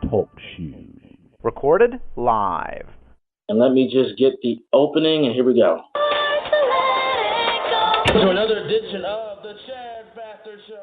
Talk shoes. Recorded live. And let me just get the opening, and here we go. To another edition of the Chad Factor Show.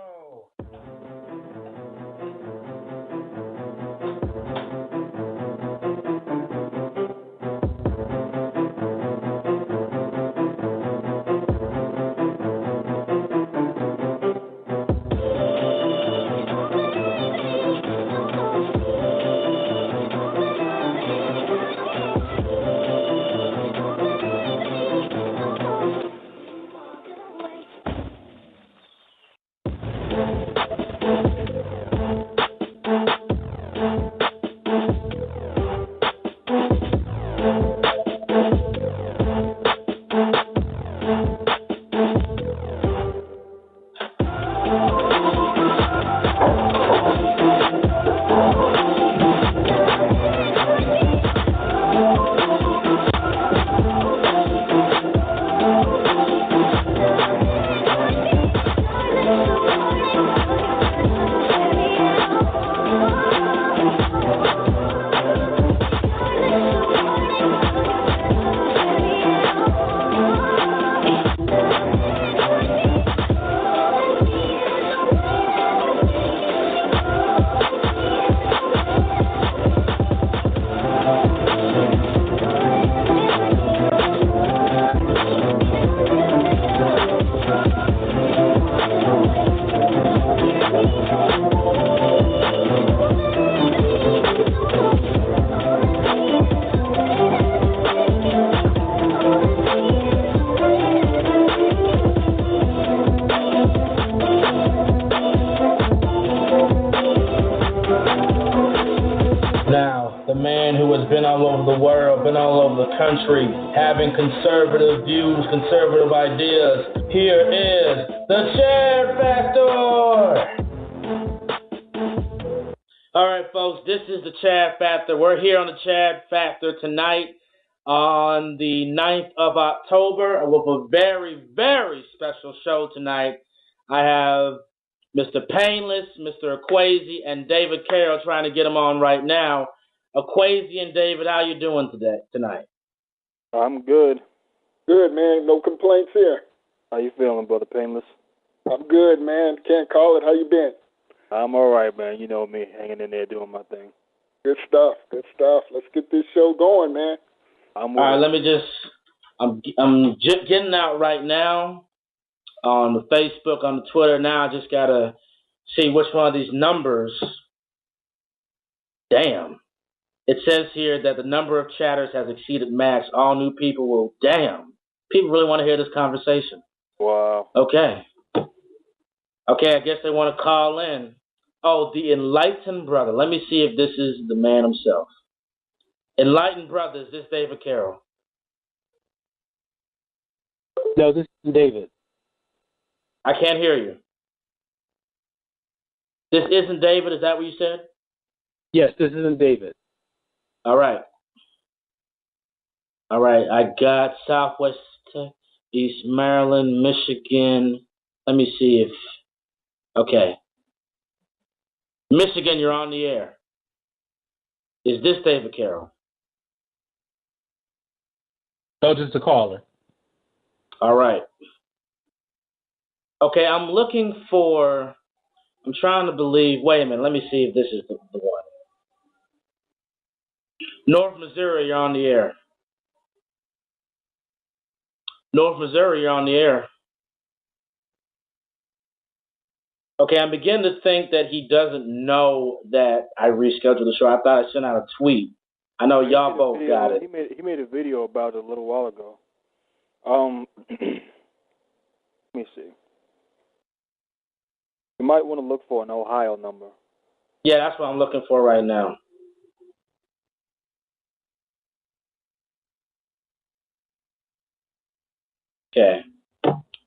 Country, having conservative views, conservative ideas. Here is the Chad Factor. All right, folks, this is the Chad Factor. We're here on the Chad Factor tonight on the 9th of October with a very, very special show tonight. I have Mr. Painless, Mr. Akwesi, and David Carroll trying to get them on right now. Akwesi and David, how you doing tonight? I'm good. Good, man. No complaints here. How you feeling, Brother Painless? I'm good, man. Can't call it. How you been? I'm all right, man. You know me, hanging in there doing my thing. Good stuff. Good stuff. Let's get this show going, man. All right, let me just. I'm getting out right now on the Facebook, on the Twitter. Now I just gotta see which one of these numbers. Damn. It says here that the number of chatters has exceeded max. All new people will. Damn. People really want to hear this conversation. Wow. Okay, I guess they want to call in. Oh, the Enlightened Brother. Let me see if this is the man himself. Enlightened Brother, is this David Carroll? No, this is David. I can't hear you. This isn't David, is that what you said? Yes, this isn't David. All right, I got Southwest, East Maryland, Michigan. Let me see if, okay. Michigan, you're on the air. Is this David Carroll? No, just a caller. All right. Okay, I'm trying to believe, wait a minute, let me see if this is the one. North Missouri, you're on the air. North Missouri, you're on the air. Okay, I'm beginning to think that he doesn't know that I rescheduled the show. I thought I sent out a tweet. I know y'all both got it. He made a video about it a little while ago. Let me see. You might want to look for an Ohio number. Yeah, that's what I'm looking for right now. Okay.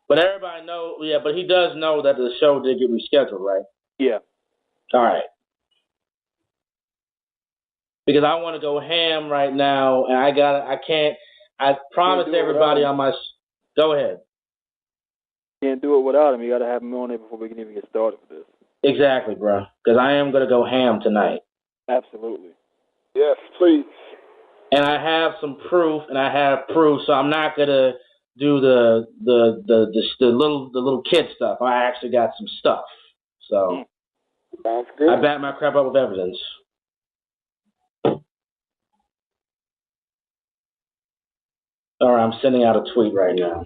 But everybody knows, yeah, but he does know that the show did get rescheduled, right? Yeah. All right. Because I want to go ham right now, and I promised everybody on my, go ahead. Can't do it without him. You got to have him on there before we can even get started with this. Exactly, bro. Because I am going to go ham tonight. Absolutely. Yes, please. And I have some proof, so I'm not going to do the little kid stuff. I actually got some stuff. So Sounds good. I back my crap up with evidence. All right, I'm sending out a tweet right now.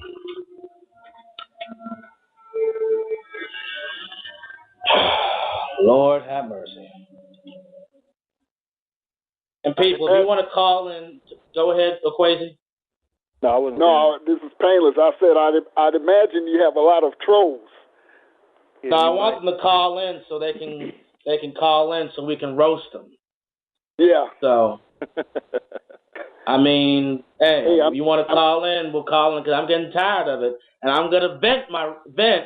Lord have mercy. And people, if you want to call in, go ahead, Akwesi. No, I wasn't. No, this is Painless. I said I'd imagine you have a lot of trolls. No, I want them to call in so they can call in so we can roast them. Yeah. So, I mean, hey, if you want to call in, we'll call in because I'm getting tired of it, and I'm gonna vent.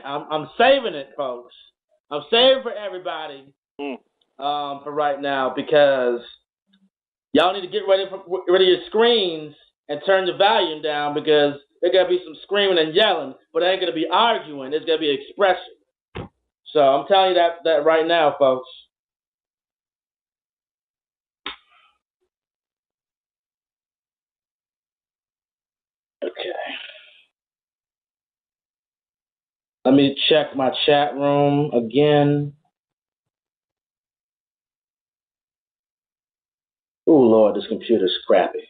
I'm saving it, folks. I'm saving for everybody for right now because y'all need to get ready of your screens and turn the volume down because there's gonna be some screaming and yelling, but it ain't gonna be arguing. It's gonna be expression. So I'm telling you that right now, folks. Okay. Let me check my chat room again. Oh, Lord, this computer's crappy.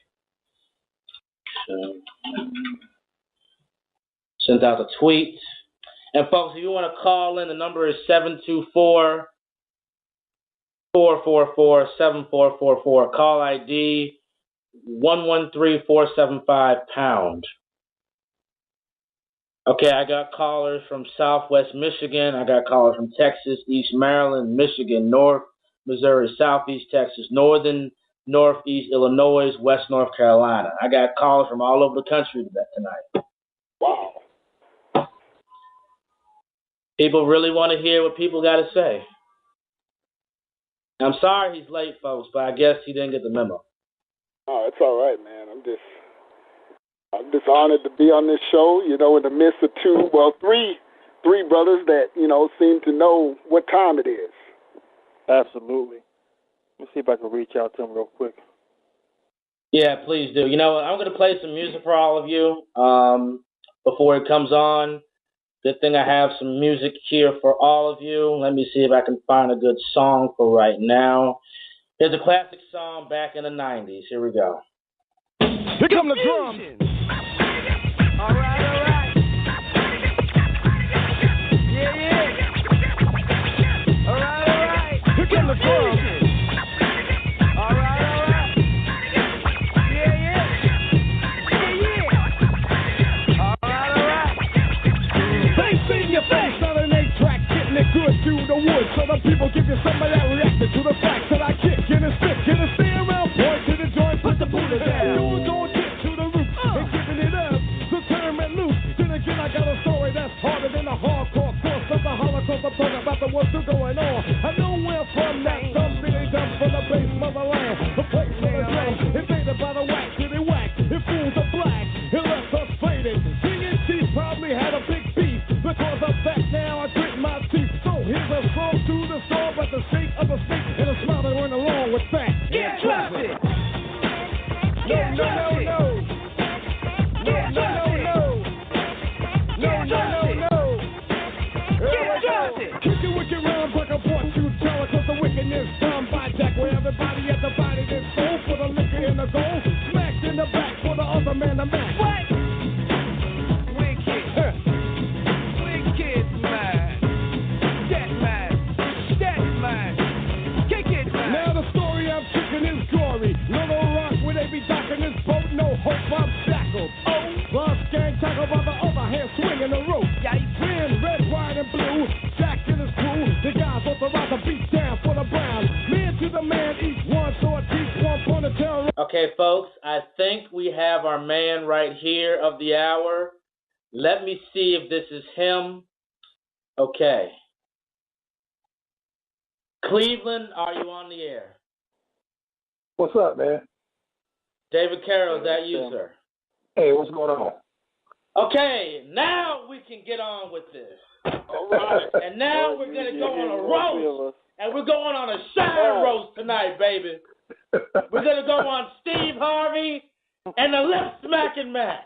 Sent out a tweet. And, folks, if you want to call in, the number is 724-444-7444. Call ID 113475#. Okay, I got callers from Southwest Michigan. I got callers from Texas, East Maryland, Michigan, North Missouri, Southeast Texas, Northeast Illinois, West North Carolina. I got callers from all over the country tonight. Wow. People really want to hear what people got to say. I'm sorry he's late, folks, but I guess he didn't get the memo. Oh, it's all right, man. I'm just honored to be on this show, in the midst of three brothers that, seem to know what time it is. Absolutely. Let me see if I can reach out to him real quick. Yeah, please do. I'm going to play some music for all of you before it comes on. Good thing I have some music here for all of you. Let me see if I can find a good song for right now. Here's a classic song back in the 90s. Here we go. Here come the drums. All right. Yeah. All right. Here come the drums. All right. Yeah. All right. They see your face on an 8-track, getting it good through the woods. So the people give you some of that reaction to the facts that I kick in a stick. Get a stay around, point to the joint, put the Buddha down. You don't get to the roof and giving it up. So turn it loose. Then again, I got a story that's harder than the hardcore course of the Holocaust. I'm talking about the what's still going on. I know where from that something they done from the base motherland. The place for the drum, invaded by the whack, till they whack. It fools the black, it left us faded. Singing Chief probably had a big beef. Because I'm back now, I grit my teeth. So here's a song to the storm, but the shake of a snake and a smile that went along with that. Get trusted. No. Kick your wicked round like a bought you tower, cause the wickedness done by Jack, where everybody at the body is sold for the liquor and the gold. Smacked in the back for the other man to match. What? Wicked man. That man. Kick it, man. Now the story I'm kicking is gory. Little rock where they be docking this boat, no hope I'm shackled. Oh, lost gang tackle by the other hand, swinging the rope. Green, red, white, and blue. Jack and his crew, the guys authorized to beat down for the Browns. Man to the man, each one sword, each one ponytail. Okay, folks, I think we have our man right here of the hour. Let me see if this is him. Okay. Cleveland, are you on the air? What's up, man? David Carroll, is that you, sir? Hey, what's going on? Okay, now we can get on with this. All right. And now we're going to go on a roast. And we're going on a shine roast tonight, baby. We're going to go on Steve Harvey and the lip smacking Mac.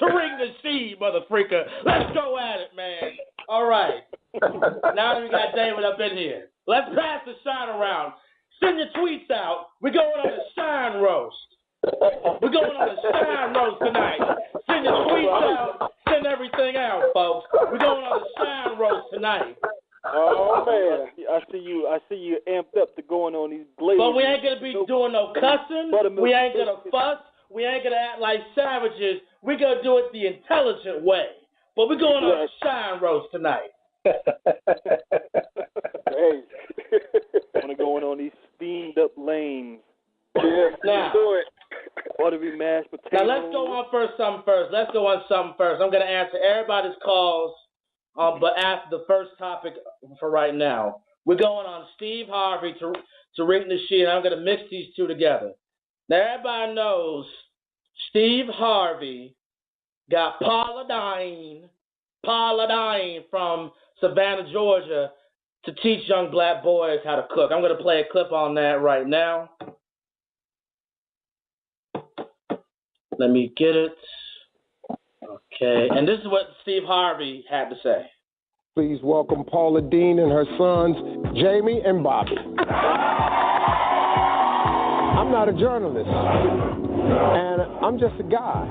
To ring the seed, mother freaker. Let's go at it, man. All right. Now that we got David up in here, let's pass the shine around. Send your tweets out. We're going on a shine roast. We're going on a shine roast tonight. Send your tweets out. Send everything out, folks. We're going on a shine roast tonight. Oh man, I see you amped up to going on these blazes. But we ain't gonna be doing no cussing. We ain't gonna fuss. We ain't gonna act like savages. We're gonna do it the intelligent way. But we're going on a shine roast tonight. Hey, wanna go on these steamed up lanes? Yeah, now, do it. Buttery mashed potatoes. Now let's go on something first. I'm gonna answer everybody's calls. But after the first topic for right now, we're going on Steve Harvey to ring the sheet, and I'm going to mix these two together. Now, everybody knows Steve Harvey got Paula Dine from Savannah, Georgia, to teach young black boys how to cook. I'm going to play a clip on that right now. Let me get it. Okay, and this is what Steve Harvey had to say. Please welcome Paula Dean and her sons, Jamie and Bobby. I'm not a journalist, and I'm just a guy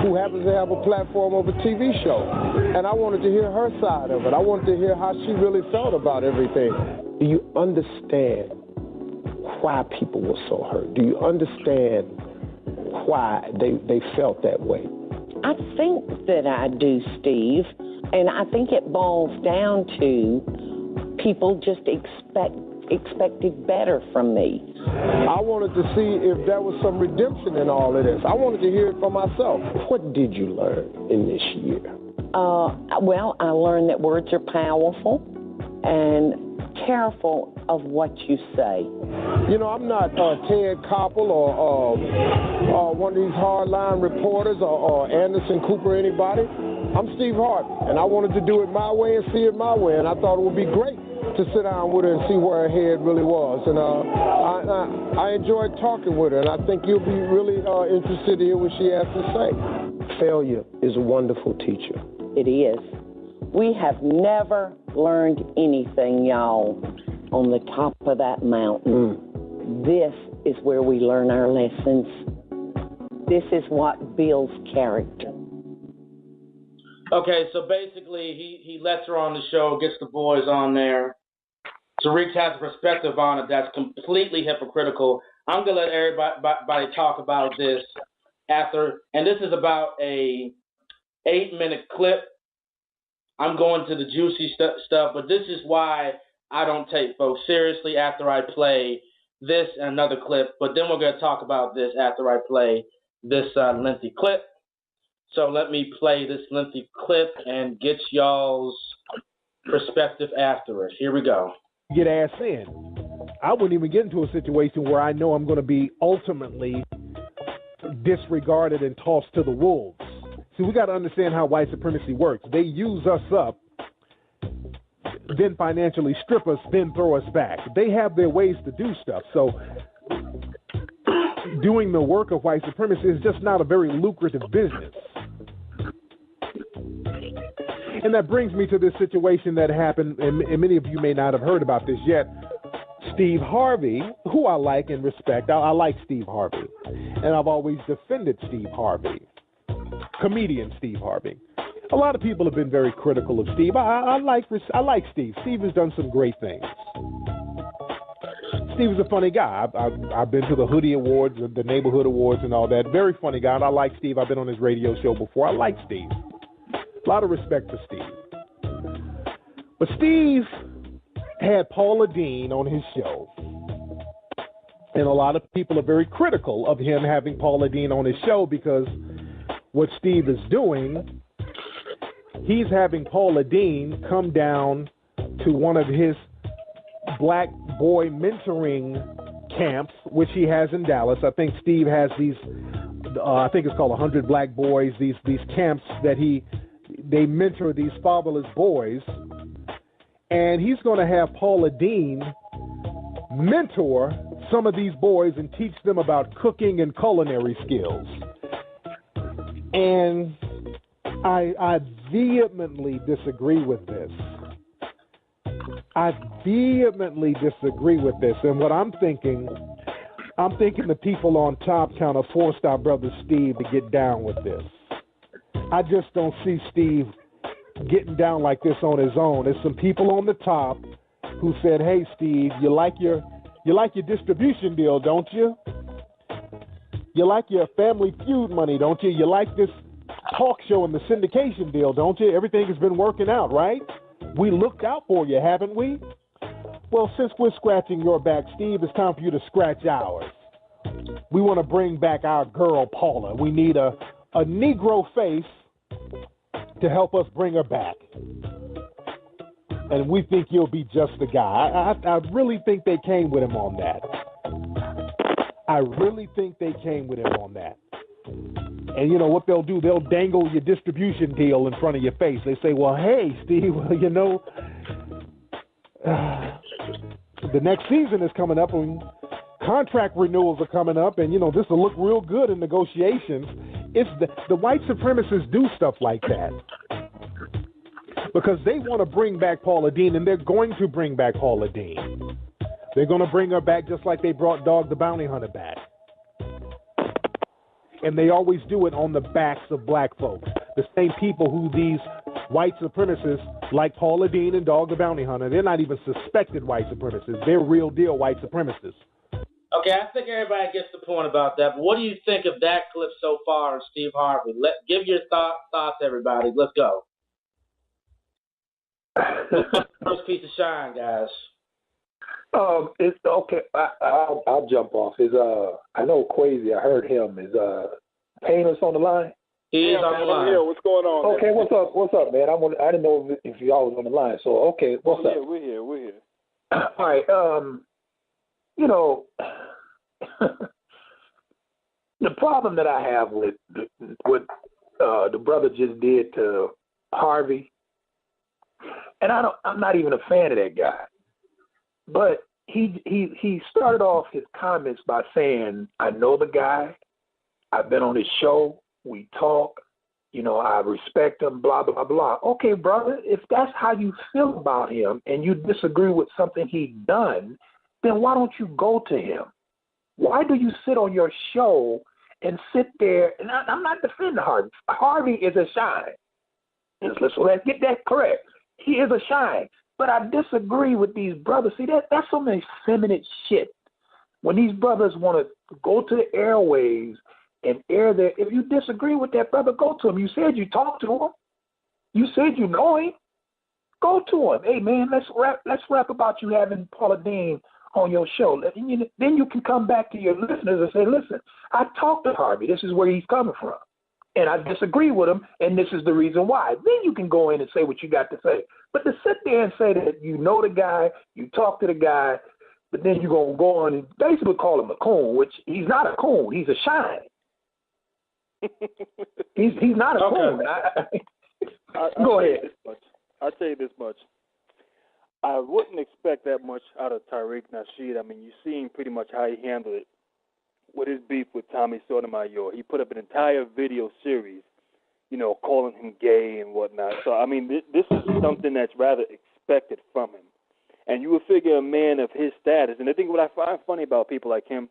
who happens to have a platform of a TV show, and I wanted to hear her side of it. I wanted to hear how she really felt about everything. Do you understand why people were so hurt? Do you understand why they felt that way? I think that I do, Steve, and I think it boils down to people just expected better from me. I wanted to see if there was some redemption in all of this. I wanted to hear it for myself. What did you learn in this year? Well, I learned that words are powerful and careful of what you say. You know, I'm not Ted Koppel or one of these hardline reporters or Anderson Cooper or anybody. I'm Steve Harvey, and I wanted to do it my way and see it my way, and I thought it would be great to sit down with her and see where her head really was. And I enjoyed talking with her, and I think you'll be really interested to hear what she has to say. Failure is a wonderful teacher. It is. We have never learned anything, y'all, on the top of that mountain. This is where we learn our lessons. This is what builds character. Okay, so basically he lets her on the show, gets the boys on there. Tariq has a perspective on it that's completely hypocritical. I'm going to let everybody talk about this after, and this is about a 8-minute clip. I'm going to the juicy stuff, but this is why I don't take folks seriously after I play this and another clip. But then we're going to talk about this after I play this lengthy clip. So let me play this lengthy clip and get y'all's perspective after it. Here we go. Get ass in. I wouldn't even get into a situation where I know I'm going to be ultimately disregarded and tossed to the wolves. See, we got to understand how white supremacy works. They use us up, then financially strip us, then throw us back. They have their ways to do stuff. So doing the work of white supremacy is just not a very lucrative business. And that brings me to this situation that happened, and many of you may not have heard about this yet. Steve Harvey, who I like and respect, I like Steve Harvey, and I've always defended Steve Harvey, comedian Steve Harvey. A lot of people have been very critical of Steve. I like Steve. Steve has done some great things. Steve is a funny guy. I've been to the Hoodie Awards, the Neighborhood Awards, and all that. Very funny guy, and I like Steve. I've been on his radio show before. I like Steve. A lot of respect for Steve. But Steve had Paula Dean on his show. And a lot of people are very critical of him having Paula Dean on his show because what Steve is doing, he's having Paula Dean come down to one of his black boy mentoring camps, which he has in Dallas. I think Steve has these I think it's called 100 Black Boys. These camps that they mentor these fatherless boys, and he's going to have Paula Deen mentor some of these boys and teach them about cooking and culinary skills. And I vehemently disagree with this. And what I'm thinking the people on top kind of forced our brother Steve to get down with this. I just don't see Steve getting down like this on his own. There's some people on the top who said, "Hey, Steve, you like your distribution deal, don't you? You like your Family Feud money, don't you? You like this talk show and the syndication deal, don't you? Everything has been working out, right? We looked out for you, haven't we? Well, since we're scratching your back, Steve, it's time for you to scratch ours. We want to bring back our girl, Paula. We need a Negro face to help us bring her back. And we think you'll be just the guy." I really think they came with him on that. And you know what they'll do? They'll dangle your distribution deal in front of your face. They say, "Well, hey, Steve, the next season is coming up and contract renewals are coming up, and, this will look real good in negotiations." It's the white supremacists do stuff like that because they want to bring back Paula Deen, and they're going to bring back Paula Deen. They're going to bring her back just like they brought Dog the Bounty Hunter back. And they always do it on the backs of black folks. The same people who these white supremacists, like Paula Deen and Dog the Bounty Hunter, they're not even suspected white supremacists. They're real deal white supremacists. Okay, I think everybody gets the point about that. But what do you think of that clip so far of Steve Harvey? Give your thoughts, everybody. Let's go. First piece of shine, guys. It's okay. I'll jump off. I know Akwesi. I heard him. Is Painless on the line? He is on the line. Yeah, what's going on? Okay, what's up? What's up, man? I didn't know if y'all was on the line. So okay, what's up? Yeah, we're here. All right. The problem that I have with what the brother just did to Harvey, and I'm not even a fan of that guy. But he started off his comments by saying, "I know the guy. I've been on his show. We talk. I respect him, blah, blah, blah." Okay, brother, if that's how you feel about him and you disagree with something he done, then why don't you go to him? Why do you sit on your show and sit there? And I'm not defending Harvey. Harvey is a shine. Let's get that correct. He is a shine. But I disagree with these brothers. See, that's some effeminate shit. When these brothers want to go to the airwaves and air their, if you disagree with that brother, go to him. You said you talked to him. You said you know him. Go to him. Hey, man, let's rap about you having Paula Deen on your show. Then you can come back to your listeners and say, "Listen, I talked to Harvey. This is where he's coming from. And I disagree with him, and this is the reason why." Then you can go in and say what you got to say. But to sit there and say that you know the guy, you talk to the guy, but then you're going to go on and basically call him a coon, which he's not a coon. He's a shine. he's not a coon. Go ahead. I'll tell you this much. I wouldn't expect that much out of Tariq Nasheed. I mean, you've seen pretty much how he handled it with his beef with Tommy Sotomayor. He put up an entire video series, calling him gay and whatnot. So, I mean, this is something that's rather expected from him. And you would figure a man of his status, and I think what I find funny about people like him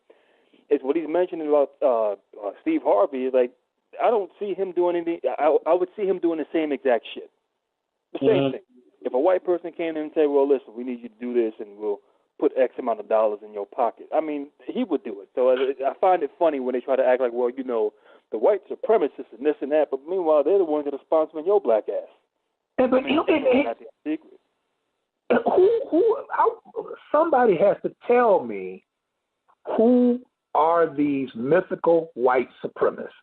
is what he's mentioning about Steve Harvey is like, I don't see him doing anything. I would see him doing the same exact shit. The same thing. If a white person came in and said, "Well, listen, we need you to do this, and we'll put X amount of dollars in your pocket," I mean, he would do it. So I find it funny when they try to act like, well, the white supremacists and this and that, but meanwhile, they're the ones that are sponsoring your black ass. Somebody has to tell me who are these mythical white supremacists?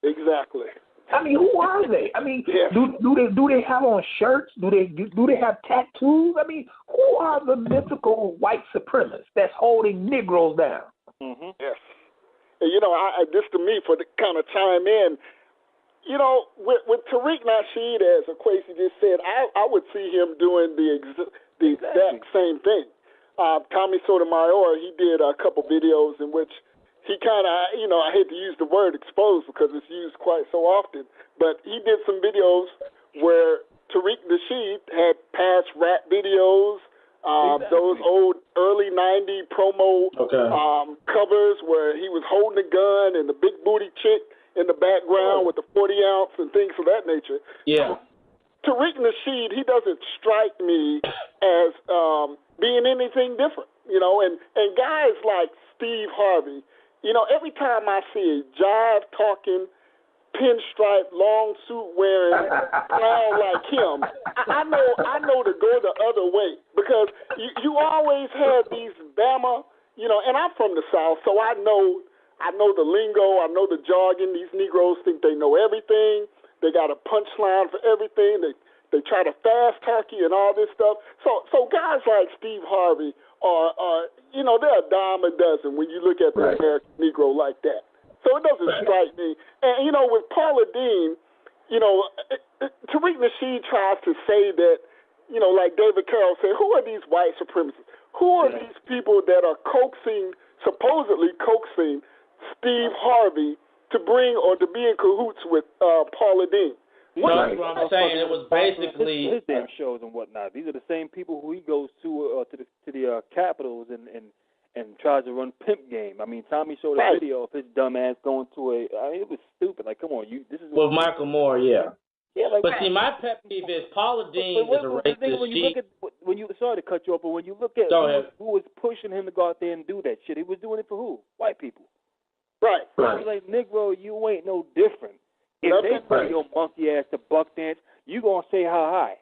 Exactly. I mean, who are they? I mean, yeah. do they have on shirts? Do they have tattoos? I mean, who are the mythical white supremacists that's holding Negroes down? Mm-hmm. Yes. And, this to me, for the kind of chime in, with Tariq Nasheed, as Akwesi just said, I would see him doing the exact same thing. Tommy Sotomayor, he did a couple videos in which he kind of, I hate to use the word exposed because it's used quite so often, but he did some videos where Tariq Nasheed had past rap videos, those old early 90 promo covers where he was holding a gun and the big booty chick in the background with the 40 ounce and things of that nature. Yeah. Tariq Nasheed, he doesn't strike me as being anything different, and guys like Steve Harvey, every time I see a jive talking, pinstripe, long suit wearing clown like him, I know to go the other way, because you always had these Bama, and I'm from the South, so I know the lingo, I know the jargon. These Negroes think they know everything. They got a punchline for everything. They try to fast talk you and all this stuff. So guys like Steve Harvey are they're a dime a dozen when you look at the American Negro like that. So it doesn't strike me. And, with Paula Deen, Tariq Nasheed tries to say that, like David Carroll said, who are these white supremacists? Who are these people that are supposedly coaxing Steve Harvey to bring or to be in cahoots with Paula Deen? That's what I'm saying. It was basically his damn shows and whatnot. These are the same people who he goes to the Capitals and tries to run pimp game. I mean, Tommy showed a video of his dumb ass going to it was stupid. Like, come on, this is with Michael Moore, yeah. Yeah, like, but see, my pet peeve is Paula Deen is a racist. Sorry to cut you off, but when you look at who was pushing him to go out there and do that shit, he was doing it for who? White people. Right. I was like, Negro, you ain't no different. If they put your monkey ass to buck dance, you gonna say how high?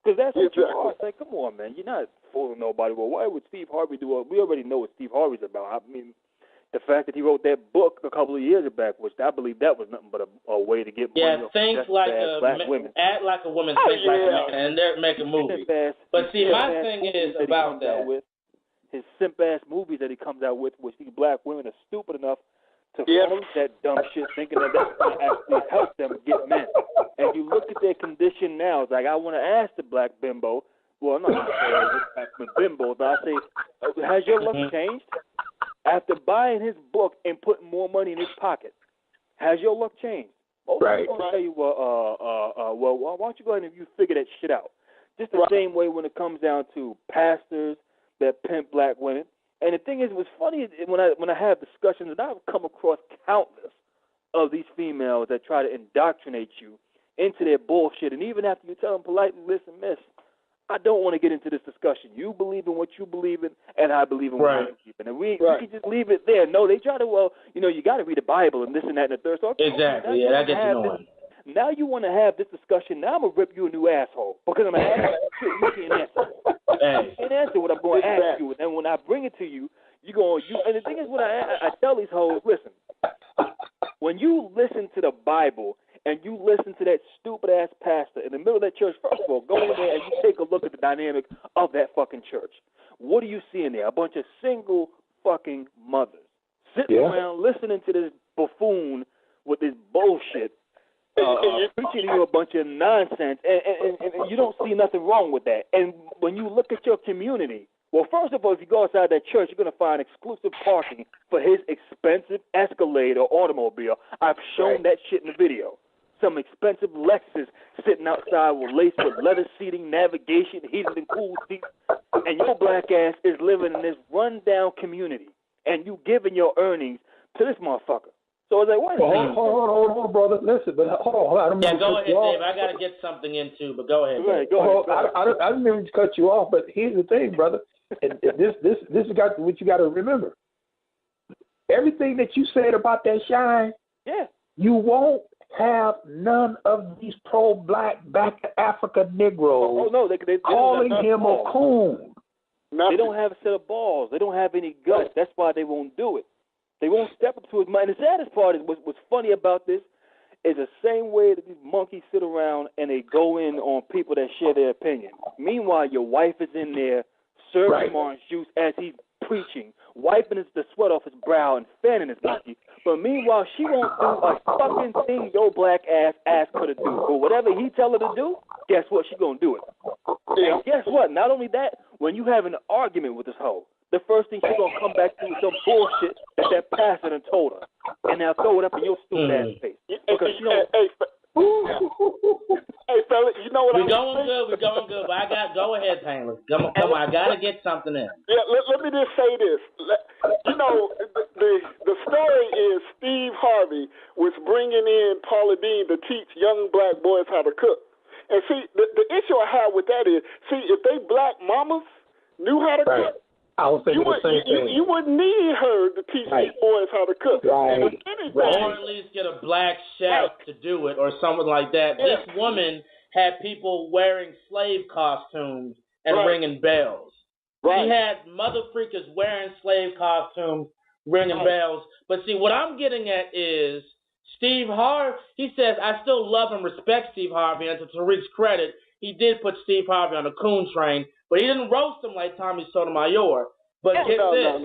Because that's what you are. It's like, come on, man, you're not fooling nobody. Well, why would Steve Harvey do it? We already know what Steve Harvey's about. I mean, the fact that he wrote that book a couple of years back, which I believe that was nothing but a way to get money think like black women. Act like a woman, think like a man, and they're making movies. But see, my thing is about that. His simp-ass movies that he comes out with, which these black women are stupid enough to follow that dumb shit, thinking that that's going to actually help them get men. And you look at their condition now, it's like, I want to ask the black bimbo, well, I'm not going to say black bimbo, but I say, has your luck changed? After buying his book and putting more money in his pocket, has your luck changed? Most people going to tell you, well, why don't you go ahead and you figure that shit out? Just the same way when it comes down to pastors that pimp black women. And the thing is, it was funny when I have discussions, and I've come across countless of these females that try to indoctrinate you into their bullshit. And even after you tell them politely, listen, miss, I don't want to get into this discussion. You believe in what you believe in, and I believe in what I believe in. And we can just leave it there. No, they try to, you got to read the Bible and this and that and the third. So, exactly, that gets annoying. Now you want to have this discussion. Now I'm going to rip you a new asshole because I'm going to ask you you can't answer. You can't answer what I'm going to ask you. And then when I bring it to you, you're going to, and the thing is, when I tell these hoes, listen, when you listen to the Bible and you listen to that stupid-ass pastor in the middle of that church, first of all, go in there and you take a look at the dynamic of that fucking church. What do you see in there? A bunch of single fucking mothers sitting around listening to this buffoon with this bullshit. Preaching to you a bunch of nonsense, and you don't see nothing wrong with that. And when you look at your community, well, first of all, if you go outside that church, you're going to find exclusive parking for his expensive Escalade or automobile. I've shown that shit in the video. Some expensive Lexus sitting outside laced with leather seating, navigation, heated and cool seats, and your black ass is living in this rundown community, and you giving your earnings to this motherfucker. So I was like, wait a minute. Hold on, brother. Listen, but hold on. Go ahead, Dave. I got to get something in too, but go ahead. Go ahead. I didn't mean to cut you off, but here's the thing, brother. And this is what you got to remember. Everything that you said about that shine, you won't have none of these pro-black back to Africa Negroes they calling him a coon. They don't have a set of balls. They don't have any guts. That's why they won't do it. They won't step up to his mind. And the saddest part is what's funny about this is the same way that these monkeys sit around and they go in on people that share their opinion. Meanwhile, your wife is in there serving him orange juice as he's preaching, wiping the sweat off his brow. growl and fanning his monkey. But meanwhile, she won't do a fucking thing your black ass asked her to do. But whatever he tell her to do, guess what? She gonna do it. Yeah. And guess what? Not only that, when you have an argument with this hoe, the first thing she gonna come back to is some bullshit that pastor done told her, and now throw it up in your stupid ass face. Because she don't. Hey, fella, you know what We're going good. But go ahead, Painless. Come on, I gotta get something in. Yeah, let me just say this. You know, the story is Steve Harvey was bringing in Paula Deen to teach young black boys how to cook. And see, the issue I have with that is, see, if they black mamas knew how to cook, I was thinking the same thing. You wouldn't need her to teach these boys how to cook. Right. Or at least get a black chef to do it or something like that. Yeah. This woman had people wearing slave costumes and ringing bells. Right. She had mother freakers wearing slave costumes, ringing bells. But see, what I'm getting at is Steve Harvey, he says, I still love and respect Steve Harvey, and to Tariq's credit, he did put Steve Harvey on the coon train, but he didn't roast him like Tommy Sotomayor. But get this.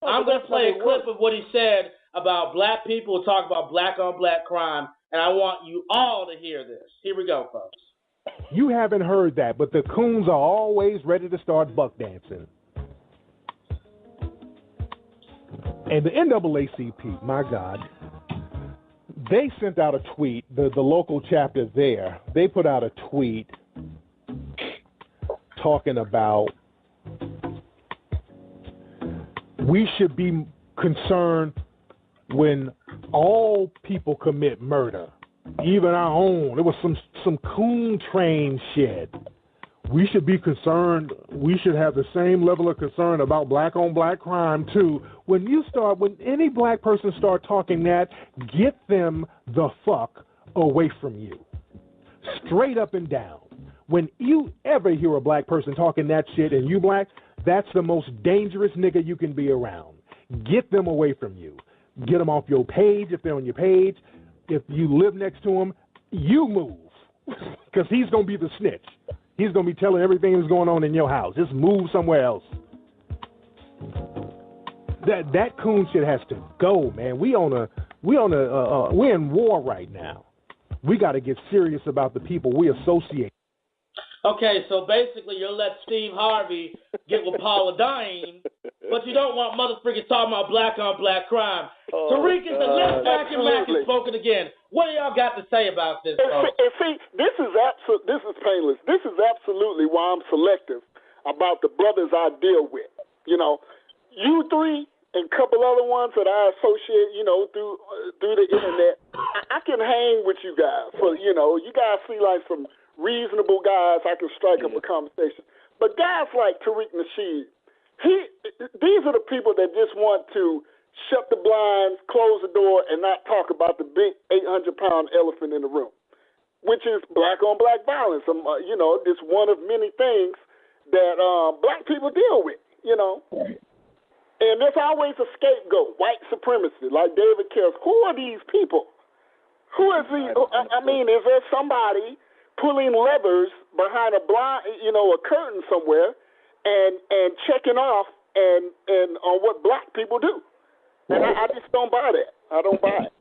I'm going to play a clip of what he said about black people, talk about black-on-black crime, and I want you all to hear this. Here we go, folks. You haven't heard that, but the coons are always ready to start buck dancing. And the NAACP, my God, they sent out a tweet, the local chapter there, they put out a tweet talking about we should be concerned when all people commit murder, even our own. It was some coon train shit. We should be concerned. We should have the same level of concern about black-on-black crime, too. When any black person start talking that, get them the fuck away from you. Straight up and down. When you ever hear a black person talking that shit and you black, that's the most dangerous nigga you can be around. Get them away from you. Get them off your page if they're on your page. If you live next to him, you move. Because he's going to be the snitch. He's going to be telling everything that's going on in your house. Just move somewhere else. That coon shit has to go, man. We're in war right now. We got to get serious about the people we associate. Okay, so basically you'll let Steve Harvey get with Paula Deen, but you don't want motherfuckers talking about black-on-black crime. Tariq is the left back and Mac has spoken again. What do y'all got to say about this, folks? And see, this is painless. This is absolutely why I'm selective about the brothers I deal with. You know, you three and a couple other ones that I associate, you know, through the internet, I can hang with you guys. So, you know, you guys see like some reasonable guys, I can strike up a conversation. But guys like Tariq Nasheed, these are the people that just want to shut the blinds, close the door, and not talk about the big 800-pound elephant in the room, which is black-on-black violence. You know, it's one of many things that black people deal with, you know. And there's always a scapegoat, white supremacy, like David Carroll. Who are these people? Who is he? I mean, is there somebody pulling levers behind a curtain somewhere and checking off and on what black people do? And I just don't buy that. I don't buy it.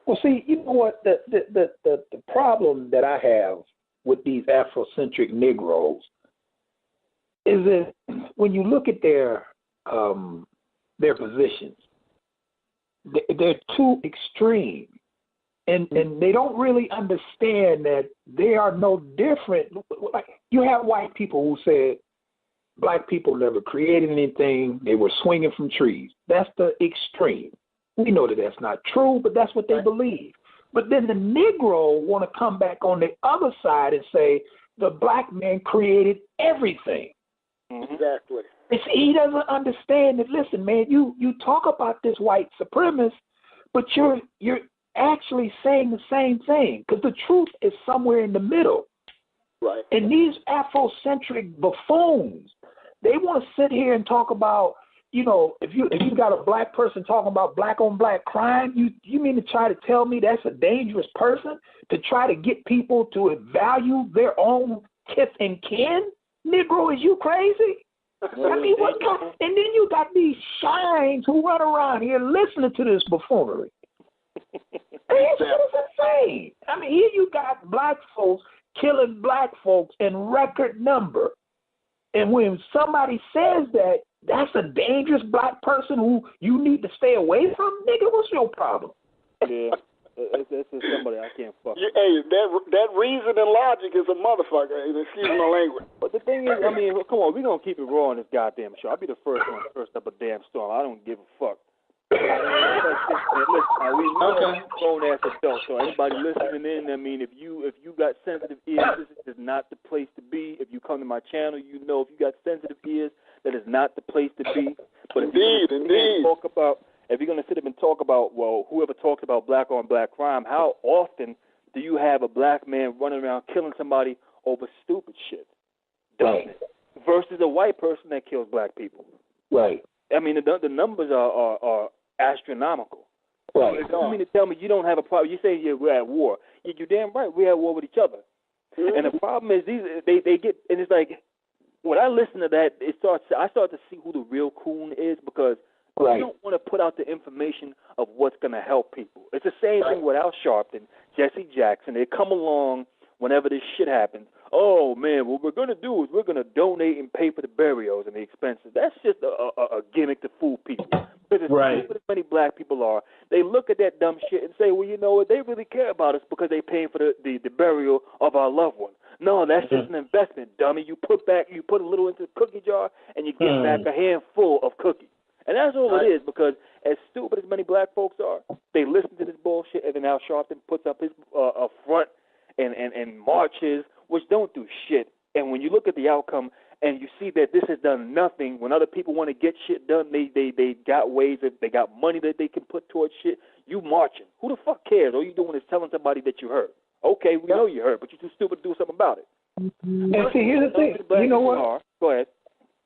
Well, see, you know what? The problem that I have with these Afrocentric Negroes is that when you look at their positions, they're too extreme. And they don't really understand that they are no different. Like, you have white people who said black people never created anything. They were swinging from trees. That's the extreme. We know that that's not true, but that's what they believe. But then the Negro want to come back on the other side and say the black man created everything. Exactly. He doesn't understand that. Listen, man, you talk about this white supremacist, but you're actually saying the same thing, because the truth is somewhere in the middle. Right. And these Afrocentric buffoons, they want to sit here and talk about, you know, if you got a black person talking about black-on-black crime, you mean to try to tell me that's a dangerous person to try to get people to value their own kith and kin? Negro, is you crazy? I mean, and then you got these shines who run around here listening to this buffoonery. It's insane. I mean, here you got black folks killing black folks in record number. And when somebody says that, that's a dangerous black person who you need to stay away from, nigga, what's your problem? Yeah. That's somebody I can't fuck with. Hey, that reason and logic is a motherfucker. Excuse my language. But the thing is, I mean, come on, we're going to keep it raw on this goddamn show. I'll be the first one first up a damn storm. I don't give a fuck. Listen, we grown ass adults, so anybody listening in, I mean, if you got sensitive ears, this is not the place to be. If you come to my channel, you know if you got sensitive ears, that is not the place to be. But if you're going to sit up and talk about, well, whoever talks about black on black crime, how often do you have a black man running around killing somebody over stupid shit? Right. Versus a white person that kills black people. Right. I mean, the numbers are astronomical. Right. You mean to tell me you don't have a problem? You say we're at war. You're damn right. We're at war with each other. Mm-hmm. And the problem is they get, and it's like when I listen to that, I start to see who the real coon is because you don't want to put out the information of what's going to help people. It's the same thing with Al Sharpton, Jesse Jackson. They come along whenever this shit happens. Oh, man, what we're going to do is we're going to donate and pay for the burials and the expenses. That's just a gimmick to fool people. Because as many black people are, they look at that dumb shit and say, well, you know what, they really care about us because they're paying for the burial of our loved one. No, that's just an investment, dummy. You put a little into the cookie jar and you get back a handful of cookies. And that's all it is, because as stupid as many black folks are, they listen to this bullshit, and then Al Sharpton puts up his front and marches, which don't do shit. And when you look at the outcome and you see that this has done nothing, when other people want to get shit done, they got ways, that they got money that they can put towards shit, you marching. Who the fuck cares? All you doing is telling somebody that you hurt. Okay, we know you hurt, but you're too stupid to do something about it. And see, here's the thing. You know what? Go ahead.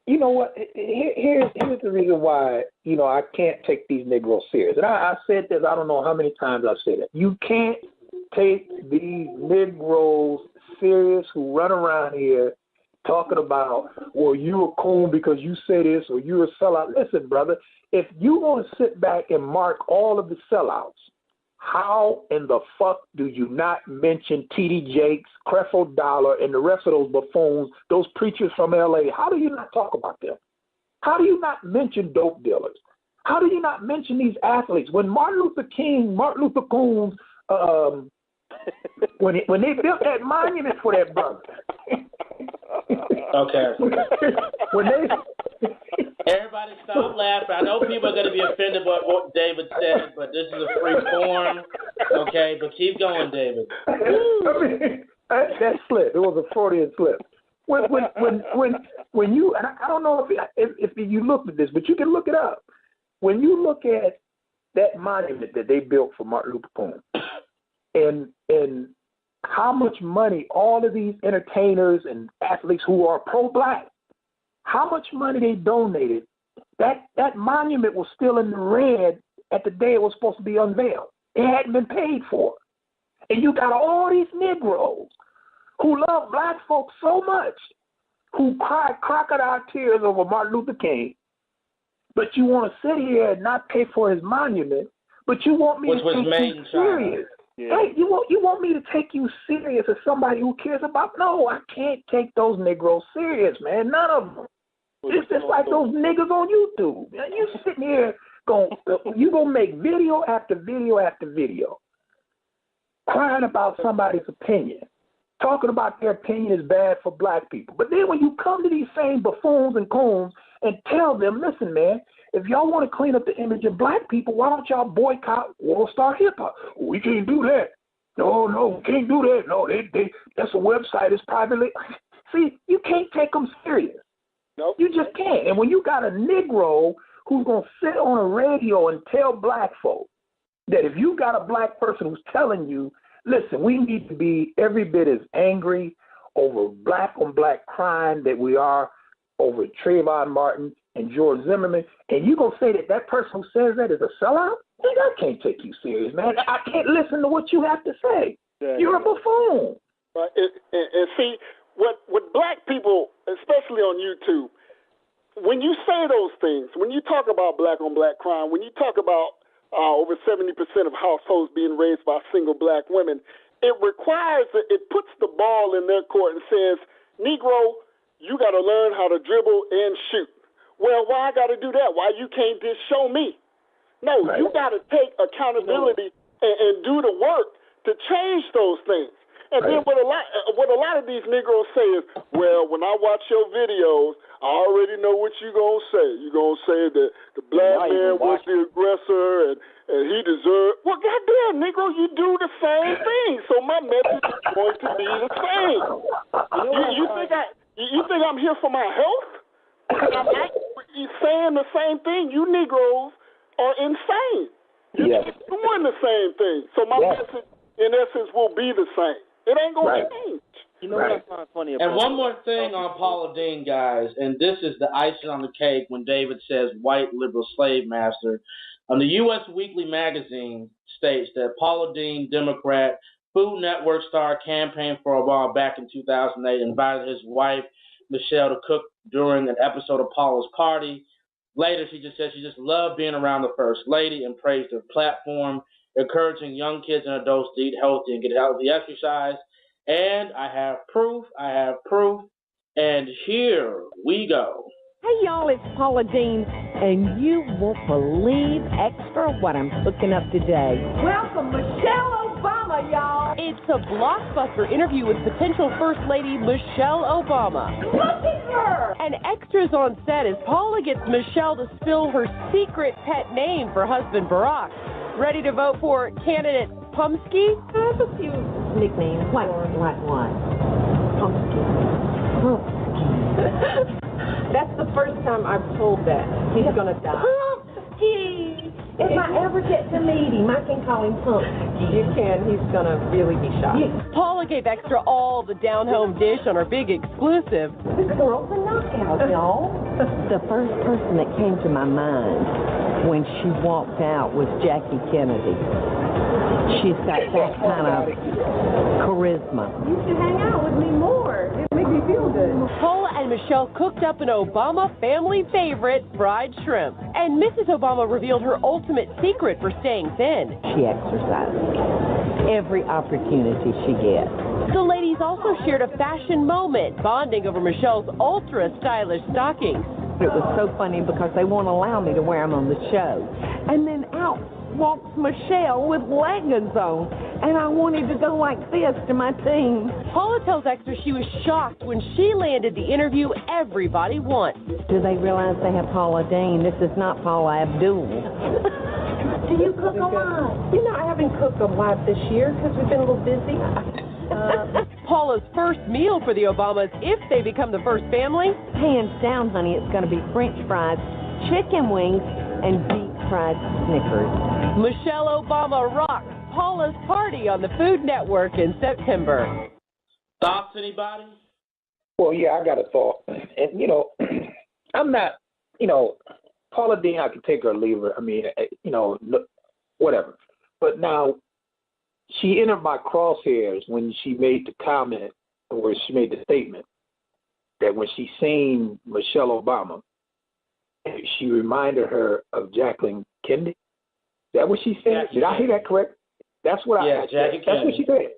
You know what? Here's the reason why, I can't take these Negroes serious. And I said this, I don't know how many times I've said it. You can't take these Negroes serious who run around here talking about, well, you a coon because you say this or you're a sellout. Listen, brother, if you want to sit back and mark all of the sellouts, how in the fuck do you not mention T.D. Jakes, Creflo Dollar, and the rest of those buffoons, those preachers from L.A.? How do you not talk about them? How do you not mention dope dealers? How do you not mention these athletes? When Martin Luther Coons, when they built that monument for that brother. Okay. When they... Everybody stop laughing. I know people are going to be offended by what David said, but this is a free forum. Okay, but keep going, David. I mean, that slip. It was a Freudian slip. When you, and I don't know if you looked at this, but you can look it up. When you look at that monument that they built for Martin Luther King, and how much money all of these entertainers and athletes who are pro-black, how much money they donated, that monument was still in the red at the day it was supposed to be unveiled. It hadn't been paid for. And you got all these Negroes who love black folks so much, who cry crocodile tears over Martin Luther King, but you want to sit here and not pay for his monument, but you want me to take you serious. Yeah. Hey, you want me to take you serious as somebody who cares about? No, I can't take those Negroes serious, man. None of them. It's just like those niggas on YouTube. You sitting here you gonna make video after video after video, crying about somebody's opinion, talking about their opinion is bad for black people. But then when you come to these same buffoons and coons and tell them, listen, man, if y'all want to clean up the image of black people, why don't y'all boycott World Star Hip Hop? We can't do that. No, we can't do that. No, that's a website. It's privately. See, you can't take them serious. Nope. You just can't. And when you got a Negro who's going to sit on a radio and tell black folk that if you got a black person who's telling you, listen, we need to be every bit as angry over black on black crime that we are over Trayvon Martin and George Zimmerman, and you going to say that person who says that is a sellout? Nigga, I can't take you serious, man. I can't listen to what you have to say. Yeah, you're a buffoon. Right. And see, what black people, especially on YouTube, when you say those things, when you talk about black-on-black crime, when you talk about over 70% of households being raised by single black women, it puts the ball in their court and says, Negro, you got to learn how to dribble and shoot. Well, why I got to do that? Why you can't just show me? No, you got to take accountability and do the work to change those things. And then what a lot of these Negroes say is, well, when I watch your videos, I already know what you're going to say. You're going to say that the black man was the aggressor and he deserved. Well, goddamn, Negro, you do the same thing. So my message is going to be the same. You think I'm here for my health? I'm actually saying the same thing. You Negroes are insane. You're doing the same thing. So my message, in essence, will be the same. It ain't going to change. You know what I find funny about And one more thing on Paula Deen, guys, and this is the icing on the cake when David says white liberal slave master. The U.S. Weekly magazine states that Paula Deen, Democrat, Food Network star, campaigned for Obama back in 2008, invited his wife, Michelle, to cook during an episode of Paula's party. Later, she just said she just loved being around the First Lady and praised her platform, encouraging young kids and adults to eat healthy and get healthy exercise. And I have proof, and here we go. Hey, y'all, it's Paula Deen, and you won't believe extra what I'm cooking up today. Welcome, Michelle Obama, y'all. It's a blockbuster interview with potential First Lady Michelle Obama. Look at her! And extras on set as Paula gets Michelle to spill her secret pet name for husband Barack. Ready to vote for candidate Pumsky? I have a few nicknames. Like what? Pumsky. That's the first time I've told that. He's going to die. Pumsky! If I ever get to meet him, I can call him Pumsky. You can. He's going to really be shocked. Paula gave extra all the down-home dish on her big exclusive. The girl's a knockout, y'all. The first person that came to my mind when she walked out was Jackie Kennedy. She's got that kind of charisma. You should hang out with me more. It makes me feel good. Paula and Michelle cooked up an Obama family favorite, fried shrimp. And Mrs. Obama revealed her ultimate secret for staying thin. She exercises every opportunity she gets. The ladies also shared a fashion moment, bonding over Michelle's ultra-stylish stockings. It was so funny because they won't allow me to wear them on the show. And then out walks Michelle with leggings on, and I wanted to go like this to my team. Paula tells Extra she was shocked when she landed the interview everybody wants. Do they realize they have Paula Deen? This is not Paula Abdul. Do you cook a lot? You know, I haven't cooked a lot this year because we've been a little busy. Paula's first meal for the Obamas, if they become the first family? Hands down, honey, it's going to be French fries, chicken wings, and deep fried Snickers. Michelle Obama rocks Paula's party on the Food Network in September. Thoughts, anybody? Well, yeah, I got a thought. And, you know, I'm not, you know, Paula Deen, I can take her or leave her. I mean, you know, whatever. But now, she entered my crosshairs when she made the comment, or she made the statement, that when she seen Michelle Obama, she reminded her of Jacqueline Kennedy. Is that what she said? Did I hear that correct? That's what I said. That's what she said.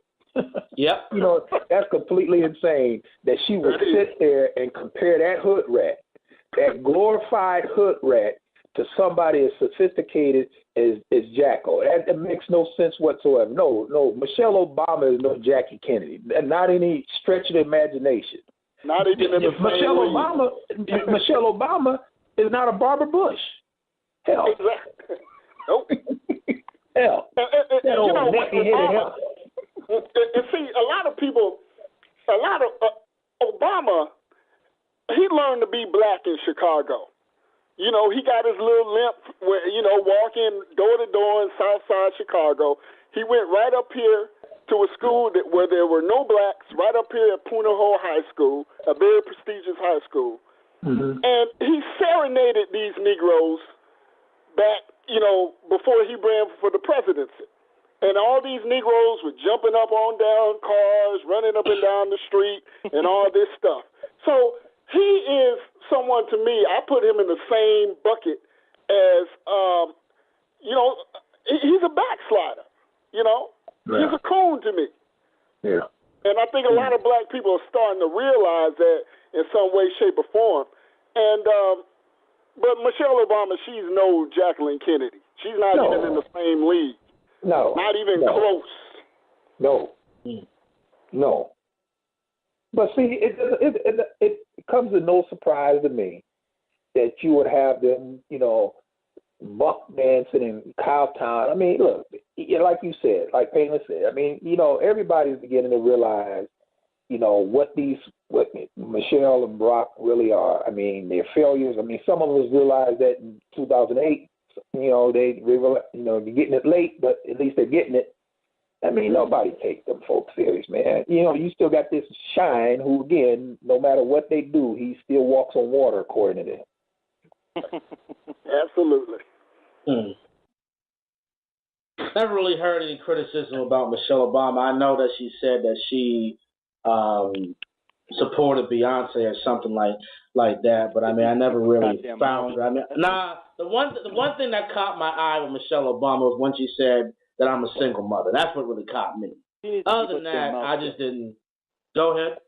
Yep. You know, that's completely insane that she would sit there and compare that hood rat, that glorified hood rat, to somebody as sophisticated as Jacko. That makes no sense whatsoever. No, Michelle Obama is no Jackie Kennedy. Not any stretch of the imagination. Not even in the Michelle Obama is not a Barbara Bush. Hell. Exactly. Nope. Hell. That old nappy-headed hell. And see, a lot of Obama, he learned to be black in Chicago. You know, he got his little limp, walking door to door in Southside Chicago. He went right up here to a school where there were no blacks, right up here at Punahou High School, a very prestigious high school. Mm-hmm. And he serenaded these Negroes back, before he ran for the presidency. And all these Negroes were jumping up on down cars, running up and down the street, and all this stuff. So he is someone to me. I put him in the same bucket as, he's a backslider. He's a coon to me. Yeah. And I think a lot of black people are starting to realize that in some way, shape, or form. And but Michelle Obama, she's no Jacqueline Kennedy. She's not even in the same league. No. Not even close. No. But see, it comes as no surprise to me that you would have them, buck dancing in Cowtown. I mean, look, like you said, like Painless said, I mean, everybody's beginning to realize, what Michelle and Barack really are. I mean, they're failures. I mean, some of us realized that in 2008. They're getting it late, but at least they're getting it. I mean, nobody takes them folks serious, man. You still got this Shine who, again, no matter what they do, he still walks on water, according to them. Absolutely. Never really heard any criticism about Michelle Obama. I know that she said that she supported Beyonce or something like that, but I mean, I never really found her. I mean, the one thing that caught my eye with Michelle Obama was when she said that I'm a single mother. That's what really caught me. Other than that, I just didn't. Go ahead.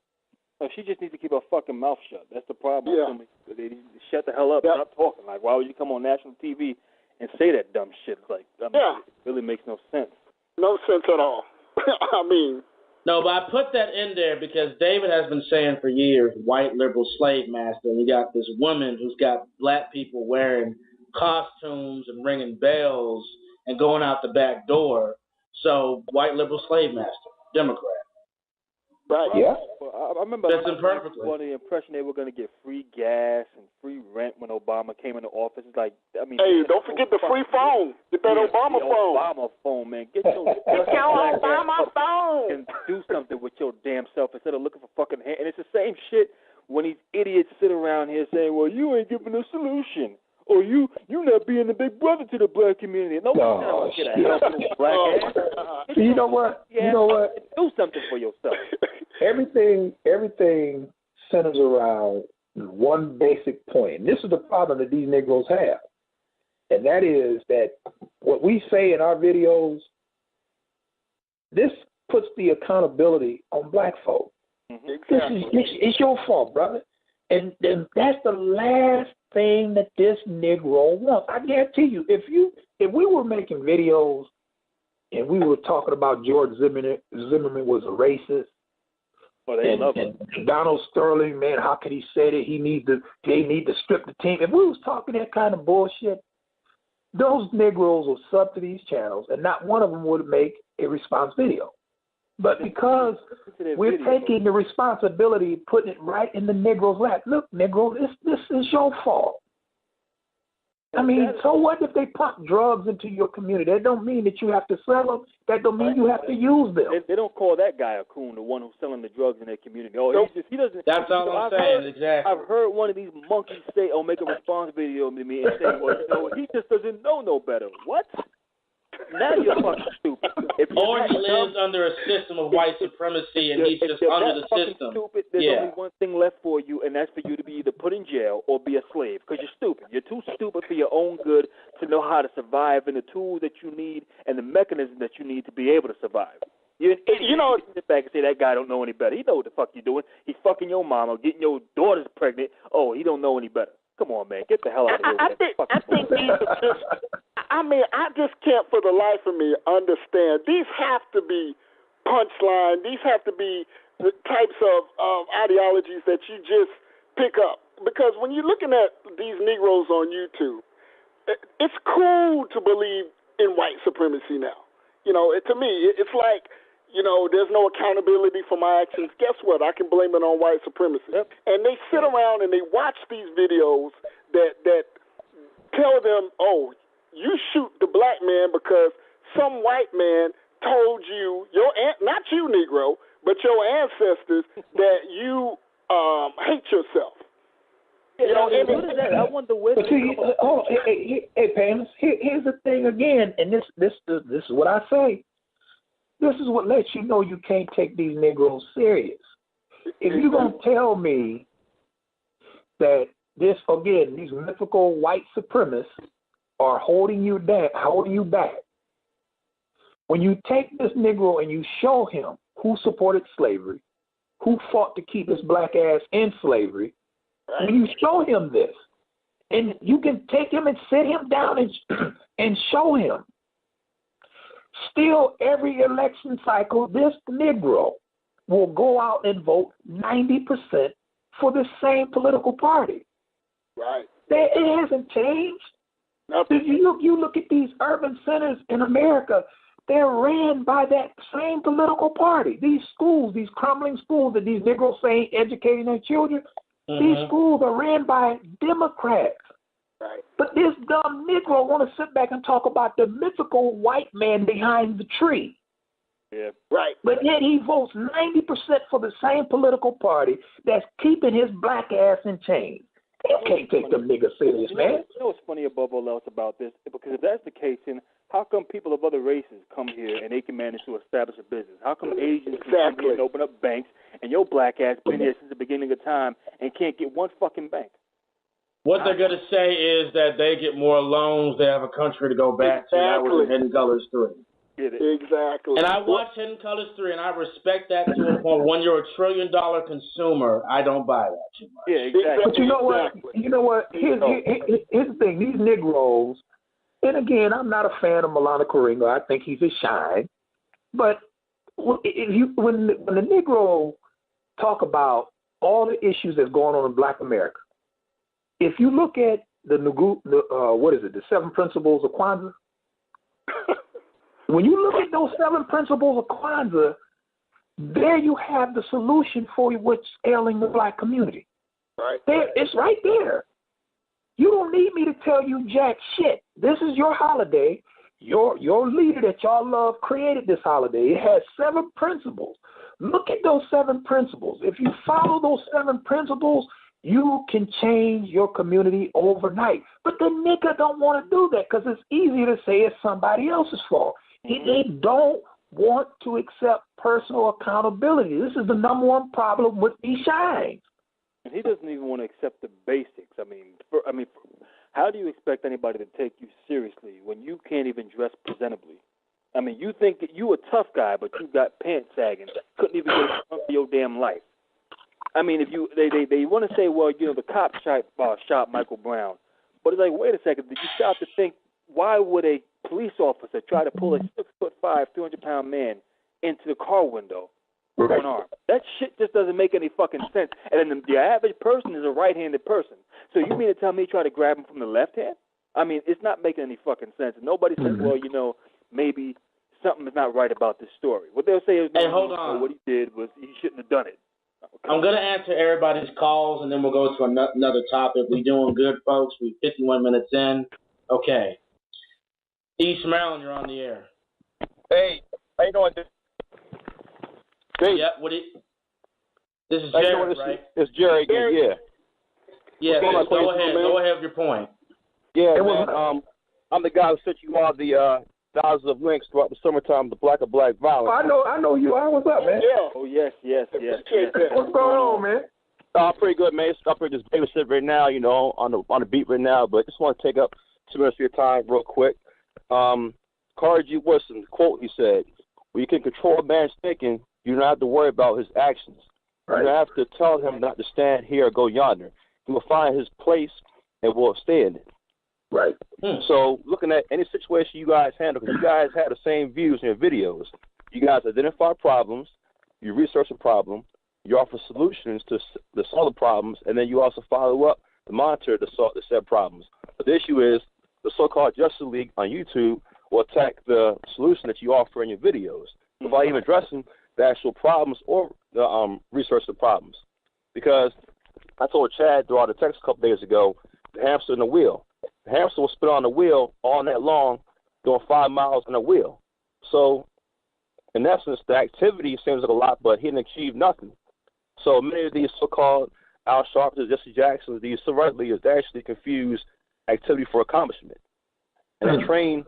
No, she just needs to keep her fucking mouth shut. That's the problem. Yeah. They need to shut the hell up. Stop talking. Like, why would you come on national TV and say that dumb shit? Like, it really makes no sense. No sense at all. I mean. No, but I put that in there because David has been saying for years, white liberal slave master, and you got this woman who's got black people wearing costumes and ringing bells and going out the back door. So, white liberal slave master, Democrat. Right. Yeah. Well, I remember the impression they were going to get free gas and free rent when Obama came into office. It's like, I mean, hey, don't forget the free phone. Get that Obama phone. Obama phone, man. Get your Obama phone and do something with your damn self instead of looking for fucking hand. And it's the same shit when these idiots sit around here saying, "Well, you ain't giving a solution." Or you not being the big brother to the black community. Nobody wants to get a help black ass. You know what? Do something for yourself. Everything centers around one basic point. And this is the problem that these Negroes have. And that is that what we say in our videos, this puts the accountability on black folk. Exactly. It's your fault, brother. And that's the last thing that this Negro wants. I guarantee you, if we were making videos and we were talking about George Zimmerman was a racist, and Donald Sterling, man, how could he say that they need to strip the team? If we was talking that kind of bullshit, those Negroes will sub to these channels, and not one of them would make a response video. But because we're taking the responsibility, putting it right in the Negro's lap. Look, Negro, this is your fault. I mean, so what if they pump drugs into your community? That don't mean that you have to sell them. That don't mean you have to use them. They don't call that guy a coon, the one who's selling the drugs in their community. Oh, he doesn't. That's all I'm saying, exactly. I've heard one of these monkeys say, make a response video to me and say, well, he just doesn't know no better. What? Now you're fucking stupid. Or he lives under a system of white supremacy and he's just under the system. Stupid, there's only one thing left for you, and that's for you to be either put in jail or be a slave, because you're stupid. You're too stupid for your own good to know how to survive and the tools that you need and the mechanism that you need to be able to survive. You're an idiot. You sit back and say that guy don't know any better. He know what the fuck you're doing. He's fucking your mama, getting your daughters pregnant. Oh, he don't know any better. Come on, man. Get the hell out of here. I think these are just, I just can't for the life of me understand. These have to be punchline. These have to be the types of ideologies that you just pick up. Because when you're looking at these Negroes on YouTube, it's cool to believe in white supremacy now. To me, it's like, there's no accountability for my actions. Guess what? I can blame it on white supremacy. Yep. And they sit around and they watch these videos that tell them, oh, you shoot the black man because some white man told you, not you, Negro, but your ancestors, that you hate yourself. What is that? I wonder where. Hey, Painless. Here's the thing again, and this is what I say. This is what lets you know you can't take these Negroes serious. If you're going to tell me that these mythical white supremacists are holding you back. When you take this Negro and you show him who supported slavery, who fought to keep his black ass in slavery, when you show him this, and you can take him and sit him down and show him, still every election cycle, this Negro will go out and vote 90% for the same political party. Right. It hasn't changed. If you look at these urban centers in America, they're ran by that same political party. These schools, these crumbling schools that these Negroes say educating their children, these schools are ran by Democrats. Right. But this dumb Negro want to sit back and talk about the mythical white man behind the tree. Yeah. Right. But yet he votes 90% for the same political party that's keeping his black ass in chains. You can't take them niggas serious, man. You know what's funny above all else about this? Because if that's the case, then how come people of other races come here and they can manage to establish a business? How come Asians can come here and open up banks and your black ass been here since the beginning of time and can't get one fucking bank? What they're going to say is that they get more loans, they have a country to go back to. That was in Hidden Colors 3. Exactly. And I watch Hidden Colors 3, and I respect that to a point. When you're $1 trillion consumer, I don't buy that too much. Yeah, exactly. But you know what? Here's the thing. These Negroes, and again, I'm not a fan of Milano Coringa. I think he's a shine. But when the Negro talk about all the issues that's going on in Black America, if you look at the 7 principles of Kwanzaa, when you look at those 7 principles of Kwanzaa, there you have the solution for what's ailing the black community. Right. It's right there. You don't need me to tell you jack shit. This is your holiday. Your leader that y'all love created this holiday. It has 7 principles. Look at those 7 principles. If you follow those 7 principles, you can change your community overnight. But the nigga don't want to do that because it's easier to say it's somebody else's fault. They don't want to accept personal accountability. This is the number one problem with these shines. And he doesn't even want to accept the basics. I mean, how do you expect anybody to take you seriously when you can't even dress presentably? I mean, you think that you a tough guy, but you got pants sagging, couldn't even get a for your damn life. I mean, if they want to say, well, you know, the cop shot Michael Brown, but it's like, wait a second, did you stop to think, why would a police officer try to pull a 6'5", 300-pound man into the car window with one arm? That shit just doesn't make any fucking sense. And then the average person is a right-handed person. So you mean to tell me try to grab him from the left hand? I mean, it's not making any fucking sense. And nobody says, well, you know, maybe something is not right about this story. What they'll say is, hey, hold on. What he did was he shouldn't have done it. Okay. I'm going to answer everybody's calls, and then we'll go to another topic. We're doing good, folks. We're 51 minutes in. Okay. East Maryland, you're on the air. Hey, how you doing? Hey. Yep, this is Jared, right? It's Jerry again, yeah. Yeah, go ahead. Go ahead with your point. Yeah, man, I'm the guy who sent you all the thousands of links throughout the summertime, the Black of Black violence. I know you. What's up, man? Yeah. Oh, yes. What's going on, man? Pretty good, man. I'm pretty just babysit right now, you know, on the beat right now, but just want to take up 2 minutes of your time real quick. Carter G. Woodson, quote he said, when you can control a man's thinking, you don't have to worry about his actions. Right. You don't have to tell him not to stand here or go yonder. He will find his place and will stay in it. Right. So looking at any situation you guys handle, because you guys have the same views in your videos, you guys identify problems, you research a problem, you offer solutions to solve the problems, and then you also follow up to monitor the said problems. But the issue is the so-called Justice League on YouTube will attack the solution that you offer in your videos without even addressing the actual problems or the research the problems. Because I told Chad throughout the text a couple days ago, the hamster in the wheel. The hamster will spin on the wheel all night long, doing 5 miles on the wheel. So, in essence, the activity seems like a lot, but he didn't achieve nothing. So many of these so-called Al Sharptons, Jesse Jacksons, these civil rights leaders, they actually confuse activity for accomplishment. And they train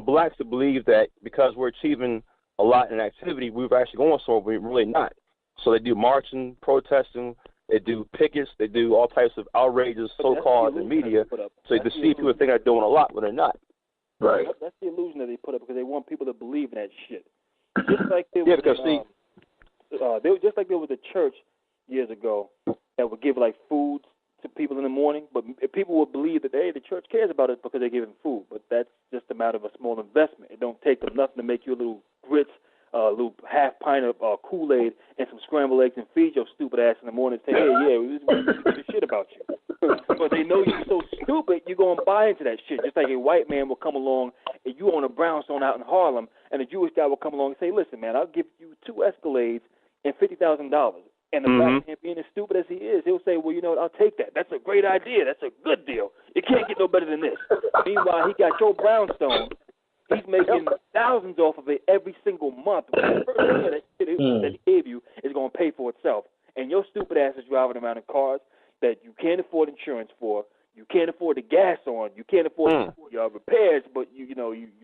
blacks to believe that because we're achieving a lot in activity, we're actually going somewhere, we're really not. So they do marching, protesting, They do pickets. They do all types of outrages, so-called, in media. So you see people think they're doing a lot when they're not. Right. That's the illusion that they put up because they want people to believe in that shit. Just like there Yeah, was, because see, they were just like there was a church years ago that would give like food to people in the morning, but people would believe that the church cares about it because they're giving food. But that's just a matter of a small investment. It don't take them nothing to make you a little grits, a little half pint of Kool-Aid and some scrambled eggs and feed your stupid ass in the morning and say, hey, we give a shit about you. But they know you're so stupid, you're going to buy into that shit. Just like a white man will come along and you own a brownstone out in Harlem, and a Jewish guy will come along and say, listen, man, I'll give you 2 Escalades and $50,000. And the black man, being as stupid as he is, he'll say, well, you know what, I'll take that. That's a great idea. That's a good deal. You can't get no better than this. Meanwhile, he got your brownstone. He's making thousands off of it every single month. The first year that he gave you is going to pay for itself. And your stupid ass is driving around in cars that you can't afford insurance for, you can't afford the gas on, you can't afford your repairs, but you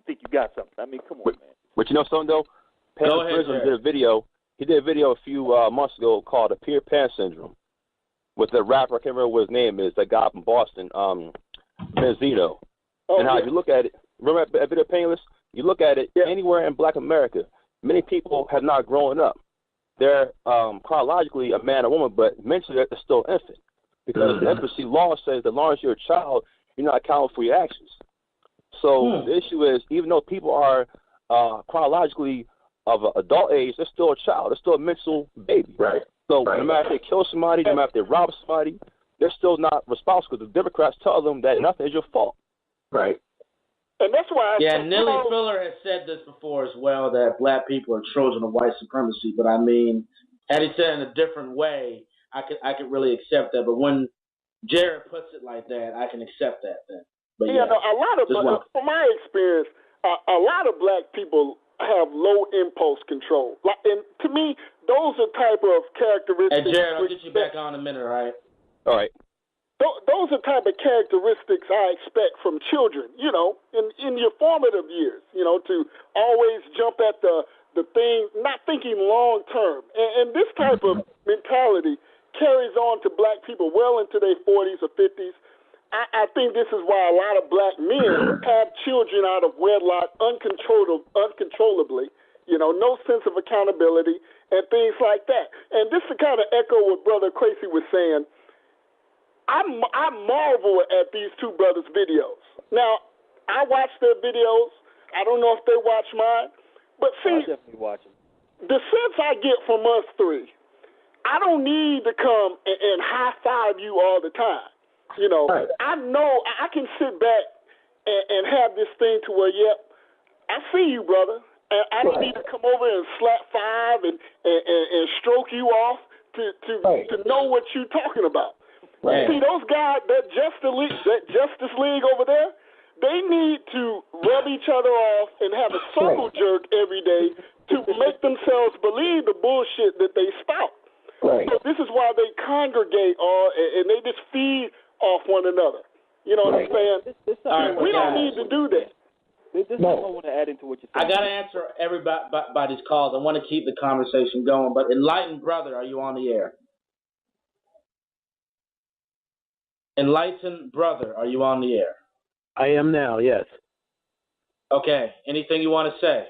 think you got something. I mean, come on, man. But you know something, though? Go ahead, did a video. He did a video a few months ago called the Peter Pan Syndrome with the rapper, I can't remember what his name is, that guy from Boston, Benzino. And how you look at it, remember that video Painless? You look at it, anywhere in black America, many people have not grown up. They're chronologically a man or woman, but mentally they're still infant. Because the infancy law says that as long as you're a child, you're not accountable for your actions. So the issue is, even though people are chronologically of an adult age, they're still a child. They're still a mental baby. Right. So no matter if they kill somebody, no matter if they rob somebody, they're still not responsible because the Democrats tell them that nothing is your fault. Right. And that's why Nellie Fuller has said this before as well, that black people are children of white supremacy. But I mean, had he said it in a different way, I could really accept that. But when Jared puts it like that, I can accept that then. But no, a lot of, from my experience, a lot of black people have low impulse control. And to me, those are type of characteristics. Hey, Jared, I'll get you back on in a minute, all right? All right. Those are type of characteristics I expect from children, in your formative years, to always jump at the thing, not thinking long term. And this type of mentality carries on to black people well into their 40s or 50s. I think this is why a lot of black men have children out of wedlock uncontrollably, no sense of accountability and things like that. And this is kind of echo what Brother Akwesi was saying. I marvel at these two brothers' videos. Now, I watch their videos. I don't know if they watch mine. But see, I definitely watch them. The sense I get from us three, I don't need to come and high-five you all the time. Right. I know I can sit back and have this thing to where, I see you, brother. And I don't need to come over and slap five and stroke you off to know what you're talking about. Right. See, those guys, that Justice League over there, they need to rub each other off and have a circle jerk every day to make themselves believe the bullshit that they spout. Right. So this is why they congregate and they just feed off one another. You know what I'm saying? We don't need to do that. This is what I want to add into what you're saying. I got to answer everybody's calls. I want to keep the conversation going. But Enlightened Brother, are you on the air? Enlightened Brother, are you on the air? I am now, yes. Okay. Anything you want to say?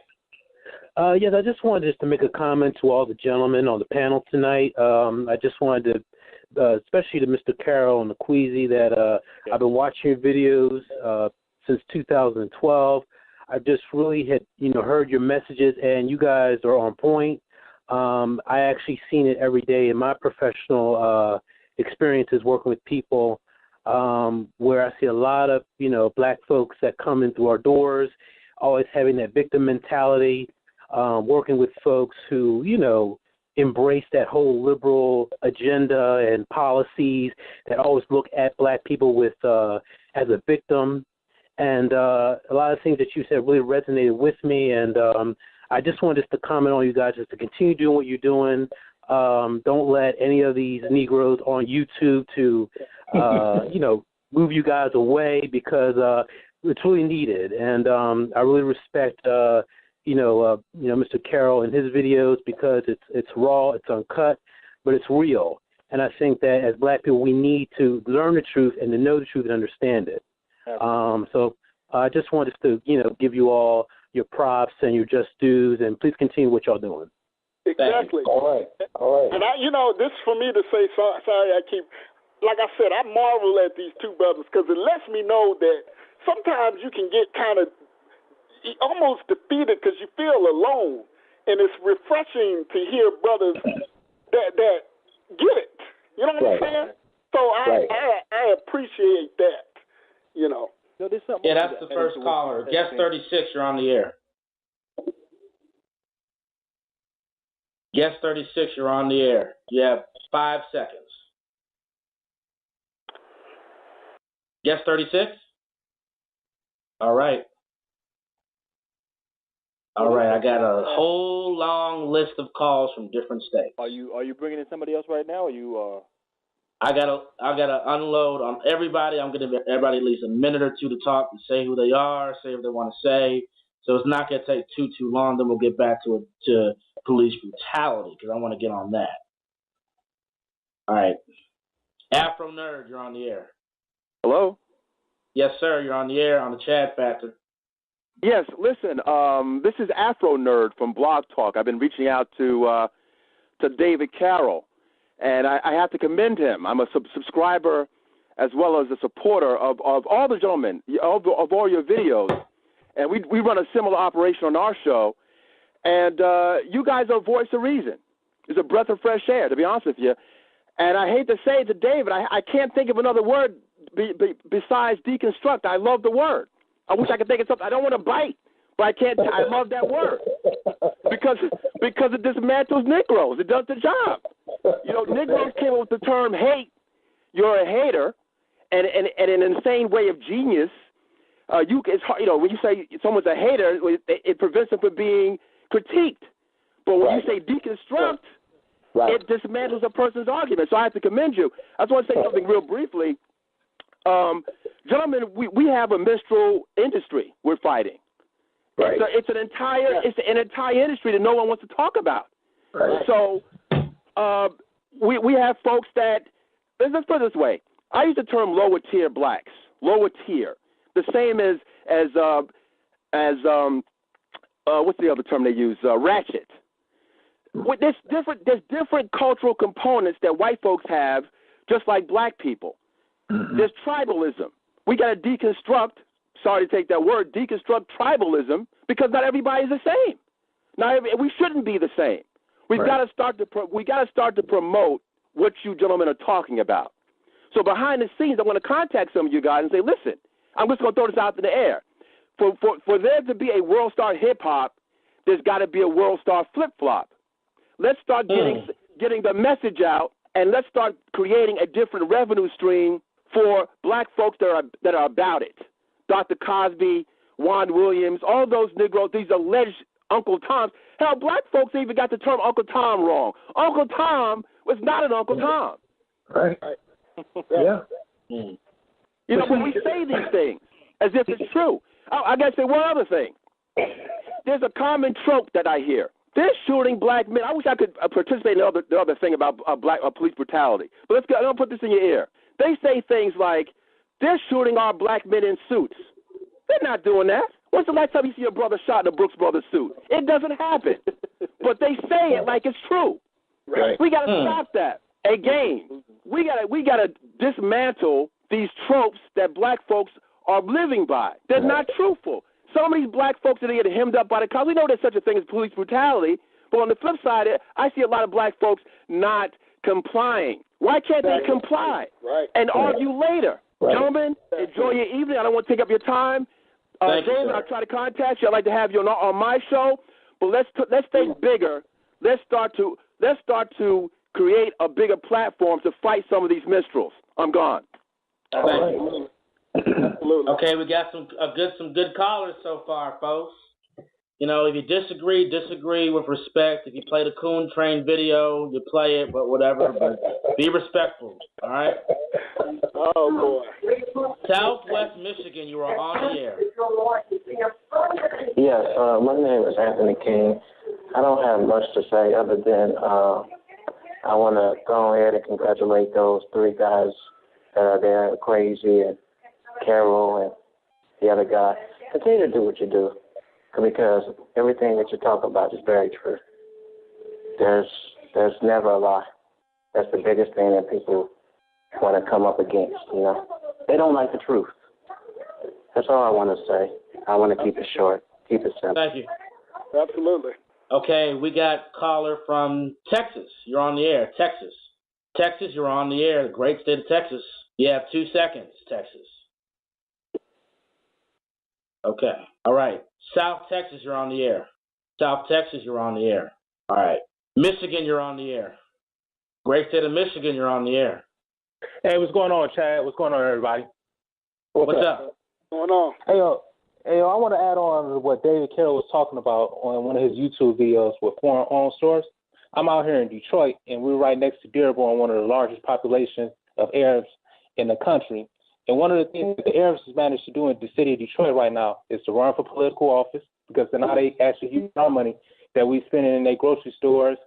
Yes, I just wanted to make a comment to all the gentlemen on the panel tonight. I just wanted to, especially to Mr. Carroll and Akwesi, that I've been watching your videos since 2012. I've just really had, heard your messages, and you guys are on point. I actually seen it every day in my professional experiences working with people, where I see a lot of, black folks that come in through our doors, always having that victim mentality, working with folks who, embrace that whole liberal agenda and policies that always look at black people with as a victim. And a lot of things that you said really resonated with me. And I just wanted to comment on you guys just to continue doing what you're doing. Don't let any of these Negroes on YouTube to, move you guys away, because it's really needed. And I really respect, Mr. Carroll and his videos, because it's raw, it's uncut, but it's real. And I think that as black people, we need to learn the truth and to know the truth and understand it. So I just wanted to, give you all your props and your just dues, and please continue what y'all doing. Exactly. All right. And this for me to say, sorry, like I said, I marvel at these two brothers because it lets me know that sometimes you can get kind of almost defeated because you feel alone. And it's refreshing to hear brothers that get it. You know what I'm saying? So I appreciate that, No, there's something Yeah, that's the first caller. Guest 36, you're on the air. Guest 36, you're on the air. You have 5 seconds. Guest 36? All right. I got a whole long list of calls from different states. Are you bringing in somebody else right now? Or you? I gotta unload on everybody. I'm gonna give everybody at least a minute or two to talk and say who they are, say what they want to say. So it's not gonna take too long. Then we'll get back to police brutality because I want to get on that. All right, Afro Nerd, you're on the air. Hello? Yes, sir. You're on the air on the Chad Factor. Yes, listen, this is Afro Nerd from Blog Talk. I've been reaching out to David Carroll, and I have to commend him. I'm a subscriber as well as a supporter of all the gentlemen, of all your videos. And we run a similar operation on our show. And you guys are a voice of reason. It's a breath of fresh air, to be honest with you. And I hate to say it to David, I can't think of another word besides deconstruct. I love the word. I wish I could think of something. I don't want to bite, but I can't. I love that word because it dismantles Negroes. It does the job. Negroes came up with the term hate. You're a hater, and an insane way of genius. It's hard, when you say someone's a hater, it prevents them from being critiqued. But when you say deconstruct, it dismantles a person's argument. So I have to commend you. I just want to say something real briefly. Gentlemen, we have a minstrel industry we're fighting. Right. It's an entire industry that no one wants to talk about. Right. So we have folks that, let's put it this way. I use the term lower tier blacks, lower tier, the same as what's the other term they use? Ratchet. There's different cultural components that white folks have, just like black people. Mm-hmm. There's tribalism. We got to deconstruct. Sorry to take that word, deconstruct tribalism, because not everybody's the same. We shouldn't be the same. We've got to start to promote what you gentlemen are talking about. So behind the scenes, I'm going to contact some of you guys and say, listen, I'm just going to throw this out in the air. For there to be a world star hip hop, there's got to be a world star flip flop. Let's start getting the message out, and let's start creating a different revenue stream for black folks that are about it. Dr. Cosby, Juan Williams, all those Negroes, these alleged Uncle Toms. Hell, black folks even got the term Uncle Tom wrong. Uncle Tom was not an Uncle Tom. Right. Yeah. When we say these things as if it's true. I got to say one other thing. There's a common trope that I hear. They're shooting black men. I wish I could participate in the other thing about police brutality. But I'm going to put this in your ear. They say things like, they're shooting our black men in suits. They're not doing that. When's the last time you see your brother shot in a Brooks Brothers suit? It doesn't happen. But they say it like it's true. Right. We got to stop that. Again, we got to dismantle these tropes that black folks are living by. They're not truthful. Some of these black folks that get hemmed up by the cops, we know there's such a thing as police brutality, but on the flip side, I see a lot of black folks not complying. Why can't they comply and argue later? Right. Gentlemen, enjoy your evening. I don't want to take up your time. David, I'll try to contact you. I'd like to have you on my show, but let's think bigger. Let's start to create a bigger platform to fight some of these minstrels. I'm gone. Thank you. Okay, we got some good callers so far, folks. If you disagree with respect. If you play the Coon Train video, you play it, but whatever. But be respectful, all right? Oh, boy. Southwest Michigan, you are on the air. Yes, my name is Anthony King. I don't have much to say other than I want to go ahead and congratulate those three guys that are there, Akwesi and Carroll and the other guy. Continue to do what you do, because everything that you talk about is very true. There's never a lie. That's the biggest thing that people want to come up against, you know. They don't like the truth. That's all I want to say. I want to keep it short, keep it simple. Thank you. Absolutely. Okay, we got caller from Texas. You're on the air. Texas. Texas, you're on the air. The great state of Texas. You have 2 seconds, Texas. Okay. All right. South Texas, you're on the air. South Texas, you're on the air. All right. Michigan, you're on the air. Great state of Michigan, you're on the air. Hey, what's going on, Chad? What's going on, everybody? What's up? What's going on? Hey, I want to add on to what David Carroll was talking about on one of his YouTube videos with foreign-owned stores. I'm out here in Detroit, and we're right next to Dearborn, one of the largest populations of Arabs in the country. And one of the things that the Arabs has managed to do in the city of Detroit right now is to run for political office, because they're not actually using our money that we spend in their grocery stores,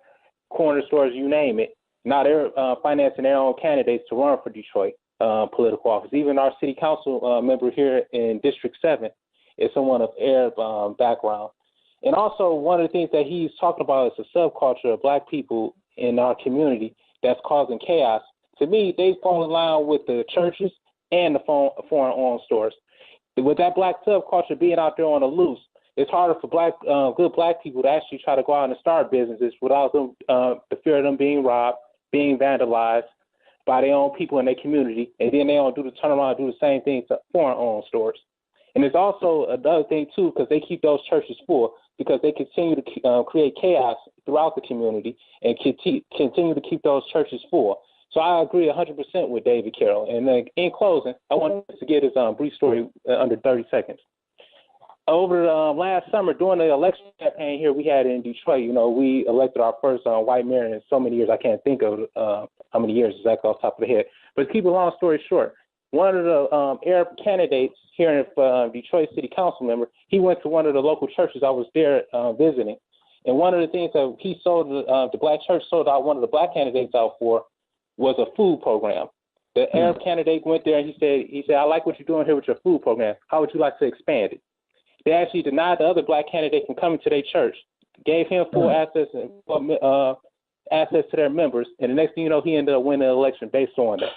corner stores, you name it. Now they're financing their own candidates to run for Detroit political office. Even our city council member here in District 7 is someone of Arab background. And also one of the things that he's talking about is a subculture of black people in our community that's causing chaos. To me, they fall in line with the churches and the foreign-owned stores. With that black subculture being out there on the loose, it's harder for good black people to actually try to go out and start businesses without them, the fear of them being robbed, being vandalized by their own people in their community, and then they don't turn around and do the same thing to foreign-owned stores. And there's also another thing, too, because they keep those churches full, because they continue to create chaos throughout the community and continue to keep those churches full. So I agree 100% with David Carroll. And in closing, I want to get his brief story under 30 seconds. Over last summer, during the election campaign here we had in Detroit, you know, we elected our first white mayor in so many years. I can't think of how many years exactly off the top of the head. But to keep a long story short, one of the Arab candidates here in Detroit City Council member, he went to one of the local churches. I was there visiting. And one of the things that he sold, the black church sold out one of the black candidates out for, was a food program. The Arab candidate went there and he said, I like what you're doing here with your food program. How would you like to expand it? They actually denied the other black candidate from coming to their church, gave him full access and access to their members, and the next thing you know, he ended up winning the election based on that.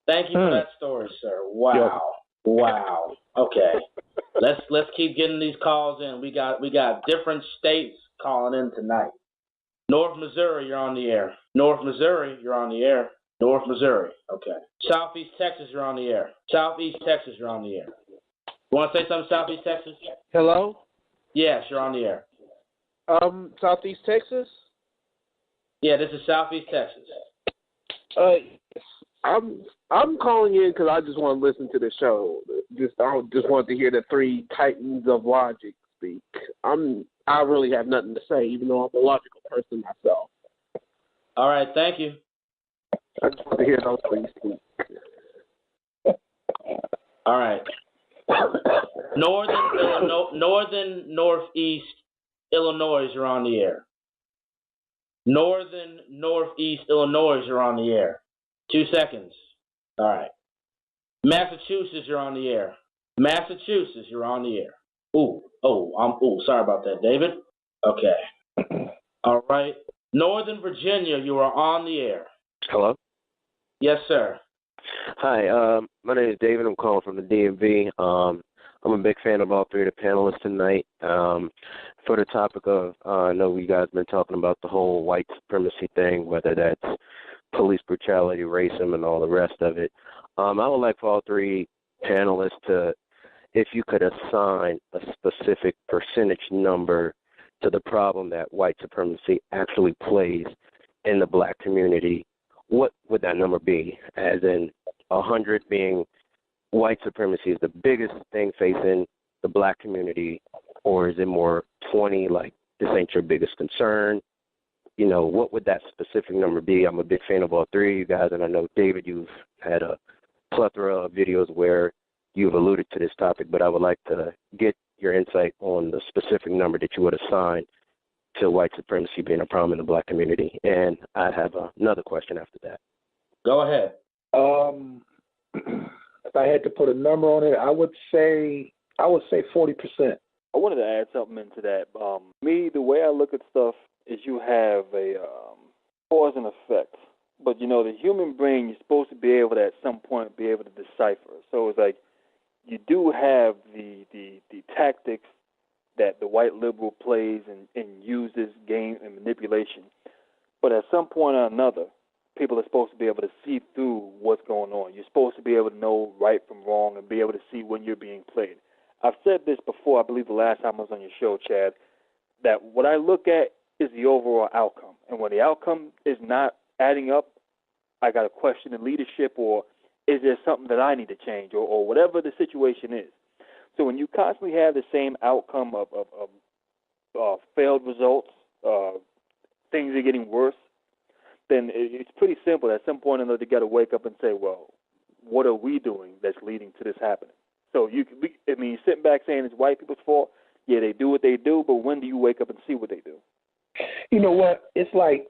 Thank you for that story, sir. Wow. Wow. Okay. Let's keep getting these calls in. We got different states calling in tonight. North Missouri, you're on the air. North Missouri, you're on the air. North Missouri. Okay. Southeast Texas, you're on the air. Southeast Texas, you're on the air. You want to say something, Southeast Texas? Hello? Yes, you're on the air. Southeast Texas? Yeah, this is Southeast Texas. I'm calling in because I just want to listen to the show. I just want to hear the three titans of logic speak. I really have nothing to say, even though I'm a logical person myself. All right, thank you. I just want to hear those three speak. All right. Northeast Illinois, you're on the air. Northeast Illinois, you're on the air. 2 seconds. All right. Massachusetts, you're on the air. Massachusetts, you're on the air. Sorry about that, David. Okay. All right. Northern Virginia, you are on the air. Hello? Yes, sir. Hi, my name is David. I'm calling from the DMV. I'm a big fan of all three of the panelists tonight. For the topic of, I know you guys have been talking about the whole white supremacy thing, whether that's police brutality, racism, and all the rest of it. I would like for all three panelists to, if you could assign a specific percentage number to the problem that white supremacy actually plays in the black community, what would that number be? As in 100 being white supremacy is the biggest thing facing the black community, or is it more 20, like this ain't your biggest concern? You know, what would that specific number be? I'm a big fan of all three of you guys, and I know, David, you've had a plethora of videos where you've alluded to this topic, but I would like to get your insight on the specific number that you would assign to white supremacy being a problem in the black community? And I have another question after that. Go ahead. If I had to put a number on it, I would say 40%. I wanted to add something into that. Me, the way I look at stuff is you have a cause and effect. But, you know, the human brain, you're supposed to be able to, at some point, be able to decipher. So it's like you do have the tactics that the white liberal plays and uses, game and manipulation. But at some point or another, people are supposed to be able to see through what's going on. You're supposed to be able to know right from wrong and be able to see when you're being played. I've said this before, I believe the last time I was on your show, Chad, that what I look at is the overall outcome. And when the outcome is not adding up, I got a question in leadership, or is there something that I need to change, or whatever the situation is. So when you constantly have the same outcome of failed results, things are getting worse, then it's pretty simple. At some point or another, you got to wake up and say, well, what are we doing that's leading to this happening? So you're sitting back saying it's white people's fault. Yeah, they do what they do, but when do you wake up and see what they do? You know what? It's like,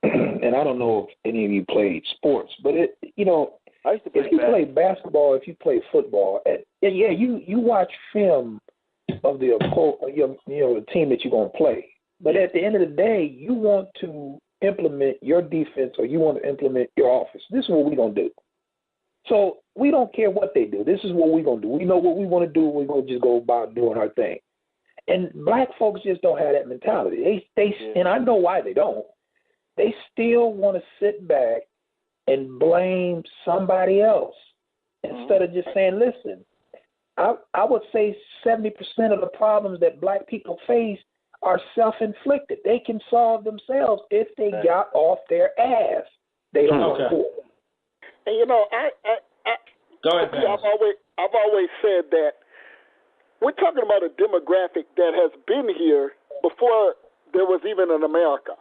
and I don't know if any of you played sports, but I used to play if you play basketball, if you play football, you watch film of the the team that you're gonna play. But at the end of the day, you want to implement your defense or you want to implement your offense. This is what we're gonna do. So we don't care what they do. This is what we're gonna do. We know what we want to do. We're gonna just go about doing our thing. And black folks just don't have that mentality. And I know why they don't. They still want to sit back and blame somebody else instead of just saying, listen, I would say 70% of the problems that black people face are self-inflicted. They can solve themselves if they got off their ass. They don't know. And Go ahead, I've always said that we're talking about a demographic that has been here before there was even an America,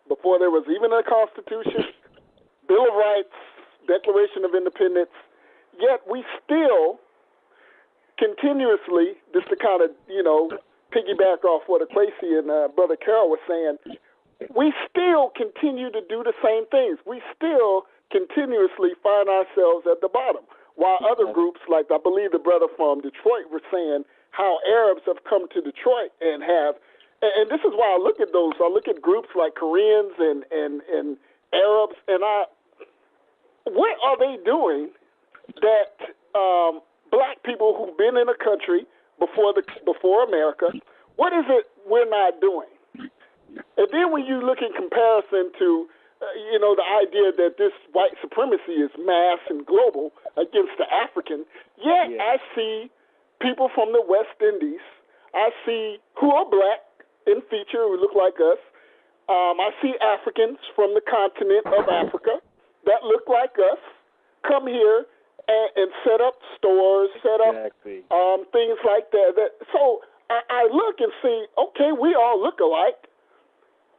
before there was even a Constitution, Bill of Rights, Declaration of Independence. Yet we still continuously, just to kind of, piggyback off what Akwesi and Brother Carroll was saying, we still continue to do the same things. We still continuously find ourselves at the bottom, while other groups, like I believe the brother from Detroit was saying, how Arabs have come to Detroit and this is why I look at those. I look at groups like Koreans and Arabs, and what are they doing that black people who've been in a country before America, what is it we're not doing? And then when you look in comparison to the idea that this white supremacy is mass and global against the African, yet I see people from the West Indies, I see who are black in feature, who look like us. I see Africans from the continent of Africa that look like us come here and set up stores, set up things like that. So I look and see, okay, we all look alike.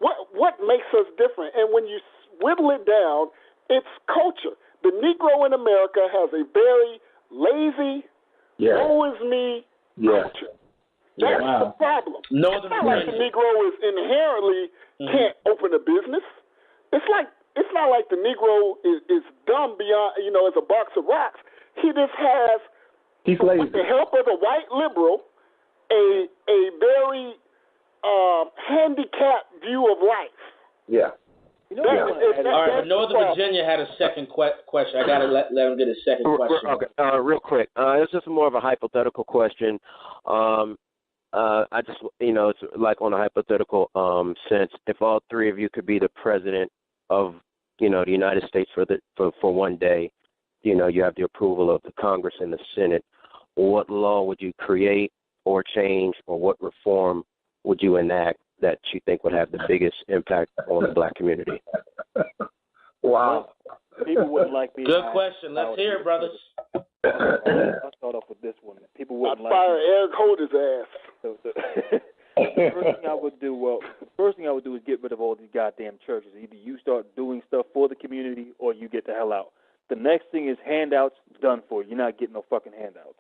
What makes us different? And when you whittle it down, it's culture. The Negro in America has a very lazy, woe is me culture. That's the problem. It's not like the Negro is inherently can't open a business. It's not like the Negro is dumb beyond, as a box of rocks. He just has, with the help of the white liberal, a very handicapped view of life. Yeah. All right, but Northern Virginia had a second question. I got to let him get a second question. Okay, real quick. It's just more of a hypothetical question. I just, it's like on a hypothetical sense. If all three of you could be the president of, the United States for one day, you have the approval of the Congress and the Senate, what law would you create or change, or what reform would you enact that you think would have the biggest impact on the black community? Wow. People wouldn't like me. Good question. Let's hear it, brothers. I'll start off with this one. People wouldn't I'd fire Eric Holder's ass. The first thing I would do is get rid of all these goddamn churches. Either you start doing stuff for the community or you get the hell out. The next thing is handouts. Done for. You're not getting no fucking handouts.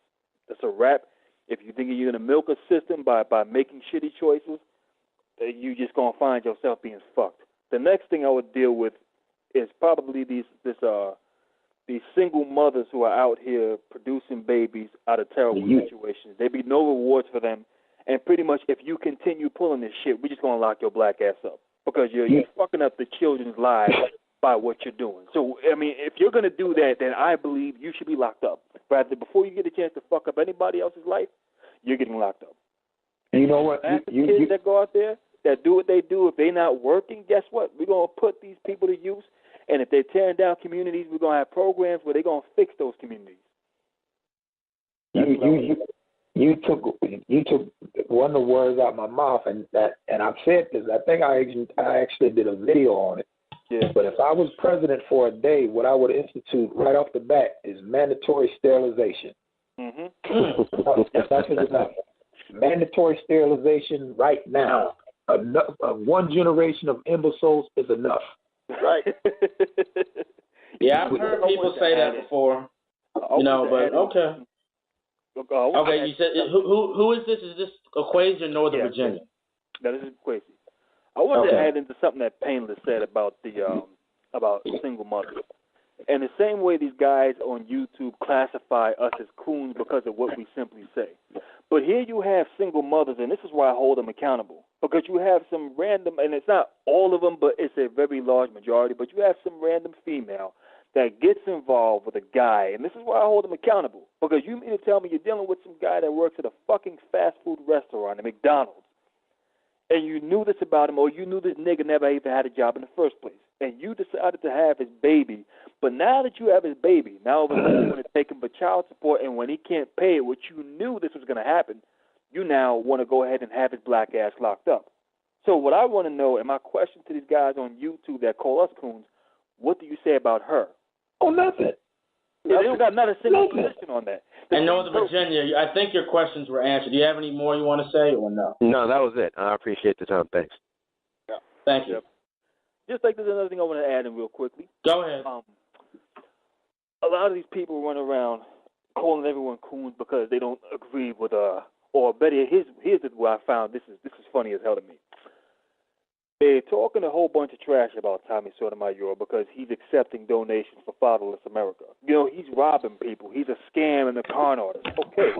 That's a wrap. If you think you're going to milk a system by making shitty choices, you just gonna find yourself being fucked. The next thing I would deal with is probably these single mothers who are out here producing babies out of terrible situations. There be no rewards for them, and pretty much if you continue pulling this shit, we're just gonna lock your black ass up because you're fucking up the children's lives by what you're doing. So I mean, if you're gonna do that, then I believe you should be locked up. Rather, before you get a chance to fuck up anybody else's life, you're getting locked up. You know what? Kids that go out there that do what they do, if they're not working, guess what? We're gonna put these people to use. And if they're tearing down communities, we're going to have programs where they're going to fix those communities. You took one of the words out of my mouth, and I've said this. I think I actually did a video on it. Yeah. But if I was president for a day, what I would institute right off the bat is mandatory sterilization. That's enough. Mandatory sterilization right now. Enough, one generation of imbeciles is enough. Right. Yeah, I've heard people say that before. You know, but okay. Okay, you said who is this? Is this Akwesi or Northern Virginia? No, this is Akwesi. I wanted to add into something that Painless said about about single mothers. And the same way these guys on YouTube classify us as coons because of what we simply say. But here you have single mothers, and this is why I hold them accountable. Because you have some random, and it's not all of them, but it's a very large majority, but you have some random female that gets involved with a guy, and this is why I hold them accountable. Because you mean to tell me you're dealing with some guy that works at a fucking fast food restaurant at McDonald's, and you knew this about him, or you knew this nigga never even had a job in the first place, and you decided to have his baby, but now that you have his baby, now over there you want to take him for child support, and when he can't pay it, which you knew this was going to happen, you now want to go ahead and have his black ass locked up. So what I want to know, and my question to these guys on YouTube that call us coons, what do you say about her? Oh, nothing. Yeah, they don't got not a single position on that. And Northern Virginia, I think your questions were answered. Do you have any more you want to say or no? No, that was it. I appreciate the time. Thanks. Yeah. Thank you. Just like there's another thing I want to add in real quickly. Go ahead. A lot of these people run around calling everyone coons because they don't agree with or better, here's what I found. This is funny as hell to me. They're talking a whole bunch of trash about Tommy Sotomayor because he's accepting donations for Fatherless America. You know, he's robbing people. He's a scam and a con artist. Okay.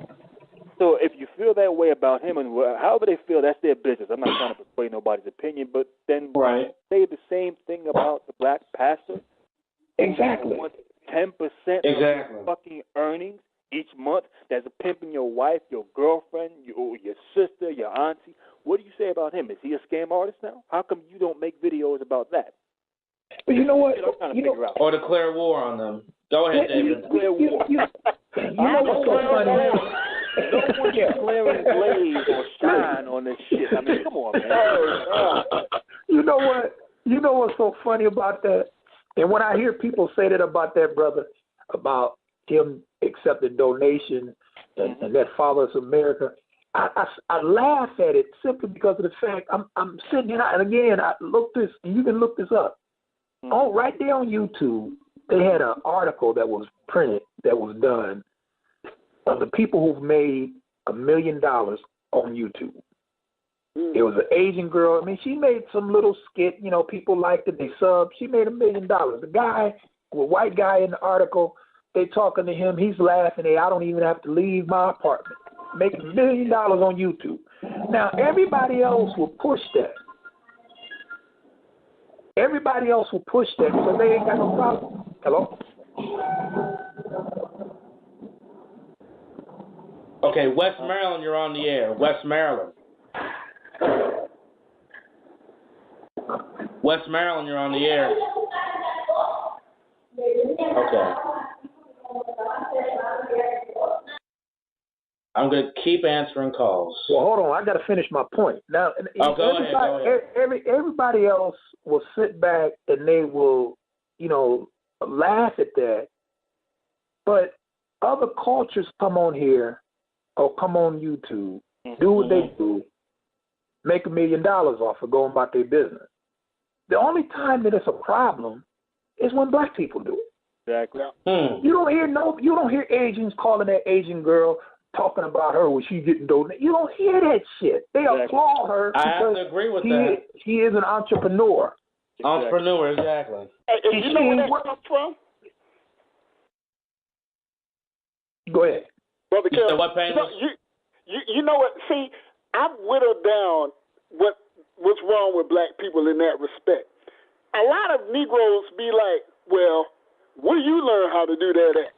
So if you feel that way about him, and however they feel, that's their business. I'm not trying to persuade nobody's opinion, but then say the same thing about the black pastor. Exactly. 10% of your fucking earnings each month that's pimping your wife, your girlfriend, your sister, your auntie. What do you say about him? Is he a scam artist now? How come you don't make videos about that? But you know what? I'm trying to figure out. Or declare war on them. Go ahead, David. Declare war. You know what's so funny? No one's declaring blaze or shine on this shit. I mean, come on, man. You know what? You know what's so funny about that? And when I hear people say that about that brother, about him accepting donation and that Fatherless America, I laugh at it simply because of the fact I'm sitting here, and again, I looked this, and you can look this up. Oh, right there on YouTube, they had an article that was printed, that was done, of the people who've made $1 million on YouTube. It was an Asian girl. I mean, she made some little skit. You know, people liked it. They subbed. She made $1 million. The guy, the white guy in the article, they talking to him. He's laughing. Hey, I don't even have to leave my apartment. Making $1 million on YouTube. Now, everybody else will push that. Everybody else will push that, so they ain't got no problem. Hello? Okay, West Maryland, you're on the air. West Maryland. West Maryland, you're on the air. Okay. I'm going to keep answering calls. Well, hold on. I got to finish my point. Now, go ahead. Everybody else will sit back and they will, you know, laugh at that. But other cultures come on here or come on YouTube, do what they do, make $1 million off of going about their business. The only time that it's a problem is when black people do it. Exactly. You don't hear Asians calling that Asian girl talking about her when she's getting donated. You don't hear that shit. They applaud her. I have to agree with that. She is an entrepreneur. Entrepreneur, exactly. And you know where that comes from? Go ahead. Brother Carroll, what, Painless? You know what? See, I've whittled down what's wrong with black people in that respect. A lot of Negroes be like, well, where do you learn how to do that at?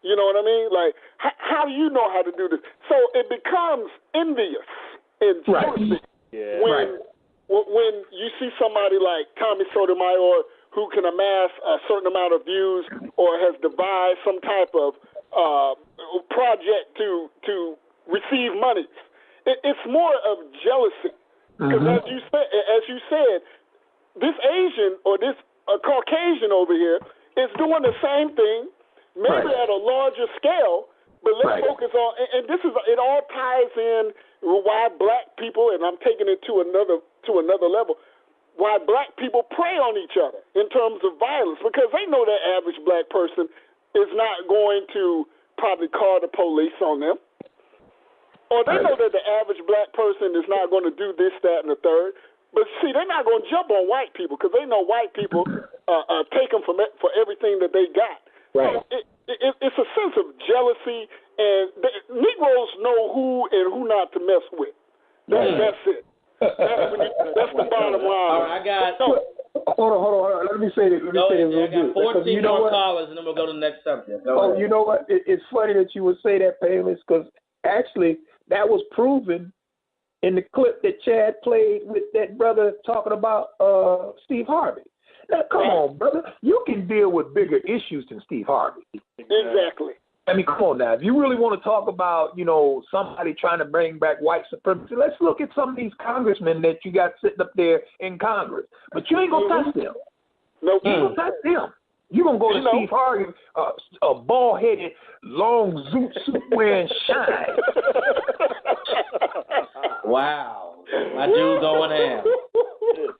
You know what I mean? Like, how do you know how to do this? So it becomes envious and jealousy when you see somebody like Tommy Sotomayor who can amass a certain amount of views or has devised some type of project to receive money. It's more of jealousy. Because as you said, this Asian or this Caucasian over here is doing the same thing, maybe at a larger scale, but let's focus on, and this is, it all ties in why black people, and I'm taking it to another level, why black people prey on each other in terms of violence, because they know that average black person is not going to probably call the police on them. Or they know that the average black person is not going to do this, that, and the third. But see, they're not going to jump on white people because they know white people take them for everything that they got. Right. So it's a sense of jealousy, and Negroes know who and who not to mess with. That's it. That's the bottom line. All right, I got. Hold on. Let me say this. I got 14 more callers, and then we'll go to the next subject. Go ahead. You know what? It's funny that you would say that, Painless, because actually that was proven in the clip that Chad played with that brother talking about Steve Harvey. Now, come on, brother. You can deal with bigger issues than Steve Harvey. Exactly. I mean, come on now. If you really want to talk about, somebody trying to bring back white supremacy, let's look at some of these congressmen that you got sitting up there in Congress. But you ain't going to touch them. No, you ain't going to touch them. You're going to go to Steve Harvey, a bald-headed, long zoot suit wearing shine. Wow. My dude going ham.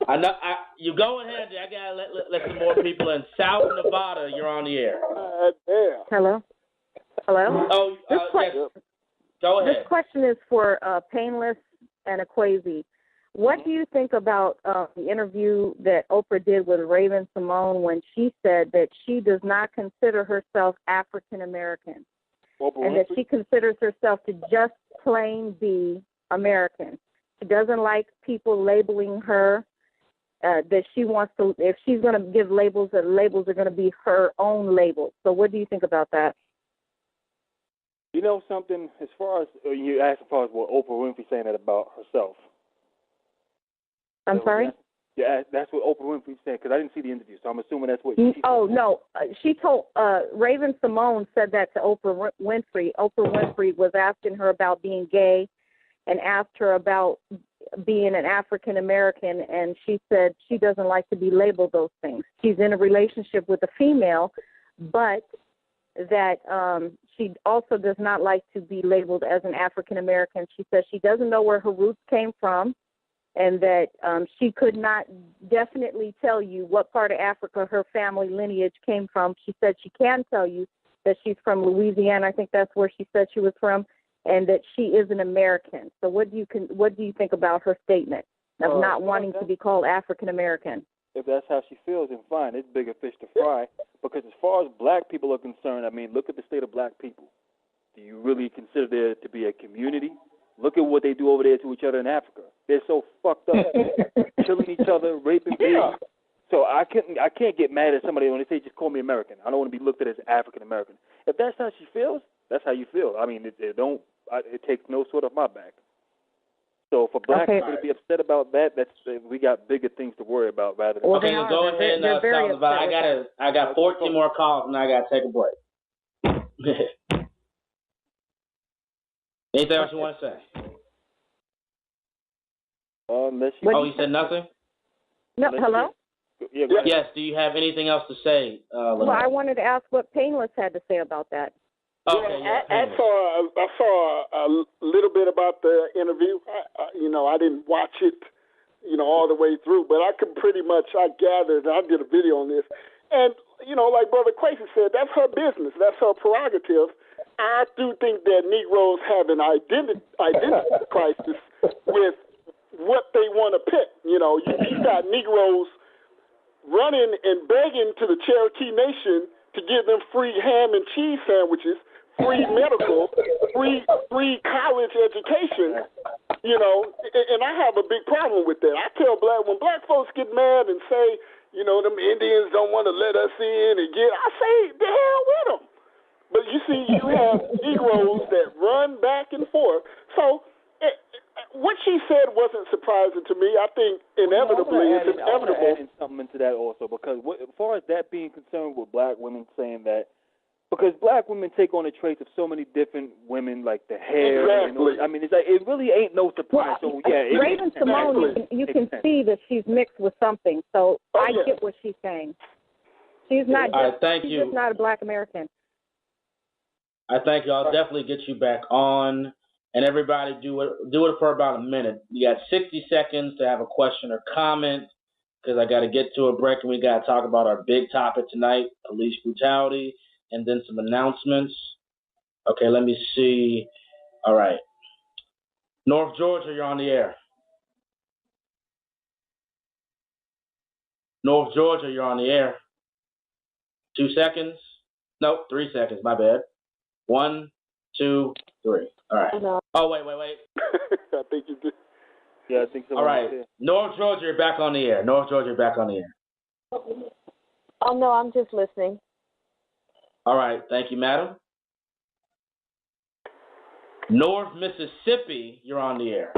I know you going ham. I got to let some more people in. South Nevada, you're on the air. Hello? Oh, yes. Go ahead. This question is for Painless and Akwesi. What do you think about the interview that Oprah did with Raven Simone when she said that she does not consider herself African American and that she considers herself to just plain be American? She doesn't like people labeling her, that she wants to, if she's going to give labels, that labels are going to be her own labels. So what do you think about that? You know something, as far as you asked, as far as what Oprah Winfrey saying that about herself. I'm sorry? Yeah, that's what Oprah Winfrey said, because I didn't see the interview, so I'm assuming that's what she said. Oh, no. She told, Raven Simone said that to Oprah Winfrey. Oprah Winfrey was asking her about being gay and asked her about being an African American, and she said she doesn't like to be labeled those things. She's in a relationship with a female, but that she also does not like to be labeled as an African American. She says she doesn't know where her roots came from, and that she could not definitely tell you what part of Africa her family lineage came from. She said she can tell you that she's from Louisiana. I think that's where she said she was from, and that she is an American. So what do you think about her statement of not wanting to be called African American? If that's how she feels, then fine. It's bigger fish to fry. Because as far as black people are concerned, I mean, look at the state of black people. Do you really consider there to be a community? Look at what they do over there to each other in Africa. They're so fucked up, killing each other, raping babies. So I can't get mad at somebody when they say just call me American. I don't want to be looked at as African American. If that's how she feels, that's how you feel. I mean, it takes no sort of my back. So for black people to be upset about that, we got bigger things to worry about rather than. Okay, go ahead and I got 14 more calls and I got to take a break. Anything else you want to say? You said nothing? No. Hello? Yes. Do you have anything else to say, Lenore? Well, I wanted to ask what Painless had to say about that. Okay, I saw a little bit about the interview. I didn't watch it, all the way through, but I gathered. I did a video on this, and like Brother Akwesi said, that's her business, that's her prerogative. I do think that Negroes have an identity crisis with what they want to pick. You know, you got Negroes running and begging to the Cherokee Nation to give them free ham and cheese sandwiches, free medical, free college education. You know, and I have a big problem with that. I tell when black folks get mad and say, you know, them Indians don't want to let us in and I say, the hell with them. But you see, you have Negroes that run back and forth. So what she said wasn't surprising to me. I think inevitably it's inevitable. I want to add something into that also, because as far as that being concerned with black women saying that, because black women take on the traits of so many different women, like the hair. Exactly. I mean, it's like, it really ain't no surprise. So yeah, Raven Simone, you can see that she's mixed with something. So I get what she's saying. She's not she's just not a black American. I thank you. I'll definitely get you back on. And everybody do it for about a minute. You got 60 seconds to have a question or comment, because I got to get to a break and we got to talk about our big topic tonight, police brutality, and then some announcements. Okay, let me see. All right. North Georgia, you're on the air. North Georgia, you're on the air. 2 seconds. Nope, 3 seconds. My bad. 1, 2, 3. All right. Oh, wait. I think you did. Yeah, I think so. All right. North Georgia, you're back on the air. North Georgia, you're back on the air. Oh, no, I'm just listening. All right. Thank you, madam. North Mississippi, you're on the air.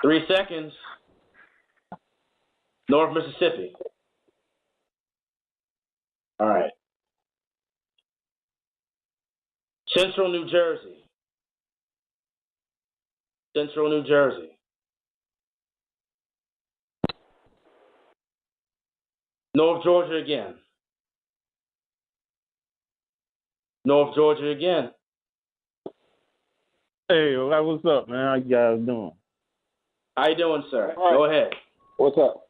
3 seconds. North Mississippi. All right. Central New Jersey. Central New Jersey. North Georgia again. North Georgia again. Hey, what's up, man? How you guys doing? How you doing, sir? Go ahead. What's up?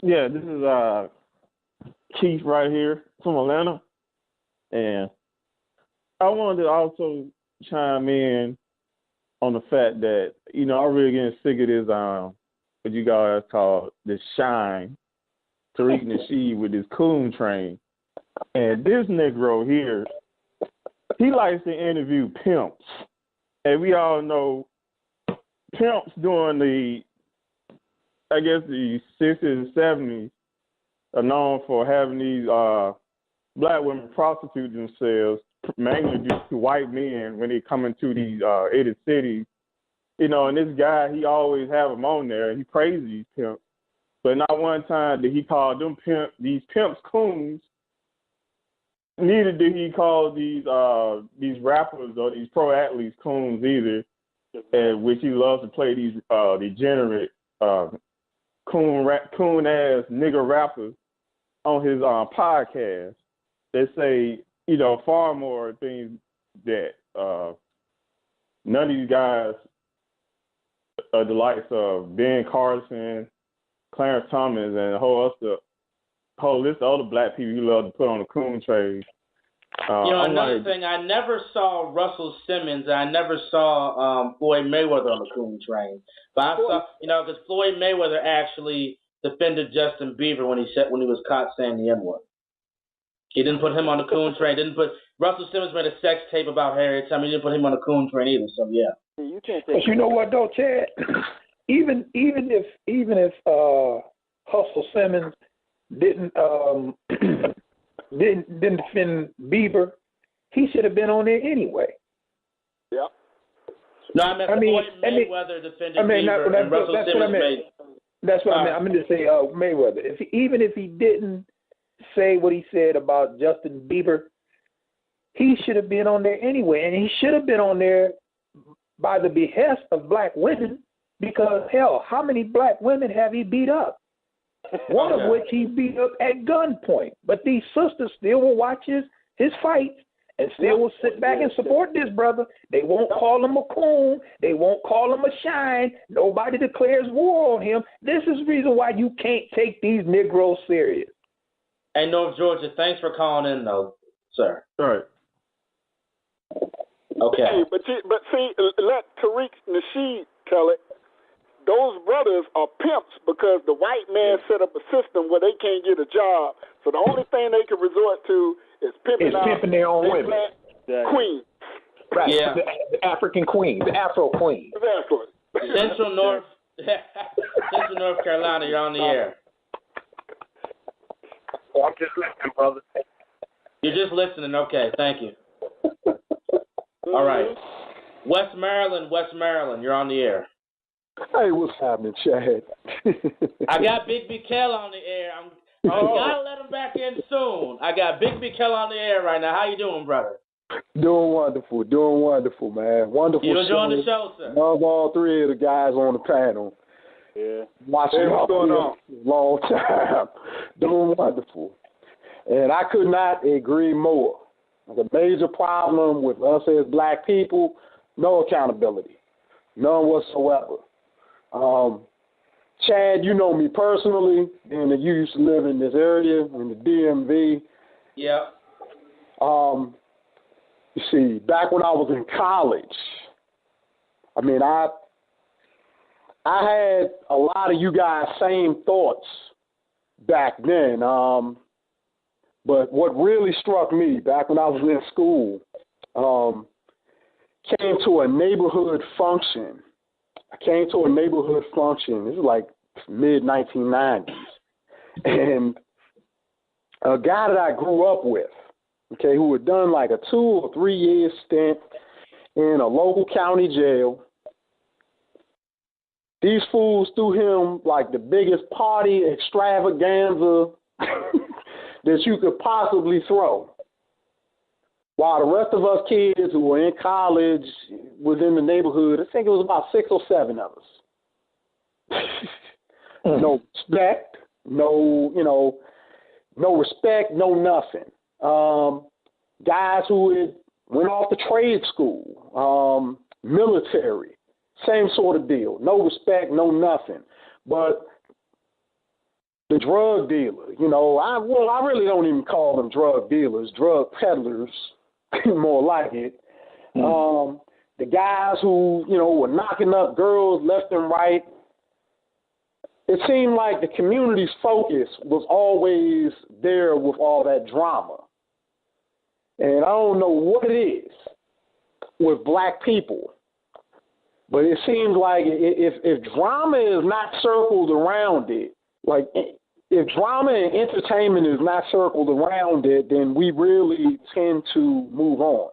Yeah, this is Keith right here from Atlanta. And I wanted to also chime in on the fact that, you know, I'm really getting sick of this, what you guys call the shine, Tariq Nasheed with his coon train. And this Negro here, he likes to interview pimps. And we all know pimps during the 60s and 70s are known for having these black women prostitute themselves, mainly due to white men when they come into these inner cities. You know, and this guy, he always have them on there, and he praises these pimps. But not one time did he call these pimps coons. Neither did he call these rappers or these pro athletes coons either, which he loves to play these degenerate coon ass nigger rappers on his podcast. They say, you know, far more things that none of these guys are the likes of Ben Carson, Clarence Thomas, and a whole list of other black people you love to put on the coon trade. Another thing, I never saw Russell Simmons. I never saw Floyd Mayweather on the coon train. But I saw, because Floyd Mayweather actually defended Justin Bieber when he was caught saying the N-word. He didn't put him on the coon train. Russell Simmons made a sex tape about Harriet Tubman. He didn't put him on the coon train either. So yeah. You can't say. But you know what though, Chad? Even if Hustle Simmons didn't defend Bieber, he should have been on there anyway. Yeah. No, Floyd Mayweather defended Bieber, and Russell Simmons made. That's what I meant. I meant to say Mayweather. Even if he didn't say what he said about Justin Bieber, he should have been on there anyway, and he should have been on there by the behest of black women, because hell, how many black women have he beat up? One of which he beat up at gunpoint. But these sisters still will watch his fights and still will sit back and support this brother. They won't call him a coon. They won't call him a shine. Nobody declares war on him. This is the reason why you can't take these Negroes serious. Hey, North Georgia, thanks for calling in, though, sir. All right. Okay. Hey, but see, let Tariq Nasheed tell it. Those brothers are pimps because the white man set up a system where they can't get a job. So the only thing they can resort to is pimping their own women. Queens. Right. Yeah. The African queen, the Afro queen. Exactly. Central North Carolina, you're on the air. Oh, I'm just listening, brother. You're just listening. Okay, thank you. All right. West Maryland, you're on the air. Hey, what's happening, Chad? I got BigB Kell on the air. I gotta let him back in soon. I got BigB Kell on the air right now. How you doing, brother? Doing wonderful, man. Wonderful. You enjoying the show, sir? Love all three of the guys on the panel. Yeah. Watching y'all for a long time. Doing wonderful. And I could not agree more. The major problem with us as black people, no accountability. None whatsoever. Chad, you know me personally, and you used to live in this area, in the DMV. Yeah. You see, back when I was in college, I mean, I had a lot of you guys' same thoughts back then. But what really struck me back when I was in school, came to a neighborhood function. This was like mid-1990s. And a guy that I grew up with, okay, who had done like a 2 or 3 year stint in a local county jail. These fools threw him like the biggest party extravaganza that you could possibly throw. While the rest of us kids who were in college was in the neighborhood, I think it was about 6 or 7 of us. No respect, no respect, no nothing. Guys who had went off to trade school, military, same sort of deal. No respect, no nothing. But the drug dealer, I really don't even call them drug dealers, drug peddlers, more like it. The guys who, were knocking up girls left and right. It seemed like the community's focus was always there with all that drama. And I don't know what it is with black people, but it seems like if drama is not circled around it, like if drama and entertainment is not circled around it, then we really tend to move on.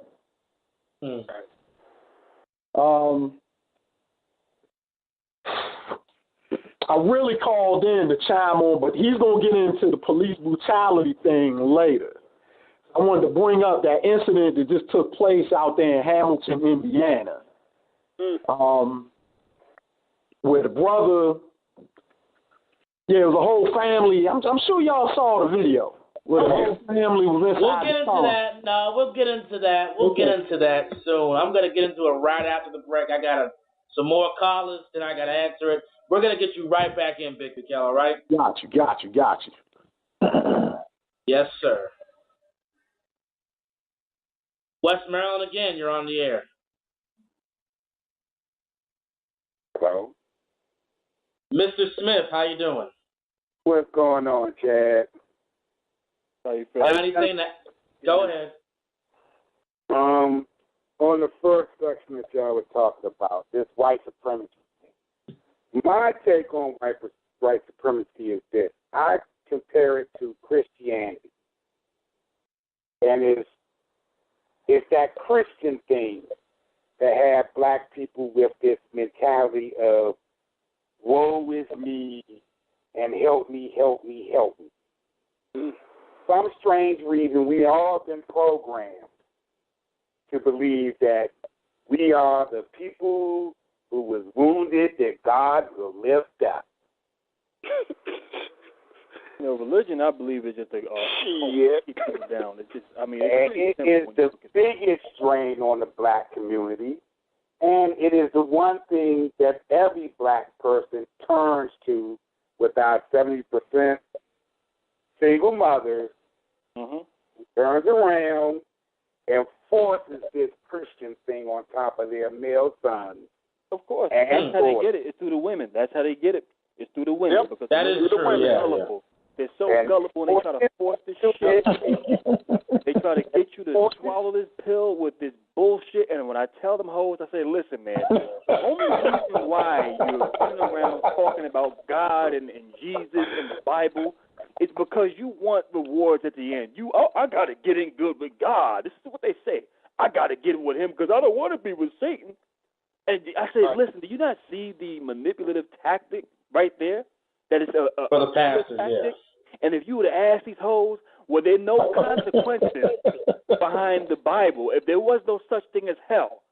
I really called in to chime on, but he's going to get into the police brutality thing later. I wanted to bring up that incident that just took place out there in Hamilton, Indiana, where the brother, it was a whole family. I'm sure y'all saw the video where the whole family was inside We'll get into that. No, we'll get into that. We'll get into that soon. I'm going to get into it right after the break. I got some more callers, then I got to answer it. We're going to get you right back in, BigB Kell, all right? Got you. Yes, sir. West Maryland again, you're on the air. Hello? Mr. Smith, how you doing? What's going on, Chad? How you feeling? Go ahead. On the first section that y'all was talking about, this white supremacy. My take on white supremacy is this. I compare it to Christianity. And it's that Christian thing that had black people with this mentality of woe is me and help me. Some strange reason we all been programmed to believe that we are the people who was wounded that God will lift up. Religion, I believe, is just keep people down. It's just, it is the biggest strain on the black community, and it is the one thing that every black person turns to with our 70% single mothers turns around and forces this Christian thing on top of their male sons. Of course. And That's how they get it. It's through the women. That's how they get it. It's through the women. Yep. Because That is the true. women Yeah, are gullible. They're so gullible and they try to force this shit. They try to get you to swallow this pill with this bullshit. And when I tell them hoes, I say, listen, man, the only reason why you're running around talking about God and Jesus and the Bible is because you want rewards at the end. I got to get in good with God. This is what they say. I got to get in with him because I don't want to be with Satan. And I say, listen, do you not see the manipulative tactic right there? That is a for the pastors, tactic? yes. And if you were to ask these hoes, were there no consequences behind the Bible? If there was no such thing as hell,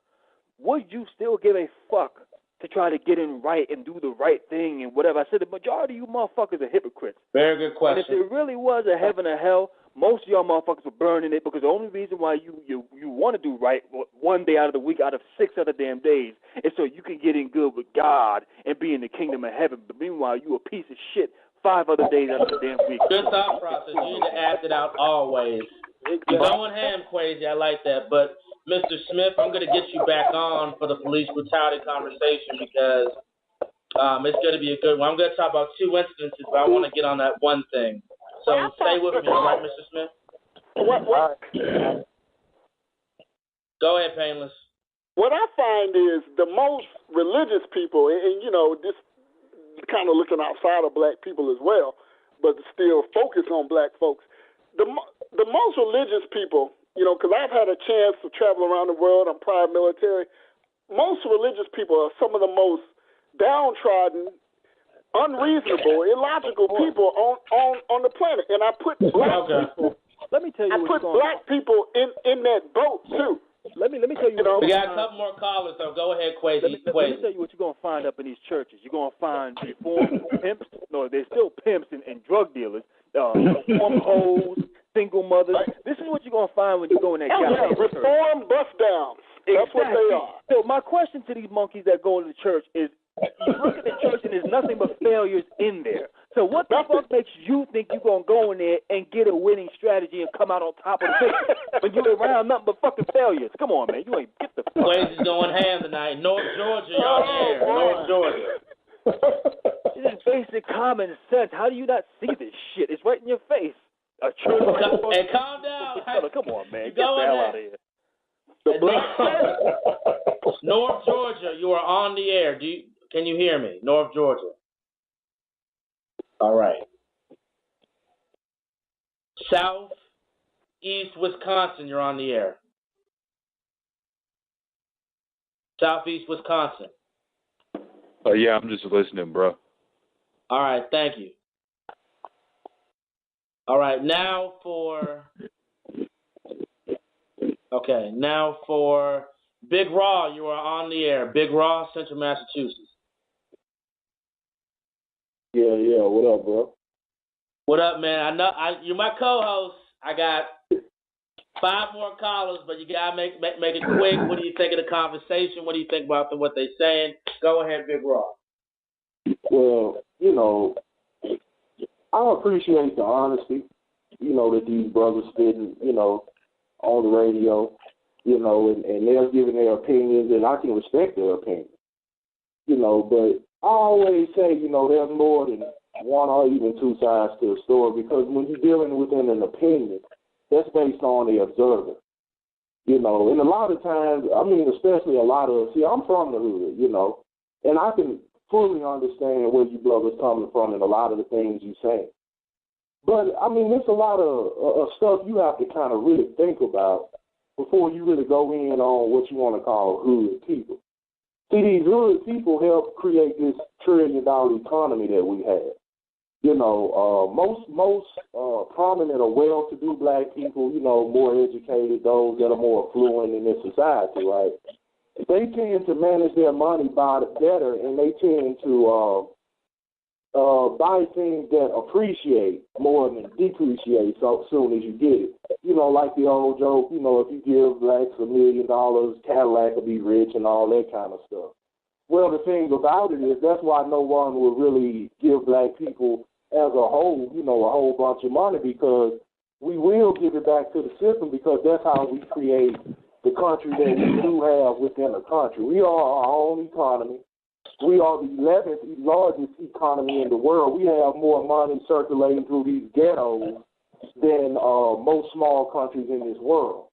would you still give a fuck to try to get in right and do the right thing and whatever? I said the majority of you motherfuckers are hypocrites. Very good question. And if there really was a heaven or hell, most of y'all motherfuckers were burning it because the only reason why you want to do right one day out of the week out of 6 other damn days is so you can get in good with God and be in the kingdom of heaven. But meanwhile, you a piece of shit 5 other days out of the damn week. Good thought process. You need to act it out always. You're going ham, Quasi. I like that. But, Mr. Smith, I'm going to get you back on for the police brutality conversation because it's going to be a good one. I'm going to talk about 2 instances, but I want to get on that one thing. So stay with me, all right, Mr. Smith? What? Go ahead, Painless. What I find is the most religious people, and this kind of looking outside of black people as well, but still focus on black folks. The most religious people, because I've had a chance to travel around the world. I'm prior military. Most religious people are some of the most downtrodden, unreasonable, illogical people on the planet, and I put black people. Let me tell you. I put black people in that boat too. Let me tell you. We got a couple more callers, so go ahead, Quasi. Let me tell you what you're gonna find up in these churches. You're gonna find reformed pimps. No, they're still pimps and drug dealers. Reform hoes, single mothers. This is what you're gonna find when you go in that goddamn church. Reform bust downs. That's what they are. So my question to these monkeys that go to the church is: you look at the church and there's nothing but failures in there. So what the fuck makes you think you're going to go in there and get a winning strategy and come out on top of the picture when you're around nothing but fucking failures? Come on, man. You ain't get the fuck. Quasi's going ham tonight. North Georgia, y'all here. North Georgia. This is basic common sense. How do you not see this shit? It's right in your face. A church. Hey, calm down. Come on, man. Get the Go hell out of here. North Georgia, you are on the air. Can you hear me? North Georgia. All right. Southeast Wisconsin, you're on the air. Southeast Wisconsin. Yeah, I'm just listening, bro. All right, thank you. All right, now for Big Raw, you are on the air. Big Raw, Central Massachusetts. Yeah. What up, bro? What up, man? I know you're my co-host. I got 5 more callers, but you gotta make it quick. What do you think of the conversation? What do you think about what they're saying? Go ahead, Big Raw. Well, I appreciate the honesty, that these brothers spitting, on the radio, and they're giving their opinions, and I can respect their opinions, but I always say, there's more than one or even 2 sides to a story, because when you're dealing within an opinion, that's based on the observer, and a lot of times, especially I'm from the hood, and I can fully understand where you brothers coming from and a lot of the things you say. But, there's a lot of stuff you have to kind of really think about before you really go in on what you want to call hood people. See, these hood people help create this $1 trillion economy that we have. Most prominent or well-to-do black people, more educated, those that are more affluent in this society, right? They tend to manage their money better, and they tend to buy things that appreciate more than depreciate so soon as you get it. Like the old joke, if you give blacks $1 million, Cadillac will be rich and all that kind of stuff. Well, the thing about it is that's why no one will really give black people as a whole, a whole bunch of money, because we will give it back to the system because that's how we create the country that we do have within the country. We are our own economy. We are the 11th largest economy in the world. We have more money circulating through these ghettos than most small countries in this world.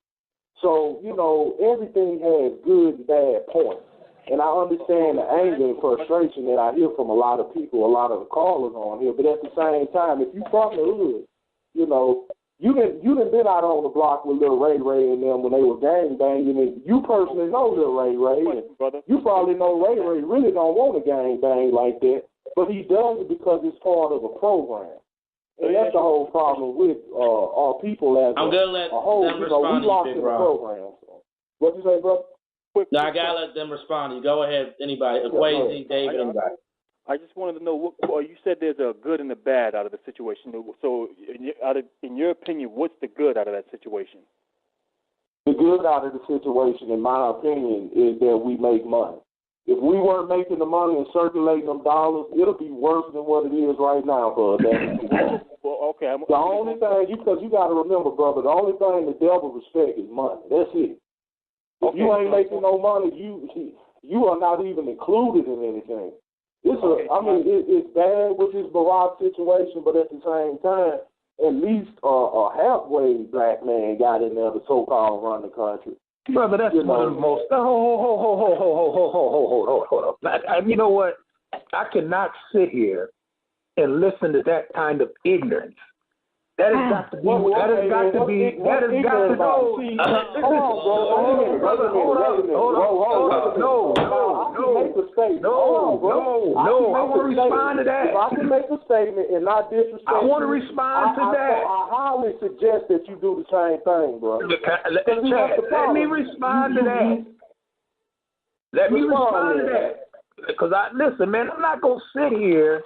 So, you know, everything has good and bad points. And I understand the anger and frustration that I hear from a lot of people, a lot of the callers on here. But at the same time, if you from the hood, you know, you done been out on the block with Lil Ray Ray and them when they were gang banging, and you personally know Lil Ray Ray, and you probably know Ray Ray really don't want to gang bang like that, but he does it because it's part of a program. And that's the whole problem with our people as I'm gonna let a whole. them You know, we respond lost to in you, the Big program. So. What you say, bro? No, I gotta let them respond to you. Go ahead, anybody. Akwesi, David, anybody. I just wanted to know, you said there's a good and a bad out of the situation. So, in your opinion, what's the good out of that situation? The good out of the situation, in my opinion, is that we make money. If we weren't making the money and circulating them dollars, it'll be worse than what it is right now, brother. Well, okay. The only thing, because you got to remember, brother, the only thing the devil respects is money. That's it. If you ain't making no money, you are not even included in anything. It's bad with this Barack situation, but at the same time, at least a halfway black man got in there to so-called run the country. Brother, that's one of the most. Hold up. You know what? I cannot sit here and listen to that kind of ignorance. That has got to be. That has got to be. That has got to go. No. I want to respond to that. If I can make a statement and not disrespect, I want to respond to that. I highly suggest that you do the same thing, bro. Let me respond to that. Let me respond to that. Because listen, man, I'm not gonna sit here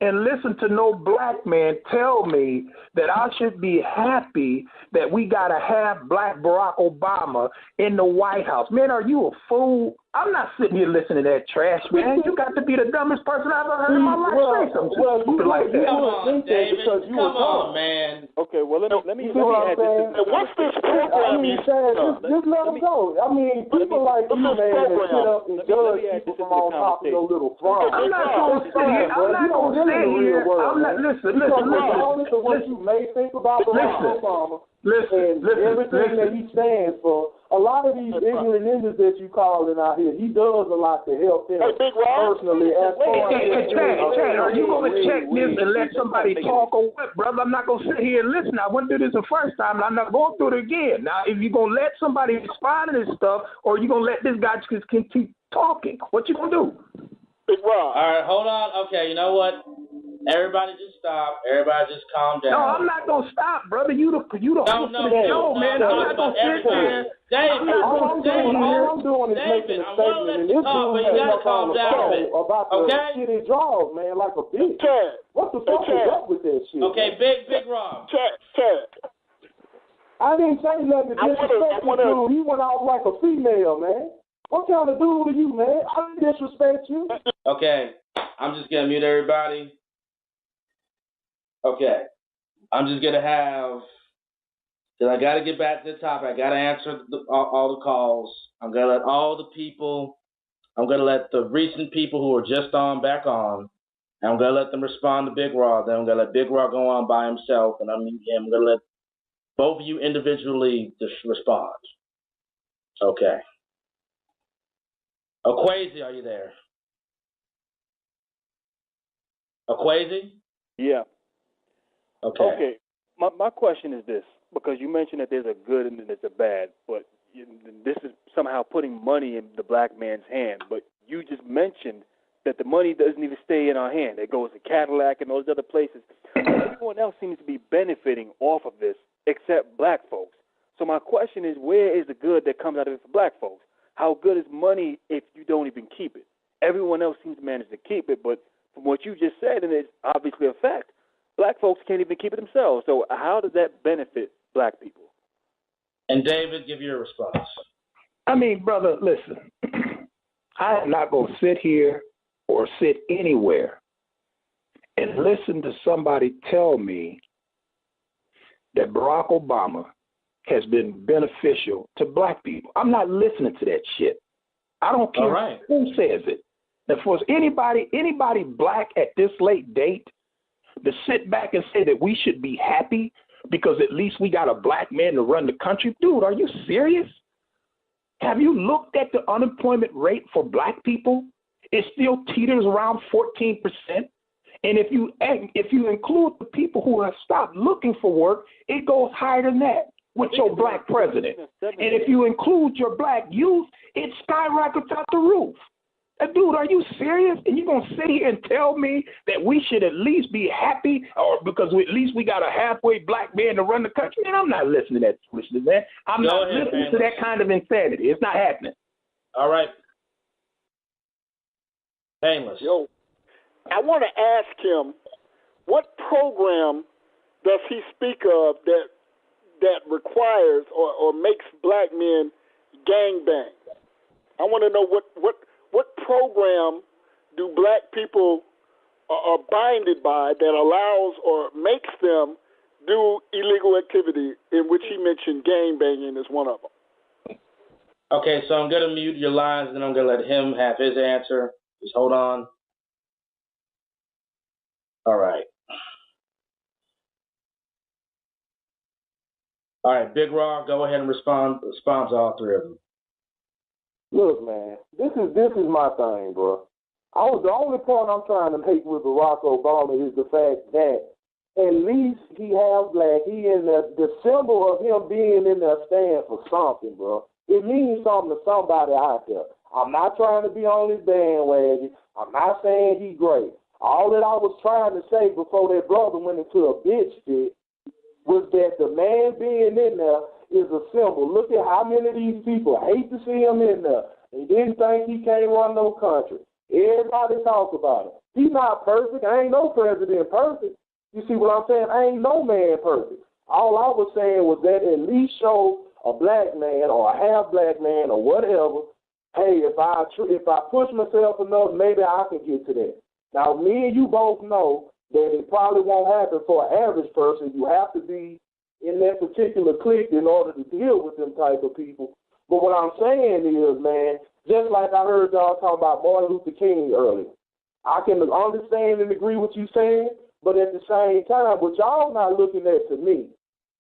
and listen to no black man tell me that I should be happy that we got to have black Barack Obama in the White House. Man, are you a fool? I'm not sitting here listening to that trash, man. You got to be the dumbest person I've ever heard in my life say something like that. Come on, David. Come on, man. Okay, well, let me What's this program you said? Just let them go. I mean, people like you, man, that sit up and judge people from on top of your little throne. I'm not going to sit here. Listen. Regardless of what you may think about Barack Obama and everything that he stands for, a lot of these ignorant niggas that you calling out here, he does a lot to help them personally. Chad, are you going to check this and let somebody talk or what, brother? I'm not going to sit here and listen. I went through this the first time, and I'm not going through it again. Now, if you're going to let somebody respond to this stuff, or you're going to let this guy just keep talking, what you going to do? Big Rob. All right, hold on. Okay, you know what? Everybody just stop. Everybody just calm down. No, I'm not going to stop, brother. You the No, man. I'm not going to sit there. David, all I'm doing is making a statement, and this dude has on the phone about the shitty jaws, man, like a bitch. What the fuck is up with that shit? Okay, Big Rob. Chad. I didn't say nothing to disrespect the dude. He went off like a female, man. What kind of dude are you, man? I didn't disrespect you. Okay, I'm just going to mute everybody. Okay, I'm just going to because I got to get back to the topic. I got to answer all the calls. I'm going to let all the people, I'm going to let the recent people who are just back on, and I'm going to let them respond to Big Raw. Then I'm going to let Big Raw go on by himself, and I'm going to let both of you individually just respond. Okay. Akwesi, are you there? Akwesi? Yeah. Okay. My question is this, because you mentioned that there's a good and there's a bad, but this is somehow putting money in the black man's hand. But you just mentioned that the money doesn't even stay in our hand. It goes to Cadillac and those other places. Everyone else seems to be benefiting off of this except black folks. So my question is, where is the good that comes out of it for black folks? How good is money if you don't even keep it? Everyone else seems to manage to keep it, but from what you just said, and it's obviously a fact, black folks can't even keep it themselves. So how does that benefit black people? And David, give your response. I mean, brother, listen. I am not going to sit here or sit anywhere and listen to somebody tell me that Barack Obama has been beneficial to black people. I'm not listening to that shit. I don't care who says it. And for anybody black at this late date to sit back and say that we should be happy because at least we got a black man to run the country, dude, are you serious? Have you looked at the unemployment rate for black people? It still teeters around 14%. And if you include the people who have stopped looking for work, it goes higher than that with your black president. And if you include your black youth, it skyrockets out the roof. Dude, are you serious? And you're going to sit here and tell me that we should at least be happy or because at least we got a halfway black man to run the country? Man, I'm not listening to that foolishness, man. I'm not listening to that kind of insanity. It's not happening. All right. Painless. Yo, I want to ask him, what program does he speak of that requires or makes black men gangbang? I want to know what program do black people are binded by that allows or makes them do illegal activity, in which he mentioned gangbanging is one of them. Okay, so I'm going to mute your lines, and then I'm going to let him have his answer. Just hold on. All right. All right, Big Raw, go ahead and respond to all three of them. Look, man, this is my thing, bro. The only point I'm trying to make with Barack Obama is the fact that at least he has black. He in the symbol of him being in there stand for something, bro. It means something to somebody out there. I'm not trying to be on his bandwagon. I'm not saying he's great. All that I was trying to say before that brother went into a bitch fit was that the man being in there is a symbol. Look at how many of these people hate to see him in there. They didn't think he can't run no country. Everybody talk about him. He's not perfect. I ain't no president perfect. You see what I'm saying? I ain't no man perfect. All I was saying was that at least show a black man or a half black man or whatever, hey, if I push myself enough, maybe I can get to that. Now, me and you both know that it probably won't happen for an average person. You have to be in that particular clique in order to deal with them type of people. But what I'm saying is, man, just like I heard y'all talk about Martin Luther King earlier, I can understand and agree with you saying, but at the same time, what y'all not looking at to me,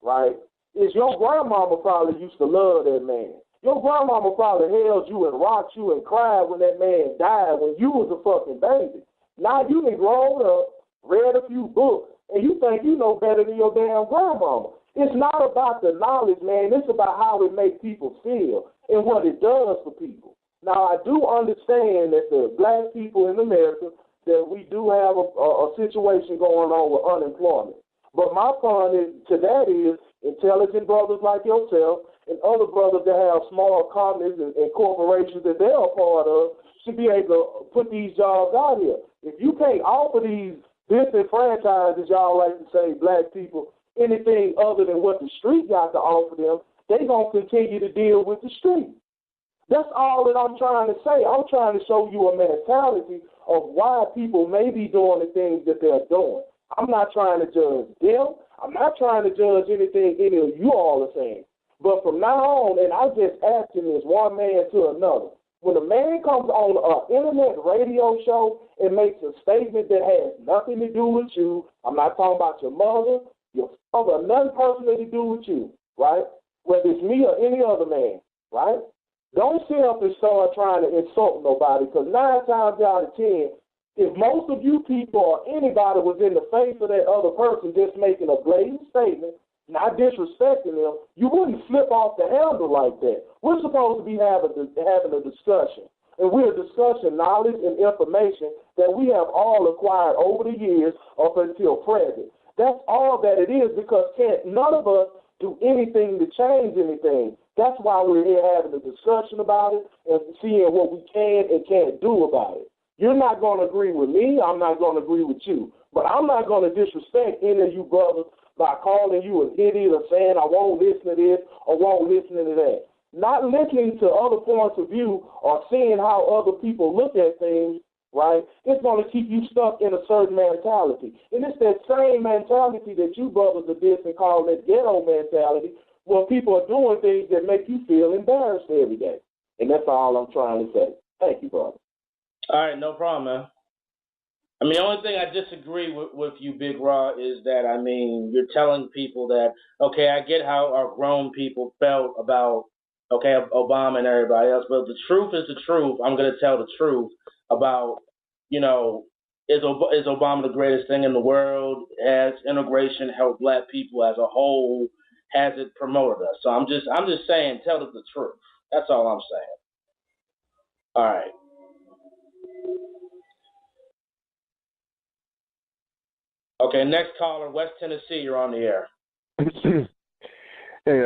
right, is your grandmama probably used to love that man. Your grandmama probably held you and rocked you and cried when that man died when you was a fucking baby. Now you done grown up, read a few books, and you think you know better than your damn grandmama. It's not about the knowledge, man. It's about how it makes people feel and what it does for people. Now, I do understand that the black people in America, that we do have a situation going on with unemployment. But my point to that is intelligent brothers like yourself and other brothers that have small companies and corporations that they're a part of should be able to put these jobs out here. If you can't offer these disenfranchised, as y'all like to say, black people, anything other than what the street got to offer them, they're going to continue to deal with the street. That's all that I'm trying to say. I'm trying to show you a mentality of why people may be doing the things that they're doing. I'm not trying to judge them. I'm not trying to judge anything any of you all are saying. But from now on, and I'm just asking this one man to another, when a man comes on an internet radio show and makes a statement that has nothing to do with you, I'm not talking about your mother, your father, nothing personally to do with you, right? Whether it's me or any other man, right? Don't sit up and start trying to insult nobody, because 9 times out of 10, if most of you people or anybody was in the face of that other person just making a blatant statement, not disrespecting them, you wouldn't slip off the handle like that. We're supposed to be having a discussion, and we're discussing knowledge and information that we have all acquired over the years up until present. That's all that it is, because none of us do anything to change anything. That's why we're here having a discussion about it and seeing what we can and can't do about it. You're not going to agree with me. I'm not going to agree with you. But I'm not going to disrespect any of you brothers by calling you an idiot or saying I won't listen to this or won't listen to that. Not listening to other points of view or seeing how other people look at things right? It's going to keep you stuck in a certain mentality. And it's that same mentality that you brothers are dissing, calling it ghetto mentality, where people are doing things that make you feel embarrassed every day. And that's all I'm trying to say. Thank you, brother. All right, no problem, man. I mean, the only thing I disagree with you, Big Raw, is that, I mean, you're telling people that, okay, I get how our grown people felt about, okay, Obama and everybody else, but the truth is the truth. I'm going to tell the truth about, you know, is Obama the greatest thing in the world? Has integration helped black people as a whole? Has it promoted us? So I'm just saying, tell us the truth. That's all I'm saying. All right. Okay, next caller, West Tennessee, you're on the air. Hey,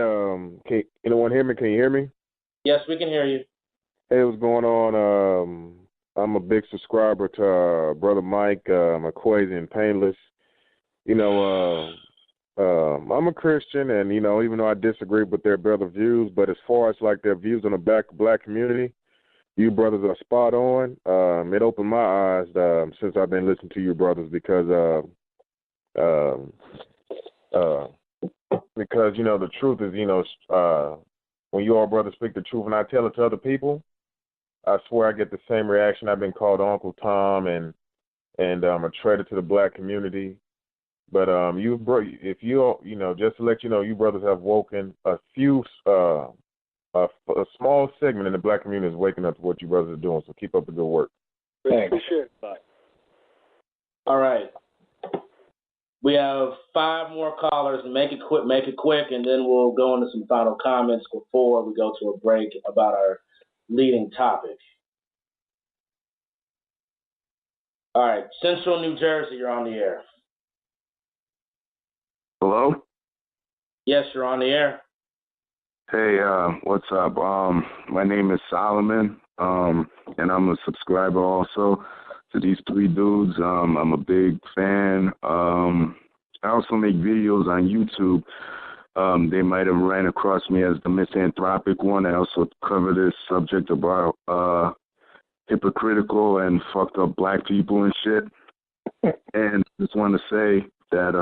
can anyone hear me? Can you hear me? Yes, we can hear you. Hey, what's going on? I'm a big subscriber to Brother Mike, Akwesi and Painless. You know, I'm a Christian, and, you know, even though I disagree with their brother views, but as far as, like, their views on the black community, you brothers are spot on. It opened my eyes since I've been listening to you brothers because, you know, the truth is, you know, when you all brothers speak the truth and I tell it to other people, I swear I get the same reaction. I've been called Uncle Tom and a traitor to the black community. But if you know, just to let you know, you brothers have woken a few, a small segment in the black community is waking up to what you brothers are doing. So keep up the good work. Thanks. Appreciate it. Bye. All right. We have 5 more callers. Make it quick, and then we'll go into some final comments before we go to a break about our leading topic. All right, Central New Jersey, you're on the air. Hello? Yes, you're on the air. Hey, what's up? My name is Solomon, and I'm a subscriber also to these 3 dudes. I'm a big fan. I also make videos on YouTube. They might have ran across me as the Misanthropik one. I also cover this subject about hypocritical and fucked up black people and shit. And just want to say that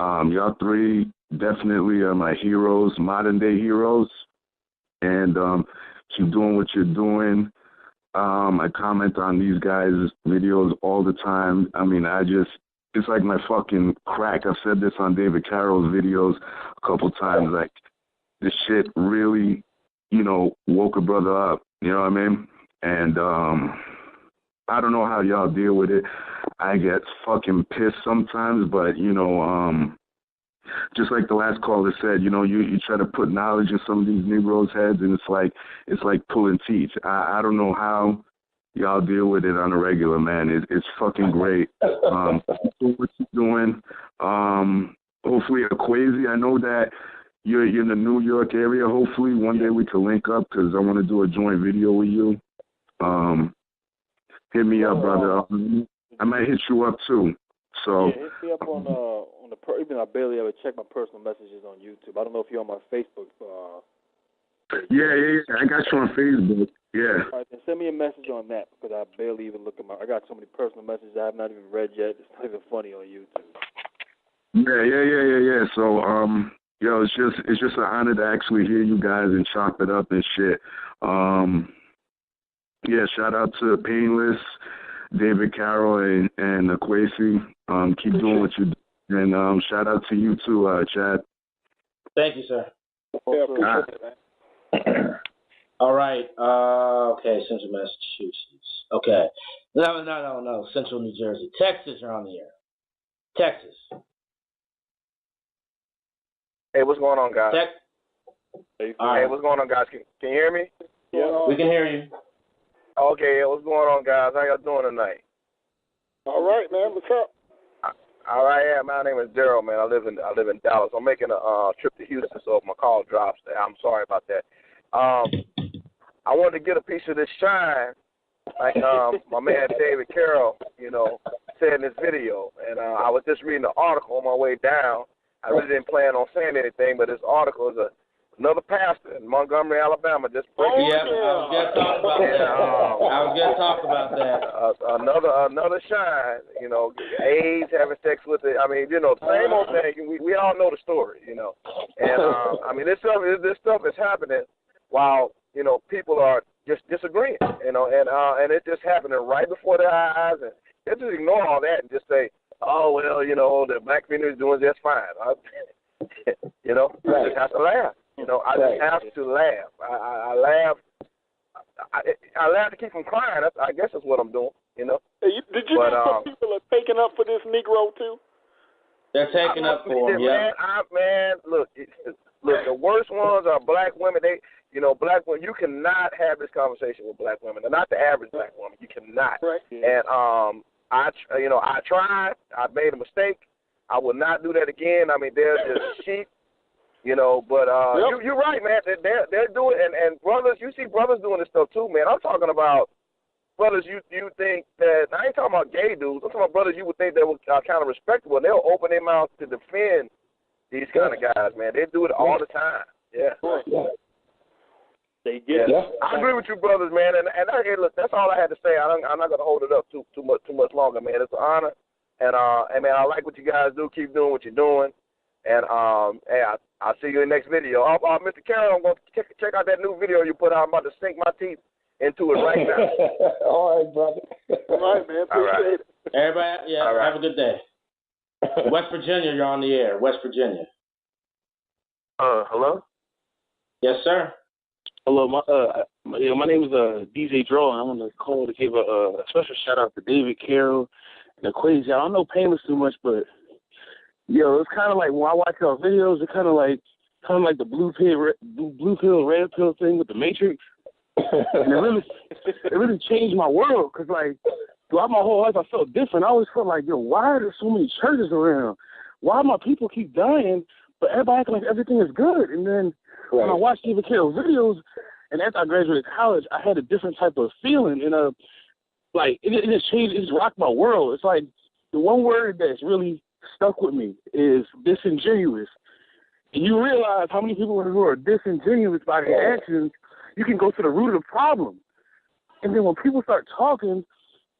y'all 3 definitely are my heroes, modern day heroes. And keep doing what you're doing. I comment on these guys' videos all the time. I mean, it's like my fucking crack. I've said this on David Carroll's videos a couple times. Like, this shit really, you know, woke a brother up. You know what I mean? And I don't know how y'all deal with it. I get fucking pissed sometimes, but, you know, just like the last caller said, you know, you try to put knowledge in some of these Negroes' heads, and it's like pulling teeth. I don't know how y'all deal with it on a regular, man. It's fucking great. Do what you're doing. Hopefully, Akwesi, I know that you're in the New York area. Hopefully, one day we can link up because I want to do a joint video with you. Hit me up, brother. I might hit you up too. So yeah, hit me up on the even I barely ever check my personal messages on YouTube. I don't know if you're on my Facebook. Yeah. I got you on Facebook. Yeah. All right, then send me a message on that because I barely even look at I got so many personal messages I have not even read yet. It's not even funny on YouTube. Yeah. So yo, it's just an honor to actually hear you guys and chop it up and shit. Yeah, shout out to Painless, David Carroll, and Akwesi. Keep doing what you do. And shout out to you too, Chad. Thank you, sir. Yeah, appreciate it, man. All right. Okay, Central Massachusetts. Okay. No. Central New Jersey. Texas, you're on the air. Texas. Hey, what's going on, guys? Hey, what's going on, guys? Can you hear me? Yeah, we can hear you. Okay, what's going on, guys? How y'all doing tonight? All right, man. What's up? All right, yeah. My name is Daryl, man. I live in Dallas. I'm making a trip to Houston, so if my call drops, I'm sorry about that. I wanted to get a piece of this shine, like my man David Carroll, you know, said in this video. And I was just reading the article on my way down. I really didn't plan on saying anything, but this article is another pastor in Montgomery, Alabama. Just I was going to talk about that. Another shine. You know, AIDS, having sex with it. I mean, you know, same old thing. We all know the story. You know, and I mean, this stuff is happening while you know people are just disagreeing. You know, and it's just happening right before their eyes, and they just ignore all that and just say, oh well, you know, the black community is doing just fine. You know, I just have to laugh. You know, I just have to laugh. I laugh. I laugh to keep from crying. I guess that's what I'm doing. You know. Hey, did you know some people are taking up for this Negro too? They're taking up for him. Yeah. Man, look. The worst ones are black women. Black women. You cannot have this conversation with black women. They're not the average black woman. You cannot. Right. And I tried. I made a mistake. I will not do that again. I mean, they're just sheep. You know, but you're right, man. They're doing, and brothers, you see brothers doing this stuff too, man. I'm talking about brothers you think that, I ain't talking about gay dudes. I'm talking about brothers you would think that were kind of respectable, and they'll open their mouths to defend these kind of guys, man. They do it all the time. Yeah. They get it. I agree with you, brothers, man. And hey, look, that's all I had to say. I'm not going to hold it up too much longer, man. It's an honor. And man, I like what you guys do. Keep doing what you're doing. And hey, I'll see you in the next video. Mr. Carroll, I'm going to check out that new video you put out. I'm about to sink my teeth into it right now. All right, brother. All right, man. Appreciate it. Everybody, have a good day. West Virginia, you're on the air. West Virginia. Hello? Yes, sir. Hello, my name is DJ Draw, and I want to call to give a special shout out to David Carroll and Akwesi. I don't know Painless too much, but it's kind of like when I watch y'all videos, it's kind of like the blue pill, red pill thing with the Matrix. And it really changed my world, because like throughout my whole life I felt different. I always felt like, why are there so many churches around? Why my people keep dying, but everybody acting like everything is good? And then when I watched David Carroll videos, and after I graduated college, I had a different type of feeling, and it just changed. It just rocked my world. It's like the one word that's really stuck with me is disingenuous. And you realize how many people who are disingenuous by their actions, you can go to the root of the problem. And then when people start talking,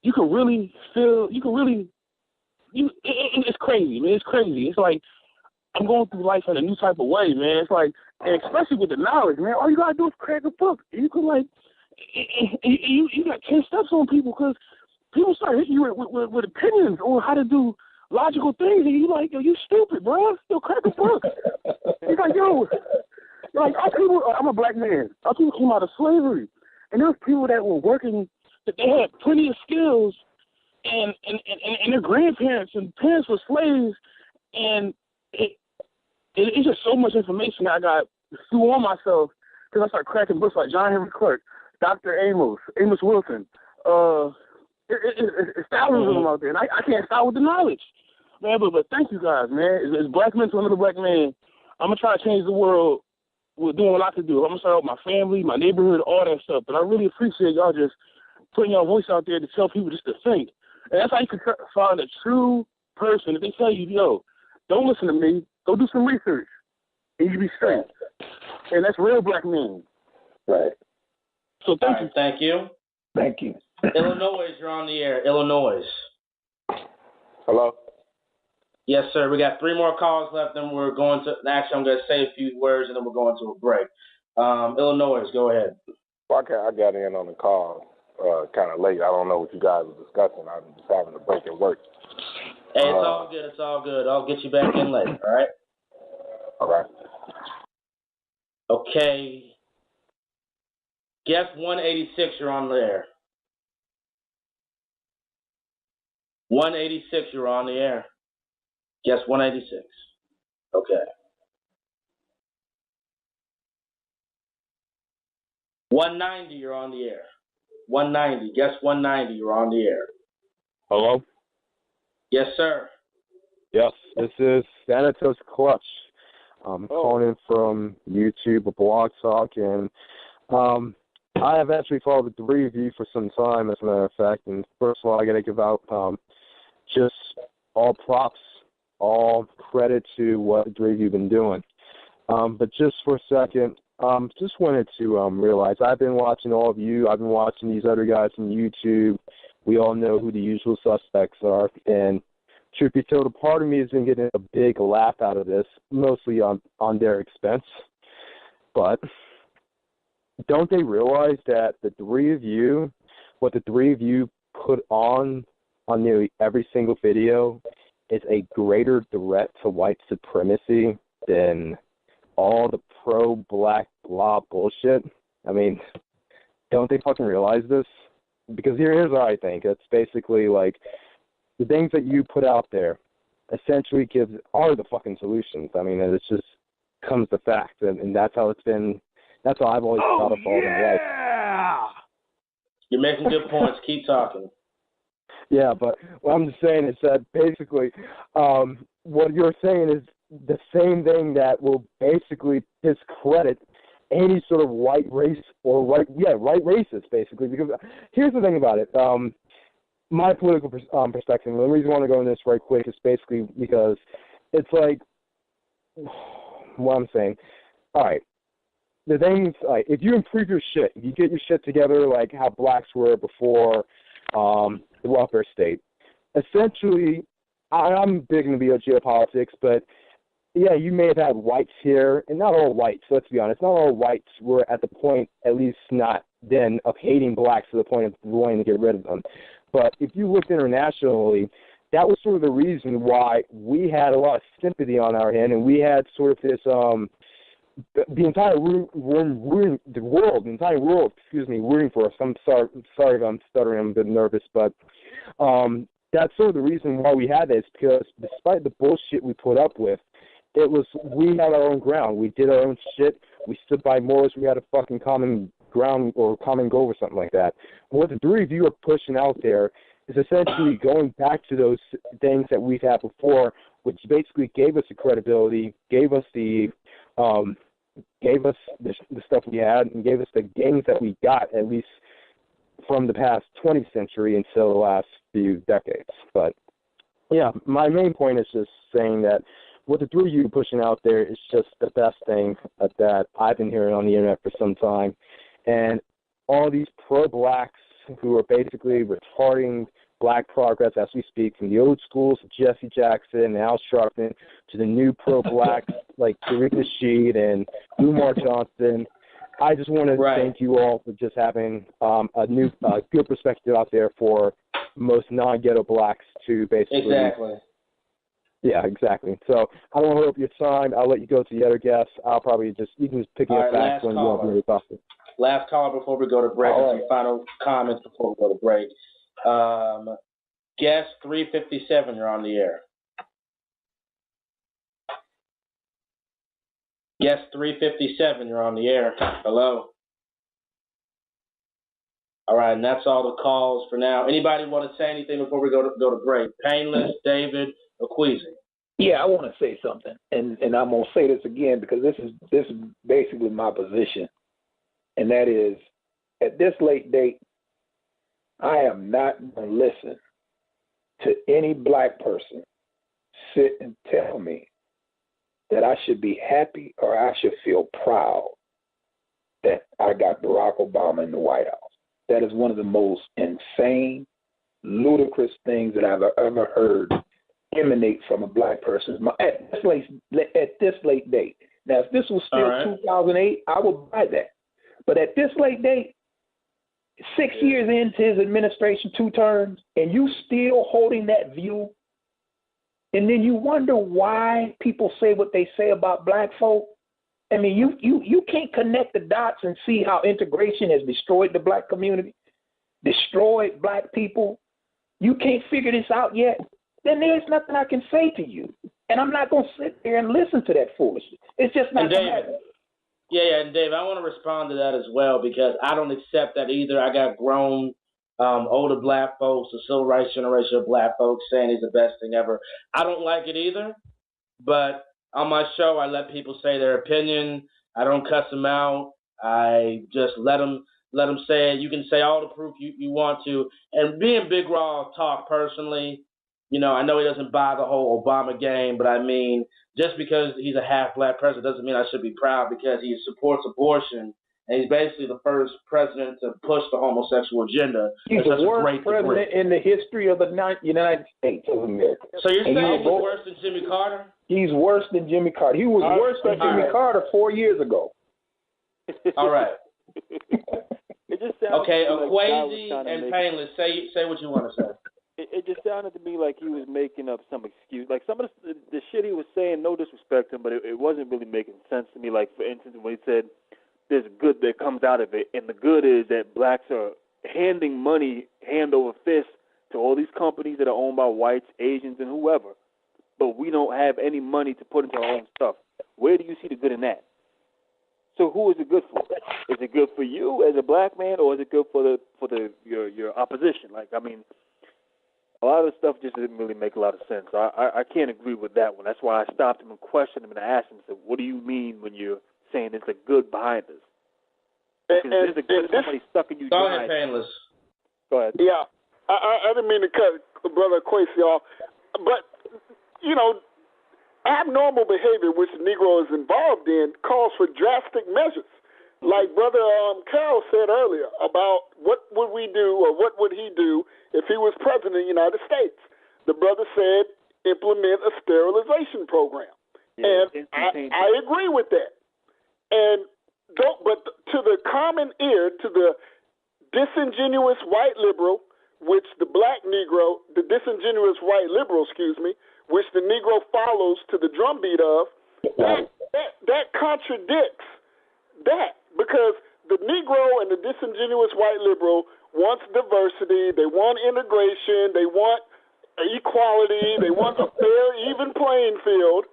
you can really feel, it's crazy, man. It's crazy. It's like I'm going through life in a new type of way, man. It's like, and especially with the knowledge, man, all you got to do is crack a book. And you can, you got 10 steps on people, because people start hitting you with opinions on how to do logical things, and you like, you stupid, bro. Crack a book. It's like, our people, I'm a black man. Our people came out of slavery, and there was people that were working, that they had plenty of skills, and their grandparents and parents were slaves, and it's just so much information that I got threw on myself, because I started cracking books like John Henry Clark, Dr. Amos Wilson. It's thousands of them out there, and I can't stop with the knowledge, man. But thank you guys, man. As black men to another black man, I'm gonna try to change the world with doing what I can do. I'm gonna start with my family, my neighborhood, all that stuff. But I really appreciate y'all just putting your voice out there to tell people just to think, and that's how you can find a true person. If they tell you, don't listen to me, go do some research, and you be straight. And that's real black men. Right. So thank you. Thank you. Thank you. Illinois, you're on the air. Illinois. Hello? Yes, sir. We got 3 more calls left, and we're going to, actually, I'm going to say a few words, and then we're going to a break. Illinois, go ahead. Well, I got in on the call kind of late. I don't know what you guys were discussing. I'm just having a break at work. Hey, it's all good. It's all good. I'll get you back in later, all right? All right. Okay. Guest 186, you're on the air. 186, you're on the air. Guest 186. Okay. 190, you're on the air. 190. Guest 190, you're on the air. Hello? Yes, sir. Yes, this is Thanatos Clutch. I'm calling in from YouTube, a blog talk, and I have actually followed the 3 of you for some time, as a matter of fact. And first of all, I got to give out just all props, all credit to what the 3 of you have been doing. But just for a second, just wanted to realize I've been watching all of you. I've been watching these other guys on YouTube. We all know who the usual suspects are. And truth be told, a part of me has been getting a big laugh out of this, mostly on their expense. But don't they realize that what the three of you put on nearly every single video is a greater threat to white supremacy than all the pro-black blah bullshit? I mean, don't they fucking realize this? Because here's what I think. It's basically like the things that you put out there essentially are the fucking solutions. I mean, it just comes to fact, and that's how it's been. That's how I've always thought of all my life. You're making good points. Keep talking. Yeah, but what I'm just saying is that basically what you're saying is the same thing that will basically discredit any sort of white race or white racist, basically. Because here's the thing about it. My political perspective, and the reason I want to go into this right quick is basically because it's like what I'm saying. All right. The things, like, if you improve your shit, if you get your shit together like how blacks were before the welfare state, essentially, I'm big into geopolitics, but yeah, you may have had whites here, and not all whites, let's be honest, not all whites were at the point, at least not then, of hating blacks to the point of wanting to get rid of them. But if you looked internationally, that was sort of the reason why we had a lot of sympathy on our hand, and we had sort of this the entire world, rooting for us. I'm sorry if I'm stuttering, I'm a bit nervous, but that's sort of the reason why we had this, because despite the bullshit we put up with, we had our own ground. We did our own shit. We stood by morals. We had a fucking common ground or common goal or something like that. What the three of you are pushing out there is essentially going back to those things that we've had before, which basically gave us the credibility, gave us the stuff we had, and gave us the gains that we got, at least from the past 20th century until the last few decades. But yeah, my main point is just saying that what the three of you are pushing out there is just the best thing that I've been hearing on the internet for some time. And all these pro-blacks who are basically retarding black progress as we speak, from the old schools of Jesse Jackson and Al Sharpton to the new pro-blacks like Tariq Nasheed and Umar Johnson. I just want to thank you all for just having a new good perspective out there for most non-ghetto blacks to basically. Exactly. Yeah, exactly. So I don't want to hold up your time. I'll let you go to the other guests. I'll probably you can just pick it back when you want me to talk. Last caller before we go to break. Some final comments before we go to break. Guest 357, you're on the air. Guest 357, you're on the air. Hello. All right, and that's all the calls for now. Anybody want to say anything before we go to break? Painless, David, Akwesi. Yeah, I want to say something, and I'm gonna say this again because this is basically my position, and that is, at this late date, I am not gonna listen to any black person sit and tell me that I should be happy or I should feel proud that I got Barack Obama in the White House. That is one of the most insane, ludicrous things that I've ever heard emanate from a black person at this late date. Now, if this was still 2008, I would buy that. But at this late date, 6 years into his administration, 2 terms, and you still holding that view, and then you wonder why people say what they say about black folk. I mean, you can't connect the dots and see how integration has destroyed the black community, destroyed black people. You can't figure this out yet. Then there's nothing I can say to you. And I'm not going to sit there and listen to that foolishness. It's just not going to happen. Yeah, and Dave, I want to respond to that as well because I don't accept that either. I got grown, older black folks, the civil rights generation of black folks saying it's the best thing ever. I don't like it either, but on my show, I let people say their opinion. I don't cuss them out. I just let them say it. You can say all the proof you want to. And me and Big Raw talk personally. You know, I know he doesn't buy the whole Obama game, but I mean, just because he's a half-black president doesn't mean I should be proud because he supports abortion, and he's basically the first president to push the homosexual agenda. He's the worst president in the history of the United States of America. So you're saying he's worse than Jimmy Carter? He's worse than Jimmy Carter. He was worse than Jimmy Carter 4 years ago. All right. It just sounds okay, like Akwesi and Painless, say what you want to say. It just sounded to me like he was making up some excuse. Like some of the shit he was saying, no disrespect to him, but it wasn't really making sense to me. Like, for instance, when he said there's good that comes out of it, and the good is that blacks are handing money hand over fist to all these companies that are owned by whites, Asians, and whoever, but we don't have any money to put into our own stuff. Where do you see the good in that? So who is it good for? Is it good for you as a black man, or is it good for your opposition? Like, I mean, a lot of the stuff just didn't really make a lot of sense. I can't agree with that one. That's why I stopped him and questioned him and I asked him, I said, what do you mean when you're saying there's a good behind this? Because there's a good somebody sucking you dry. Go ahead, Painless. Go ahead. Yeah, I didn't mean to cut Brother Akwesi off, but, you know, abnormal behavior which the Negro is involved in calls for drastic measures. Like Brother Carroll said earlier about what would we do or what would he do if he was president of the United States. The brother said implement a sterilization program. Yeah, and I agree with that. And but to the common ear, to the disingenuous white liberal, which the black Negro, the disingenuous white liberal, which the Negro follows to the drumbeat of, that contradicts that, because the Negro and the disingenuous white liberal wants diversity, they want integration, they want equality, they want a fair, even playing field,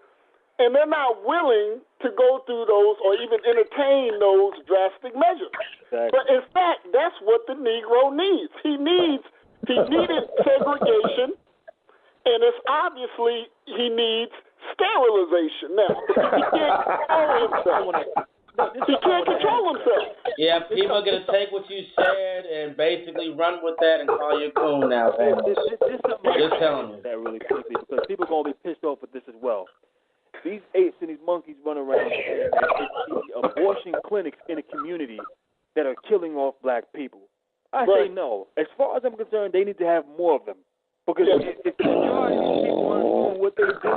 and they're not willing to go through those or even entertain those drastic measures. Exactly. But in fact, that's what the Negro needs. He needed segregation, and it's obviously he needs sterilization. Now, he can't control himself. He can't control himself. Yeah, people are going to take what you said and basically run with that and call you a coon now, man. Just telling you. That really quickly, because people are going to be pissed off with this as well. These apes and these monkeys run around and it's the abortion clinics in the community that are killing off black people. I say no. As far as I'm concerned, they need to have more of them. Because if the majority of these people aren't doing what they do,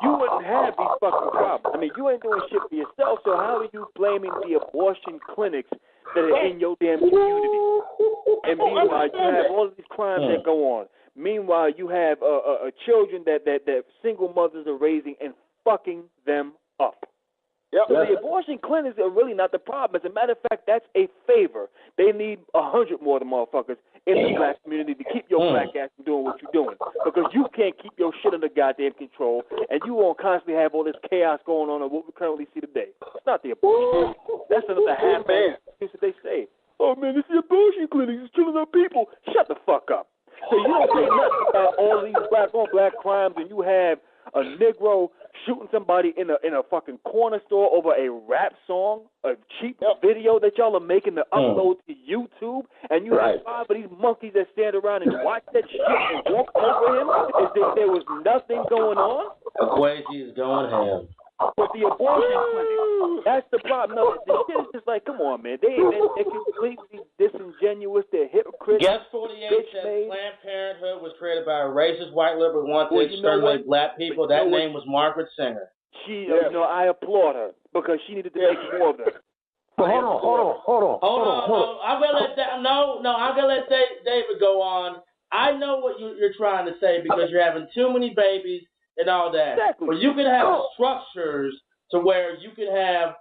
you wouldn't have these fucking problems. I mean, you ain't doing shit for yourself, so how are you blaming the abortion clinics that are in your damn community? And meanwhile, you have all of these crimes that go on. Meanwhile, you have children that single mothers are raising and fucking them up. Yep. So the abortion clinics are really not the problem. As a matter of fact, that's a favor. They need 100 more of the motherfuckers in the black community to keep your black ass from doing what you're doing. Because you can't keep your shit under goddamn control, and you won't constantly have all this chaos going on what we currently see today. It's not the abortion clinic. That's another half-ass excuse that they say. Oh, man, it's the abortion clinic. It's killing our people. Shut the fuck up. So you don't say nothing about all these black crimes, and you have a Negro shooting somebody in a fucking corner store over a rap song, a cheap video that y'all are making to upload to YouTube, and you have 5 of these monkeys that stand around and watch that shit and walk over him as if there was nothing going on? Akwesi is going ham. But the abortion clinic, that's the problem. No, the shit is just like, come on, man. They're completely disingenuous. They're hypocrites. Guest 48 says Planned Parenthood was created by a racist white liberal who wanted to exterminate black people. That name was Margaret Sanger. I applaud her because she needed to make more of them. Hold on. I'm gonna let I'm gonna let David go on. I know what you're trying to say because you're having too many babies and all that. Exactly. But you can have structures to where you can have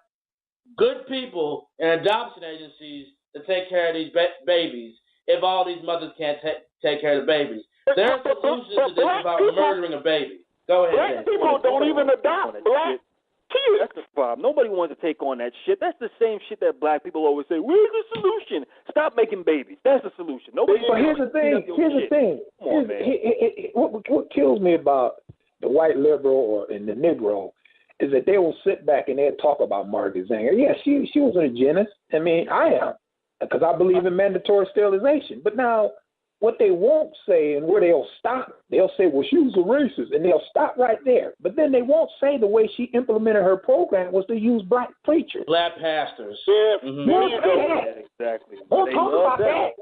good people and adoption agencies to take care of these babies if all these mothers can't take care of the babies. There's solutions to this about murdering a baby. Go ahead. Black people don't even adopt black kids. That's the problem. Nobody wants to take on that shit. That's the same shit that black people always say, where's the solution? Stop making babies. That's the solution. Nobody. But here's the thing. Come on, man. What kills me about the white liberal and the Negro is that they will sit back and they'll talk about Margaret Sanger. Yeah, she was a eugenist. I mean, I am, because I believe in mandatory sterilization. But now, what they won't say and where they'll stop, they'll say, well, she was a racist, and they'll stop right there. But then they won't say the way she implemented her program was to use black preachers. Black pastors. Yeah, Exactly. Don't They talk love about them. that.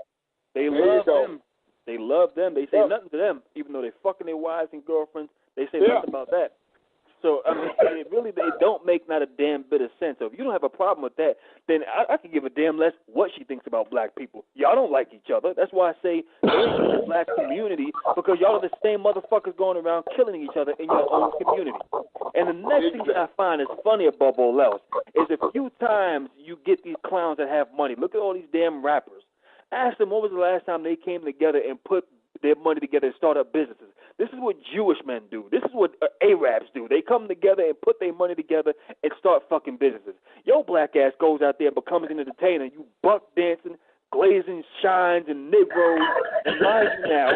They love them. They love them. They say nothing to them, even though they're fucking their wives and girlfriends. They say nothing about that. So, I mean, they don't make not a damn bit of sense. So if you don't have a problem with that, then I can give a damn less what she thinks about black people. Y'all don't like each other. That's why I say there is no black community, because y'all are the same motherfuckers going around killing each other in your own community. And the next thing that I find is funny above all else is a few times you get these clowns that have money. Look at all these damn rappers. Ask them when was the last time they came together and put their money together and start up businesses. This is what Jewish men do. This is what Arabs do. They come together and put their money together and start fucking businesses. Your black ass goes out there and becomes an entertainer. You buck dancing, glazing shines and Negroes, and mind you now,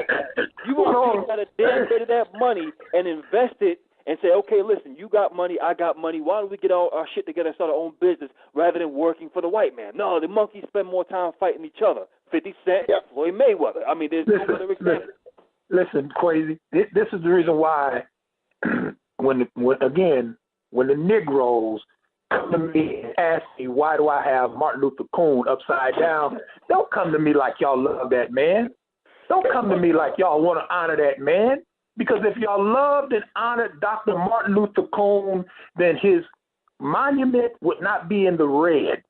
you want to take out a damn bit of that money and invest it and say, okay, listen, you got money, I got money. Why don't we get all our shit together and start our own business rather than working for the white man? No, the monkeys spend more time fighting each other. 50 Cent, Floyd Mayweather. I mean, there's no other example. Listen, Crazy. This is the reason why when the Negroes come to me and ask me why do I have Martin Luther King upside down, don't come to me like y'all love that man. Don't come to me like y'all want to honor that man. Because if y'all loved and honored Dr. Martin Luther King, then his monument would not be in the red.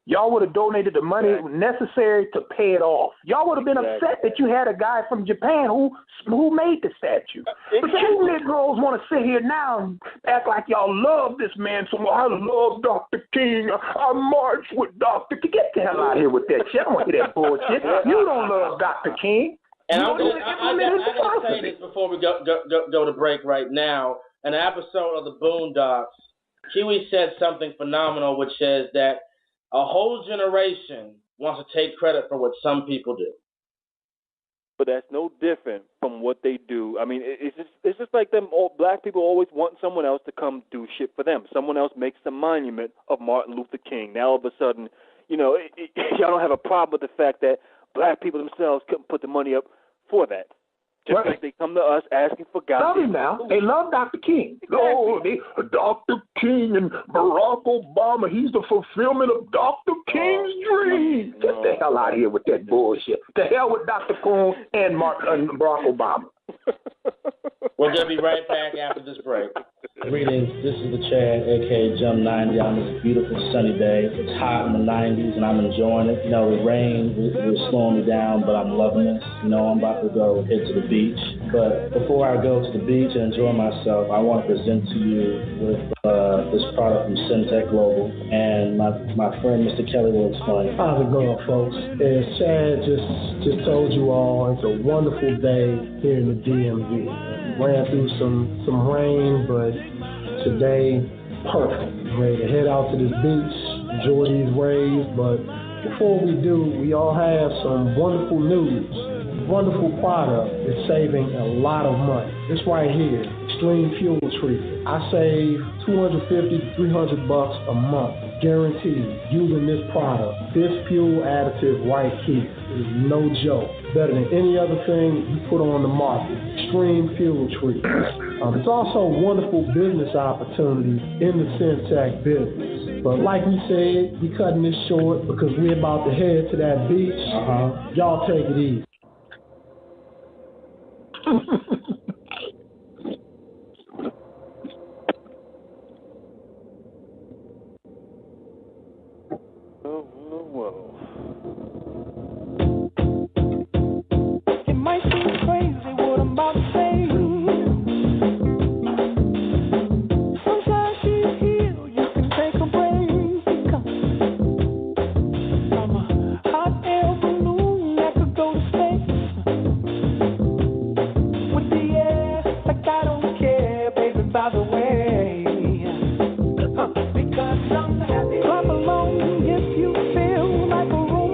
Y'all would have donated the money necessary to pay it off. Y'all would have been upset that you had a guy from Japan who made the statue. But you Negroes want to sit here now and act like y'all love this man so much. I love Dr. King. I march with Dr. King. Get the hell out of here with that shit. I don't want to hear that bullshit. You don't love Dr. King. And I got to say this before we go to break right now. An episode of the Boondocks, Kiwi said something phenomenal, which says that a whole generation wants to take credit for what some people do. But that's no different from what they do. I mean, it's just like them. All black people always want someone else to come do shit for them. Someone else makes the monument of Martin Luther King. Now all of a sudden, y'all don't have a problem with the fact that black people themselves couldn't put the money up for that. Just like they come to us asking for God. Love him now. They love Dr. King. Exactly. Dr. King and Barack Obama, he's the fulfillment of Dr. King's dream. Get the hell out of here with that bullshit. The hell with Dr. King and Barack Obama. We're going to be right back after this break. Greetings, this is the Chad, a.k.a. Jum 90 on this beautiful sunny day. It's hot in the 90s and I'm enjoying it. The rain was slowing me down, but I'm loving it. I'm about to go head to the beach. But before I go to the beach and enjoy myself, I want to present to you with this product from Syntech Global. And my friend Mr. Kelly will explain. How's it going, folks? As Chad just told you all, it's a wonderful day here in the DMV. Ran through some rain, but today, perfect. Ready to head out to this beach, enjoy these waves, but before we do, we all have some wonderful news. Wonderful product is saving a lot of money. This right here, Extreme Fuel Treatment. I save $250 to $300 a month, guaranteed, using this product. This fuel additive right here is no joke. Better than any other thing you put on the market. Extreme Fuel Treatment. It's also a wonderful business opportunity in the Syntech business. But like we said, we cutting this short because we're about to head to that beach. Y'all take it easy. It might seem crazy what I'm about to say. Sometimes she's here, you can take a break. I'm a hot air balloon that could go to space. With the air, like I don't care, baby, by the way. Because I'm happy. Clap along if you feel like a room.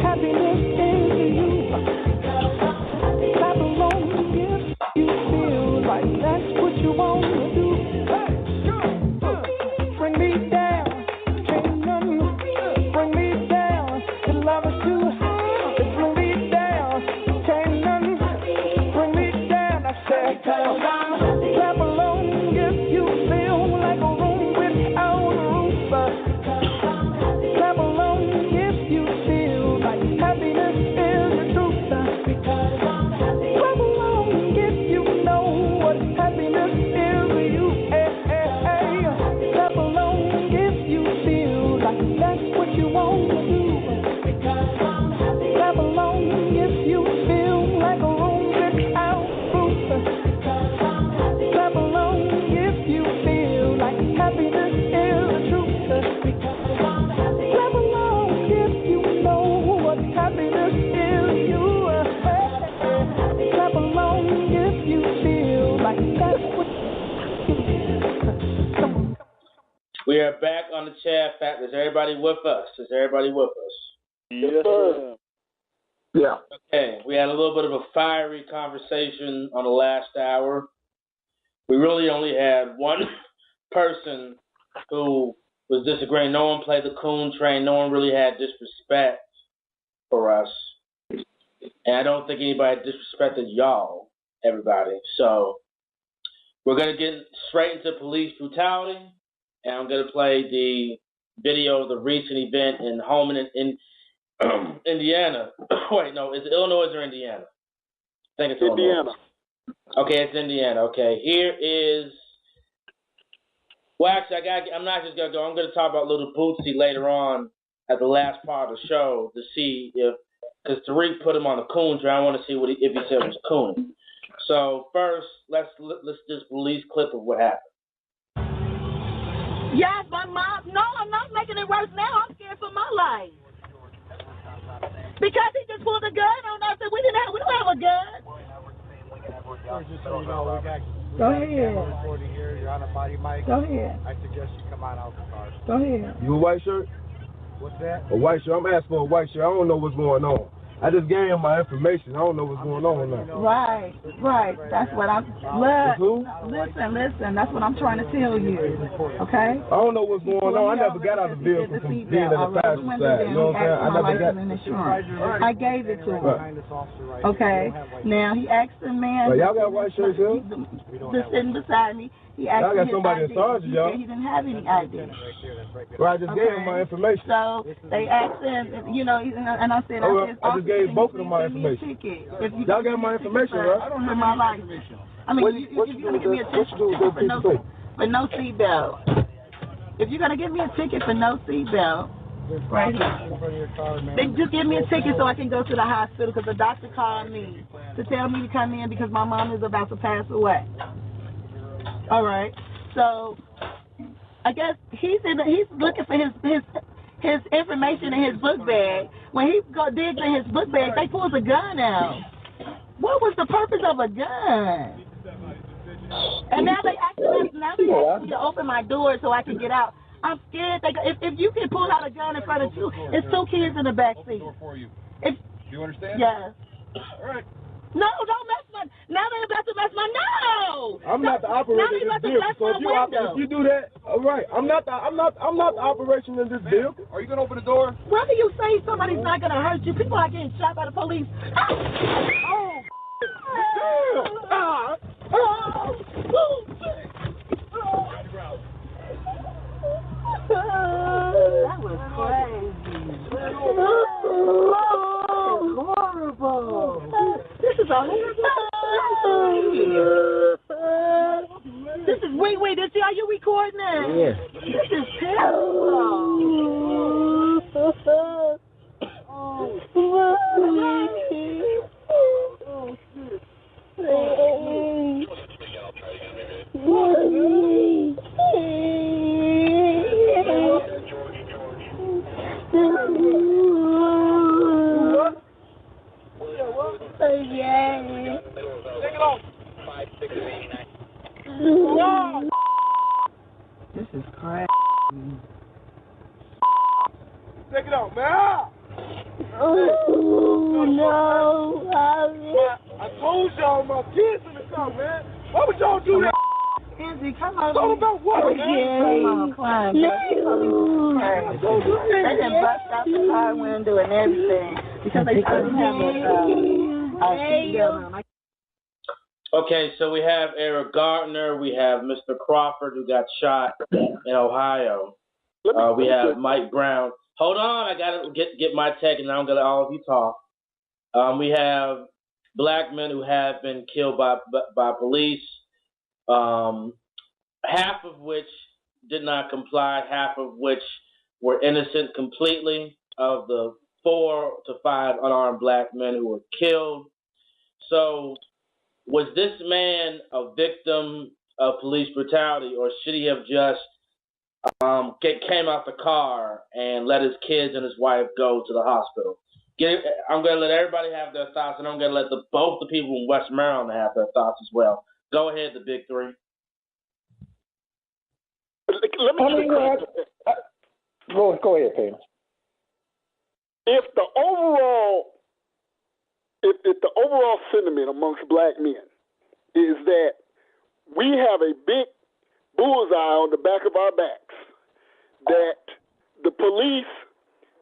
happiness is you. Clap along if you feel like that's what you want to do. Bring me down, can't none bring me down. The love is too high, bring me down, can't none bring me down. I said, clap along if you feel like a room without a roof. Clap along if you feel like happiness is the truth. Clap along if you know what happiness is to you. Clap along if you feel like that's what you want to do. Clap along if you feel like a room without roof. Clap along if you feel like happiness is the truth. Clap along if you know what happiness is to you. Clap along if you feel like that's what. We are back on the Chad Factor. Is everybody with us? Yes, sir. Yeah. Okay, we had a little bit of a fiery conversation on the last hour. We really only had one person who was disagreeing. No one played the coon train. No one really had disrespect for us. And I don't think anybody disrespected y'all, everybody. So we're going to get straight into police brutality. And I'm going to play the video of the recent event in Holman in Indiana. Wait, no, is it Illinois or Indiana? I think it's Indiana. Illinois. Okay, it's Indiana. Okay, here is. Well, actually, I'm not just going to go. I'm going to talk about Little Bootsy later on at the last part of the show to see if, because Tariq put him on the coon train. I want to see if he said it was coon. So first, let's just release clip of what happened. Yes, my mom. No, I'm not making it worse now. I'm scared for my life. Because he just pulled a gun on us and we don't have a gun. Just so you know, we got Go ahead. recording here. You're on a body mic. Go ahead. I suggest you come on out the car. Go ahead. You a white shirt? What's that? A white shirt. I'm asking for a white shirt. I don't know what's going on. I just gave him my information. I don't know what's going on now. Right. That's what I'm. Listen. That's what I'm trying to tell you. Okay. I don't know what's going on. I never got out of the vehicle from being in the passenger side. You know what I'm saying? I gave it to him. Okay. Now he asked the man. Y'all got white shirts here? Just sitting beside me. He asked y'all got his somebody ID. in charge of y'all. He didn't have any ID. Well, I just gave him my information. So they asked him, and I said, I just gave both of them my information. Y'all got my information, right? I don't have my license. I mean, if you're gonna give me a ticket for no seatbelt, if you're gonna give me a ticket for no seatbelt, right here, then just give me a ticket so I can go to the hospital because the doctor called me to tell me to come in because my mom is about to pass away. All right, so I guess he's looking for his information in his book bag. When he digs in his book bag, they pulls a gun out. What was the purpose of a gun? And now they ask me to open my door so I can get out. I'm scared. If you can pull out a gun in front of you, it's two kids in the back seat. Do you understand? Yes. All right. No, don't mess my. Now they're about to mess my. No. I'm not the operator in this vehicle. So if you do that, all right. I'm not the operation in this vehicle. Are you gonna open the door? Whether you say somebody's not gonna hurt you, people are getting shot by the police. Oh. That was crazy. Horrible. This is a This is wait. Are you recording that? Yes. This is terrible. This is crazy. Take it out, man. Oh, no. I told y'all my kids in the car, man. Why would y'all do that? Angie, come on. It's all about what, man? Come on, climb. They done bust out the car window and everything because they couldn't have a seatbelt on. Okay, so we have Eric Gardner, we have Mr. Crawford who got shot in Ohio. We have Mike Brown. Hold on, I gotta get my take, and I'm gonna let all of you talk. We have black men who have been killed by police. Half of which did not comply, half of which were innocent completely of the 4 to 5 unarmed black men who were killed. So was this man a victim of police brutality, or should he have just came out the car and let his kids and his wife go to the hospital? I'm going to let everybody have their thoughts, and I'm going to let both the people in West Maryland have their thoughts as well. Go ahead, the big three. Let me go ahead, Payne. If the overall sentiment amongst black men is that we have a big bullseye on the back of our backs, that the police,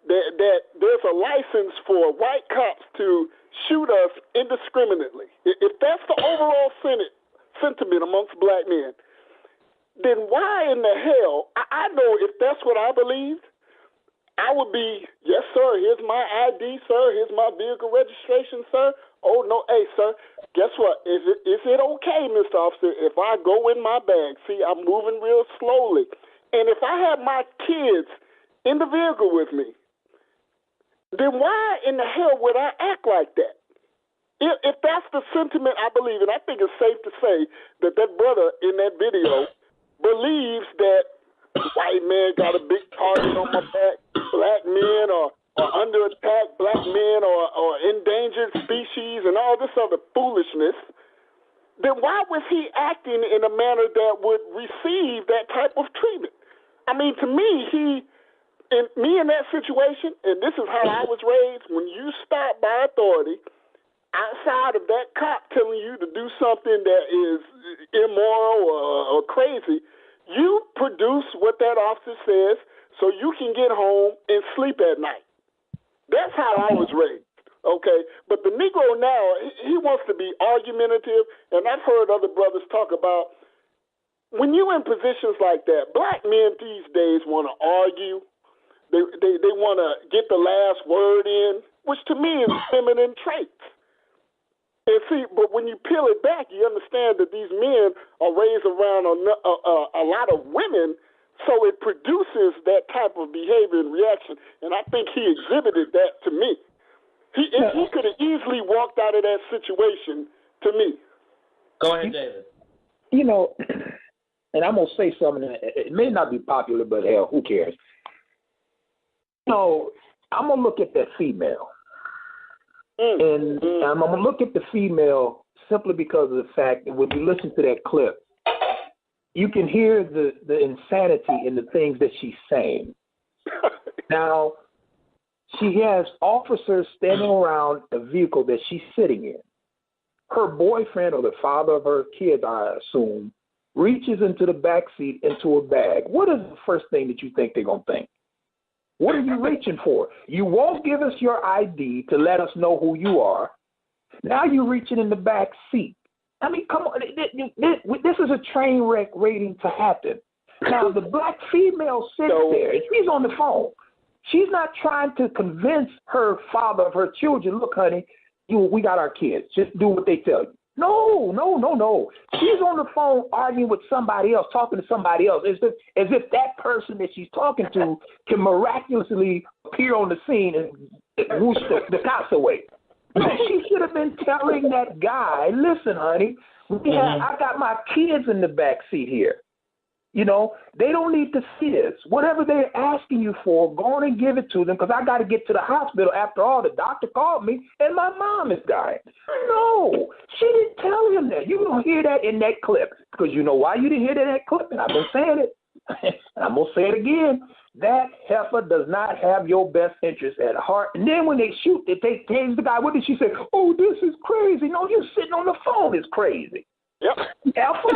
that there's a license for white cops to shoot us indiscriminately, if that's the overall sentiment amongst black men, then why in the hell, I know if that's what I believed, I would be, yes, sir, here's my ID, sir, here's my vehicle registration, sir. Oh, no, hey, sir, guess what? Is it okay, Mr. Officer, if I go in my bag? See, I'm moving real slowly. And if I have my kids in the vehicle with me, then why in the hell would I act like that? If that's the sentiment I believe, and I think it's safe to say that brother in that video believes that white man got a big target on my back, black men are under attack, black men are endangered species, and all this other foolishness, then why was he acting in a manner that would receive that type of treatment? I mean, to me, in that situation, and this is how I was raised, when you stop by authority, outside of that cop telling you to do something that is immoral or crazy, you produce what that officer says so you can get home and sleep at night. That's how I was raised, okay? But the Negro now, he wants to be argumentative, and I've heard other brothers talk about when you're in positions like that, black men these days want to argue. They want to get the last word in, which to me is feminine traits. And see, but when you peel it back, you understand that these men are raised around a lot of women, so it produces that type of behavior and reaction. And I think he exhibited that to me. He could have easily walked out of that situation to me. Go ahead, David. You know, and I'm going to say something that it may not be popular, but hell, who cares? You know, I'm going to look at that female. And I'm going to look at the female simply because of the fact that when you listen to that clip, you can hear the insanity in the things that she's saying. Now, she has officers standing around a vehicle that she's sitting in. Her boyfriend or the father of her kids, I assume, reaches into the back seat into a bag. What is the first thing that you think they're going to think? What are you reaching for? You won't give us your ID to let us know who you are. Now you're reaching in the back seat. I mean, come on. This is a train wreck waiting to happen. Now, the black female sits there. She's on the phone. She's not trying to convince her father of her children, look, honey, we got our kids. Just do what they tell you. No. She's on the phone arguing with somebody else, talking to somebody else, as if that person that she's talking to can miraculously appear on the scene and whoosh the cops away. She should have been telling that guy, listen, honey, I got my kids in the back seat here. You know, they don't need to see this. Whatever they're asking you for, go on and give it to them because I got to get to the hospital. After all, the doctor called me and my mom is dying. No, she didn't tell him that. You don't hear that in that clip because you know why you didn't hear that in that clip, and I've been saying it. And I'm going to say it again. That heifer does not have your best interest at heart. And then when they shoot, they tase the guy. What did she say? Oh, this is crazy. No, you sitting on the phone is crazy. Yep. Heifer.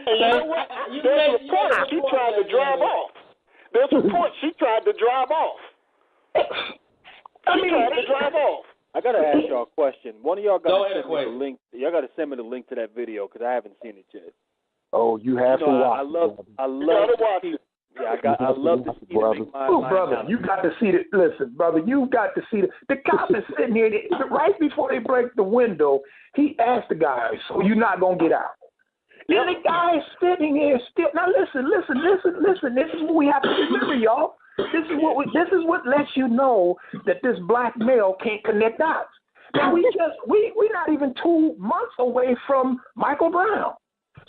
And you know what? There's reports she tried to drive off. There's reports she tried to drive off. She tried to drive off. I gotta ask y'all a question. One of y'all gotta send me the link. Y'all gotta send me the link to that video because I haven't seen it yet. Oh, you have to watch. I love to see. Yeah, I love to see brother. Brother, you got to see it. Listen, brother, you got to see it. The cop is sitting here right before they break the window. He asked the guy, "So you're not gonna get out?" Then the guy is sitting here still. Now listen. This is what we have to remember, y'all. This is what lets you know that this black male can't connect dots. Now we're not even 2 months away from Michael Brown.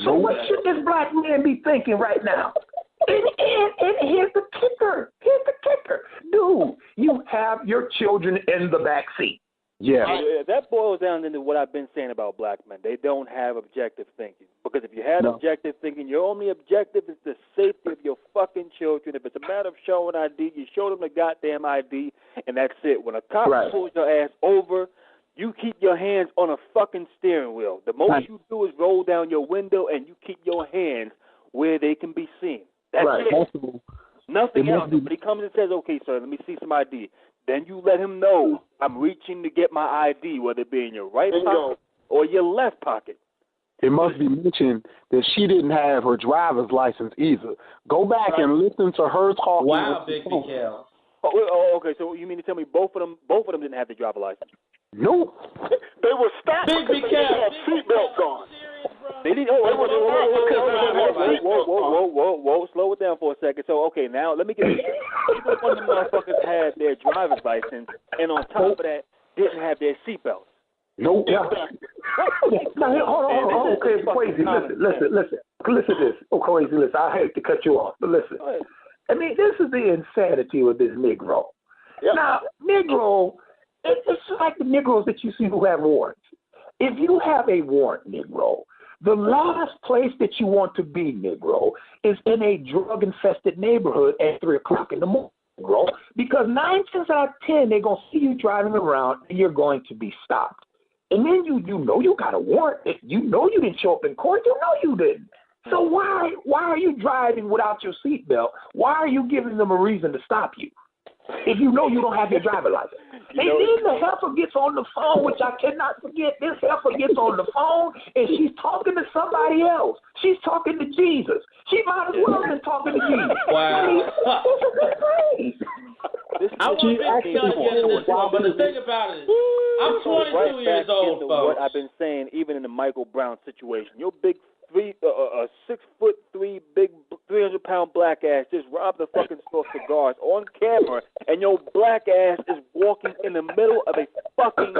So what should this black man be thinking right now? And here's the kicker. Dude, you have your children in the back seat. Yeah. That boils down into what I've been saying about black men. They don't have objective thinking. Because if you had objective thinking, your only objective is the safety of your fucking children. If it's a matter of showing ID, you show them the goddamn ID, and that's it. When a cop pulls your ass over, you keep your hands on a fucking steering wheel. The most you do is roll down your window, and you keep your hands where they can be seen. That's it. Nothing else. But he comes and says, "Okay, sir, let me see some ID." Then you let him know, "I'm reaching to get my ID," whether it be in your right pocket or your left pocket. It must be mentioned that she didn't have her driver's license either. Go back and listen to her talking. Wow, BigB Carroll. Oh, okay. So you mean to tell me both of them didn't have the driver's license? Nope. They were stopped because they didn't have seatbelts on. They didn't. Whoa! Slow it down for a second. So, okay, now let me get this. Even one of the motherfuckers had their driver's license, and on top of that, didn't have their seatbelts. Nope. Now, hold on. Okay, Akwesi, listen to this. Akwesi, listen, I hate to cut you off, but listen. I mean, this is the insanity with this Negro. Yep. Now, Negro, it's like the Negroes that you see who have warrants. If you have a warrant, Negro, the last place that you want to be, Negro, is in a drug-infested neighborhood at 3 o'clock in the morning, Negro, because 9 times out of 10, they're going to see you driving around and you're going to be stopped. And then you know you got a warrant. You know you didn't show up in court. You know you didn't. So why are you driving without your seatbelt? Why are you giving them a reason to stop you if you know you don't have your driver's license? And then the heifer gets on the phone, which I cannot forget. This heifer gets on the phone, and she's talking to somebody else. She's talking to Jesus. She might as well have been talking to Jesus. Wow. I mean, this is crazy. I want to get into this one, but the thing about it is, I'm 22 years old, folks. What I've been saying, even in the Michael Brown situation, your big 6'3", big 300-pound black ass just robbed the fucking store of cigars on camera, and your black ass is walking in the middle of a fucking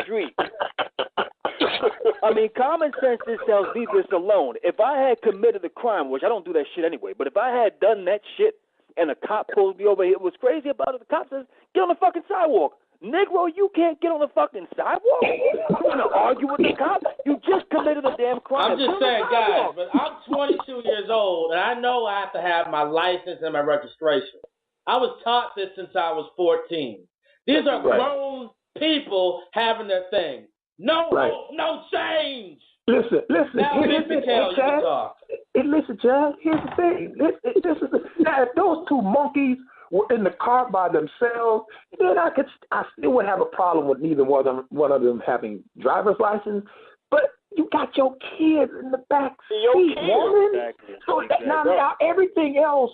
street. I mean, common sense just tells me this alone. If I had committed a crime, which I don't do that shit anyway, but if I had done that shit and a cop pulls me over here, what's crazy about it, the cop says, "Get on the fucking sidewalk." Negro, you can't get on the fucking sidewalk. You want to argue with the cop? You just committed a damn crime. I'm just saying, guys, but I'm 22 years old, and I know I have to have my license and my registration. I was taught this since I was 14. These are grown people having their thing. No change. Listen. Now, BigB Carroll, you can talk. Listen, Chad, here's the thing. Now, if those two monkeys were in the car by themselves, then I still would have a problem with neither one of them having driver's license. But you got your kids in the back seat, woman. Exactly. So now everything else,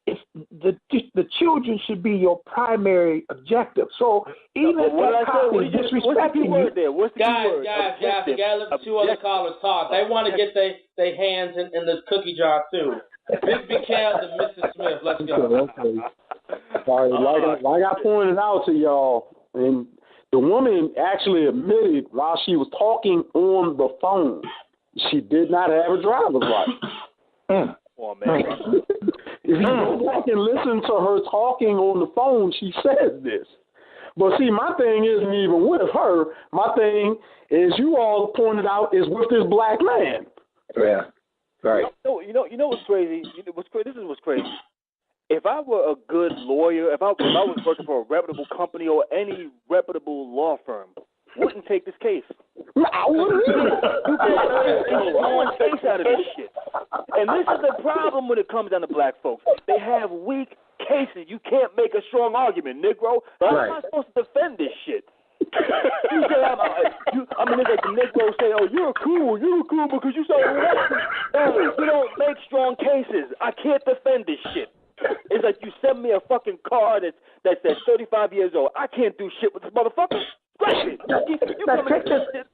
is the children should be your primary objective. So even if that cop is disrespecting you, what's the guys, you gotta let the 2 other callers talk. They want to get their hands in this cookie jar too. BigB Carroll and Mrs. Smith, let's go. Sorry, like I pointed out to y'all, and the woman actually admitted while she was talking on the phone, she did not have a driver's license. Oh, man. If you go back and listen to her talking on the phone, she says this. But see, my thing isn't even with her. My thing, as you all pointed out, is with this black man. Yeah. Right. You know what's crazy? This is what's crazy. If I were a good lawyer, if I was working for a reputable company or any reputable law firm, wouldn't take this case. I wouldn't either. You can't case out of this shit. And this is the problem when it comes down to black folks. They have weak cases. You can't make a strong argument, Negro. How am I supposed to defend this shit? You say it's like the Negro say, "Oh, you're cool because you saw no, you don't make strong cases. I can't defend this shit." It's like you send me a fucking car that's 35 years old. I can't do shit with this motherfucker. Scratch it. You come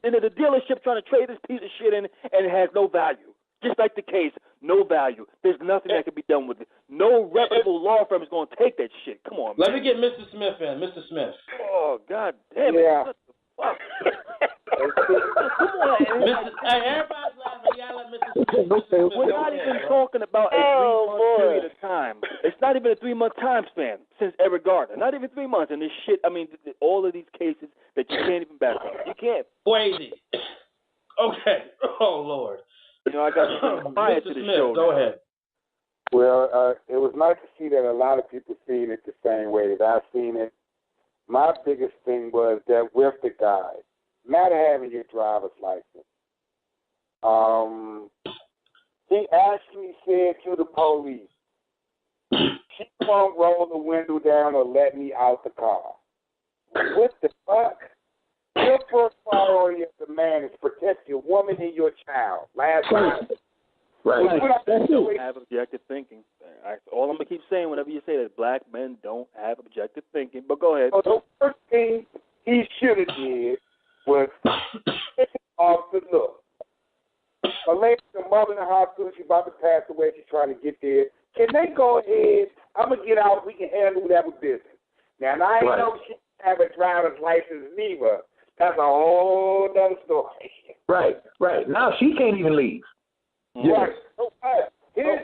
into the dealership trying to trade this piece of shit in, and it has no value. Just like the case, no value. There's nothing that can be done with it. No reputable law firm is going to take that shit. Come on, man. Let me get Mr. Smith in. Mr. Smith. Oh, God damn it. Yeah. What the fuck? Hey, everybody's laughing. You gotta let Mr. Smith. We're not even talking about a 3-month period of time. It's not even a 3-month time span since Eric Gardner. Not even 3 months. And this shit, all of these cases that you can't even back up. You can't. Crazy. Okay. Oh, Lord. I got to fire to the show. Go ahead. Well, it was nice to see that a lot of people seen it the same way that I've seen it. My biggest thing was that with the guy, not having your driver's license, he actually said to the police, "She won't roll the window down or let me out the car." What the fuck? Your first priority as a man is protect your woman and your child. Last time. Right. Don't have objective thinking. All I'm going to keep saying whenever you say that, black men don't have objective thinking. But go ahead. So the first thing he should have did was take off the look. A lady, the mother in the hospital, she's about to pass away. She's trying to get there. Can they go ahead? I'm going to get out. We can handle that with business. Now, I ain't know she have a driver's license neither. That's a whole other story. Right. Now she can't even leave. Right. His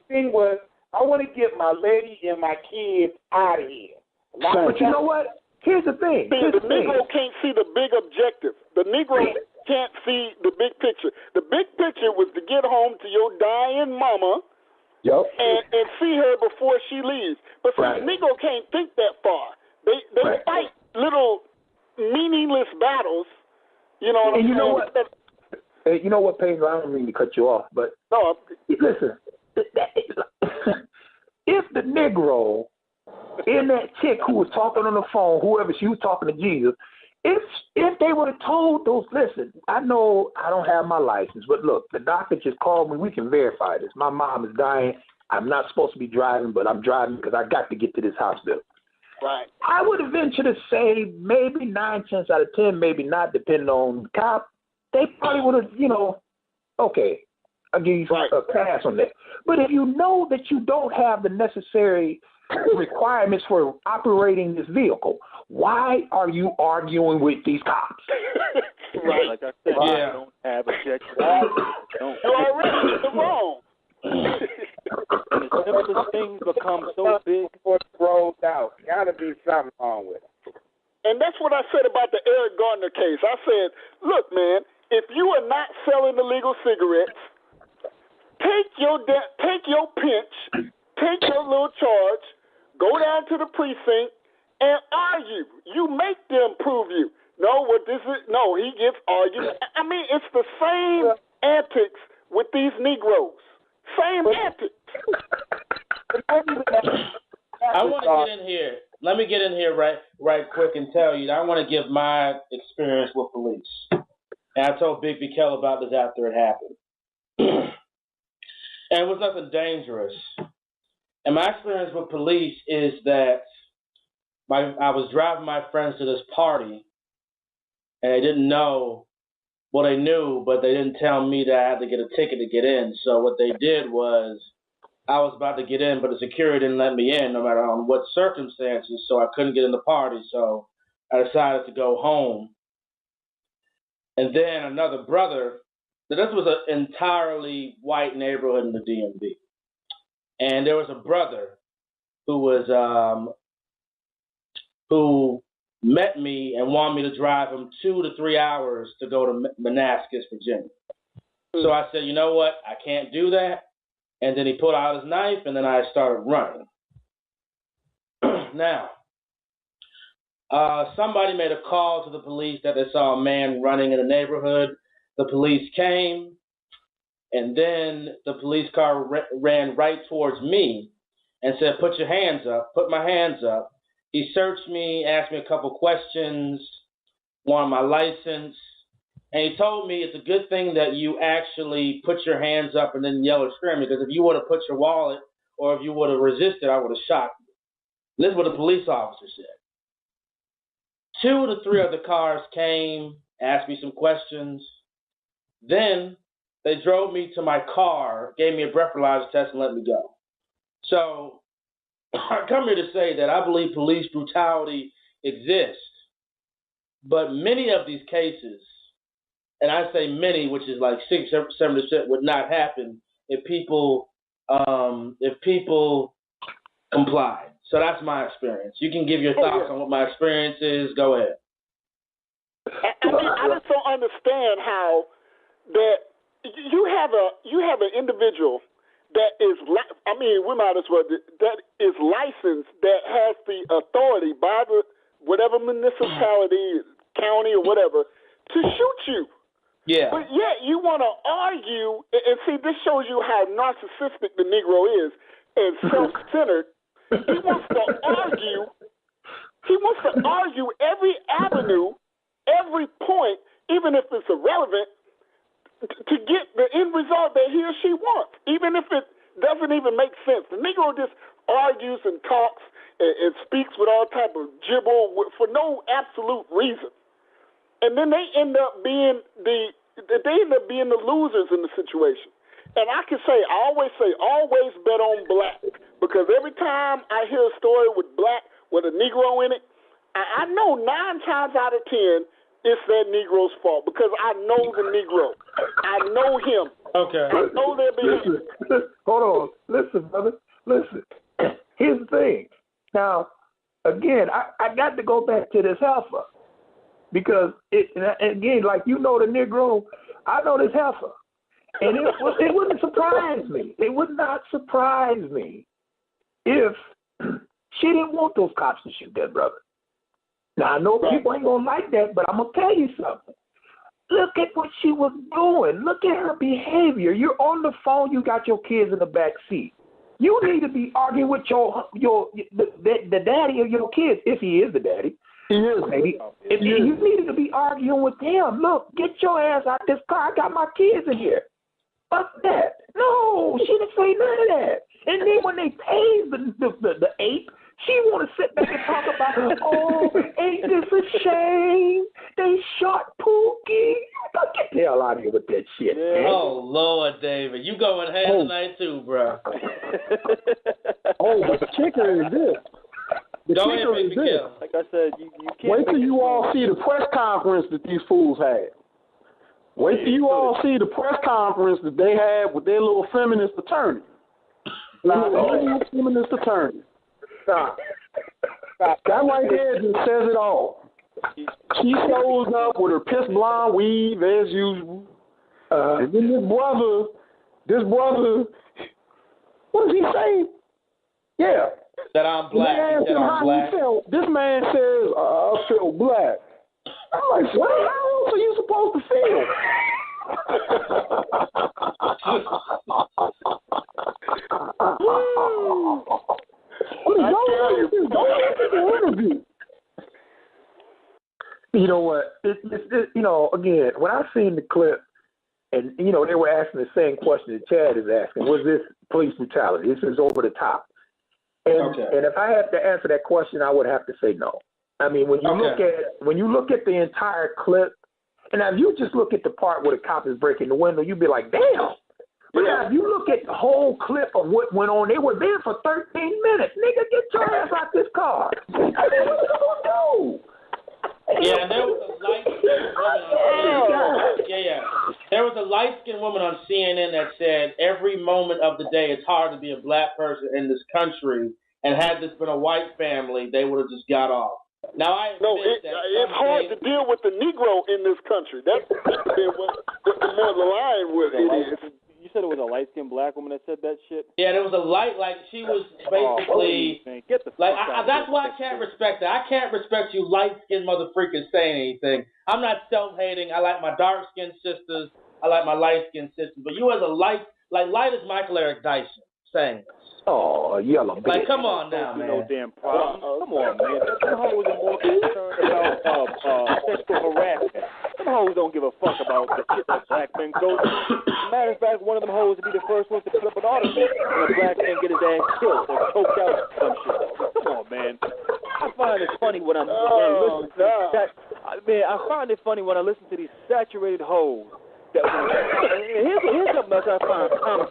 thing was, I want to get my lady and my kids out of here. But you know what? Here's the thing. The Negro can't see the big objective. The Negro can't see the big picture. The big picture was to get home to your dying mama and see her before she leaves. But see, the Negro can't think that far. They fight little meaningless battles. You know what I'm saying? You know what? You know what, Pedro? I don't mean to cut you off, but listen. If the Negro and that chick who was talking on the phone, whoever she was talking to Jesus, if they would have told those, listen, I know I don't have my license, but look, the doctor just called me. We can verify this. My mom is dying. I'm not supposed to be driving, but I'm driving because I got to get to this hospital. Right. I would venture to say maybe 9 chances out of 10, maybe not, depending on the cop. They probably would have, okay, I'll give you a pass on that. But if you know that you don't have the necessary requirements for operating this vehicle, why are you arguing with these cops? Right, like I said, I don't have objective. You're already wrong. The simplest things become so big. Rolled out. Gotta be something wrong with it. And that's what I said about the Eric Gardner case. I said, look, man, if you are not selling illegal cigarettes, take your pinch, take your little charge, go down to the precinct, and argue. You make them prove you. No, what this is? No, he gets argued. I mean, it's the same antics with these Negroes. Same antics. I want to get in here. Let me get in here right quick and tell you. I want to give my experience with police. And I told BigB Carroll about this after it happened. And it was nothing dangerous. And my experience with police is that I was driving my friends to this party, and they didn't know. Well, they knew, but they didn't tell me that I had to get a ticket to get in. So what they did was I was about to get in, but the security didn't let me in no matter on what circumstances, so I couldn't get in the party. So I decided to go home. And then another brother, this was an entirely white neighborhood in the DMV. And there was a brother who was who met me and wanted me to drive him 2 to 3 hours to go to Manassas, Virginia. So I said, you know what? I can't do that. And then he pulled out his knife, and then I started running. Now, somebody made a call to the police that they saw a man running in the neighborhood. The police came, and then the police car ran right towards me and said, put your hands up. Put my hands up. He searched me, asked me a couple questions, wanted my license, and he told me it's a good thing that you actually put your hands up and then yell or scream, because if you would have put your wallet or if you would have resisted, I would have shot you. This is what the police officer said. 2 to 3 other cars came, asked me some questions. Then they drove me to my car, gave me a breathalyzer test, and let me go. So I come here to say that I believe police brutality exists, but many of these cases, and I say many, which is like 6-7%, would not happen if people complied. So that's my experience. You can give your thoughts on what my experience is. Go ahead. I just don't understand how that you have an individual that is, we might as well, that is licensed, that has the authority by the whatever municipality, county, or whatever, to shoot you. Yeah. But yet you want to argue, and see, this shows you how narcissistic the Negro is and self-centered. He wants to argue. He wants to argue every avenue, every point, even if it's irrelevant, to get the end result that he or she wants, even if it doesn't even make sense. The Negro just argues and talks and speaks with all type of gibber for no absolute reason. And then they end up being the losers in the situation. And I can say, always bet on black, because every time I hear a story with a Negro in it, I know 9 times out of 10 it's that Negro's fault, because I know the Negro. I know him. Okay. I know their behavior. Hold on. Listen, brother. Listen. Here's the thing. Now, again, I got to go back to this heifer. Because, again, like you know the Negro, I know this heifer. And it wouldn't surprise me. It would not surprise me if she didn't want those cops to shoot that brother. Now, I know people ain't going to like that, but I'm going to tell you something. Look at what she was doing. Look at her behavior. You're on the phone. You got your kids in the back seat. You need to be arguing with the daddy of your kids, if he is the daddy. He is. Maybe. You needed to be arguing with him. Look, get your ass out this car. I got my kids in here. Fuck that. No, she didn't say none of that. And then when they tased the ape, she want to sit back and talk about, oh, ain't this a shame? They shot Pookie. Get the hell out of here with that shit, man. Oh, Lord, David. You going ham tonight, too, bro. Oh, but the kicker is this. The Go kicker ahead, is this. Like I said, you can't. Wait till you all see the press conference that these fools had. Wait till you all see the press conference that they had with their little feminist attorney. Feminist attorney. Stop. That right there just says it all. She shows up with her piss blonde weave as usual. And then this brother, what does he say? Yeah. That I'm black. He I'm black. This man says, I feel black. I'm like, what? How else are you supposed to feel? You know what? Again, when I seen the clip, and they were asking the same question that Chad is asking, was this police brutality? This is over the top. And if I had to answer that question, I would have to say no. I mean, when you look at the entire clip, and if you just look at the part where the cop is breaking the window, you'd be like, damn. But now if you look at the whole clip of what went on, they were there for 13 minutes. Nigga, get your ass out this car. I mean, what you gonna do? Yeah, there was a light-skinned woman. There was a light-skinned woman on CNN that said every moment of the day it's hard to be a black person in this country, and had this been a white family, they would have just got off. Now I admit it's hard to deal with the Negro in this country. That's what more the line with it is. You said it was a light-skinned black woman that said that shit? Yeah, there was a she was basically get the like that's why I can't respect that. I can't respect you light-skinned motherfuckers saying anything. I'm not self-hating. I like my dark-skinned sisters. I like my light-skinned sisters. But you as a light as Michael Eric Dyson saying this. Oh, yellow bitch. Like, come on now, man. No damn problem. Come on, man. Them hoes are more concerned about sexual harassment. Them hoes don't give a fuck about the shit that black men go through. Matter of fact, one of them hoes would be the first one to put up an article when a black man get his ass killed or choked out or some shit. Come on, man. I find it funny when I listen to that. Man, I find it funny when I listen to these saturated hoes. Here's something else I find common.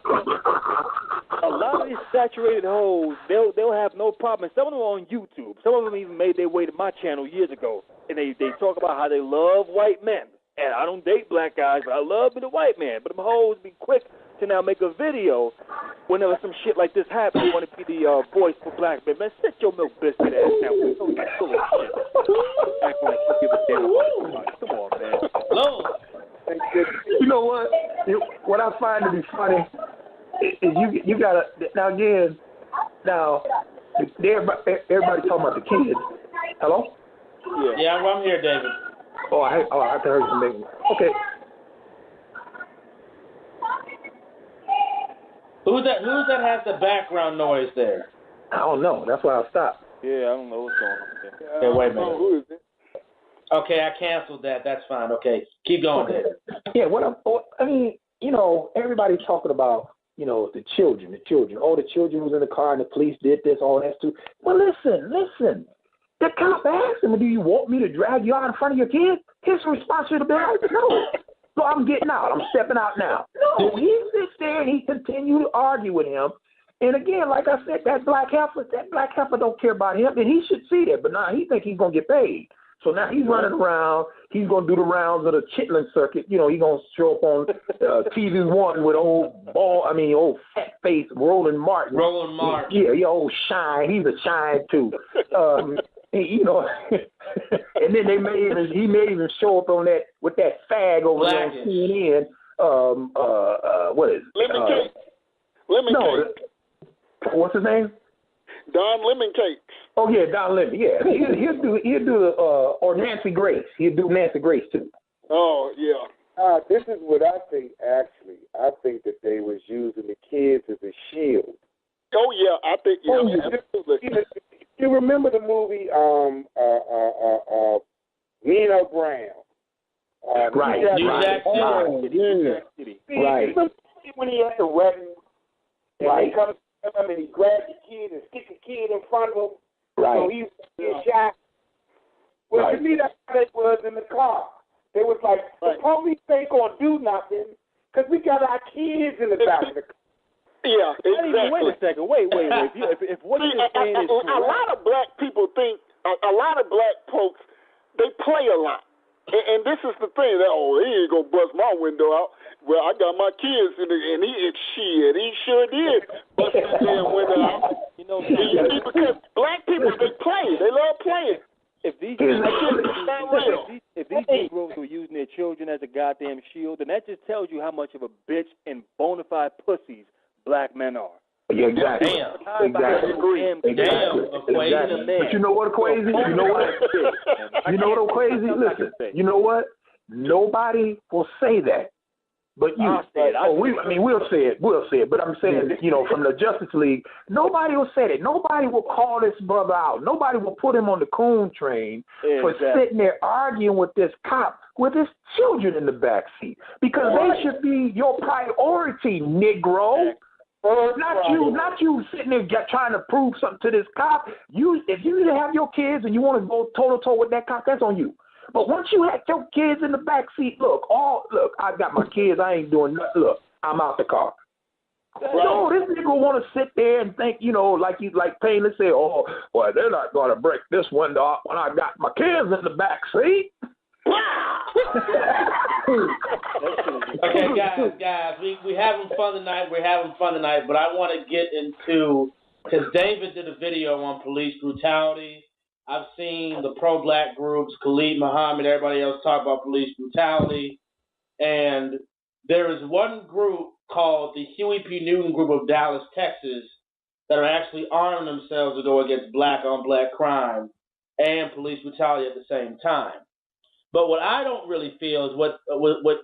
A lot of these saturated hoes, they'll have no problem. Some of them are on YouTube. Some of them even made their way to my channel years ago, and they talk about how they love white men. And I don't date black guys, but I love me the white man. But them hoes be quick to now make a video whenever some shit like this happens. You want to be the voice for black men. Man, sit your milk biscuit ass down. Don't get full of shit. Act like you give a damn about it. Come on, man. Lord. You know what? What I find to be funny is you gotta now everybody talking about the kids. Hello? Yeah, I'm here, David. Oh, I heard something. Okay. Who's that has the background noise there? I don't know. That's why I stopped. Yeah, I don't know what's going on there. Okay, wait a minute. Who is it? Okay, I canceled that. That's fine. Okay, keep going, David. Yeah, I mean, everybody talking about, the children. Oh, the children was in the car and the police did this, all that too. Well, listen. The cop asked him, do you want me to drag you out in front of your kids? His response should have been like, no. So I'm getting out. I'm stepping out now. No, he sits there and he continued to argue with him. And again, like I said, that black heifer don't care about him, and he should see that. But now he think he's going to get paid. So now he's running around. He's going to do the rounds of the chitlin circuit. He's going to show up on TV1 with old fat face Roland Martin. Yeah, old Shine. He's a Shine too. And then he may even show up on that with that fag over there on CNN. What is it? Lemon Cake. What's his name? Don Lemon Cakes. Oh yeah, Don Lemon. Yeah, he'll do or Nancy Grace. He'll do Nancy Grace too. Oh yeah. This is what I think. Actually, I think that they was using the kids as a shield. Oh yeah, I think absolutely. You remember the movie Nino Brown? Right. New Jack City. Right. When he at the wedding, and he comes to him and he grabs the kid and sticks the kid in front of him. Right. So he's shot. Well, to me, that's how it was in the car. They was like, the police ain't gonna do nothing because we got our kids in the back of the car. Yeah, exactly. Wait a second. Wait. If what you're saying is correct. A lot of black people think, a lot of black folks, they play a lot. And this is the thing, that, he ain't going to bust my window out. Well, I got my kids, and he sure did bust his damn window out. Because black people, they play. They love playing. If these Negroes were using their children as a goddamn shield, then that just tells you how much of a bitch and bona fide pussies black men are. Yeah, exactly. Damn. Exactly. But you know what, Akwesi? You know what, Akwesi? Listen, you know what? Nobody will say that. But you, we'll say it. But I'm saying, from the Justice League, nobody will say it. Nobody will call this brother out. Nobody will put him on the coon train for sitting there arguing with this cop with his children in the back seat, because they should be your priority, Negro. Not you sitting there trying to prove something to this cop. If you have your kids and you want to go toe to toe with that cop, that's on you. But once you have your kids in the back seat, look, I got my kids. I ain't doing nothing. Look, I'm out the car. No, this nigga want to sit there and think, like Painless said, they're not going to break this window up when I got my kids in the back seat. Okay, guys, we having fun tonight. We're having fun tonight, but I want to get into, because David did a video on police brutality. I've seen the pro-black groups, Khalid Muhammad, everybody else talk about police brutality. And there is one group called the Huey P. Newton Group of Dallas, Texas, that are actually arming themselves to go against black-on-black crime and police brutality at the same time. But what I don't really feel is what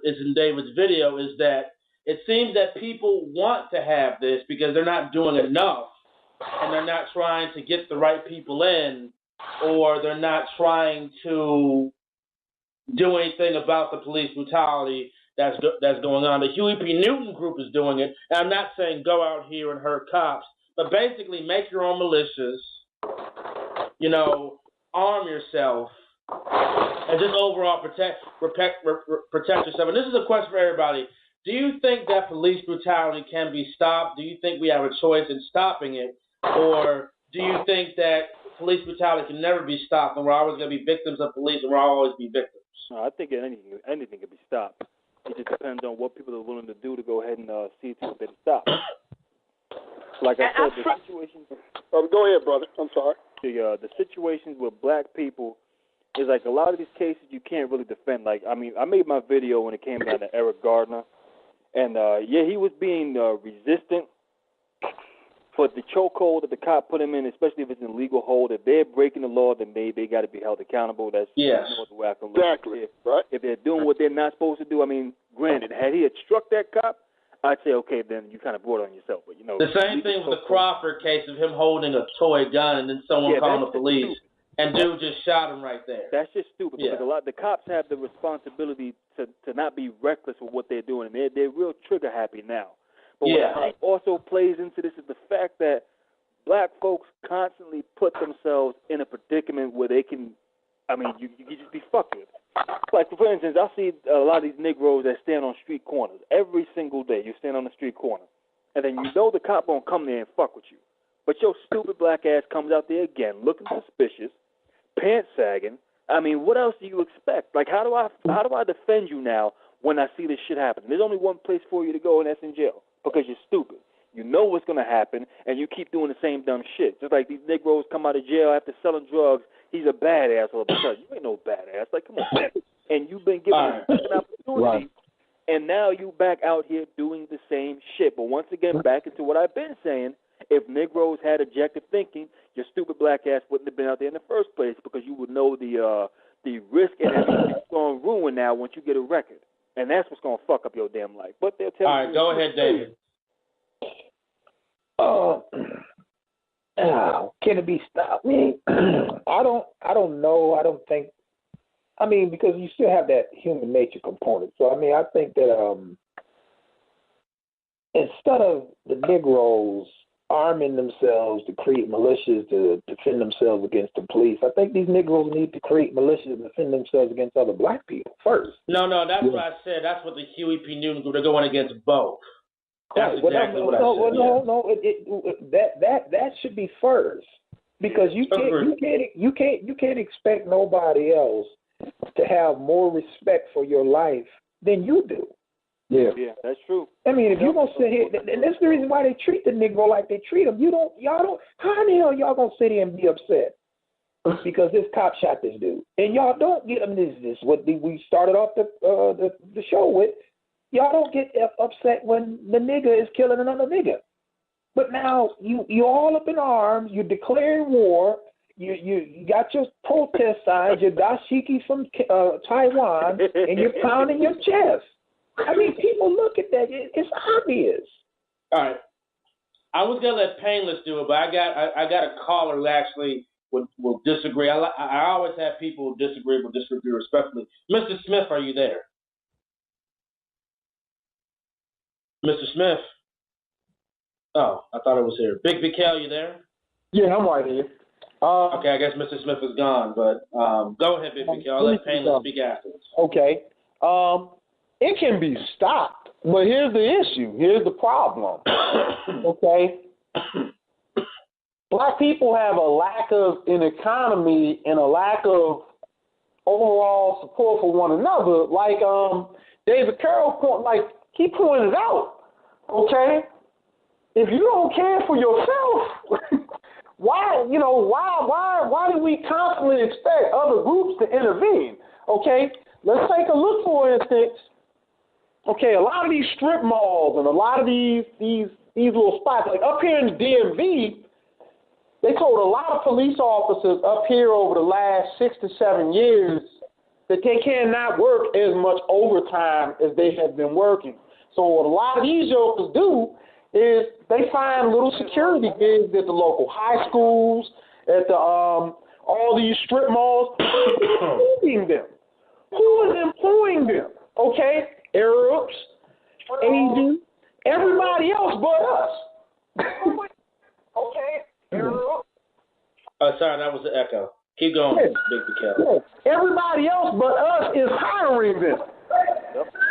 is in David's video is that it seems that people want to have this because they're not doing enough, and they're not trying to get the right people in, or they're not trying to do anything about the police brutality that's going on. The Huey P. Newton Group is doing it, and I'm not saying go out here and hurt cops, but basically make your own militias, arm yourself, and just overall protect yourself. And this is a question for everybody. Do you think that police brutality can be stopped? Do you think we have a choice in stopping it? Or do you think that police brutality can never be stopped and we're always going to be victims of police and we'll always be victims? No, I think anything can be stopped. It just depends on what people are willing to do to go ahead and see to it that it's stopped. Like I said, the situations... go ahead, brother. I'm sorry. The situations with black people is like a lot of these cases you can't really defend. Like, I mean, I made my video when it came down to Eric Gardner. And, he was being resistant. But the chokehold that the cop put him in, especially if it's an illegal hold, if they're breaking the law, then they got to be held accountable. That's the way I can look exactly. At it. Right. If they're doing what they're not supposed to do, I mean, granted, had he struck that cop, I'd say, okay, then you kind of brought it on yourself. But, the same thing with the Crawford case of him holding a toy gun and then someone calling the police. Stupid. And dude just shot him right there. That's just stupid because the cops have the responsibility to not be reckless with what they're doing. And they're real trigger happy now. But what also plays into this is the fact that black folks constantly put themselves in a predicament where they can, you just be fucked with. Like, for instance, I see a lot of these Negroes that stand on street corners. Every single day you stand on the street corner. And then the cop won't come there and fuck with you. But your stupid black ass comes out there again looking suspicious, pants sagging. I mean, what else do you expect? Like, how do I defend you now when I see this shit happen? There's only one place for you to go, and that's in jail. Because you're stupid. You know what's going to happen, and you keep doing the same dumb shit. Just like these Negroes come out of jail after selling drugs, he's a badass all of a sudden. You ain't no badass. Like, come on. And you've been given a second opportunity, and now you back out here doing the same shit. But once again, back into what I've been saying, if Negroes had objective thinking, your stupid black ass wouldn't have been out there in the first place because you would know the risk and everything it's going to ruin now once you get a record. And that's what's going to fuck up your damn life. But they'll tell you. All right, go ahead, David. Can it be stopped? I mean, I don't know. I don't think. I mean, because you still have that human nature component. So I mean, I think that instead of the Negroes arming themselves to create militias to defend themselves against the police, I think these Negroes need to create militias to defend themselves against other black people first. No, that's what I said. That's what the Huey P. Newton group, they're going against both. That's exactly what I said. That should be first, because you can't expect nobody else to have more respect for your life than you do. Yeah, that's true. I mean, if you're gonna sit here, and that's the reason why they treat the Negro like they treat him. Y'all don't. How the hell y'all gonna sit here and be upset because this cop shot this dude, and y'all don't get? I mean, this is what we started off the show with. Y'all don't get upset when the nigga is killing another nigga. But now you're all up in arms. You're declaring war. You got your protest signs. Your dashiki from Taiwan, and you're pounding your chest. I mean, people look at that. It's obvious. All right. I was gonna let Painless do it, but I got a caller who actually will disagree. I always have people who disagree respectfully. Mr. Smith, are you there? Mr. Smith? Oh, I thought it was here. Big Cal, you there? Yeah, I'm right here. Okay, I guess Mr. Smith is gone, but go ahead, Big Cal. I'll let Painless speak afterwards. Okay. It can be stopped, but here's the issue. Here's the problem. Okay? Black people have a lack of an economy and a lack of overall support for one another. Like David Carroll he pointed out, okay? If you don't care for yourself, why do we constantly expect other groups to intervene? Okay, let's take a look, for instance. Okay, a lot of these strip malls and a lot of these little spots, like up here in the DMV, they told a lot of police officers up here over the last 6 to 7 years that they cannot work as much overtime as they have been working. So what a lot of these jokers do is they find little security gigs at the local high schools, at the all these strip malls. Employing them. Who is employing them? Okay, Arabs, Asians, everybody else but us. Okay, Arabs. Oh, sorry, that was the echo. Keep going, Big Carroll. Everybody else but us is hiring them.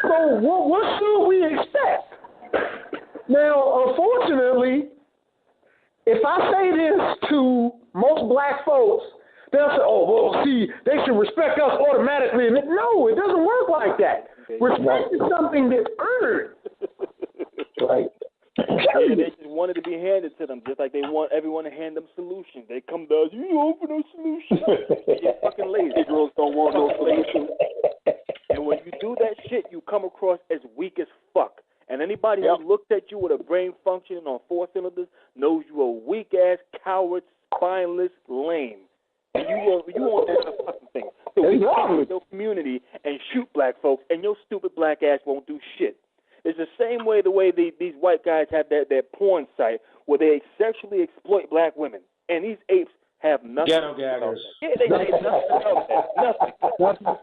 So what should we expect? Now, unfortunately, if I say this to most black folks, they'll say, oh, well, see, they should respect us automatically. No, it doesn't work like that. Respect is something that's earned. Right. Yeah, they just wanted to be handed to them, just like they want everyone to hand them solutions. They come to us, you don't offer no solutions. You're fucking lazy. Girls don't want no solutions. And when you do that shit, you come across as weak as fuck. And anybody who looked at you with a brain functioning on 4 cylinders knows you a weak-ass, coward, spineless, lame. And you won't do the fucking thing. So we come to your community and shoot black folks, and your stupid black ass won't do shit. It's the same way these white guys have their porn site where they sexually exploit black women. And these apes have nothing. Ghetto gaggers. Yeah, they say nothing about that. Nothing.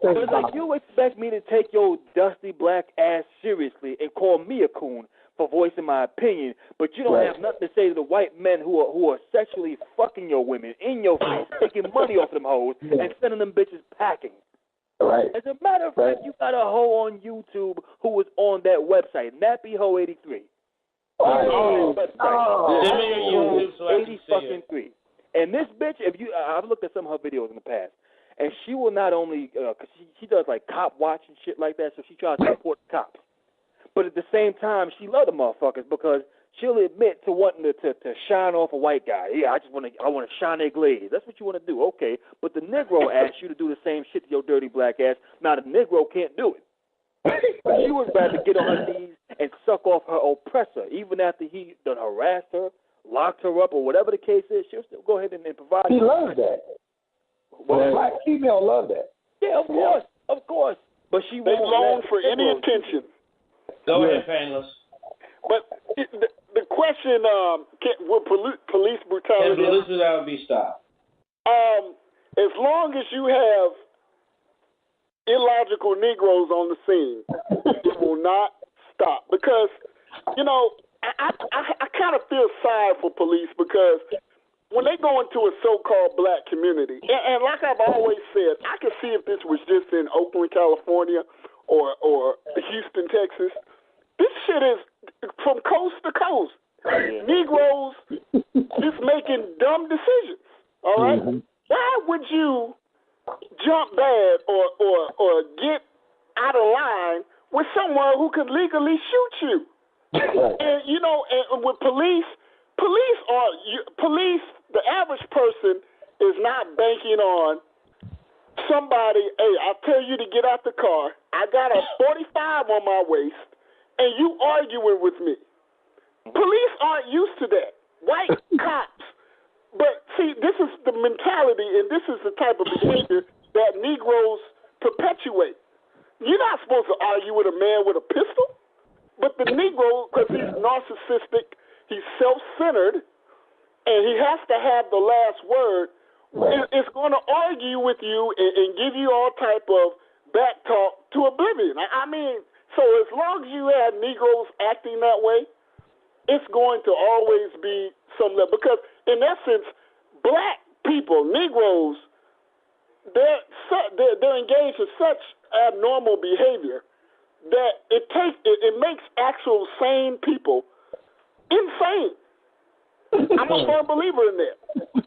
But it's like you expect me to take your dusty black ass seriously and call me a coon for voicing my opinion, but you don't have nothing to say to the white men who are sexually fucking your women in your face, taking money off them hoes and sending them bitches packing. Right. As a matter of fact, you got a hoe on YouTube who was on that website, NappyHo83. Send me your YouTube so I can see it. 80-3. And this bitch, I've looked at some of her videos in the past, and she will not only, because she does like cop watch and shit like that, so she tries to support the cops. But at the same time, she love the motherfuckers because she'll admit to wanting to shine off a white guy. Yeah, I want to shine their glaze. That's what you want to do, okay. But the Negro asks you to do the same shit to your dirty black ass. Now the Negro can't do it. She would rather get on her knees and suck off her oppressor, even after he done harassed her, locked her up, or whatever the case is. She'll still go ahead and provide. She loves that. Well, black female love that. Yeah, of course. But they long for any attention. Go ahead, Painless. But the question, will police brutality? Can police brutality be stopped? As long as you have illogical Negroes on the scene, it will not stop. Because, I kind of feel sorry for police because when they go into a so-called black community, and like I've always said, I can see if this was just in Oakland, California, or Houston, Texas. This shit is from coast to coast. Negroes just making dumb decisions. All right? Mm-hmm. Why would you jump bad or get out of line with someone who could legally shoot you? And and with police, the average person is not banking on somebody. Hey, I tell you to get out the car. I got a 45 on my waist, and you arguing with me. Police aren't used to that. White cops. But see, this is the mentality, and this is the type of behavior that Negroes perpetuate. You're not supposed to argue with a man with a pistol. But the Negro, because he's narcissistic, he's self-centered, and he has to have the last word, is going to argue with you and give you all type of back talk to oblivion. I mean, so as long as you have Negroes acting that way, it's going to always be some level. Because, in essence, black people, Negroes, they're engaged in such abnormal behavior that it makes actual sane people insane. I'm a firm believer in that.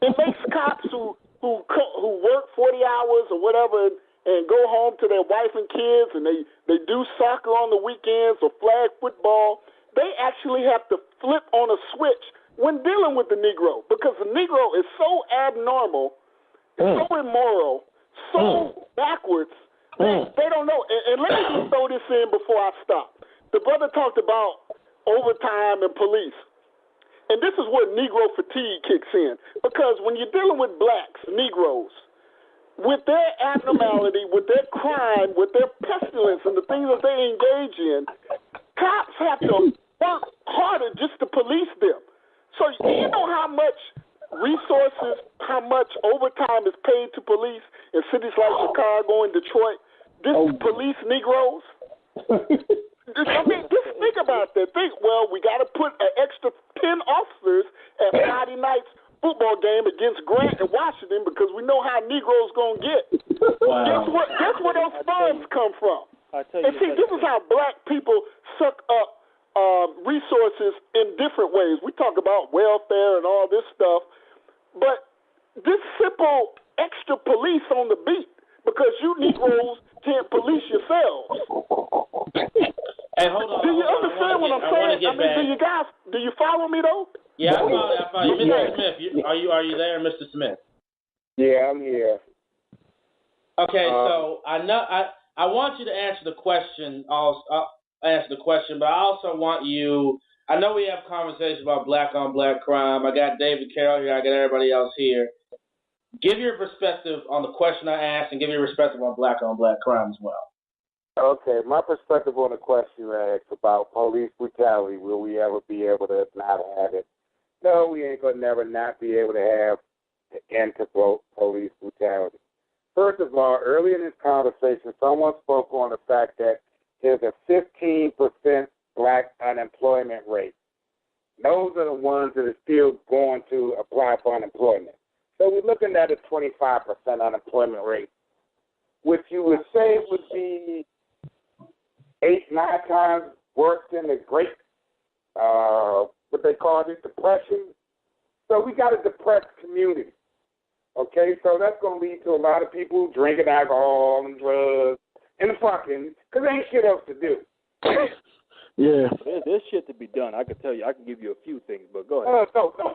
It makes cops who work 40 hours or whatever and go home to their wife and kids, and they do soccer on the weekends or flag football. They actually have to flip on a switch when dealing with the Negro, because the Negro is so abnormal, so immoral, so backwards, they don't know. And let me just throw this in before I stop. The brother talked about overtime and police. And this is where Negro fatigue kicks in. Because when you're dealing with blacks, Negroes, with their abnormality, with their crime, with their pestilence and the things that they engage in, cops have to work harder just to police them. So you know how much resources, how much overtime is paid to police in cities like Chicago and Detroit just to police Negroes? I mean, just think about that. We got to put an extra 10 officers at Friday night's football game against Grant and Washington because we know how Negroes going to get. Wow. Guess where those funds come from? And see, this is how black people suck up resources in different ways. We talk about welfare and all this stuff, but this simple extra police on the beat because you Negroes can't police yourselves. Hey, hold on. Do you understand what I'm saying? I mean, do you follow me though? Yeah, I follow you. Mr. Smith, are you there, Mr. Smith? Yeah, I'm here. Okay, so I want you to answer the question. I'll answer the question, but I also want you. I know we have conversations about black on black crime. I got David Carroll here. I got everybody else here. Give your perspective on the question I asked, and give your perspective on black crime as well. Okay, my perspective on the question I asked about police brutality, will we ever be able to not have it? No, we ain't going to never not be able to have the end to police brutality. First of all, earlier in this conversation, someone spoke on the fact that there's a 15% black unemployment rate. Those are the ones that are still going to apply for unemployment. So we're looking at a 25% unemployment rate, which you would say would be 8-9 times worse than the Great, what they call it, Depression. So we got a depressed community. Okay, so that's going to lead to a lot of people drinking alcohol and drugs and fucking, because there ain't shit else to do. Yeah. There's shit to be done. I can tell you. I can give you a few things, but go ahead.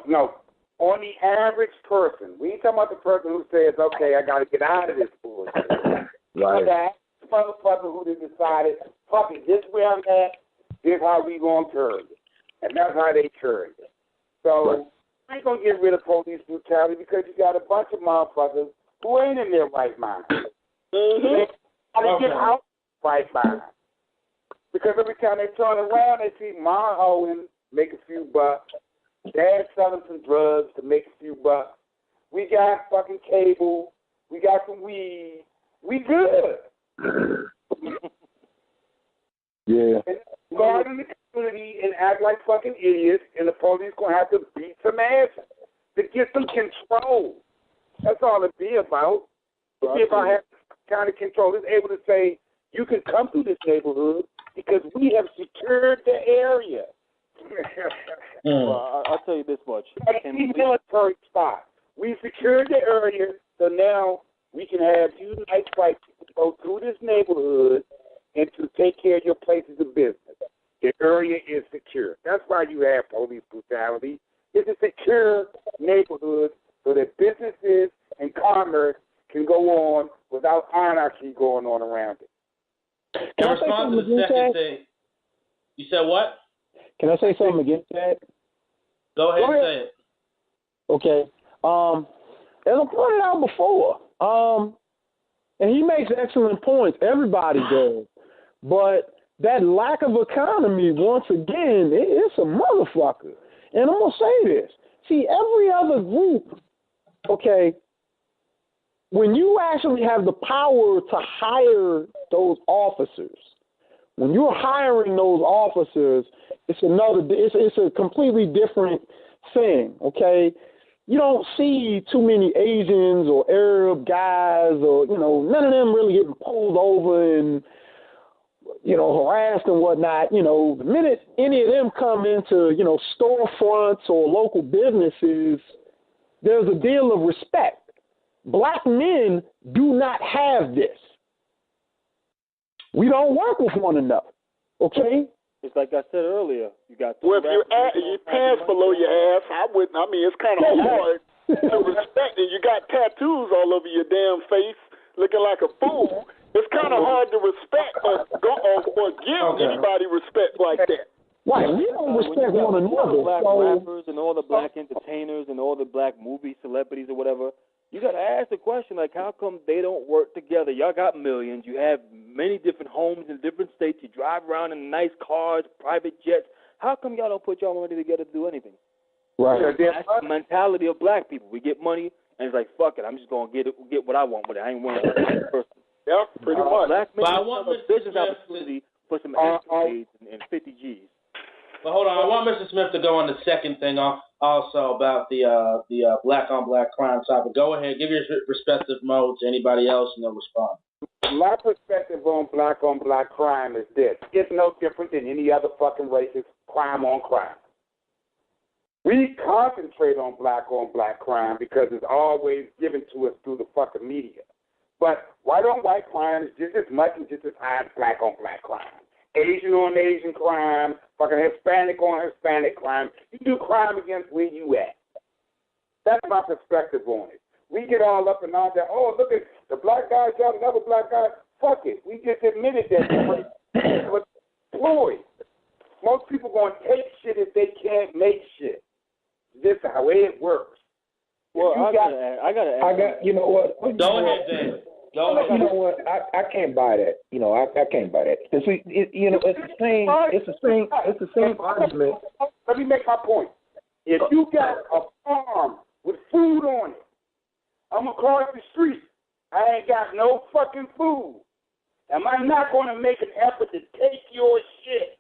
No. On the average person, we ain't talking about the person who says, okay, I got to get out of this bullshit. Right. That motherfucker who decided, fuck it, this where I'm at, this how we going to turn it. And that's how they turn it. So I ain't going to get rid of police brutality because you got a bunch of motherfuckers who ain't in their right mind. They got to get out of their right mind. Because every time they turn around, they see mom hoeing, make a few bucks. Dad selling some drugs to make a few bucks. We got fucking cable. We got some weed. We good. Yeah. And go out in the community and act like fucking idiots, and the police going to have to beat some ass to get some control. That's all it be about. It's be about having kind of control. It's able to say, you can come through this neighborhood because we have secured the area. Well, I'll tell you this much. Military spot. We secured the area, so now we can have you nice white people go through this neighborhood and to take care of your places of business. The area is secure. That's why you have police brutality. It's a secure neighborhood so that businesses and commerce can go on without anarchy going on around it. In response to the second thing, you said what? Can I say something against that? Go ahead and say it. Okay. As I pointed out before, and he makes excellent points. Everybody does. But that lack of economy, once again, it's a motherfucker. And I'm going to say this. See, every other group, okay, when you actually have the power to hire those officers, when you're hiring those officers, it's a completely different thing, okay? You don't see too many Asians or Arab guys or, none of them really getting pulled over and, harassed and whatnot. The minute any of them come into, storefronts or local businesses, there's a deal of respect. Black men do not have this. We don't work with one another, okay? Just like I said earlier, you got. Well, if your pants below your ass, I wouldn't. I mean, it's kind of hard to respect it. You got tattoos all over your damn face, looking like a fool. It's kind of hard to respect or give anybody respect like that. Right, we don't respect one another. Black rappers and all the black entertainers and all the black movie celebrities or whatever. You got to ask the question, like, how come they don't work together? Y'all got millions. You have many different homes in different states. You drive around in nice cars, private jets. How come y'all don't put y'all money together to do anything? Right. That's the mentality of black people. We get money, and it's like, fuck it, I'm just going to get what I want with it. I ain't winning with a person. Yeah, pretty much. Black men have a business opportunity for some escapades and 50 Gs. But hold on, I want Mr. Smith to go on the second thing also about the black-on-black crime topic. Go ahead, give your respective modes. Anybody else, and they'll respond. My perspective on black crime is this. It's no different than any other fucking racist crime on crime. We concentrate on black crime because it's always given to us through the fucking media. But white on white crime is just as much and just as high as black on black crime. Asian on Asian crime, fucking Hispanic on Hispanic crime. You do crime against where you at. That's my perspective on it. We get all up and on that, oh, look at the black guy shot another black guy. Fuck it. We just admitted that. But Floyd, most people going to take shit if they can't make shit. This is the way it works. Well, you know what? Go ahead, David. You know what? I can't buy that. You know, I can't buy that. It's the same argument. Let me make my point. If you got a farm with food on it, I'm across the street. I ain't got no fucking food. Am I not going to make an effort to take your shit?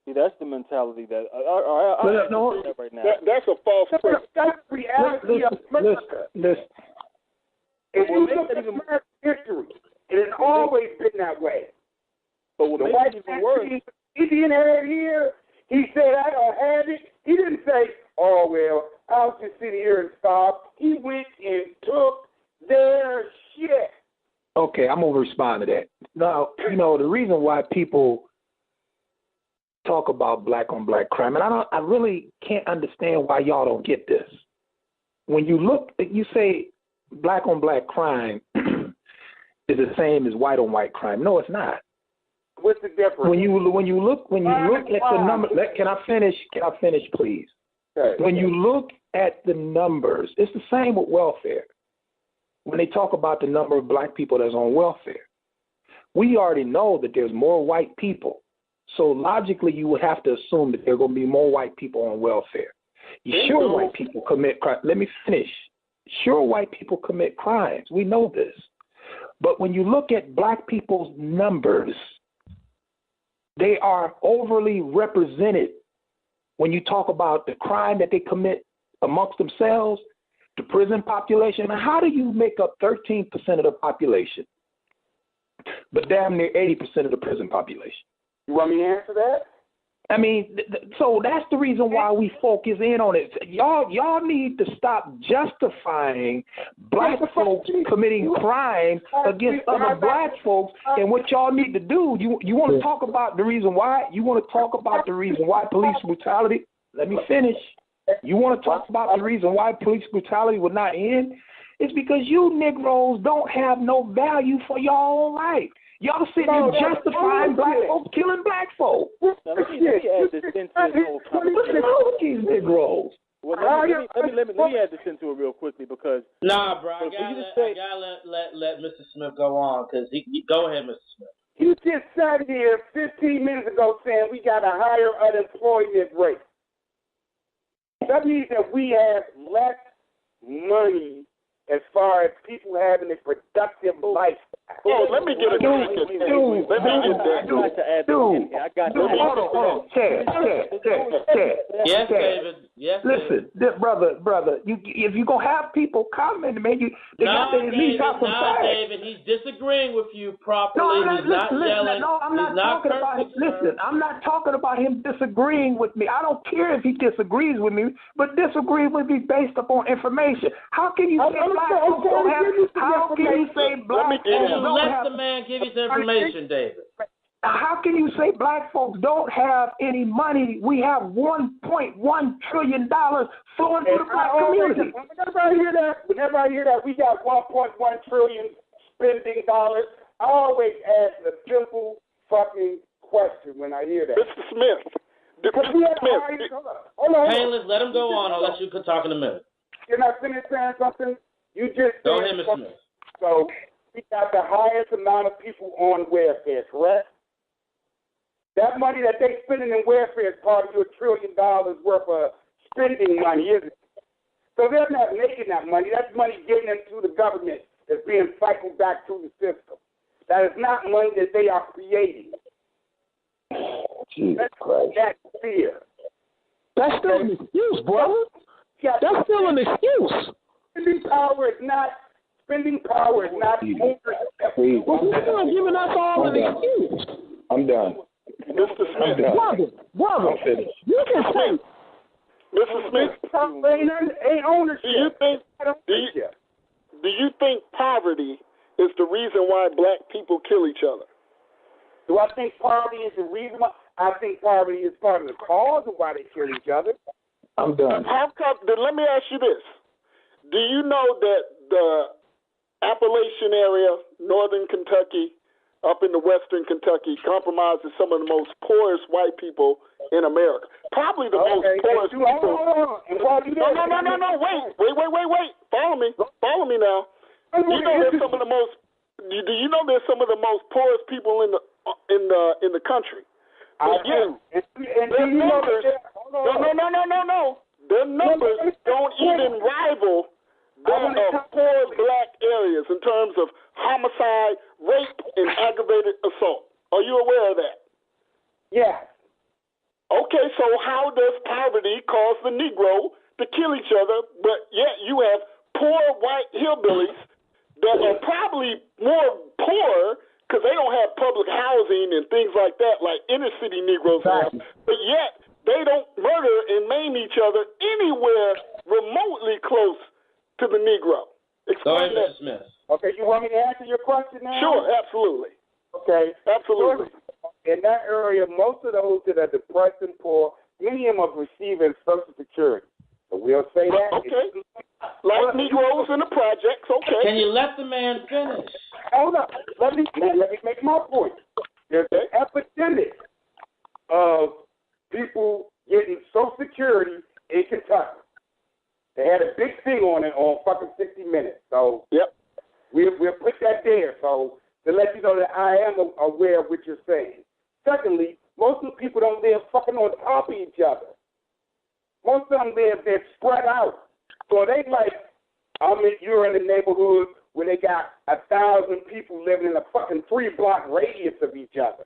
See, that's the mentality that right now. That's a false premise. That's the reality of America. If you look at American history, it has always been that way. But what makes it even worse, he didn't have it here. He said, I don't have it. He didn't say, oh, well, I'll just sit here and starve. He went and took their shit. Okay, I'm going to respond to that. Now, you know, the reason why people talk about black on black crime, and I really can't understand why y'all don't get this. When you look, you say black on black crime is the same as white on white crime. No, it's not. What's the difference? When you look at the number, can I finish? Can I finish, please? Okay. When you look at the numbers, it's the same with welfare. When they talk about the number of black people that's on welfare, we already know that there's more white people. So logically, you would have to assume that there are going to be more white people on welfare. Sure, white people commit crime. Let me finish. Sure, white people commit crimes. We know this. But when you look at black people's numbers, they are overly represented when you talk about the crime that they commit amongst themselves, the prison population. Now, how do you make up 13% of the population, but damn near 80% of the prison population? You want me to answer that? I mean, so that's the reason why we focus in on it. Y'all need to stop justifying black folks committing crimes against other black folks. And what y'all need to do, you want to talk about the reason why? You want to talk about the reason why police brutality? Let me finish. You want to talk about the reason why police brutality would not end? It's because you Negroes don't have no value for your own life. Y'all sitting there justifying black folks killing black folks. Now, let me add this into this whole conversation. What's wrong with these Negroes? Well, let me add this into it real quickly because nah, bro, I gotta let Mr. Smith go on because he go ahead, Mr. Smith. You just sat here 15 minutes ago saying we got a higher unemployment rate. That means that we have less money as far as people having a productive life. Oh, let me get a drink. Let me get that. Hold on. Chad. Yes, David. Yes, listen, brother, if you're going to have people comment, man, they got to at least have some facts. David, he's disagreeing with you properly. He's not yelling. No, I'm not talking about him. Listen, I'm not talking about him disagreeing with me. I don't care if he disagrees with me, but disagree with me based upon information. How can you say black folks don't have, how can you say black folks don't have? Let the man give you the information, David. How can you say black folks don't have any money? We have $1.1 trillion flowing through the black community. Whenever I hear that we got $1.1 trillion spending dollars, I always ask a simple fucking question when I hear that. Mr. Smith. Painless, let him go on. I'll let you talk in a minute. You're not finished saying something? You just go said ahead, Mr. Smith. So we got the highest amount of people on welfare, correct? That money that they spending in welfare is part of your $1 trillion worth of spending money, isn't it? So they're not making that money. That's money getting into the government that's being cycled back through the system. That is not money that they are creating. Jesus Christ. That's fear. That's still an excuse, brother. That's still an excuse. Spending power is not Well, you're still giving us all an excuse. I'm done. Mr. Smith. Brother, you can say. Mr. Smith. Ain't ownership. Do you think poverty is the reason why black people kill each other? Do I think poverty is the reason why? I think poverty is part of the cause of why they kill each other. I'm done. Then let me ask you this. Do you know that the Appalachian area, northern Kentucky, up into western Kentucky, compromises some of the most poorest white people in America? Probably the most poorest people. No, wait. Follow me now. Do you know there's some of the most poorest people in the country? But their numbers don't even rival that of poor black areas in terms of homicide, rape, and aggravated assault. Are you aware of that? Yeah. Okay, so how does poverty cause the Negro to kill each other, but yet you have poor white hillbillies that are probably more poor because they don't have public housing and things like that like inner city Negroes have, but yet they don't murder and maim each other anywhere remotely close to the Negro. Explain that. Mr. Smith. Okay, you want me to answer your question now? Sure, absolutely. Okay. Absolutely. In that area, most of those that are depressed and poor, many of them are receiving Social Security. So we'll say that. Okay. Like Negroes in the projects, okay. Can you let the man finish? Hold up. Let me make my point. There's an epidemic of people getting Social Security in Kentucky. They had a big thing on it on fucking 60 Minutes. So we'll put that there. So to let you know that I am aware of what you're saying. Secondly, most of the people don't live fucking on top of each other. Most of them they're spread out. So they like, you're in a neighborhood where they got 1,000 people living in a fucking 3-block radius of each other.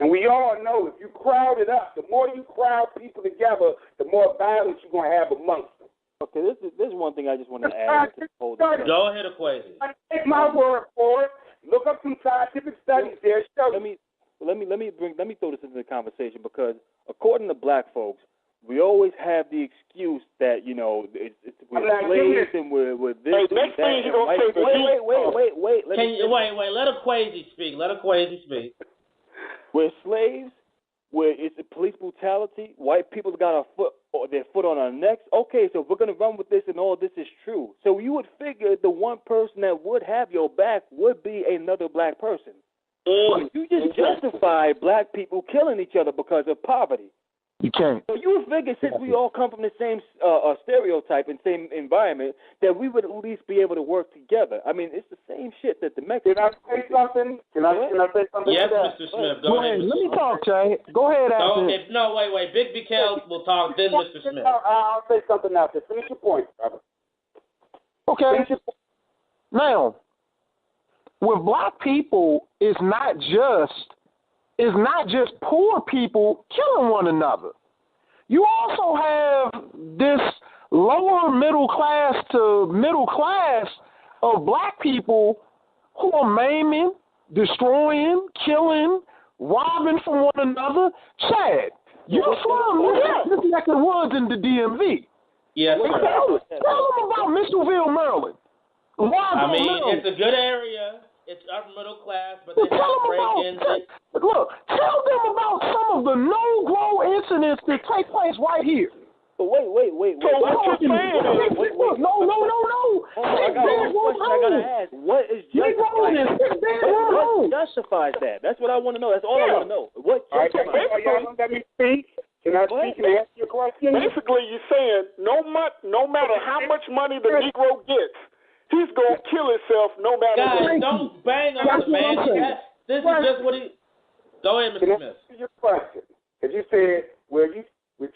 And we all know if you crowd it up, the more you crowd people together, the more violence you're going to have amongst them. Okay, this is one thing I just want to add. Go ahead, Akwesi. Take my word for it. Look up some scientific studies there. Let me throw this into the conversation because according to black folks, we always have the excuse that we're slaves and we're this. Hey, next thing you gonna say, wait. Let Akwesi speak. We're slaves. It's police brutality. White people got their foot on our necks. Okay, so if we're gonna run with this and all this is true, so you would figure the one person that would have your back would be another black person. But you just justify black people killing each other because of poverty. You can't. So you would figure since we all come from the same stereotype and same environment that we would at least be able to work together. I mean, it's the same shit that the Mexicans. Can I say something? Can I say something? Yes, Mr. Smith. Go ahead. Let me talk, Jay. Go ahead, wait. BigB Carroll will talk, then Mr. Smith. I'll say something else. Finish your point, brother. Okay. Now, with black people, it's not just poor people killing one another. You also have this lower middle class to middle class of black people who are maiming, destroying, killing, robbing from one another. Chad, you're from this neck of the woods in the DMV. Yes, Tell them about Mitchellville, Maryland. Maryland. It's a good area. It's upper middle class, but they have break-ins. Look, tell them about some of the no-grow incidents that take place right here. But wait. So what you're saying is, no. I got one question I gotta ask. What justifies that? That's what I want to know. That's all I want to know. What justifies that? Let me speak. Can I speak and answer your question? Basically, you're saying no matter how much money the Negro gets, he's gonna kill himself no matter what. Guys, don't bang on the man. This is just what he. Go ahead, Mr. Smith. Can I answer your question? Because you said, what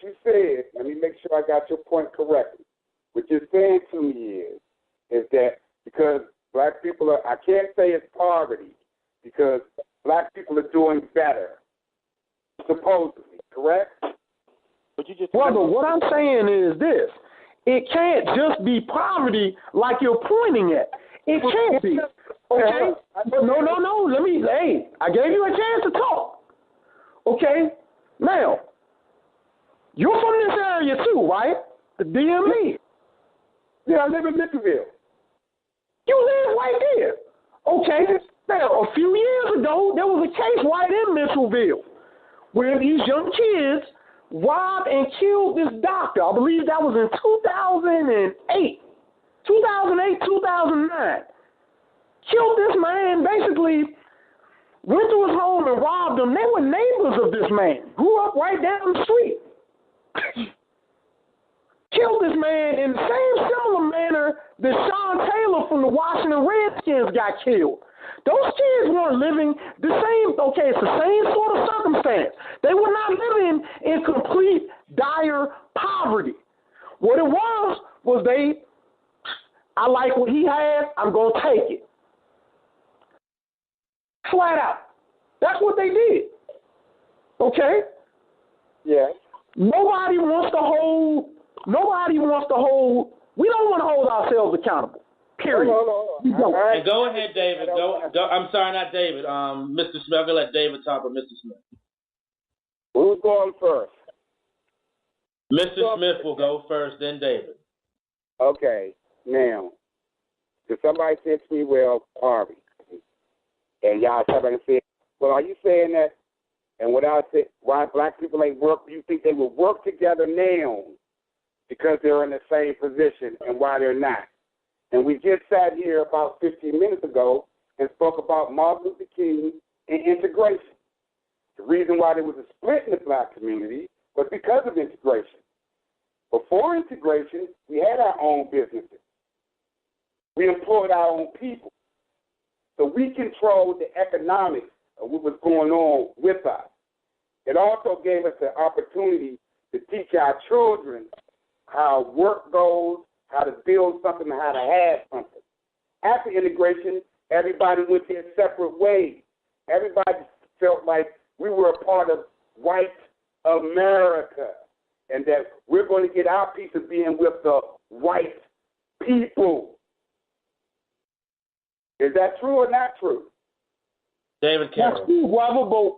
you said, let me make sure I got your point correctly. What you're saying to me is that because black people I can't say it's poverty, because black people are doing better, supposedly, correct? Brother, what I'm saying is this. It can't just be poverty like you're pointing at. It can't be. Okay? No. I gave you a chance to talk. Okay? Now, you're from this area too, right? The DMV. Yeah, I live in Mitchellville. You live right there. Okay. Now, a few years ago, there was a case right in Mitchellville where these young kids robbed and killed this doctor. I believe that was in 2008, 2009. Killed this man, basically went to his home and robbed him. They were neighbors of this man. Grew up right down the street. Killed this man in the same similar manner that Sean Taylor from the Washington Redskins got killed. Those kids weren't living the same, okay, it's the same sort of circumstance. They were not living in complete dire poverty. What it was I like what he had, I'm going to take it. Flat out. That's what they did. Okay? Yeah. Nobody wants to hold, we don't want to hold ourselves accountable. Period. No. And go ahead, David. Go. I'm sorry, not David. Mr. Smith. I'm going to let David talk, but Mr. Smith. Who's going first? Mr. Smith will go first, then David. Okay. Now, if somebody said to me, well, Harvey, and y'all somebody said, well, are you saying that, and what I said, why black people ain't work, you think they will work together now because they're in the same position, and why they're not? And we just sat here about 15 minutes ago and spoke about Martin Luther King and integration. The reason why there was a split in the black community was because of integration. Before integration, we had our own businesses. We employed our own people. So we controlled the economics of what was going on with us. It also gave us the opportunity to teach our children how work goes, how to build something, and how to have something. After integration, everybody went their separate ways. Everybody felt like we were a part of white America and that we're going to get our piece of being with the white people. Is that true or not true? David Carroll. That's true, brother, but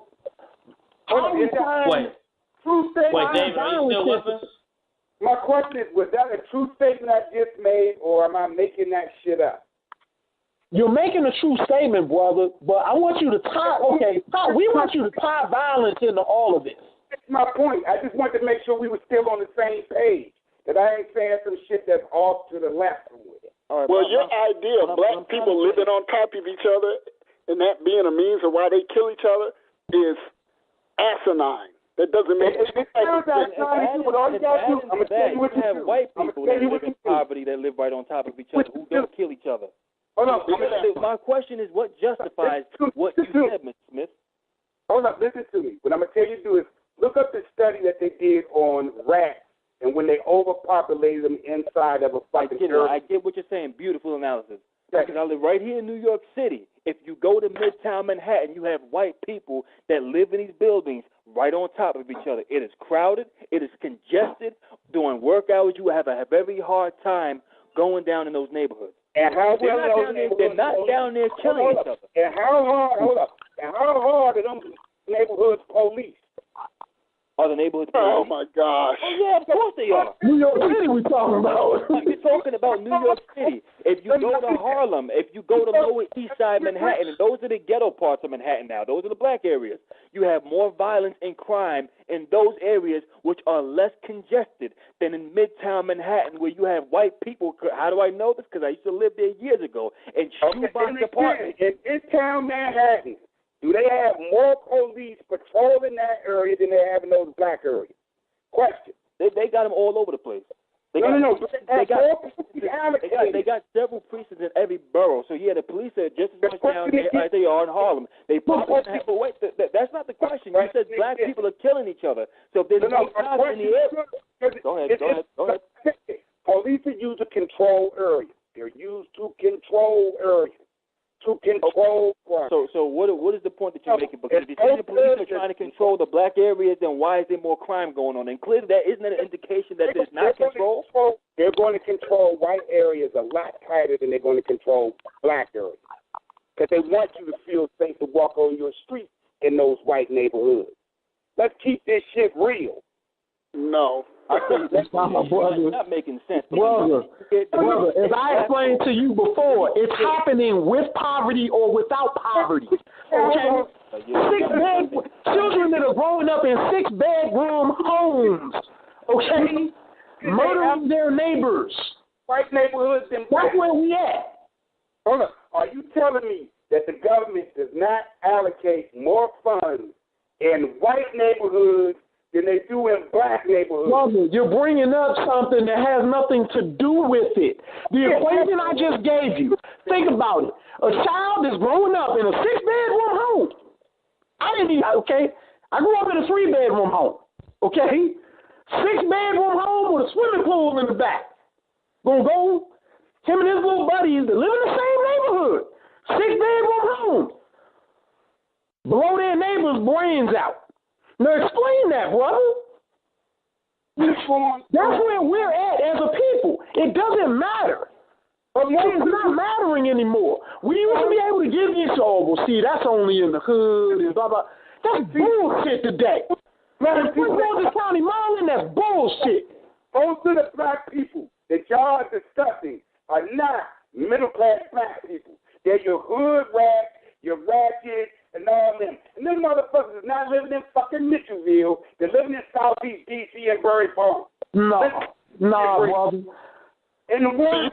true statement. Wait, David, are you still with us? My question is, was that a true statement I just made, or am I making that shit up? You're making a true statement, brother, but I want you to we want you to tie violence into all of this. That's my point. I just wanted to make sure we were still on the same page, that I ain't saying some shit that's off to the left with it. Well, your idea of black people living on top of each other and that being a means of why they kill each other is asinine. That doesn't make sense. You have white people that live in poverty that live right on top of each other who don't kill each other. My question is, what justifies what you said, Mr. Smith? Hold up, listen to me. What I'm going to tell you to do is look up the study that they did on rats and when they overpopulated them inside of a fucking I get what you're saying. Beautiful analysis. Because I live right here in New York City. If you go to Midtown Manhattan, you have white people that live in these buildings right on top of each other. It is crowded. It is congested. During work hours, you have a very hard time going down in those neighborhoods. And how they're not down there killing each other. And how hard are those neighborhoods police? are the neighborhood police. Oh, my gosh. Oh, yeah, of course they are. New York City we talking about. We're talking about New York City. If you go to Harlem, if you go to Lower East Side Manhattan, and those are the ghetto parts of Manhattan now, those are the black areas, you have more violence and crime in those areas which are less congested than in Midtown Manhattan where you have white people. How do I know this? Because I used to live there years ago. And shoebox apartments. In Midtown Manhattan, do they have more police patrolling that area than they have in those black areas? Question. They got them all over the place. They got several precincts in every borough. So yeah, the police are just as much down there as they are in Harlem. They probably but wait, that's not the question. You said black people are killing each other. So if there's no cops in the area, go ahead. Police are used to control areas. They're used to control areas. To control crime. So what is the point that you're making? Because if you say the police are trying to control the black areas, then why is there more crime going on? And clearly, that isn't an indication that there's not control. They're going to control white areas a lot tighter than they're going to control black areas. Because they want you to feel safe to walk on your street in those white neighborhoods. Let's keep this shit real. No. That's not my brother. Not making sense. Brother, as I explained to you before, it's happening with poverty or without poverty. Okay? Children that are growing up in 6-bedroom homes, okay? Murdering their neighbors. White neighborhoods and that's where we at. Hold on. Are you telling me that the government does not allocate more funds in white neighborhoods than they do in black neighborhoods? Brother, you're bringing up something that has nothing to do with it. The equation I just gave you, think about it. A child is growing up in a 6-bedroom home. I grew up in a 3-bedroom home, okay? 6-bedroom home with a swimming pool in the back. Gonna go, him and his little buddies that live in the same neighborhood. 6-bedroom home. Blow their neighbors' brains out. Now explain that, brother. That's where we're at as a people. It doesn't matter. It's not mattering anymore. We used to be able to give you that's only in the hood and blah, blah. That's bullshit today. In Prince George's County, Maryland, that's bullshit. Most of the black people that y'all are discussing are not middle-class black people. They're your hood rats, your ratchets, and all them. And them motherfuckers is not living in fucking Mitchellville. They're living in Southeast D.C. and Berry Farm. Brother. And the world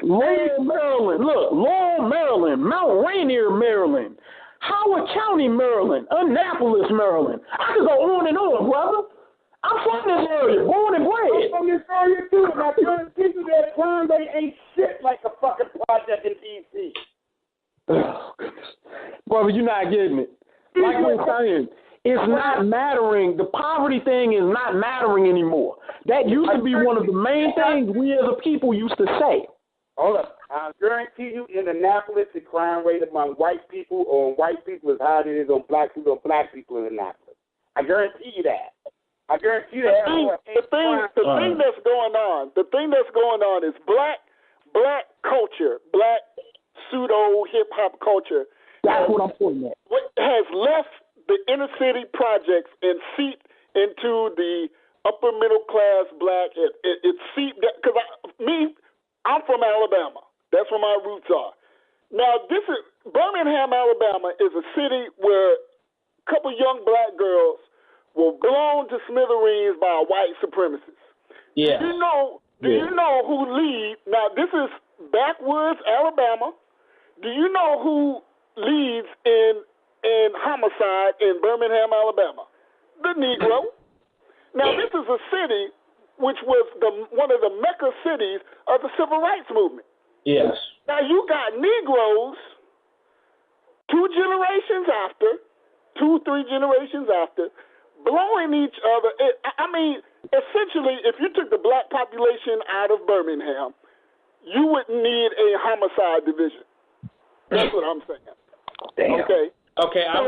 Laurel, Maryland. Look, Laurel, Maryland. Mount Rainier, Maryland. Howard County, Maryland. Annapolis, Maryland. I could go on and on, brother. I'm from this area, born and bred. I'm from this area too. And I tell people that crime they ain't shit like a fucking project in D.C. Oh, goodness. Brother, you're not getting it. Like we're saying, it's not mattering. The poverty thing is not mattering anymore. That used to be one of the main things we as a people used to say. Hold up. I guarantee you in Annapolis, the crime rate among white people or white people is higher than it is on black people in Annapolis. I guarantee you that. I guarantee you that. The thing that's going on is black culture, black pseudo hip hop culture. That's what I'm pointing at. Has left the inner city projects and seeped into the upper middle class black. It seeped because I'm from Alabama. That's where my roots are. Now Birmingham, Alabama is a city where a couple young black girls were blown to smithereens by white supremacists. Yeah. Do you know who leads? Now this is backwoods Alabama. Do you know who leads in homicide in Birmingham, Alabama? The Negro. Now, this is a city which was one of the Mecca cities of the Civil Rights Movement. Yes. Now, you got Negroes 3 generations after, blowing each other. Essentially, if you took the black population out of Birmingham, you wouldn't need a homicide division. That's what I'm saying. Damn. Okay. I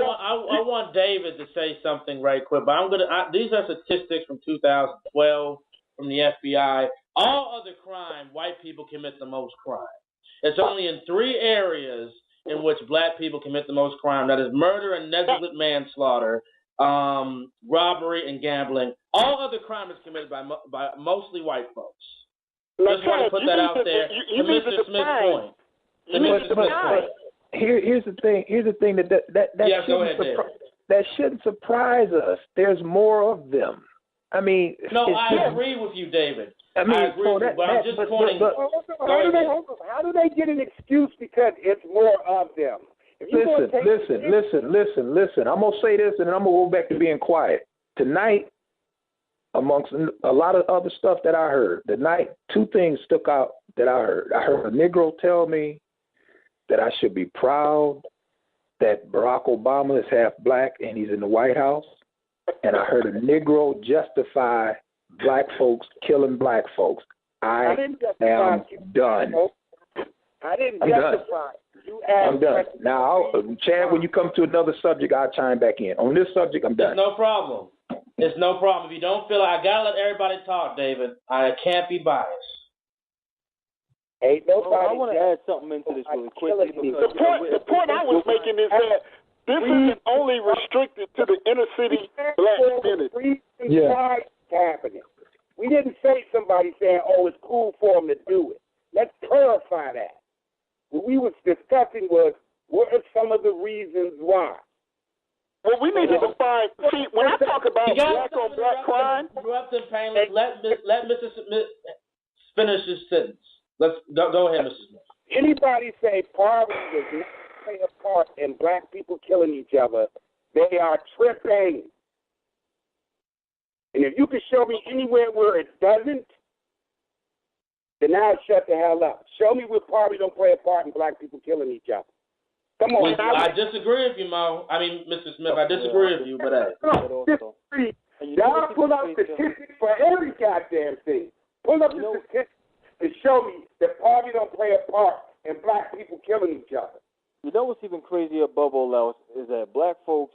want David to say something right quick, but these are statistics from 2012 from the FBI. All other crime, white people commit the most crime. It's only in 3 areas in which black people commit the most crime. That is murder and negligent manslaughter robbery, and gambling. All other crime is committed by mostly white folks. Just want to put that out there to Mr. Smith's point. Here's the thing. Here's the thing that shouldn't surprise us. There's more of them. I mean, I agree with you, David. I agree with you, but I'm just pointing. How do they get an excuse because it's more of them? Listen. I'm gonna say this, and then I'm gonna go back to being quiet. Tonight, amongst a lot of other stuff that I heard, two things stuck out that I heard. I heard a Negro tell me that I should be proud that Barack Obama is half black and he's in the White House. And I heard a Negro justify black folks killing black folks. I am done. I didn't justify. I'm done. Now, Chad, when you come to another subject, I'll chime back in. On this subject, I'm done. It's no problem. It's no problem. If you don't feel I got to let everybody talk, David. I can't be biased. Ain't nobody. I want to add something into this really quickly. The point I was making is that this isn't only restricted to the inner city black community. Why it's happening. We didn't say somebody saying, "Oh, it's cool for them to do it." Let's clarify that. What we was discussing was what are some of the reasons why. Well, we need to define. See, when I talk about black on black crime, Painless. Let Mr. Smith finish his sentence. Let's go ahead, Mr. Smith. Anybody say poverty does not play a part in black people killing each other, they are tripping. And if you can show me anywhere where it doesn't, then I'll shut the hell up. Show me where poverty don't play a part in black people killing each other. Come on. I disagree with you, Mo. I mean, Mr. Smith, I disagree with you, but y'all pull up statistics for every goddamn thing. Pull up the statistics to show me that poverty don't play a part in black people killing each other. You know what's even crazier above all else is that black folks,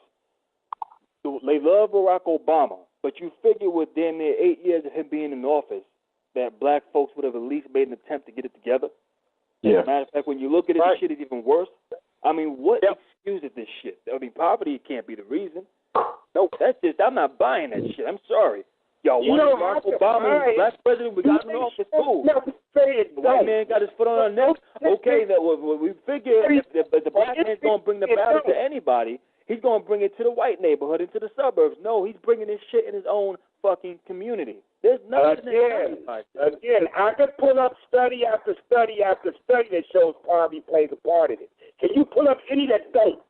they love Barack Obama, but you figure with damn near 8 years of him being in office that black folks would have at least made an attempt to get it together. Yeah. As a matter of fact, when you look at it, this shit is even worse. I mean, what excuses this shit? I mean, poverty can't be the reason. No, that's just, I'm not buying that shit. I'm sorry. Y'all want Barack Obama, the black president, we got him in office, cool. The white man got his foot on our neck. Okay, that we figure if the black man's going to bring the battle to anybody, he's going to bring it to the white neighborhood, into the suburbs. No, he's bringing this shit in his own fucking community. There's nothing Again, I could pull up study after study after study that shows poverty plays a part in it. Can you pull up any that don't?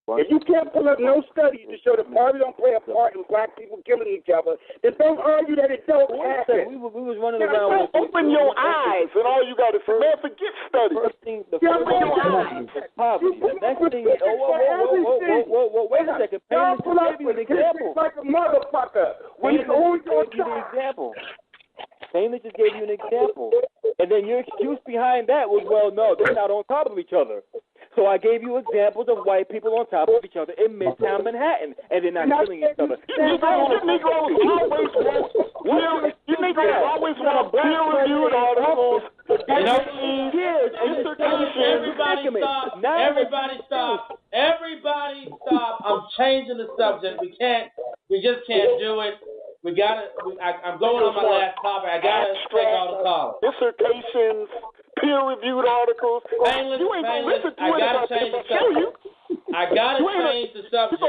If you can't pull up no studies to show that poverty don't play a part in black people killing each other, then don't argue that it don't happen. We was running around with open your eyes, and all you got to say, man, forget studies. The first thing is poverty. The next thing is, whoa, wait a second. Painless just gave you an example. Like a motherfucker. Painless just gave you an example. And then your excuse behind that was, well, no, they're not on top of each other. So I gave you examples of white people on top of each other in Midtown Manhattan, and they're not killing each other. You Negroes always want peer-reviewed articles. Everybody stop. I'm changing the subject. We just can't do it. I'm going on my last topic. I gotta take all the calls. Dissertations, peer-reviewed articles. Painless, you ain't gonna listen to I gotta change the subject. I gotta change the subject.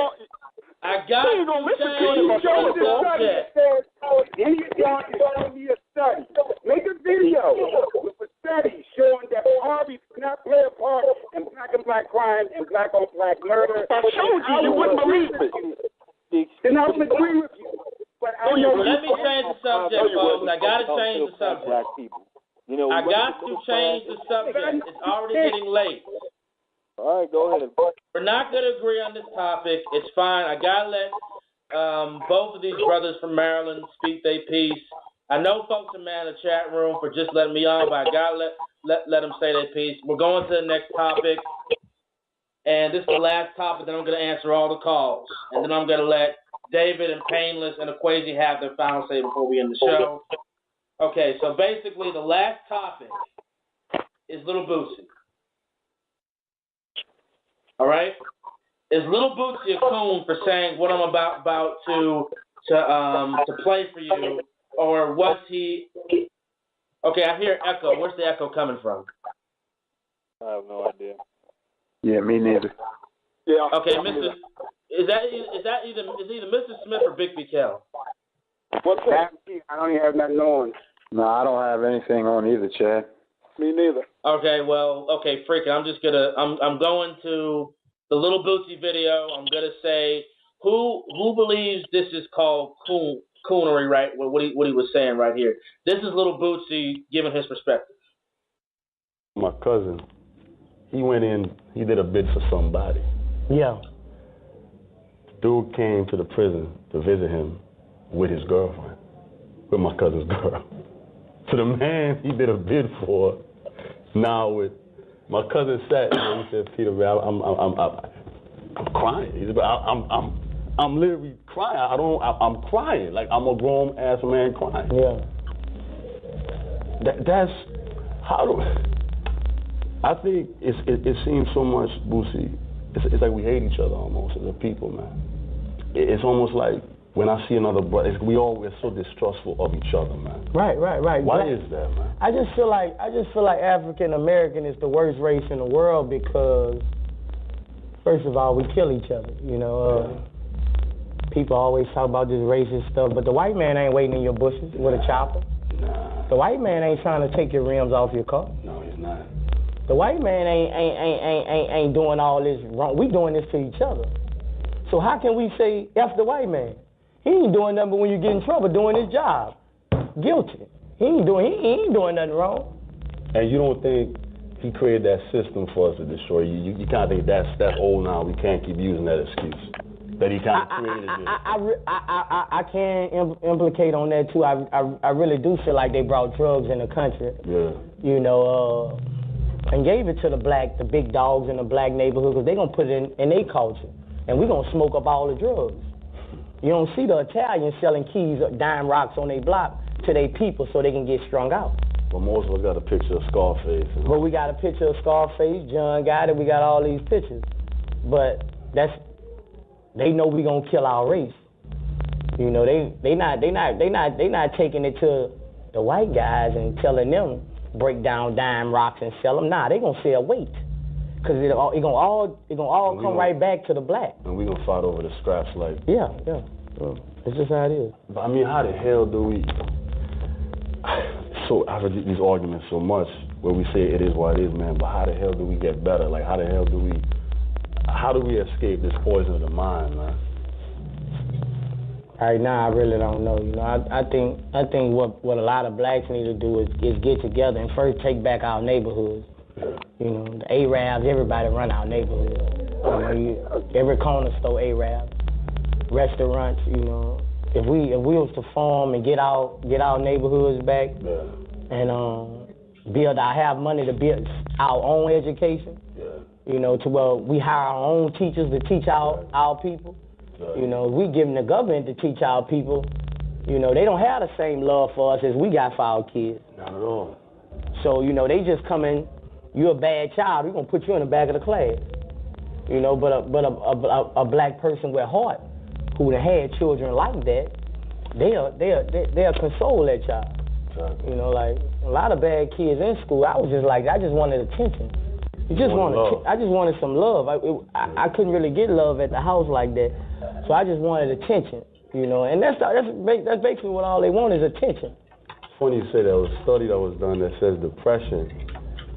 I got to change the subject. Then you got to be a study. Make a video with a study showing that poverty does not play a part in black and black crime and black on black murder. If I showed you wouldn't believe me. Then I would agree with you. Let me change the subject, folks. I got to change the subject. I got to change the subject. It's already getting late. All right, go ahead. We're not going to agree on this topic. It's fine. I got to let both of these brothers from Maryland speak their piece. I know folks are mad in the chat room for just letting me on, but I got to let them say their piece. We're going to the next topic, and this is the last topic. Then I'm going to answer all the calls, and then I'm going to let David and Painless and Akwesi have their final say before we end the show. Okay, so basically the last topic is Little Boosie. All right? Is Little Bootsy a coon for saying what I'm about to play for you, or was he? Okay, I hear echo. Where's the echo coming from? I have no idea. Yeah, me neither. Yeah. Okay, is either Mr. Smith or BigB Carroll? What's that? I don't even have nothing on. No, I don't have anything on either, Chad. Me neither. Okay, freaking. I'm going to the Little Bootsy video. I'm gonna say who believes this is called coonery, right? What he was saying right here. This is Little Bootsy giving his perspective. My cousin, he went in. He did a bid for somebody. Yeah. Dude came to the prison to visit him with his girlfriend, with my cousin's girl. So the man he did a bid for, now with my cousin sat and he said, Peter, man, I'm crying. He said, I'm literally crying. I'm crying like I'm a grown ass man crying. Yeah. That's how do I think it seems so much, Boosie. It's like we hate each other almost as a people, man. It's almost like when I see another brother, we're so distrustful of each other, man. Right. Why is that, man? I just feel like African American is the worst race in the world because, first of all, we kill each other. You know, people always talk about this racist stuff, but the white man ain't waiting in your bushes with a chopper. Nah. The white man ain't trying to take your rims off your car. No, he's not. The white man ain't doing all this wrong. We doing this to each other. So how can we say F the white man? He ain't doing nothing but when you get in trouble doing his job. Guilty. He ain't doing nothing wrong. And you don't think he created that system for us to destroy you? You kind of think that's old now. We can't keep using that excuse. That he kind of created it. I can implicate on that too. I really do feel like they brought drugs in the country. Yeah. You know, and gave it to the big dogs in the black neighborhood because they gonna put it in their culture, and we gonna smoke up all the drugs. You don't see the Italians selling keys, dime rocks on their block to their people so they can get strung out. But most of us got a picture of Scarface. But we got a picture of Scarface, John got it, we got all these pictures. But they know we gonna kill our race. You know, they not taking it to the white guys and telling them break down dime rocks and sell them. Nah, they gonna sell weight. Cause it gonna all come right back to the black. And we gonna fight over the scraps like. Yeah. It's just how it is. But I mean, how the hell do we? So I've heard these arguments so much where we say it is what it is, man. But how the hell do we get better? Like, how do we escape this poison of the mind, man? Right now, I really don't know. You know, I think what a lot of blacks need to do is get together and first take back our neighborhoods. You know, the Arabs, everybody run our neighborhood. You know, every corner store Arabs, restaurants. You know, if we was to form and get our neighborhoods back, and have money to build our own education. You know, to where we hire our own teachers to teach our people. You know, we giving the government to teach our people. You know, they don't have the same love for us as we got for our kids. Not at all. So, you know, they just come in. You're a bad child. We're gonna put you in the back of the class. You know, but a black person with heart who had children like that, they'll console that child. Exactly. You know, like a lot of bad kids in school. I just wanted attention. I just wanted some love. I couldn't really get love at the house like that, so I just wanted attention. You know, and that's basically what all they want is attention. Funny you say that. There was a study that was done that says depression,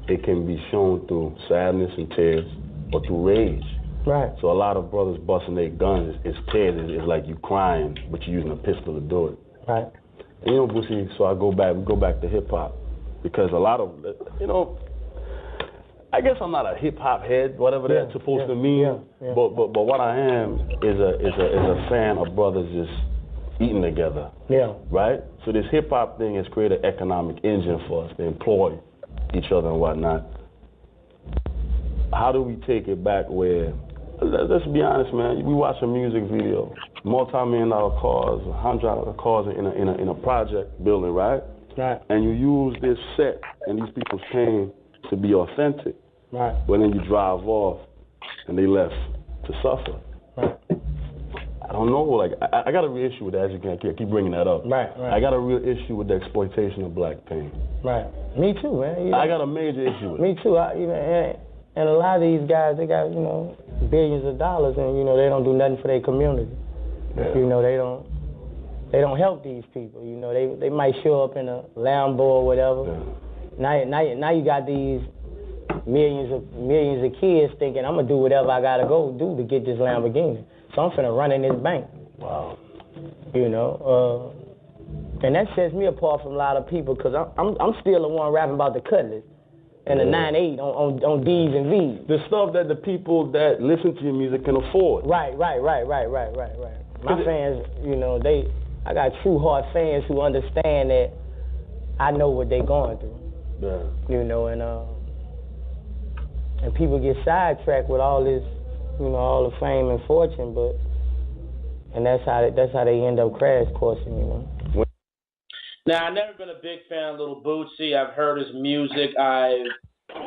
it can be shown through sadness and tears or through rage. Right. So a lot of brothers busting their guns is tears. It's like you crying, but you're using a pistol to do it. Right. And, you know, Boosie, so we go back to hip hop because a lot of, you know, I guess I'm not a hip hop head, whatever that's supposed to mean. Yeah. But what I am is a fan of brothers just eating together. Yeah. Right? So this hip hop thing has created an economic engine for us to employ each other and whatnot. How do we take it back where, let's be honest, man, we watch a music video, multi-million-dollar cars, $100 cars in a project building, right? Right. And you use this set and these people's pain to be authentic. Right. But then you drive off and they left to suffer. Right. I don't know. Like I got a real issue with that. As you can keep bringing that up. Right. I got a real issue with the exploitation of black pain. Right. Me too, man. I got a major issue with it. Me too. And a lot of these guys, they got billions of dollars, and they don't do nothing for their community. Yeah. They don't help these people. They might show up in a Lambo or whatever. Yeah. Now you got these millions of kids thinking I'm gonna do whatever I gotta go do to get this Lamborghini. So I'm finna run in this bank. Wow. And that sets me apart from a lot of people because I'm still the one rapping about the Cutlass and the 9/8 on D's and V's. The stuff that the people that listen to your music can afford. Right. My fans, I got true heart fans who understand that I know what they're going through. Yeah. And people get sidetracked with all this, all the fame and fortune, and that's how they end up crash coursing, Now, I've never been a big fan of Lil Bootsy. I've heard his music. I've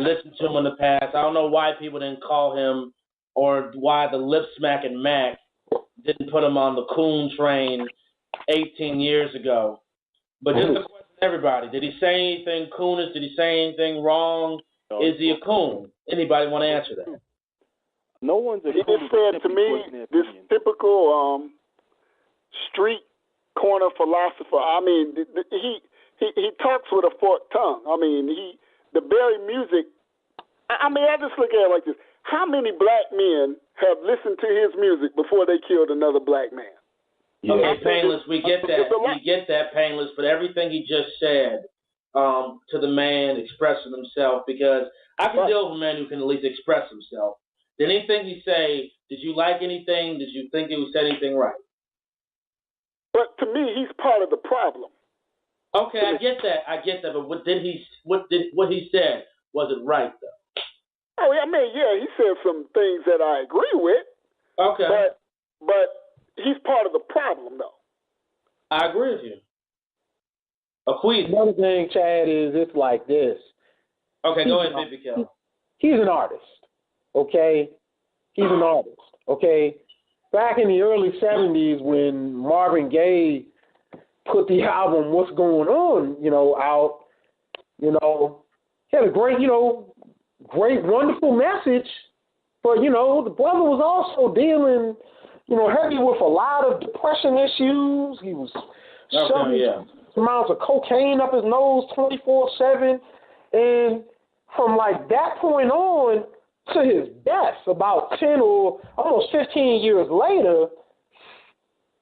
listened to him in the past. I don't know why people didn't call him or why the lip smacking Mac didn't put him on the coon train 18 years ago. But just a question to everybody. Did he say anything coonish? Did he say anything wrong? Is he a coon? Anybody want to answer that? No one's a He coon. just said to me, this typical street corner philosopher. I mean, he talks with a forked tongue. I mean, the very music. I just look at it like this. How many black men have listened to his music before they killed another black man? Yeah. Okay, Painless, we get that. We get that, Painless, but everything he just said to the man expressing himself, because I can deal with a man who can at least express himself. Did anything he say, did you like anything? Did you think he said anything right? But to me, he's part of the problem. Okay, I get that. But what he said, was it right though? Oh, I mean, yeah, he said some things that I agree with. Okay. But he's part of the problem though. I agree with you. Akwesi. Another thing, Chad, is it's like this. Okay, go ahead, BigB. He's an artist. Okay? He's an artist. Okay? Back in the early 70s when Marvin Gaye put the album What's Going On, out, he had a great, wonderful message. But, the brother was also dealing, heavy with a lot of depression issues. He was shoving amounts of cocaine up his nose 24/7. And from like that point on to his death, about 10 or almost 15 years later,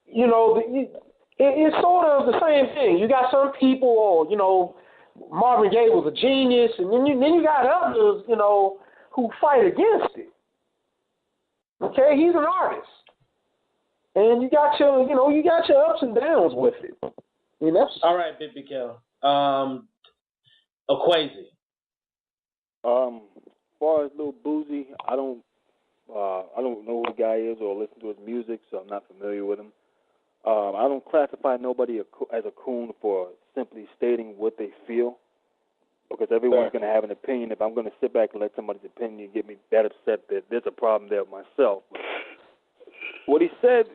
it's sort of the same thing. You got some people, Marvin Gaye was a genius, and then you got others, who fight against it. Okay, he's an artist, and you got your ups and downs with it. I mean, that's all right, BigB. Akwesi. As far as Lil Boozy, I don't know who the guy is or listen to his music, so I'm not familiar with him. I don't classify nobody as a coon for simply stating what they feel, because everyone's going to have an opinion. If I'm going to sit back and let somebody's opinion get me that upset that there's a problem there myself. But what he said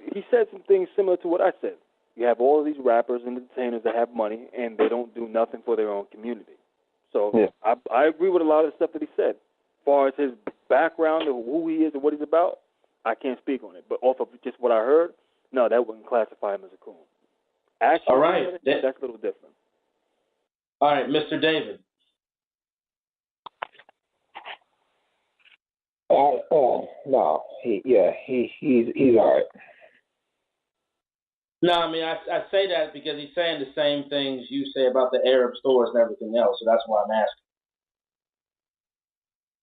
some things similar to what I said. You have all of these rappers and entertainers that have money, and they don't do nothing for their own community. So I agree with a lot of the stuff that he said. As far as his background and who he is and what he's about, I can't speak on it. But off of just what I heard, no, that wouldn't classify him as a coon. Actually, all right. That's a little different. All right, Mr. David. No, he's all right. No, I mean I say that because he's saying the same things you say about the Arab stores and everything else, so that's why I'm asking.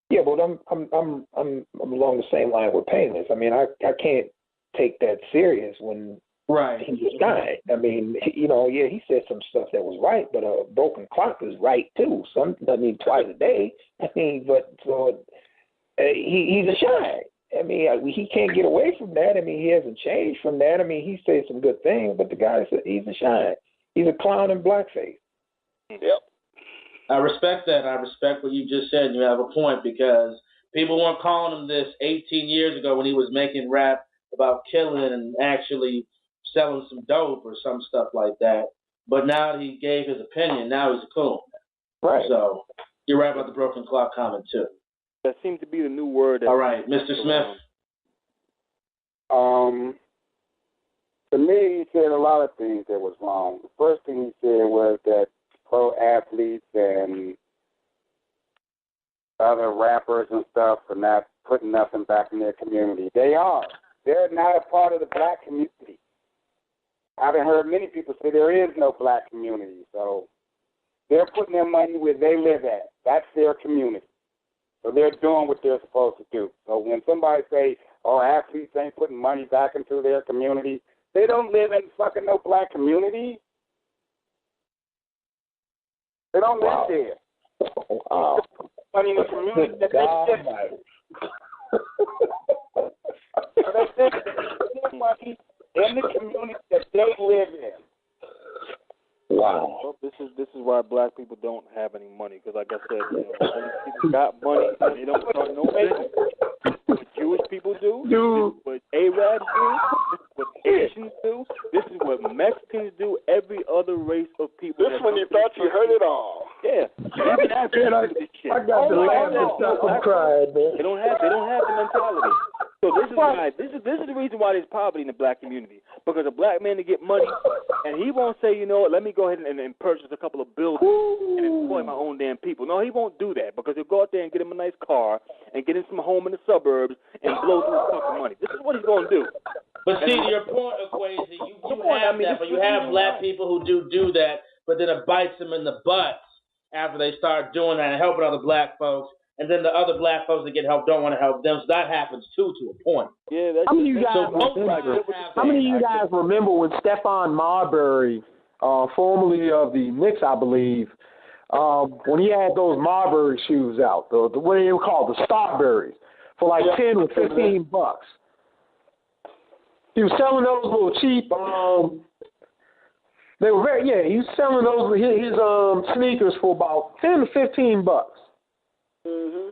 Yeah, but I'm along the same line with Painless. I mean, I can't take that serious when he was dying. I mean, he said some stuff that was right, but a broken clock is right too. Twice a day. I mean, but he's a shine. I mean, he can't get away from that. I mean, he hasn't changed from that. I mean, he said some good things, but the guy said he's a shine. He's a clown in blackface. Yep. I respect that. I respect what you just said, and you have a point, because People weren't calling him this 18 years ago when he was making rap about killing and actually selling some dope or some stuff like that. But now that he gave his opinion, now he's a coon. Right. So you're right about the broken clock comment too. That seems to be the new word. All right, Mr. Smith. To me, he said a lot of things that was wrong. The first thing he said was that pro athletes and other rappers and stuff are not putting nothing back in their community. They are. They're not a part of the black community. I haven't heard many people say there is no black community. So they're putting their money where they live at. That's their community. So they're doing what they're supposed to do. So when somebody say, oh, athletes ain't putting money back into their community, they don't live in fucking no black community. They don't live there. Wow. Money in the community that they live in. They money in the community that they live in. Wow. Well, this is why black people don't have any money, because like I said, when people got money, they don't start no business. What Jewish people do, this is what Arabs do, this is what Asians do, this is what Mexicans do, every other race of people. This when you thought you heard it all. Yeah. Even Africans do this shit. I got to laugh and stop from crying, man. They don't have the mentality. So this is why this is the reason why there's poverty in the black community. Because a black man to get money, and he won't say, you know what, let me go ahead and purchase a couple of buildings and employ my own damn people. No, he won't do that, because he'll go out there and get him a nice car and get him some home in the suburbs and blow through his fucking money. This is what he's going to do. But see, to your point, Akwesi, you have that, but you have black people who do that, but then it bites them in the butt after they start doing that and helping other black folks. And then the other black folks that get help don't want to help them. So that happens too, to a point. Yeah, that's how many of you guys remember when Stephon Marbury, formerly of the Knicks, I believe, when he had those Marbury shoes out, the what they were called, the Starberries, for like 10 or 15 bucks. He was selling those little cheap. They were very he was selling those his sneakers for about 10 to 15 bucks. Mm-hmm.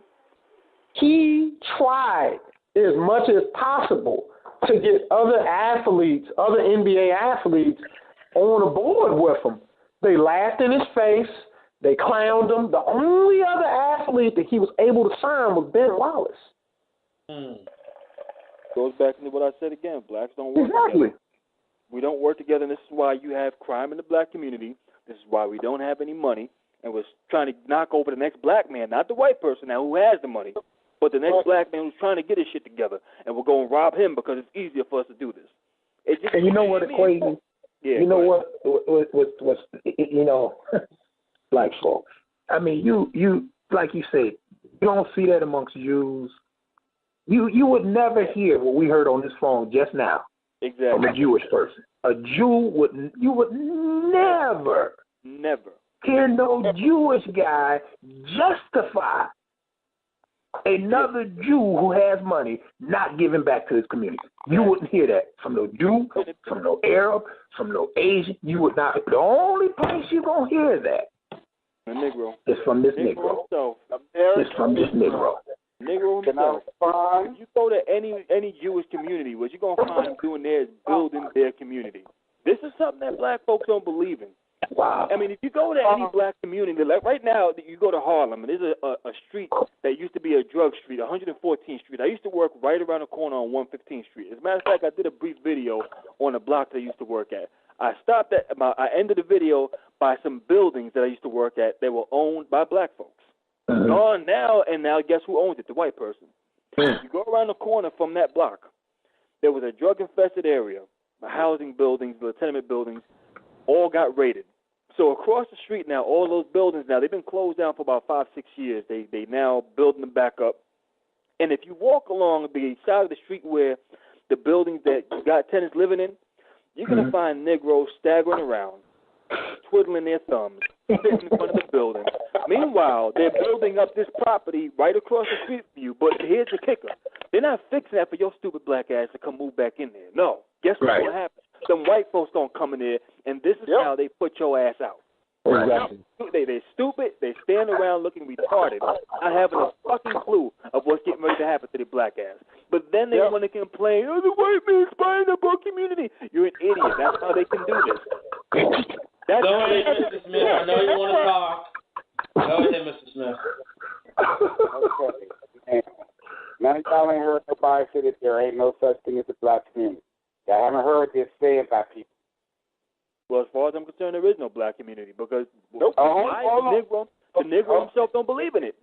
He tried as much as possible to get other athletes, other NBA athletes, on a board with him. They laughed in his face. They clowned him. The only other athlete that he was able to sign was Ben Wallace. Goes back to what I said again. Blacks don't work together. We don't work together, and this is why you have crime in the black community. This is why we don't have any money. And was trying to knock over the next black man, not the white person now who has the money, but the next black man who's trying to get his shit together. And we're going to rob him because it's easier for us to do this. And you know what, Akwesi? Yeah, you know what's you know, black folks. I mean, you like you said, you don't see that amongst Jews. You would never hear what we heard on this phone just now from a Jewish person. A Jew you would never hear no Jewish guy justify another Jew who has money not giving back to his community. You wouldn't hear that from no Jew, from no Arab, from no Asian. You would not. The only place you're going to hear that the Negro. is from this Negro. It's from this Negro. Negro himself. If you go to any Jewish community, what you're going to find them doing there is building their community. This is something that black folks don't believe in. Wow. I mean, if you go to any black community, like right now, you go to Harlem, and there's a street that used to be a drug street, 114th Street. I used to work right around the corner on 115th Street. As a matter of fact, I did a brief video on the block that I used to work at. I ended the video by some buildings that I used to work at. They were owned by black folks. Gone now, and now guess who owns it? The white person. You go around the corner from that block, there was a drug-infested area, the housing buildings, the tenement buildings, all got raided. So across the street now, all those buildings now, they've been closed down for about 5-6 years. They now building them back up. And if you walk along the side of the street where the buildings that you got tenants living in, you're going to find Negroes staggering around, twiddling their thumbs, sitting in front of the building. Meanwhile, they're building up this property right across the street from you. But here's the kicker. They're not fixing that for your stupid black ass to come move back in there. No. Guess what's going to happen? Some white folks going to come in there, and this is how they put your ass out. Exactly. They're stupid. They stand around looking retarded, not having a fucking clue of what's getting ready to happen to the black ass. But then they want to complain, oh, the white man expanding the black community. You're an idiot. That's how they can do this. That's Go ahead, Mr. Smith. I know you want to talk. Go ahead, Mr. Smith. Okay. None of y'all ain't heard nobody say that there ain't no such thing as a black community. Y'all haven't heard this said by people. Well, as far as I'm concerned, there is no black community because the Negro himself don't believe in it.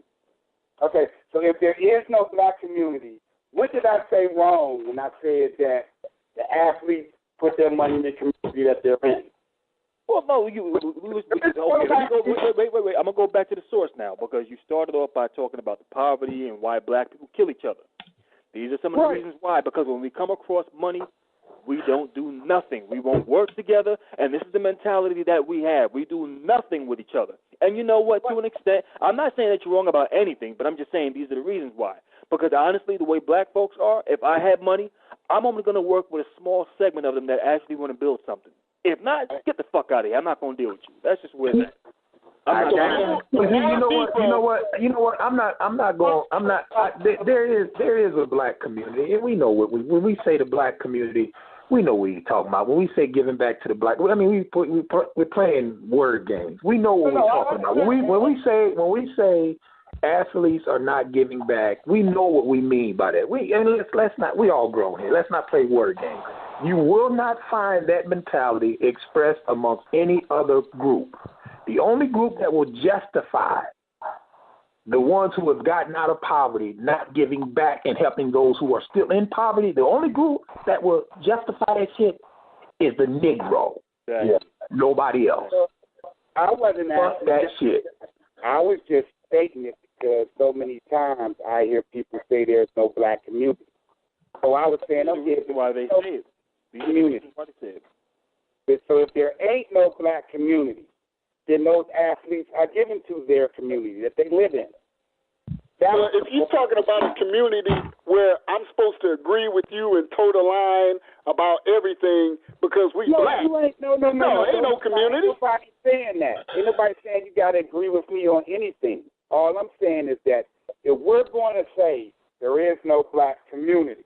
Okay, so if there is no black community, what did I say wrong when I said that the athletes put their money in the community that they're in? Well, no, wait. I'm gonna go back to the source now because you started off by talking about the poverty and why black people kill each other. These are some of the reasons why. Because when we come across money, we don't do nothing. We won't work together, and this is the mentality that we have. We do nothing with each other. And you know what? To an extent, I'm not saying that you're wrong about anything, but I'm just saying these are the reasons why. Because honestly, the way black folks are, if I have money, I'm only going to work with a small segment of them that actually want to build something. If not, get the fuck out of here. I'm not going to deal with you. That's just where it's at. There is a black community, and we know when we say the black community, we know what you're talking about. When we say giving back to the black, I mean we're playing word games. We know what we're talking about. When we say athletes are not giving back, we know what we mean by that. Let's not. We all grown here. Let's not play word games. You will not find that mentality expressed amongst any other group. The only group that will justify the ones who have gotten out of poverty not giving back and helping those who are still in poverty, the only group that will justify that shit is the Negro. Yeah. Nobody else. I wasn't asking that shit. I was just stating it because so many times I hear people say there's no black community. So I was saying, okay, why they say it. Community. So if there ain't no black community, then those athletes are given to their community that they live in. Well, if you're talking about a community where I'm supposed to agree with you and toe the line about everything because we black. No, ain't no community. Ain't nobody saying that. Ain't nobody saying you got to agree with me on anything. All I'm saying is that if we're going to say there is no black community,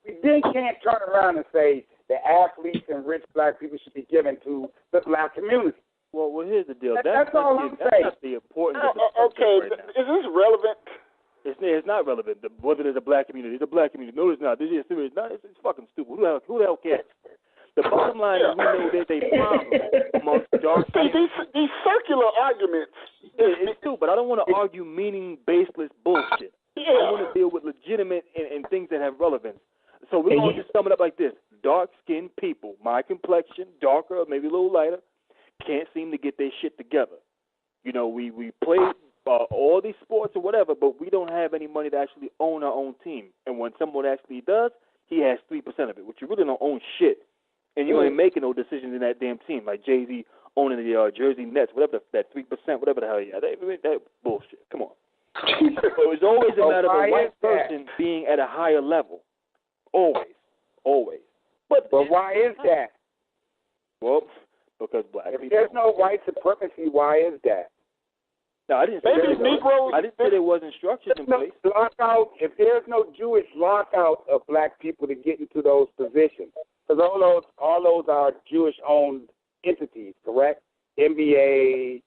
we then can't turn around and say the athletes and rich black people should be given to the black community. Well, here's the deal. That's all I'm saying. That's not the importance of okay, right now. Is this relevant? It's not relevant. Whether there's a black community, it's a black community. No, it's not. This is serious. No, it's fucking stupid. Who the hell cares? The bottom line is we know there's a problem amongst dark people. These circular arguments. It's stupid. I don't want to argue meaning baseless bullshit. I want to deal with legitimate and things that have relevance. So we're going to just sum it up like this. Dark-skinned people, my complexion, darker, maybe a little lighter, can't seem to get their shit together. You know, we play all these sports or whatever, but we don't have any money to actually own our own team. And when someone actually does, he has 3% of it, which you really don't own shit. And you ain't making no decisions in that damn team, like Jay-Z owning the Jersey Nets, whatever that 3%, whatever the hell he had. That bullshit. Come on. So it's always a matter of a white person being at a higher level. Always. But why is that? Well, because black if people. There's no white supremacy. Why is that? No, I didn't say I didn't say there wasn't structures in place. Lockout. If there's no Jewish lockout of black people to get into those positions, because all those are Jewish-owned entities, correct? NBA,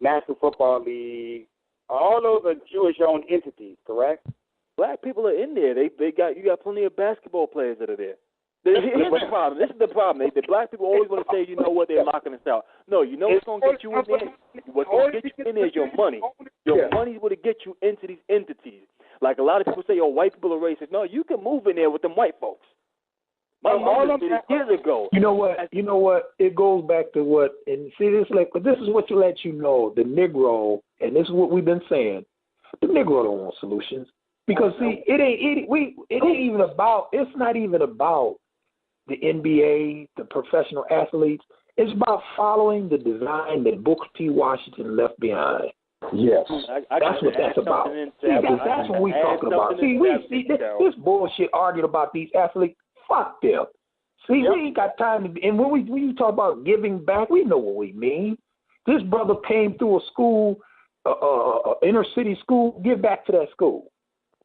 National Football League, all those are Jewish-owned entities, correct? Black people are in there. You got plenty of basketball players that are there. Here's the problem. This is the problem. The black people always want to say, you know what, they're locking us out. No, you know what's going to get you in there? What's going to get you in there is your money. Your money is going to get you into these entities. Like a lot of people say, white people are racist. No, you can move in there with them white folks. My mother did it years ago. You know what? It goes back to what, and see, this is what you let you know. The Negro, and this is what we've been saying, the Negro don't want solutions. Because see, it's not even about the NBA, the professional athletes. It's about following the design that Booker T. Washington left behind. Yes, that's what that's about. That's what we're talking about. See, this bullshit arguing about these athletes. Fuck them. See, we ain't got time to. And when you talk about giving back, we know what we mean. This brother came through a school inner city school, give back to that school.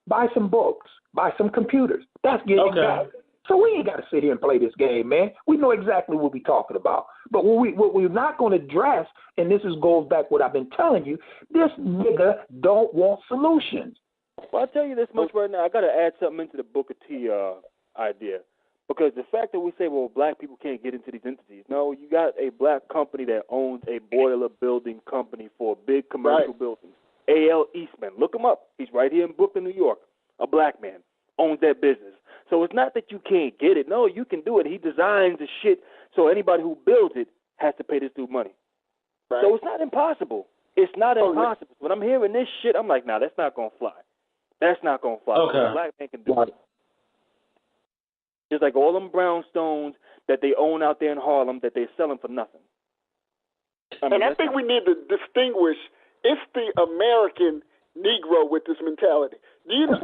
Buy some books. Buy some computers. That's giving back. So we ain't got to sit here and play this game, man. We know exactly what we're talking about. But what we're not going to address, and this goes back what I've been telling you, this nigga don't want solutions. Well, I'll tell you this much right now. I got to add something into the Booker T idea. Because the fact that we say, well, black people can't get into these entities. No, you got a black company that owns a boiler building company for big commercial buildings. A.L. Eastman. Look him up. He's right here in Brooklyn, New York. A black man owns that business. So it's not that you can't get it. No, you can do it. He designs the shit so anybody who builds it has to pay this dude money. Right. So it's not impossible. It's not impossible. When I'm hearing this shit, I'm like, nah, that's not going to fly. That's not going to fly. Okay. A black man can do it. Just like all them brownstones that they own out there in Harlem that they're selling for nothing. I think we need to distinguish, it's the American Negro with this mentality. Do you know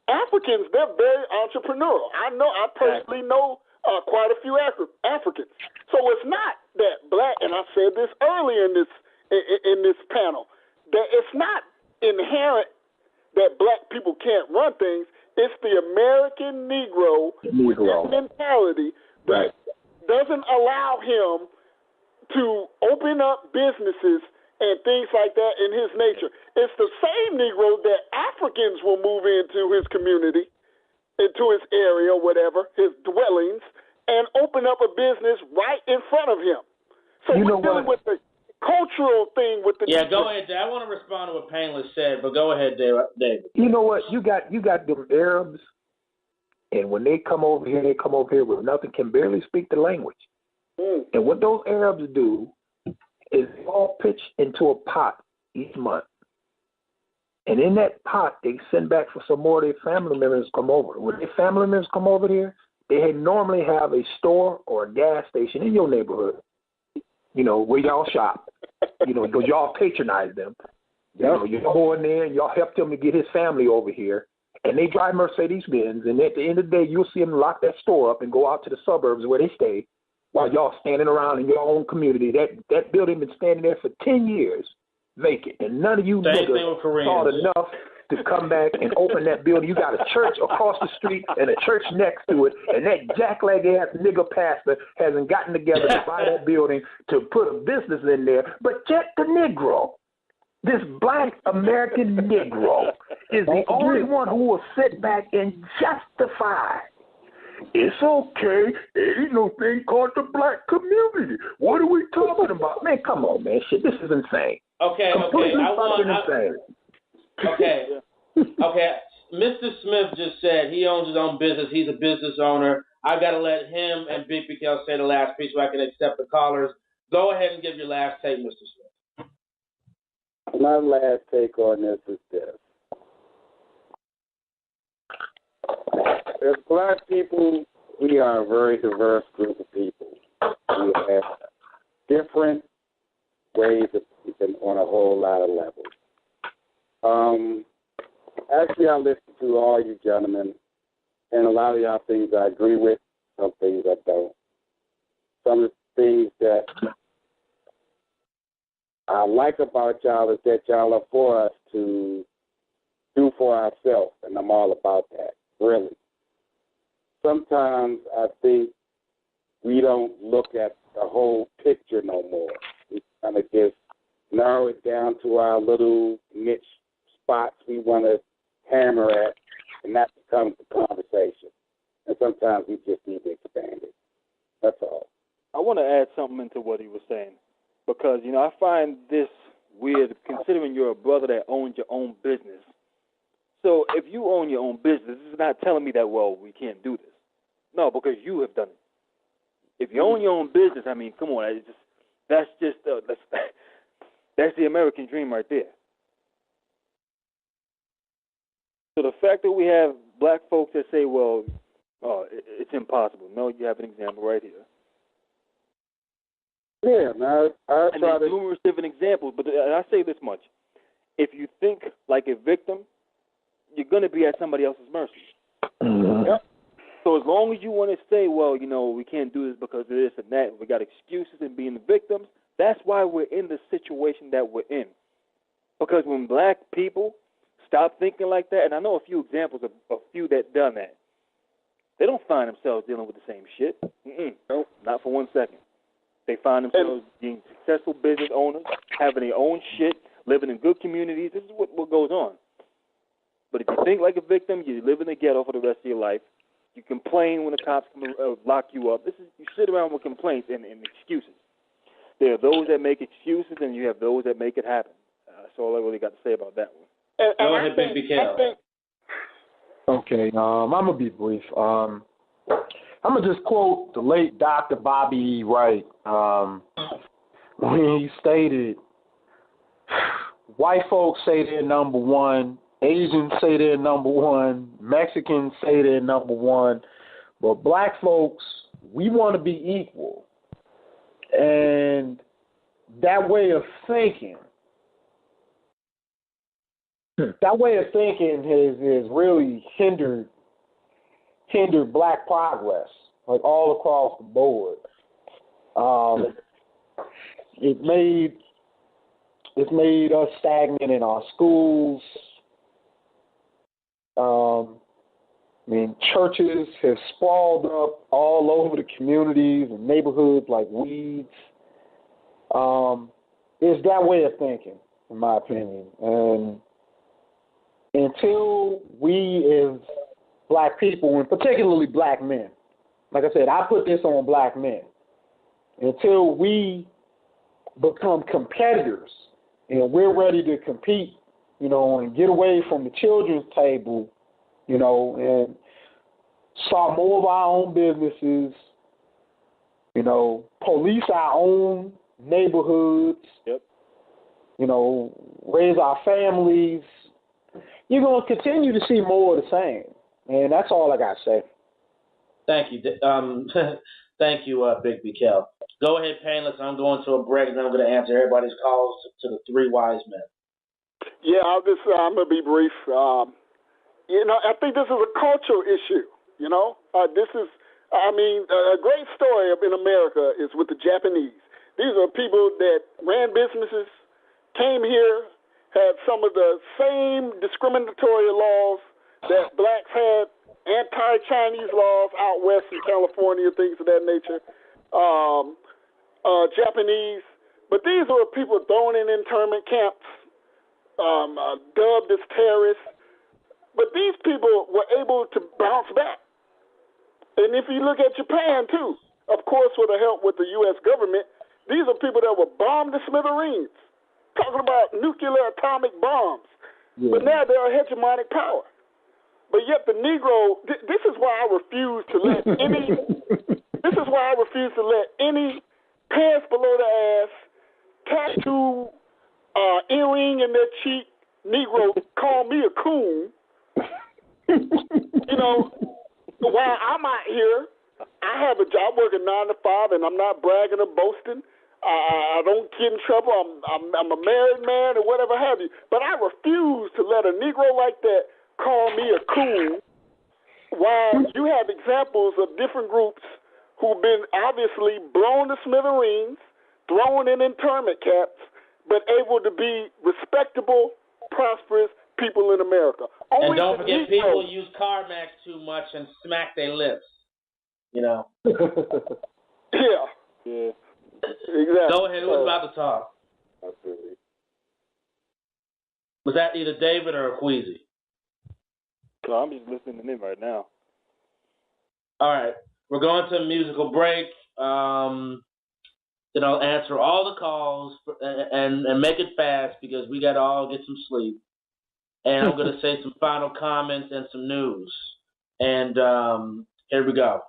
Africans, they're very entrepreneurial. I personally know quite a few Africans. So it's not that black, and I said this earlier in this panel, that it's not inherent that black people can't run things. It's the American Negro with that mentality that doesn't allow him to open up businesses and things like that in his nature. It's the same Negro that Africans will move into his community, into his area, whatever, his dwellings, and open up a business right in front of him. So we're dealing with the cultural thing with the go ahead, Dave. I want to respond to what Painless said, but go ahead, David. You know what? You got them Arabs, and when they come over here with nothing, can barely speak the language. And what those Arabs do is all pitch into a pot each month. And in that pot, they send back for some more of their family members to come over. When their family members come over here, they normally have a store or a gas station in your neighborhood, where y'all shop, because y'all patronize them. Y'all go in there and y'all help him to get his family over here. And they drive Mercedes-Benz, and at the end of the day, you'll see them lock that store up and go out to the suburbs where they stay while y'all standing around in your own community. That building been standing there for 10 years vacant, and none of you niggas thought enough to come back and open that building. You got a church across the street and a church next to it, and that jackleg-ass nigga pastor hasn't gotten together to buy that building to put a business in there. But yet the Negro, this black American Negro, is the only one who will sit back and justify. It's okay. There ain't no thing called the black community. What are we talking about? Man, come on, man. Shit, this is insane. Okay. Insane. Okay. Mr. Smith just said he owns his own business. He's a business owner. I got to let him and Big PK say the last piece so I can accept the callers. Go ahead and give your last take, Mr. Smith. My last take on this is this. As black people, we are a very diverse group of people. We have different ways of thinking on a whole lot of levels. Actually, I listen to all you gentlemen, and a lot of y'all things I agree with, some things I don't. Some of the things that I like about y'all is that y'all are for us to do for ourselves, and I'm all about that, really. Sometimes I think we don't look at the whole picture no more. We kind of just narrow it down to our little niche spots we want to hammer at, and that becomes the conversation. And sometimes we just need to expand it. That's all. I want to add something into what he was saying because, I find this weird considering you're a brother that owns your own business. So if you own your own business, this is not telling me that, well, we can't do this. No, because you have done it. If you own your own business, I mean, come on, that's the American dream right there. So the fact that we have black folks that say, well, it's impossible. No, you have an example right here. Yeah, man. And there's numerous different examples, but I say this much. If you think like a victim, you're going to be at somebody else's mercy. Mm-hmm. Yep. So as long as you want to say, well, we can't do this because of this and that, we got excuses and being the victims, that's why we're in the situation that we're in. Because when black people stop thinking like that, and I know a few examples of a few that done that, they don't find themselves dealing with the same shit. Nope, not for 1 second. They find themselves being successful business owners, having their own shit, living in good communities. This is what goes on. But if you think like a victim, you live in the ghetto for the rest of your life. You complain when the cops come lock you up. You sit around with complaints and excuses. There are those that make excuses, and you have those that make it happen. That's all I really got to say about that one. Go ahead, BigB Carroll. Okay, I'm gonna be brief. I'm gonna just quote the late Dr. Bobby E. Wright when he stated, "White folks say they're number one, Asians say they're number one, Mexicans say they're number one, but black folks, we want to be equal." And that way of thinking has really hindered black progress, like all across the board. It's made us stagnant in our schools. Churches have sprawled up all over the communities and neighborhoods like weeds. It's that way of thinking, in my opinion. And until we as black people, and particularly black men, like I said, I put this on black men, until we become competitors and we're ready to compete, and get away from the children's table, and start more of our own businesses, police our own neighborhoods, raise our families, you're going to continue to see more of the same. And that's all I got to say. Thank you. Thank you, BigB Carroll. Go ahead, Painless. I'm going to a break, and then I'm going to answer everybody's calls to the three wise men. Yeah, I'm going to be brief. I think this is a cultural issue, This is, a great story in America is with the Japanese. These are people that ran businesses, came here, had some of the same discriminatory laws that blacks had, anti-Chinese laws out west in California, things of that nature, Japanese. But these were people thrown in internment camps, dubbed as terrorists. But these people were able to bounce back. And if you look at Japan, too, of course, with the help with the U.S. government, these are people that were bombed to smithereens, talking about nuclear atomic bombs. Yeah. But now they're a hegemonic power. But yet the Negro, this is why I refuse to let any pants below the ass, tattoo, earring in their cheek Negro call me a coon. While I'm out here, I have a job working 9 to 5, and I'm not bragging or boasting. I don't get in trouble. I'm a married man or whatever have you. But I refuse to let a Negro like that call me a coon. While you have examples of different groups who've been obviously blown to smithereens, thrown in internment camps, but able to be respectable, prosperous people in America. And don't forget, people use CarMax too much and smack their lips. Yeah. Exactly. Go ahead. Who was about to talk? Was that either David or Akwesi? So I'm just listening in right now. All right. We're going to a musical break. Then I'll answer all the calls and make it fast because we got to all get some sleep. And I'm going to say some final comments and some news. And here we go.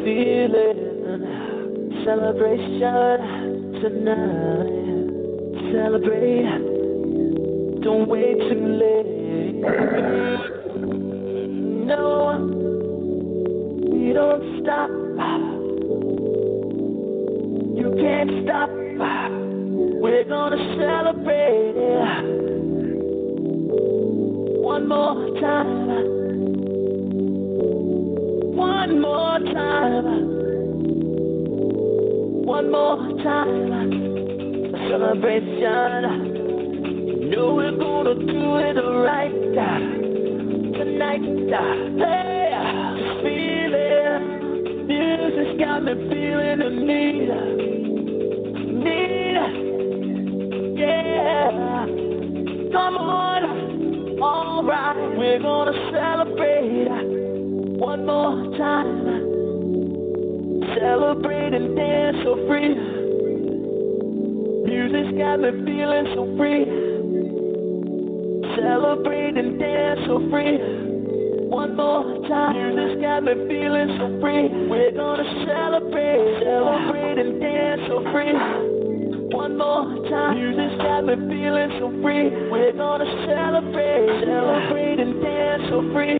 feeling. Celebration tonight. Celebrate. Don't wait too late. No, we don't stop. You can't stop. We're gonna celebrate. One more time. One more time. One more time. Celebration. You know we're gonna do it right tonight. Hey, this feeling. Music's got me feeling the need. Yeah. Come on. Alright, we're gonna celebrate one more time. Celebrate and dance so free. Music's got me feeling so free. Celebrate and dance so free. One more time. Music's got me feeling so free. We're gonna celebrate and dance so free. One more time. Music's got me feeling so free. We're gonna celebrate and dance so free.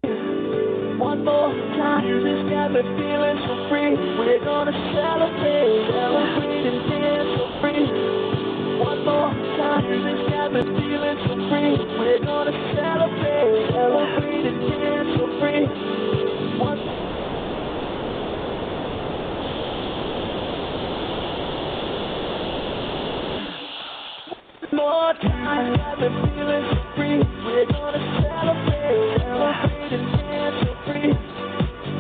One more time. Music's got me feeling so free. We're gonna celebrate and dance so free. One more time. Music's got me feeling so free. We're gonna celebrate and dance so free. One more time, got me feeling so free. We're gonna celebrate and dance so free.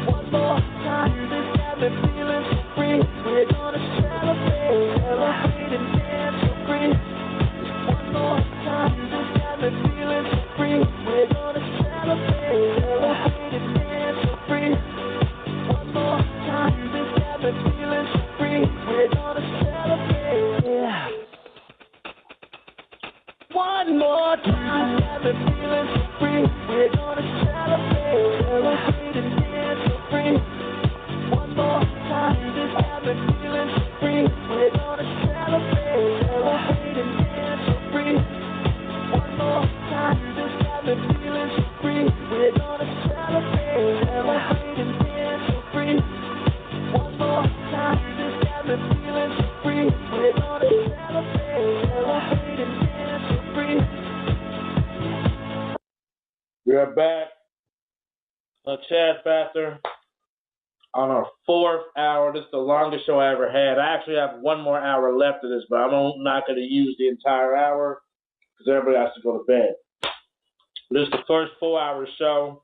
One more time, this got me feeling so free. We're gonna celebrate and dance so free. One more time, this got me feeling so free. We're gonna celebrate and dance so free. One more time, this got me feeling so free. We're gonna celebrate. One more time, got me feeling so free. We're gonna celebrate and dance so free. One more time, this got me feeling so free. We're gonna celebrate and dance so free. One more time, this got me feeling so free. We're gonna celebrate and dance so free. One more time, this got me feeling so free. We're gonna celebrate and dance so free. We're back on Chad Factor on our 4th hour. This is the longest show I ever had. I actually have 1 more hour left of this, but I'm not going to use the entire hour because everybody has to go to bed. This is the first 4-hour show.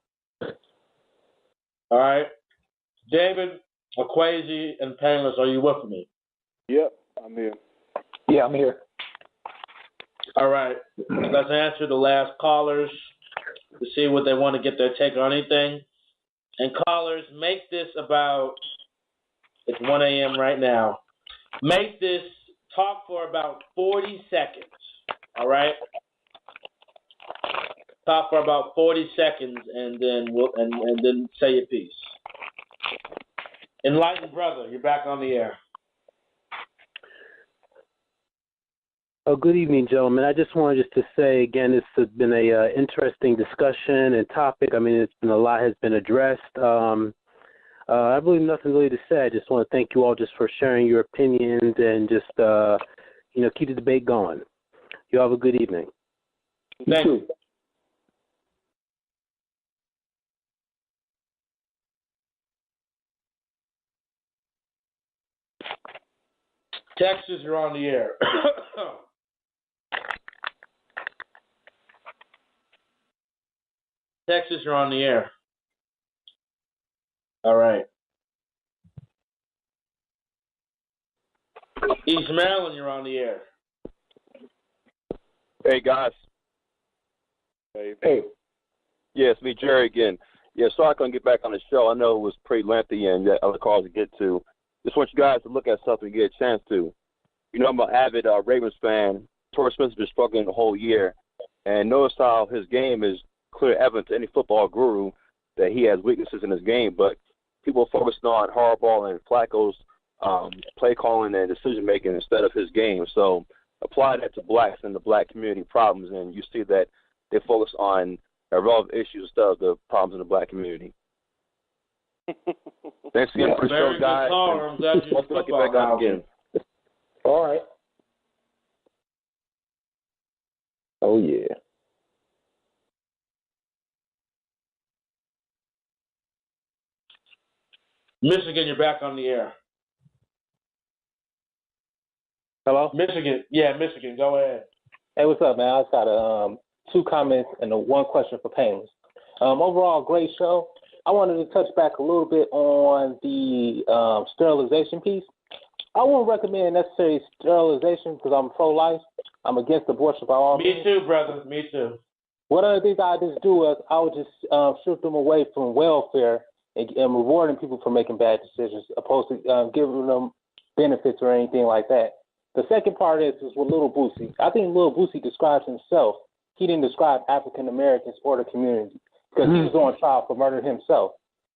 All right. David, Akwesi, and Painless, are you with me? Yep, I'm here. Yeah, I'm here. All right. Let's answer the last callers to see what they want to get their take on anything. And callers, make this about, it's 1 a.m. right now. Make this talk for about 40 seconds. All right? Talk for about 40 seconds and then and then say your piece. Enlightened Brother, you're back on the air. Oh, good evening, gentlemen. I just wanted to say again, this has been a interesting discussion and topic. I mean, it's been a lot has been addressed. I believe nothing really to say. I just want to thank you all just for sharing your opinions and just keep the debate going. You have a good evening. Thank you. Texas, you're on the air. Texas, you're on the air. All right. East Maryland, you're on the air. Hey, guys. Hey. Yeah, it's me, Jerry, again. Yeah, sorry I couldn't get back on the show. I know it was pretty lengthy and other calls to get to. Just want you guys to look at something and get a chance to. You know, I'm an avid Ravens fan. Torrey Smith's been struggling the whole year. And notice how his game is clear evidence to any football guru that he has weaknesses in his game. But people are focused on Harbaugh and Flacco's play calling and decision making instead of his game. So apply that to blacks and the black community problems, and you see that they focus on irrelevant issues instead of the problems in the black community. Thanks again for the show, guys. I'm glad you get back on again. All right. Oh, yeah. Michigan, you're back on the air. Hello? Michigan. Yeah, Michigan. Go ahead. Hey, what's up, man? I just got two comments and one question for Painless. Overall, great show. I wanted to touch back a little bit on the sterilization piece. I wouldn't recommend necessarily sterilization because I'm pro-life. I'm against abortion by all means. Me too, brother. Me too. One of the things I just do is I would just strip them away from welfare and rewarding people for making bad decisions, opposed to giving them benefits or anything like that. The second part is with Little Boosie. I think Little Boosie describes himself. He didn't describe African Americans or the community because he was on trial for murder himself.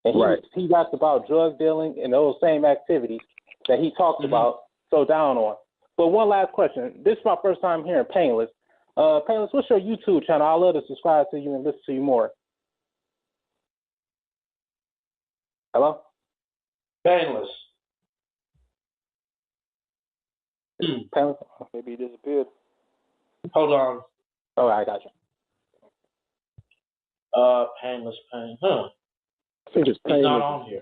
And he raps about drug dealing and those same activities that he talks about so down on. But one last question. This is my first time hearing Painless. Painless, what's your YouTube channel? I'd love to subscribe to you and listen to you more. Hello? Painless. Painless? Maybe he disappeared. Hold on. Oh, I got you. Painless. Huh. I think it's Painless. He's not on here.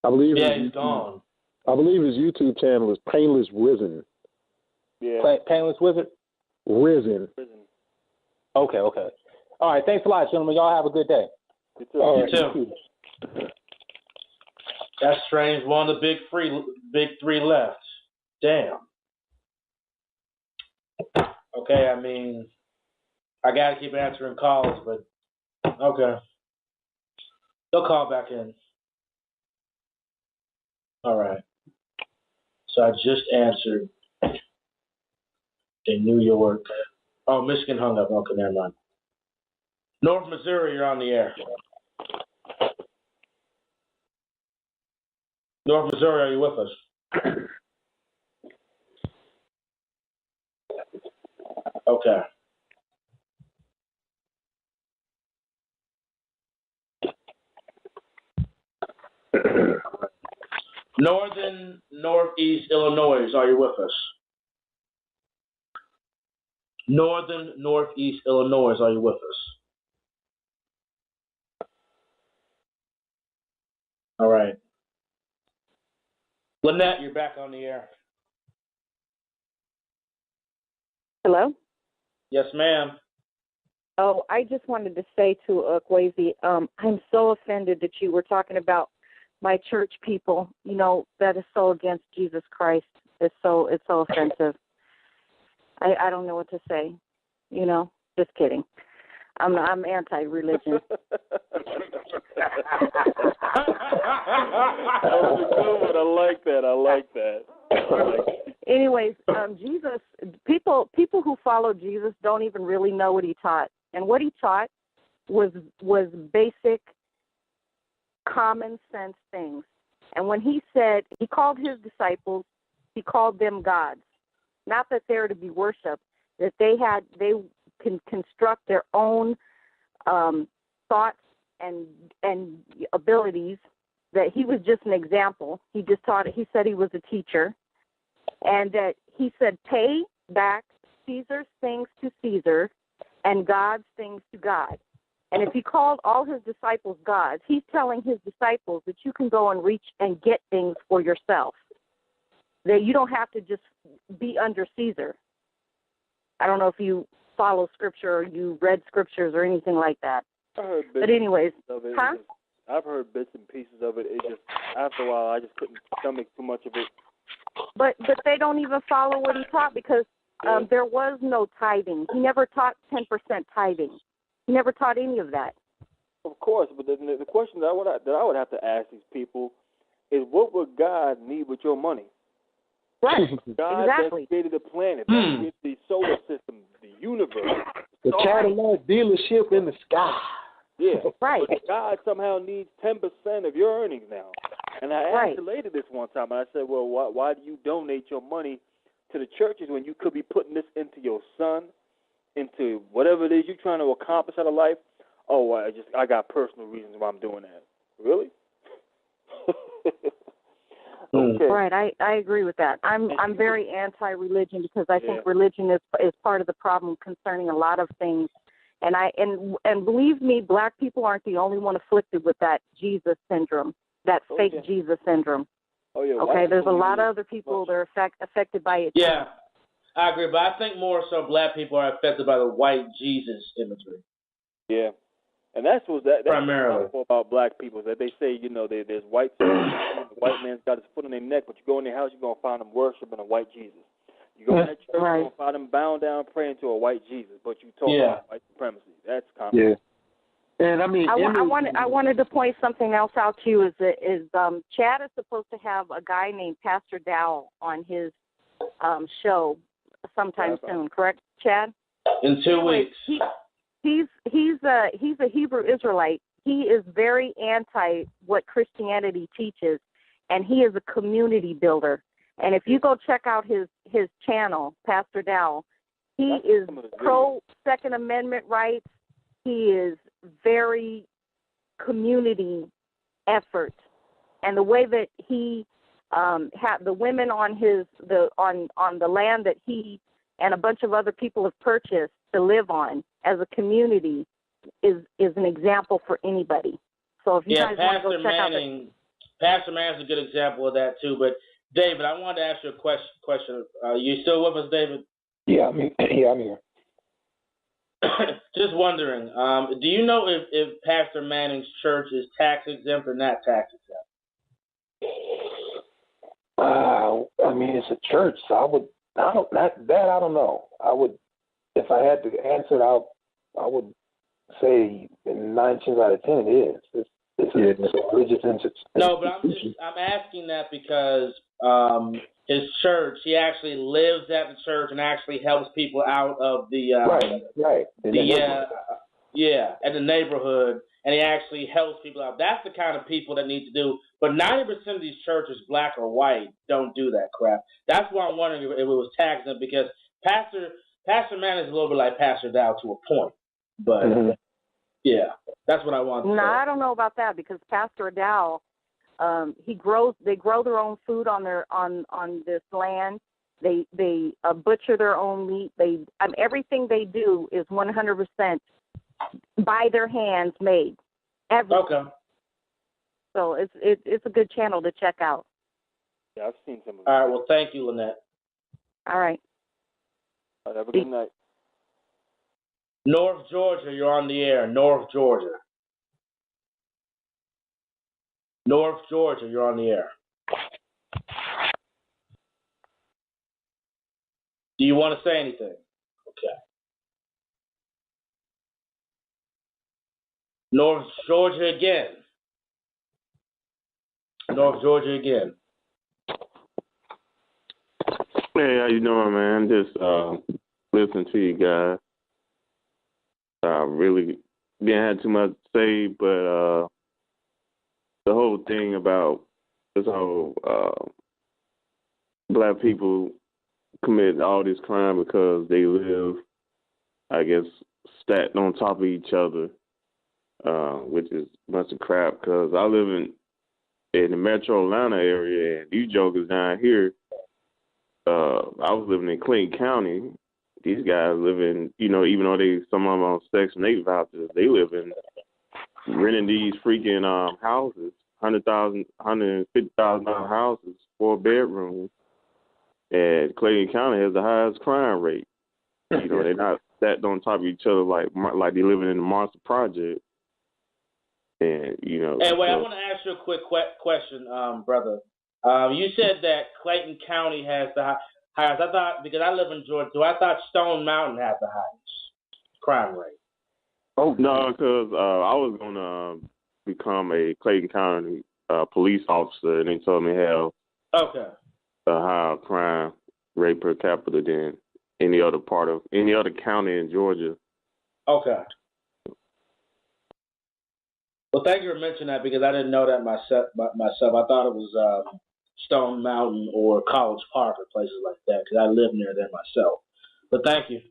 I believe he's gone. I believe his YouTube channel is Painless Risen. Yeah. Painless Wizard? Risen. Okay. All right, thanks a lot, gentlemen. Y'all have a good day. You too. You too. That's strange. One of the big three left. Damn. Okay, I mean, I gotta keep answering calls, but okay. They'll call back in. All right. So I just answered in New York. Oh, Michigan hung up. Okay, never mind. North Missouri, you're on the air. North Missouri, are you with us? Okay. Northeast Illinois, are you with us? Northeast Illinois, are you with us? All right. Lynette, you're back on the air. Hello? Yes, ma'am. Oh, I just wanted to say to Akwesi, I'm so offended that you were talking about my church people. You know, that is so against Jesus Christ. It's so offensive. I don't know what to say. You know, just kidding. I'm anti-religion. That was a good one. I like that. Anyways, Jesus, people who follow Jesus don't even really know what he taught. And what he taught was basic, common sense things. And when he said, he called his disciples, he called them gods. Not that they're to be worshipped, that they can construct their own thoughts and abilities, that he was just an example. He just taught it. He said he was a teacher. And that he said, pay back Caesar's things to Caesar and God's things to God. And if he called all his disciples gods, he's telling his disciples that you can go and reach and get things for yourself. That you don't have to just be under Caesar. I don't know if you follow scripture or you read scriptures or anything like that. I heard bits but anyways, of it. huh? I've heard bits and pieces of it. It just, after a while, I just couldn't stomach too much of it. But they don't even follow what he taught because there was no tithing. He never taught 10% tithing. He never taught any of that. Of course, but the question that I would have to ask these people is, what would God need with your money? Right. God exactly. that created the planet, that created the solar system, the universe. The Cadillac dealership in the sky. Yeah. Right. But God somehow needs 10% of your earnings now. And I asked the lady this one time, and I said, well, why do you donate your money to the churches when you could be putting this into your son, into whatever it is you're trying to accomplish out of life? Oh, I got personal reasons why I'm doing that. Really? Okay. Right, I agree with that. I'm very anti-religion because I think religion is part of the problem concerning a lot of things. And believe me, black people aren't the only one afflicted with that Jesus syndrome, that fake Jesus syndrome. Oh yeah. Okay, there's a lot of other people that are affected by it. Yeah, I agree, but I think more so black people are affected by the white Jesus imagery. Yeah. And that's primarily about black people, that they say, there's white people, the white man's got his foot on their neck, but you go in their house, you're going to find them worshiping a white Jesus. You go in that church, you're going to find them bound down praying to a white Jesus, but you talk about white supremacy. That's common. Yeah. And I mean, I wanted to point something else out to you. Chad is supposed to have a guy named Pastor Dow on his show sometime soon, correct, Chad? In 2 weeks. He's a Hebrew Israelite. He is very anti what Christianity teaches, and he is a community builder. And if you go check out his channel, Pastor Dow, he is pro Second Amendment rights. He is very community effort, and the way that he had the women on on the land that he and a bunch of other people have purchased to live on as a community is an example for anybody. So if you guys want to go check out Pastor Manning's a good example of that too. But David, I wanted to ask you a question. You still with us, David? Yeah, I'm here. Just wondering, do you know if Pastor Manning's church is tax exempt or not tax exempt? I mean, it's a church, so I don't know. If I had to answer it, I would say 9 times out of 10 it is. It's a religious institution. No, but I'm asking that because his church, he actually lives at the church and actually helps people out of the at the neighborhood, and he actually helps people out. That's the kind of people that need to do. But 90% of these churches, black or white, don't do that crap. That's why I'm wondering if it was tax exempt, because Pastor Mann is a little bit like Pastor Dow to a point, but that's what I want. No, I don't know about that, because Pastor Dow, they grow their own food on this land. They butcher their own meat. Everything they do is 100% by their hands made. Everything. Okay. So it's a good channel to check out. Yeah, I've seen some of it. All right. Well, thank you, Lynette. All right. All right, have a good night. North Georgia, you're on the air. North Georgia. North Georgia, you're on the air. Do you want to say anything? Okay. North Georgia again. North Georgia again. Hey, how you doing, man? Just listening to you guys. Really didn't have too much to say, but the whole thing about this whole black people commit all this crime because they live, I guess, stacked on top of each other, which is a bunch of crap, because I live in the metro Atlanta area, and these jokers down here, I was living in Clayton County. These guys live in, even though some of them on Section 8 vouchers, they live in renting these freaking houses, $100,000, $150,000 houses, 4 bedrooms. And Clayton County has the highest crime rate. They're not stacked on top of each other like they living in the Monster Project. And Hey, wait, I want to ask you a quick question, brother. You said that Clayton County has the highest. I thought, because I live in Georgia, I thought Stone Mountain had the highest crime rate. Oh no, because I was gonna become a Clayton County police officer, and they told me have a higher crime rate per capita than any other county in Georgia. Okay. Well, thank you for mentioning that because I didn't know that myself. I thought it was Stone Mountain or College Park or places like that because I live near there myself. But thank you.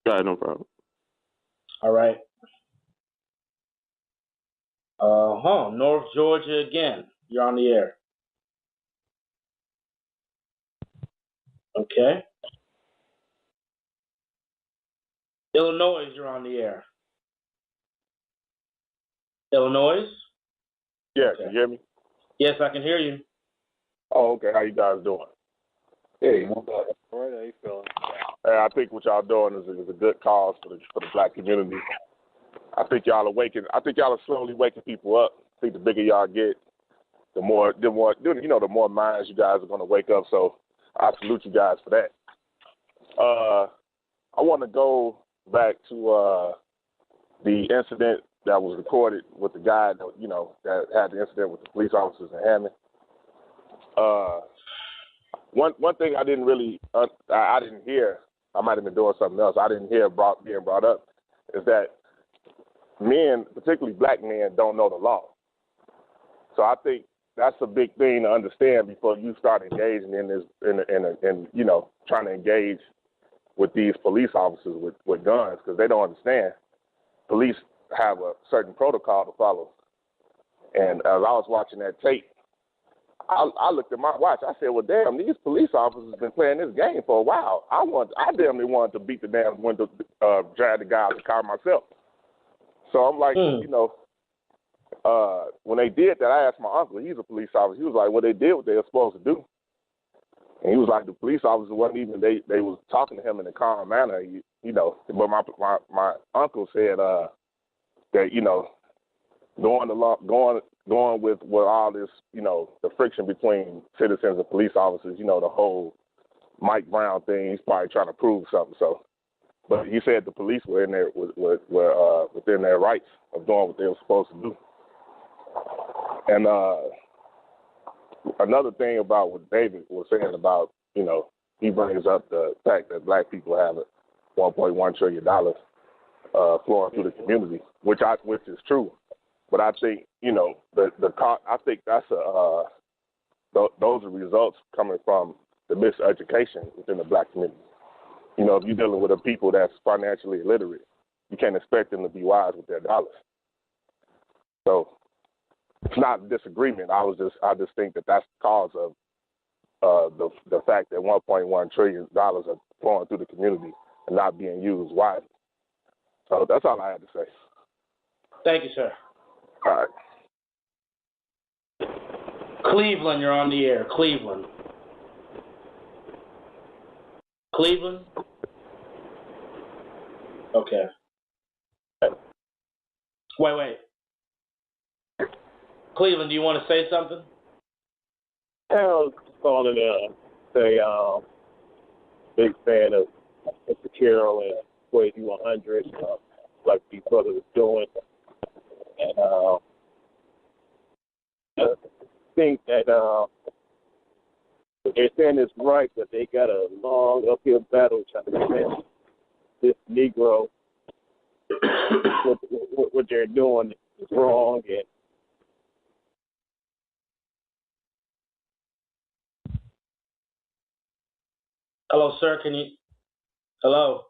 Got no problem. All right. North Georgia again. You're on the air. Okay. Illinois, you're on the air. Illinois? Yeah, Okay. Can you hear me? Yes, I can hear you. Oh, okay. How you guys doing? Hey. All right, how you feeling? Hey, I think what y'all doing is a good cause for the black community. I think y'all are slowly waking people up. I think the bigger y'all get, the more minds you guys are going to wake up. So I salute you guys for that. I want to go back to the incident that was recorded with the guy that had the incident with the police officers in Hammond. One thing I didn't really I didn't hear. I might have been doing something else. I didn't hear being brought up is that men, particularly black men, don't know the law. So I think that's a big thing to understand before you start engaging in this, trying to engage with these police officers with guns, because they don't understand. Police have a certain protocol to follow. And as I was watching that tape, I looked at my watch. I said, well, damn, these police officers have been playing this game for a while. I damn near wanted to beat the damn window, drag the guy out of the car myself. So I'm like, when they did that, I asked my uncle, he's a police officer. He was like, well, they did what they were supposed to do. And he was like, the police officers wasn't even, they was talking to him in a calm manner, But my uncle said that, going with all this, the friction between citizens and police officers, the whole Mike Brown thing, he's probably trying to prove something. So, but he said the police were in there, were within their rights of doing what they were supposed to do. And another thing about what David was saying about, he brings up the fact that black people have $1.1 trillion flowing through the community, which is true. But I think, I think that's those are results coming from the miseducation within the black community. If you're dealing with a people that's financially illiterate, you can't expect them to be wise with their dollars. So it's not a disagreement. I just think that that's the cause of the fact that $1.1 trillion are flowing through the community and not being used wisely. So that's all I had to say. Thank you, sir. All right. Cleveland, you're on the air. Cleveland. Okay. Wait. Cleveland, do you want to say something? I was calling say big fan of Mr. Carroll and Akwesi 100, like these brothers are doing. And I think that what they're saying is right, but they got a long uphill battle trying to convince this Negro what they're doing is wrong. And hello, sir. Hello?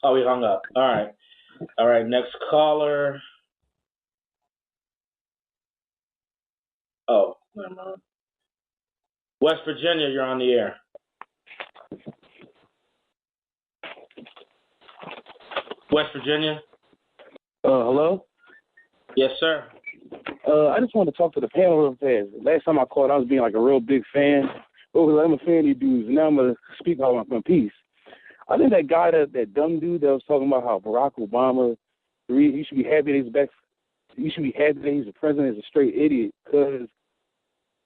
Oh, he hung up. All right. Next caller. Oh, never mind. West Virginia, you're on the air. West Virginia? Hello? Yes, sir. I just wanted to talk to the panel real fast. Last time I called, I was being like a real big fan. I'm a fan of you dudes. Now I'm going to speak about my piece. I think that guy, that dumb dude that was talking about how Barack Obama, he should be happy that he's back. You should be happy that he's the president, is a straight idiot. Because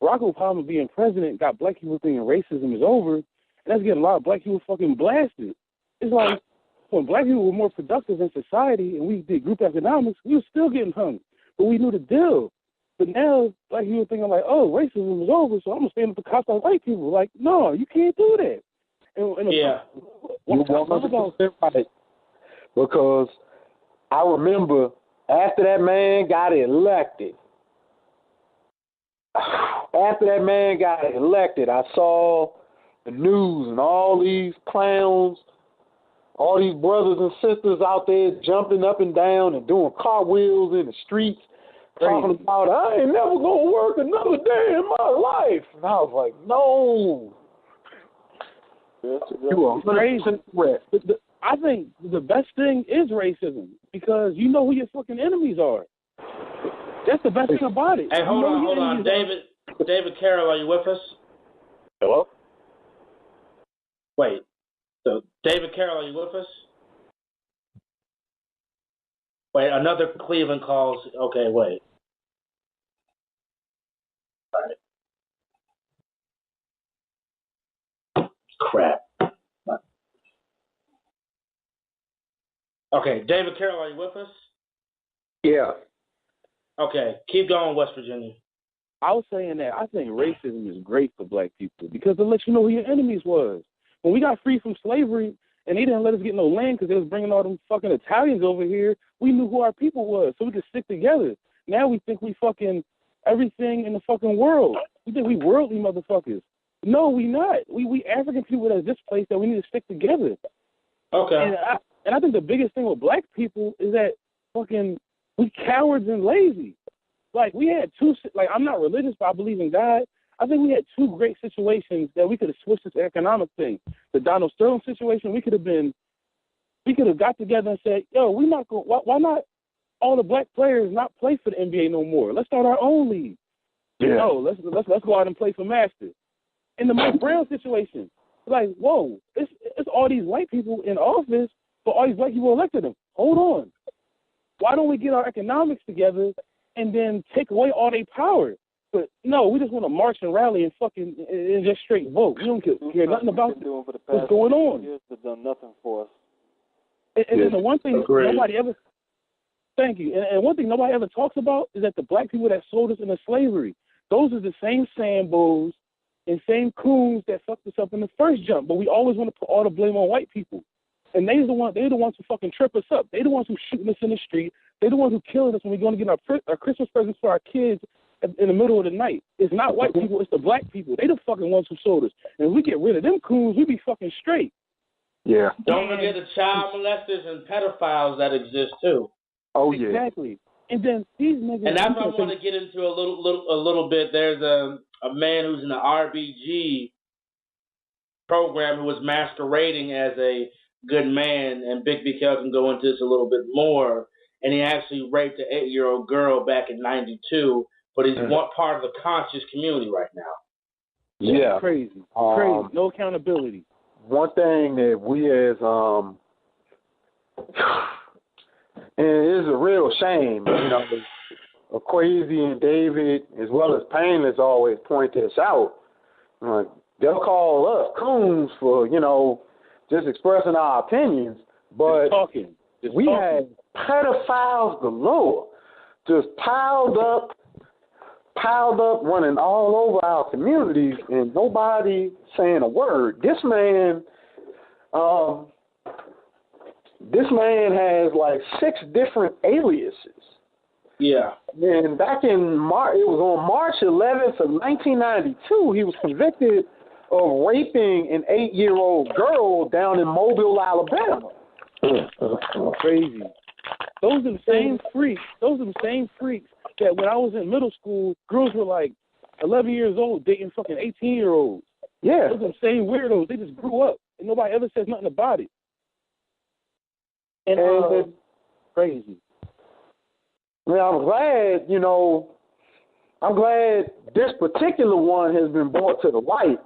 Barack Obama being president got black people thinking racism is over, and that's getting a lot of black people fucking blasted. It's like when black people were more productive in society and we did group economics, we were still getting hung. But we knew the deal. But now black people thinking like, oh, racism is over, so I'm going to stand up to cops like white people. Like, no, you can't do that. You're 100% right. Because I remember After that man got elected, I saw the news and all these clowns, all these brothers and sisters out there jumping up and down and doing cartwheels in the streets, talking about, I ain't never going to work another day in my life. And I was like, no. You are crazy. I think the best thing is racism because you know who your fucking enemies are. That's the best thing about it. Hey, hold on. David Carroll, are you with us? Hello? Wait. So, David Carroll, are you with us? Wait, another Cleveland calls. Okay, wait. All right. Crap. Okay, David Carroll, are you with us? Yeah. Okay, keep going, West Virginia. I was saying that I think racism is great for black people because it lets you know who your enemies was. When we got free from slavery and they didn't let us get no land because they was bringing all them fucking Italians over here, we knew who our people was, so we could stick together. Now we think we fucking everything in the fucking world. We think we worldly motherfuckers. No, we not. We African people that's displaced that we need to stick together. Okay. And I think the biggest thing with black people is that fucking we cowards and lazy. Like, we had I'm not religious, but I believe in God. I think we had two great situations that we could have switched this economic thing. The Donald Sterling situation, we could have got together and said, yo, why not all the black players not play for the NBA no more? Let's start our own league. Yeah. No, let's go out and play for Masters. In the Mike Brown situation, like, whoa, it's all these white people in office, but all these black people elected them. Hold on. Why don't we get our economics together and then take away all their power? But no, we just want to march and rally and fucking and just straight vote. We don't care nothing about what's going on. Years, they've done nothing for us. And the one thing nobody ever, thank you. And one thing nobody ever talks about is that the black people that sold us into slavery, those are the same Sambos and same coons that fucked us up in the first jump. But we always want to put all the blame on white people. And they're the ones who fucking trip us up. They're the ones who shooting us in the street. They're the ones who killing us when we're going to get our Christmas presents for our kids in the middle of the night. It's not white people, it's the black people. They the fucking ones who sold us. And if we get rid of them coons, we be fucking straight. Yeah. Don't forget the child molesters and pedophiles that exist too. Oh yeah. Exactly. And then these niggas. And that's what I want to get into a little bit. There's a man who's in the RBG program who was masquerading as a good man, and BigB can go into this a little bit more. And he actually raped an 8-year-old girl back in '92, but he's one part of the conscious community right now. Yeah. Crazy. Crazy. No accountability. One thing that we as and it is a real shame, Akwesi and David as well as Painless always point this out. They'll call us coons for, just expressing our opinions, but we had pedophiles galore, just piled up, running all over our communities, and nobody saying a word. This man has like 6 different aliases. Yeah. And back in it was on March 11th of 1992, he was convicted of raping an 8-year-old girl down in Mobile, Alabama. Crazy. Those are the same freaks. That when I was in middle school, girls were like 11 years old dating fucking 18-year-olds. Yeah. Those are the same weirdos. They just grew up, and nobody ever says nothing about it. And crazy. Well, I'm glad this particular one has been brought to the light.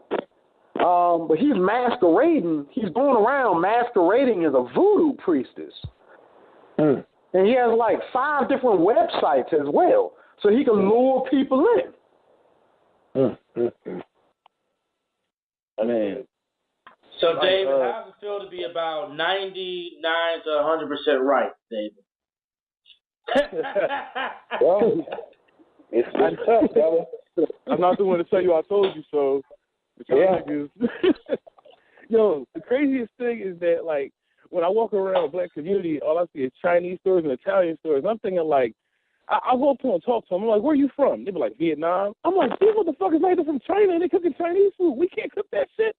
But he's masquerading. He's going around masquerading as a voodoo priestess. And he has like 5 different websites as well, so he can lure people in. Man. So, David, how does it feel to be about 99 to 100% right, David? Well, it's tough, brother. I'm not the one to tell you I told you so. But y'all niggas. Yo, the craziest thing is that, like, when I walk around the black community, all I see is Chinese stores and Italian stores. I'm thinking like, I go up to them and talk to them. I'm like, where are you from? They be like, Vietnam. I'm like, these motherfuckers like they're from China and they cooking Chinese food. We can't cook that shit.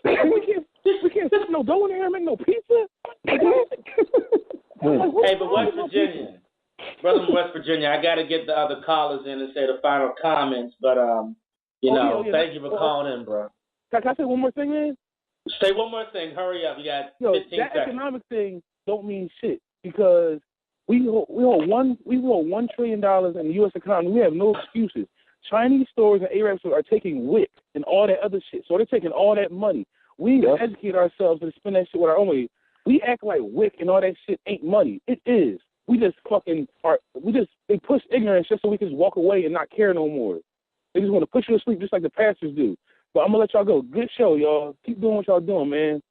we can't put no dough in there and make no pizza. Hey, but West Virginia, brother from West Virginia, I got to get the other callers in and say the final comments. But thank you for calling in, bro. Can I say one more thing, man? Say one more thing. Hurry up. You got 15 that seconds. economic thing don't mean shit because we hold $1 trillion in the U.S. economy. We have no excuses. Chinese stores and Arab stores are taking WIC and all that other shit. So they're taking all that money. We need to educate ourselves and spend that shit with our own money. We act like WIC and all that shit ain't money. It is. We just they push ignorance just so we can just walk away and not care no more. They just want to push you to sleep just like the pastors do. But I'm going to let y'all go. Good show, y'all. Keep doing what y'all doing, man.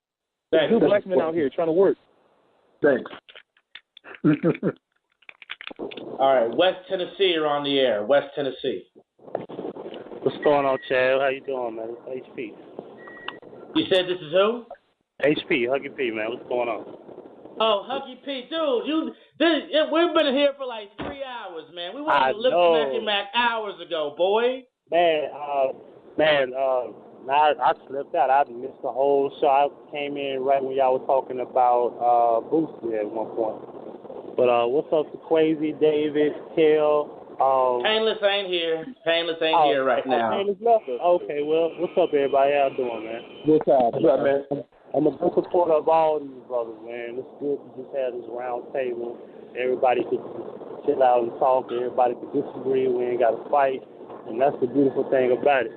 There's good black men out here trying to work. Thanks. All right, West Tennessee, you're on the air. West Tennessee. What's going on, Chad? How you doing, man? It's HP. You said this is who? HP, Huggy P, man. What's going on? Oh, Huggy P, dude, we've been here for like 3 hours, man. We wanted to lip smack him back hours ago, boy. I slipped out. I missed the whole show. I came in right when y'all were talking about Boosie at one point. But what's up to Akwesi, David, Carroll? Painless ain't here. Painless ain't here right now. Painless left. Okay, well, what's up, everybody? How y'all doing, man? Good time. What's up, man? I'm a good supporter of all these brothers, man. It's good to just have this round table. Everybody could just chill out and talk. Everybody could disagree. We ain't got to fight. And that's the beautiful thing about it.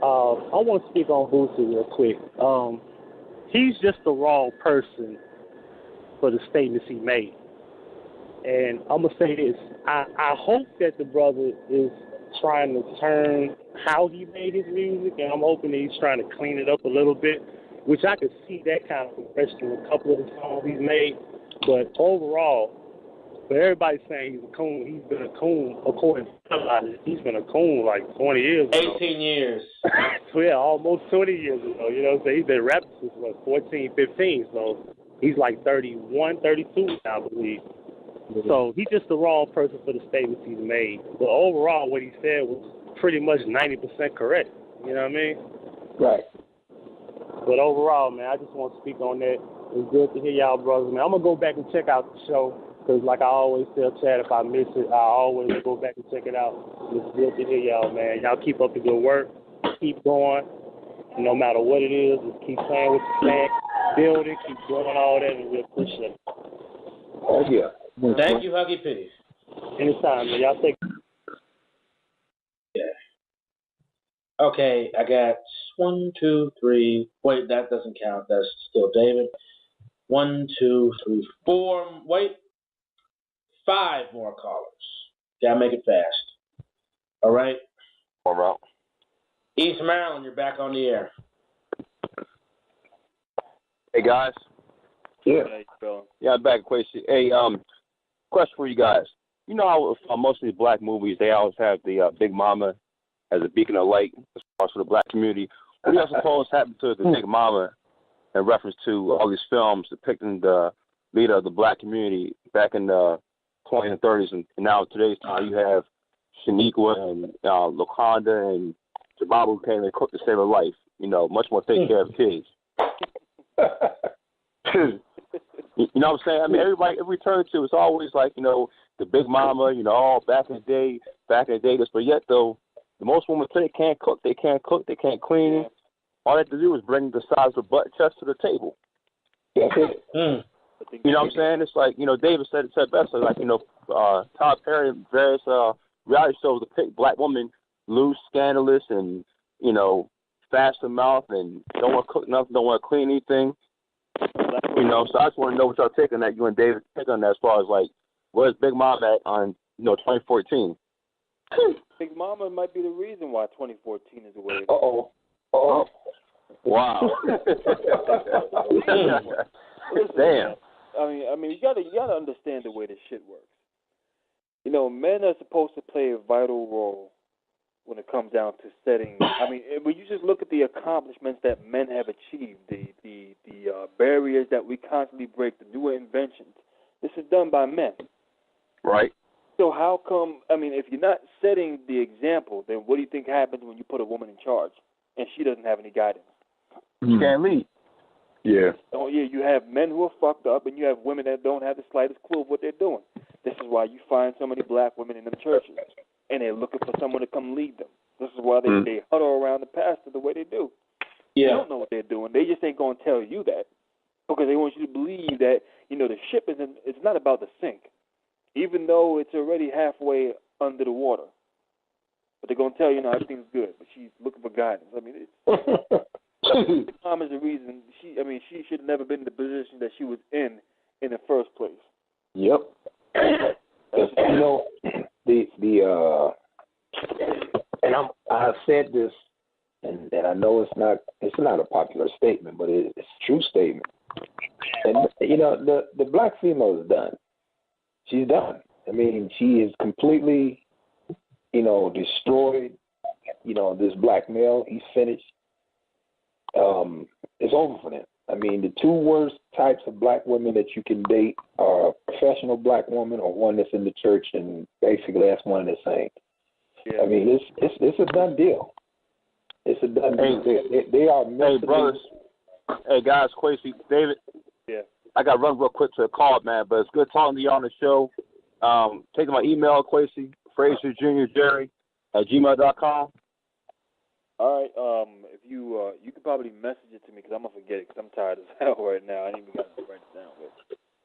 I want to speak on Boosie real quick. He's just the wrong person for the statements he made. And I'm going to say this. I hope that the brother is trying to turn how he made his music, and I'm hoping that he's trying to clean it up a little bit, which I could see that kind of progression in a couple of the songs he's made. But overall, but everybody's saying he's a coon. He's been a coon, according to somebody. He's been a coon like 20 years ago. 18 years. So, yeah, almost 20 years ago. You know what I'm saying? He's been rapping since, 14, 15. So he's like 31, 32 now, I believe. So he's just the wrong person for the statements he's made. But overall, what he said was pretty much 90% correct. You know what I mean? Right. But overall, man, I just want to speak on that. It's good to hear y'all brothers, man. I'm going to go back and check out the show. Because like I always tell Chad, if I miss it, I always go back and check it out. It's good to hear y'all, man. Y'all keep up the good work. Keep going. No matter what it is, just keep saying what you're saying. Build it. Keep doing all that, and we appreciate it. Oh, yeah. Thank you, Huggy P. Anytime, man. Y'all take Yeah. Okay, I got 1, 2, 3. Wait, that doesn't count. That's still David. 1, 2, 3, 4. Wait. 5 more callers. Gotta make it fast. All right? All right. East Maryland, you're back on the air. Hey, guys. Yeah. Yeah, I'm back, Akwesi. Hey, question for you guys. You know how most of these black movies, they always have the Big Mama as a beacon of light as far as for the black community. What do you suppose happened to the Big Mama in reference to all these films depicting the leader of the black community back in the 20s and 30s, and now today's time you have Shaniqua and Laconda and Jababa who came and cooked to save her life. You know, much more take care of kids. You know what I'm saying? I mean, everybody turn to, it's always like, you know, the Big Mama, you know, all back in the day, this, but yet though, the most women say they can't cook, they can't clean. All they have to do is bring the size of the butt chest to the table. You know what I'm saying? It's like, you know, David said best, like, you know, Todd Perry and various reality shows depict black women loose, scandalous, and, you know, fast in mouth and don't want to cook nothing, don't want to clean anything. You know, so I just want to know what y'all take on that, you and David take on that as far as, like, where's Big Mom at on, you know, 2014? Big Mama might be the reason why 2014 is the way it is. Uh-oh. Wow. Listen, Damn. I mean, you gotta understand the way this shit works. You know, men are supposed to play a vital role when it comes down to setting. I mean, when you just look at the accomplishments that men have achieved, the barriers that we constantly break, the newer inventions, this is done by men. Right. So how come, I mean, if you're not setting the example, then what do you think happens when you put a woman in charge and she doesn't have any guidance? She can't lead. Yeah. Oh, yeah, you have men who are fucked up and you have women that don't have the slightest clue of what they're doing. This is why you find so many black women in the churches, and they're looking for someone to come lead them. This is why they huddle around the pastor the way they do. Yeah. They don't know what they're doing. They just ain't going to tell you that because they want you to believe that, you know, the ship it's not about to sink, even though it's already halfway under the water. But they're going to tell you, no, everything's good, but she's looking for guidance. I mean, it's mom is the reason she should have never been in the position that she was in the first place. Yep. You know, and I've said this, and I know it's not a popular statement, but it's a true statement. And you know, the black female is done. She's done. I mean, she is completely, you know, destroyed. You know, this black male, he's finished. It's over for them. I mean, the two worst types of black women that you can date are a professional black woman or one that's in the church, and basically that's one and the same. Yeah. I mean, it's a done deal. It's a done deal. They are meant to brothers. Hey, guys, Akwesi, David. Yeah. I got to run real quick to a call, man, but it's good talking to you on the show. Taking my email, Akwesi, Frazier Jr. Jerry @gmail.com. All right. If you could probably message it to me because I'm gonna forget it because I'm tired as hell right now. I ain't even got to write it down.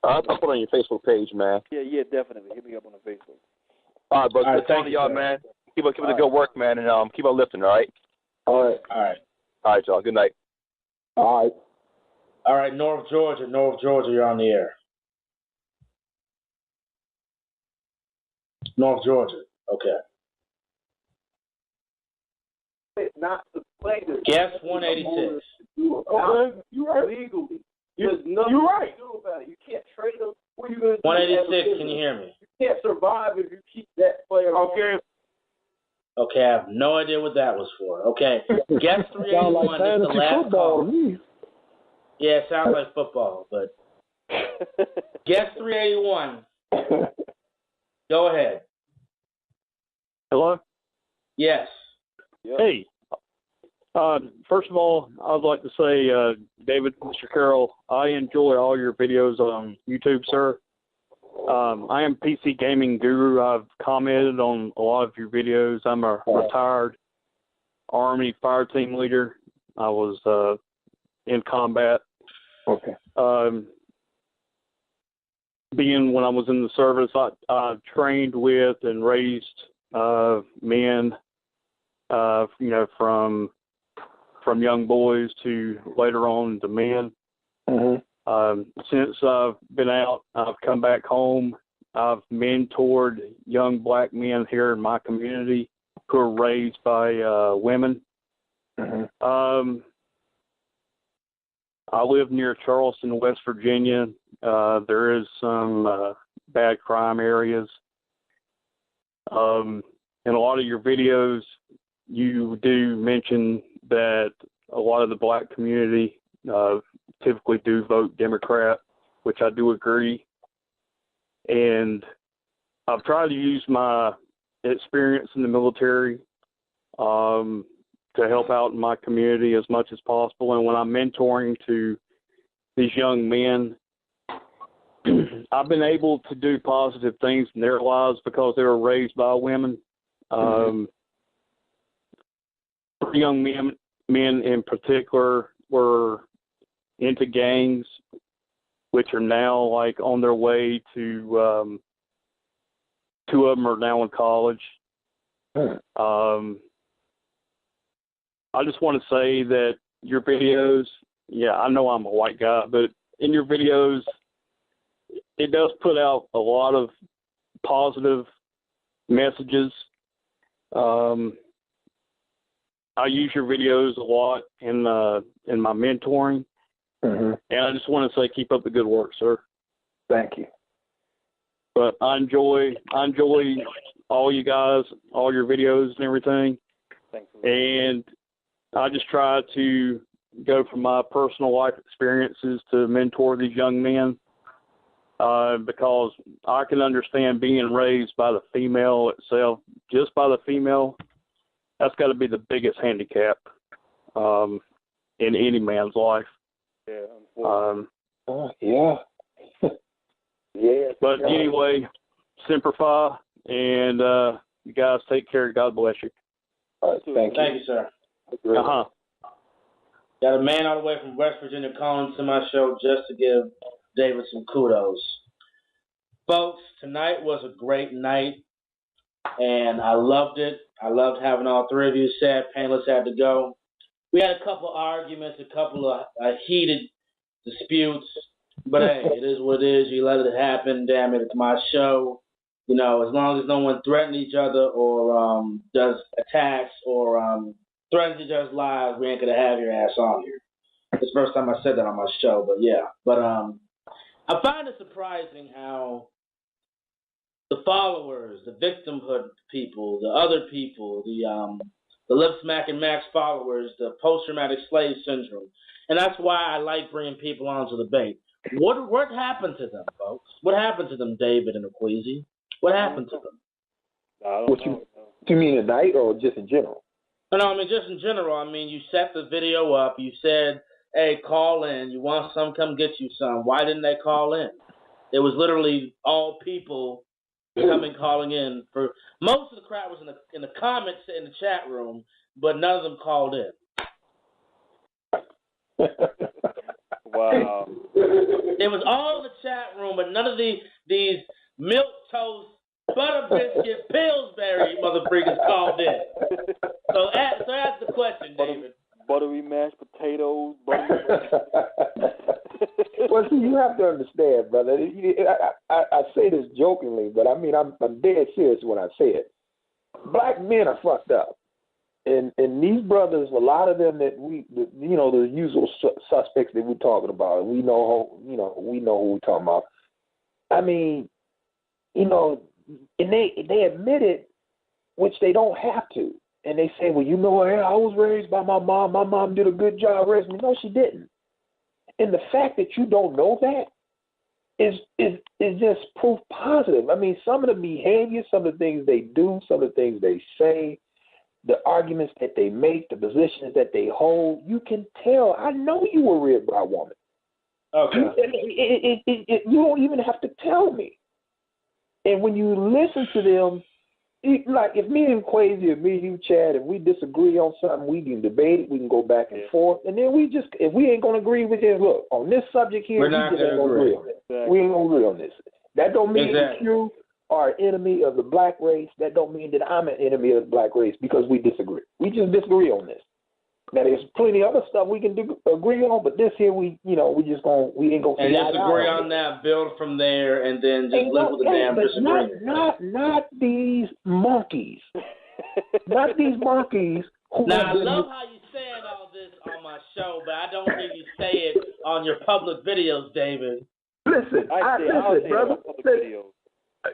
I'll put it on your Facebook page, man. Yeah, definitely. Hit me up on the Facebook. All right, brother. All right, good talking to y'all, man. Keep up the good work, man, and keep on lifting. All right. All right. All right. All right, y'all. Good night. All right. All right, North Georgia, you're on the air. North Georgia, okay. Not to play this. Guess 186. Okay, you're right. Legally. You're right. You can't trade them. What are you going to do? 186, can you hear me? You can't survive if you keep that player. Okay. Okay, I have no idea what that was for. Okay, guess 381 is the last call. Yeah, it sounds like football, but guess 381. Go ahead. Hello? Yes. Hey. First of all, I'd like to say, David, Mr. Carroll, I enjoy all your videos on YouTube, sir. I am PC Gaming Guru. I've commented on a lot of your videos. I'm a retired Army fire team leader. I was in combat. Okay. Being when I was in the service, I trained with and raised men, you know, from young boys to later on to men. Mm-hmm. Since I've been out, I've come back home. I've mentored young black men here in my community who are raised by women. Mm-hmm. I live near Charleston, West Virginia. There is some bad crime areas. In a lot of your videos, you do mention that a lot of the black community typically do vote Democrat, which I do agree. And I've tried to use my experience in the military to help out in my community as much as possible. And when I'm mentoring to these young men, I've been able to do positive things in their lives because they were raised by women. Young men in particular were into gangs, which are now like on their way to, two of them are now in college. I just want to say that your videos, yeah, I know I'm a white guy, but in your videos, it does put out a lot of positive messages. I use your videos a lot in my mentoring, and I just want to say keep up the good work, sir. Thank you. But I enjoy all you guys, all your videos and everything. And I just try to go from my personal life experiences to mentor these young men because I can understand being raised by the female itself, just by the female. That's got to be the biggest handicap in any man's life. Yeah. Yeah. Yeah. But anyway, simplify, and you guys take care. God bless you. Thank you, sir. Uh-huh. Got a man all the way from West Virginia calling to my show just to give David some kudos. Folks, tonight was a great night, and I loved it. I loved having all three of you. Sad Painless had to go. We had a couple arguments, a couple of heated disputes, but hey, it is what it is. You let it happen. Damn it, it's my show. You know, as long as no one threatens each other or does attacks or threatens each other's lives, we ain't gonna have your ass on here. It's the first time I said that on my show, but yeah. But I find it surprising how the followers, the victimhood people, the other people, the lip smacking Max followers, the post-traumatic slave syndrome, and that's why I like bringing people onto the debate. What happened to them, folks? What happened to them, David and Akwesi? What happened to them? What you mean tonight or just in general? No, I mean just in general. I mean, you set the video up. You said, hey, call in. You want some, come get you some. Why didn't they call in? It was literally all people calling in. For most of the crowd was in the comments in the chat room, but none of them called in. Wow. It was all in the chat room, but none of these milk toast, butter biscuit, Pillsbury motherfuckers called in. So ask the question, David. Buttery mashed potatoes. Well, see, you have to understand, brother. I say this jokingly, but I mean, I'm dead serious when I say it. Black men are fucked up. And these brothers, a lot of them that the usual suspects that we're talking about, and we know who we're talking about. I mean, and they admit it, which they don't have to. And they say, well, hey, I was raised by my mom. My mom did a good job raising me. No, she didn't. And the fact that you don't know that is just proof positive. I mean, some of the behavior, some of the things they do, some of the things they say, the arguments that they make, the positions that they hold, you can tell. I know you were reared by a woman. Okay. You don't even have to tell me. And when you listen to them, like if me and Akwesi or me and you, Chad, if we disagree on something, we can debate it, we can go back and forth, and then if we ain't going to agree with it, look, on this subject here, we're not we just ain't going to agree on it. Exactly. We ain't going to agree on this. That don't mean that you are an enemy of the black race. That don't mean that I'm an enemy of the black race because we disagree. We just disagree on this. Now, there's plenty of other stuff we can agree on, but this here, we ain't going to and just agree on that, build from there, and then just live with the damn disagreement. Not these monkeys. Not these monkeys. Now, I love how you saying all this on my show, but I don't hear you say it on your public videos, David. Listen, brother.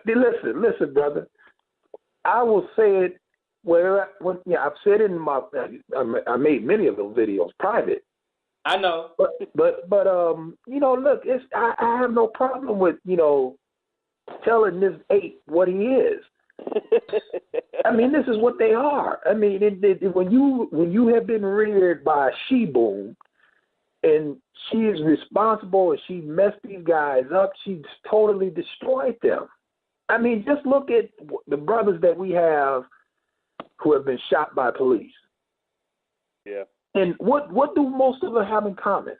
Listen, brother. I will say it. I've said it in I made many of those videos private. I know. But look, I have no problem with, telling this ape what he is. I mean, this is what they are. I mean, when you have been reared by a she-boom, and she is responsible and she messed these guys up, she's totally destroyed them. I mean, just look at the brothers that we have who have been shot by police. Yeah. And what do most of them have in common?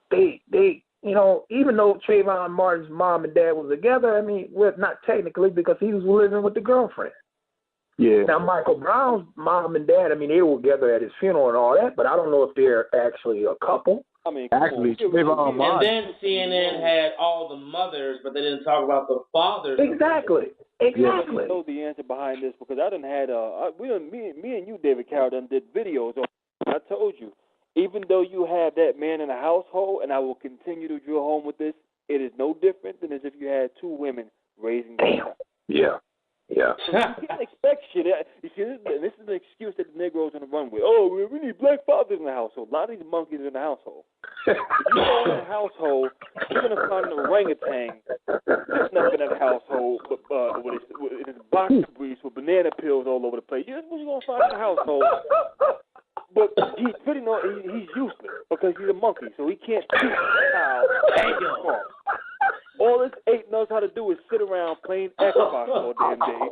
They even though Trayvon Martin's mom and dad was together, I mean, well, not technically because he was living with the girlfriend. Yeah. Now, Michael Brown's mom and dad, I mean, they were together at his funeral and all that, but I don't know if they're actually a couple. I mean, actually, and then CNN had all the mothers, but they didn't talk about the fathers. Exactly. I know the answer behind this because I done had me and you, David Carroll, done did videos on. I told you, even though you have that man in a household, and I will continue to drill home with this, it is no different than as if you had two women raising. Damn. Yeah. Yeah. You can't expect shit. You see, this is an excuse that the Negroes on the run with. Oh, we need black fathers in the household. A lot of these monkeys in the household. If you go in a household, you're going to find an orangutan sitting up in that household with his boxer briefs with banana peels all over the place. That's what you're going to find in the household. But he's he's useless because he's a monkey, so he can't teach how to all this ape knows how to do is sit around playing Xbox all damn day,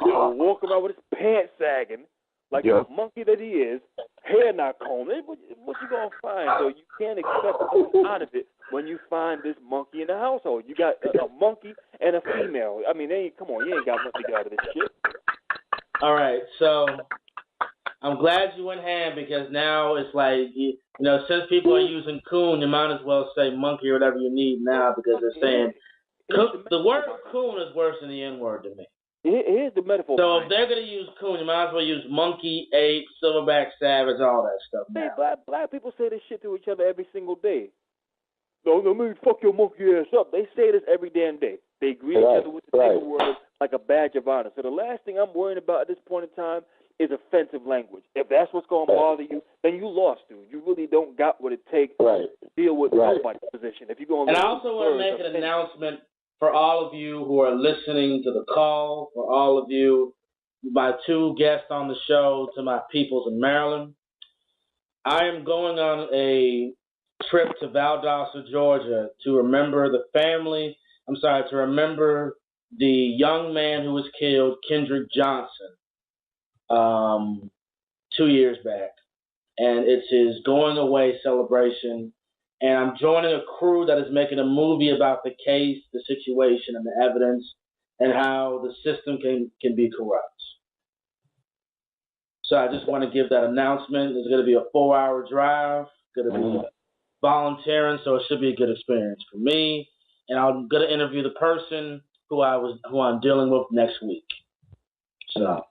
walk around with his pants sagging like the monkey that he is, hair not combed. What you gonna find? So you can't expect something out of it when you find this monkey in the household. You got a monkey and a female. I mean, come on, you ain't got nothing to get out of this shit. All right, so I'm glad you went ham because now it's like, since people are using coon, you might as well say monkey or whatever you need now because they're saying the word coon is worse than the N-word to me. Here's the metaphor. So if they're going to use coon, you might as well use monkey, ape, silverback, savage, all that stuff now. Hey, black people say this shit to each other every single day. No, me fuck your monkey ass up. They say this every damn day. They greet each other with the same word like a badge of honor. So the last thing I'm worrying about at this point in time is offensive language. If that's what's going to bother you, then you lost, dude. You really don't got what it takes to deal with nobody's position. If you're going and I also want to make an announcement for all of you who are listening to the call, for all of you, my two guests on the show, to my peoples in Maryland. I am going on a trip to Valdosta, Georgia to remember to remember the young man who was killed, Kendrick Johnson, 2 years back. And it's his going away celebration. And I'm joining a crew that is making a movie about the case, the situation, and the evidence, and how the system can be corrupt. So I just want to give that announcement. It's going to be a 4-hour drive. Going to be volunteering, so it should be a good experience for me. And I'm going to interview the person who I'm dealing with next week. So.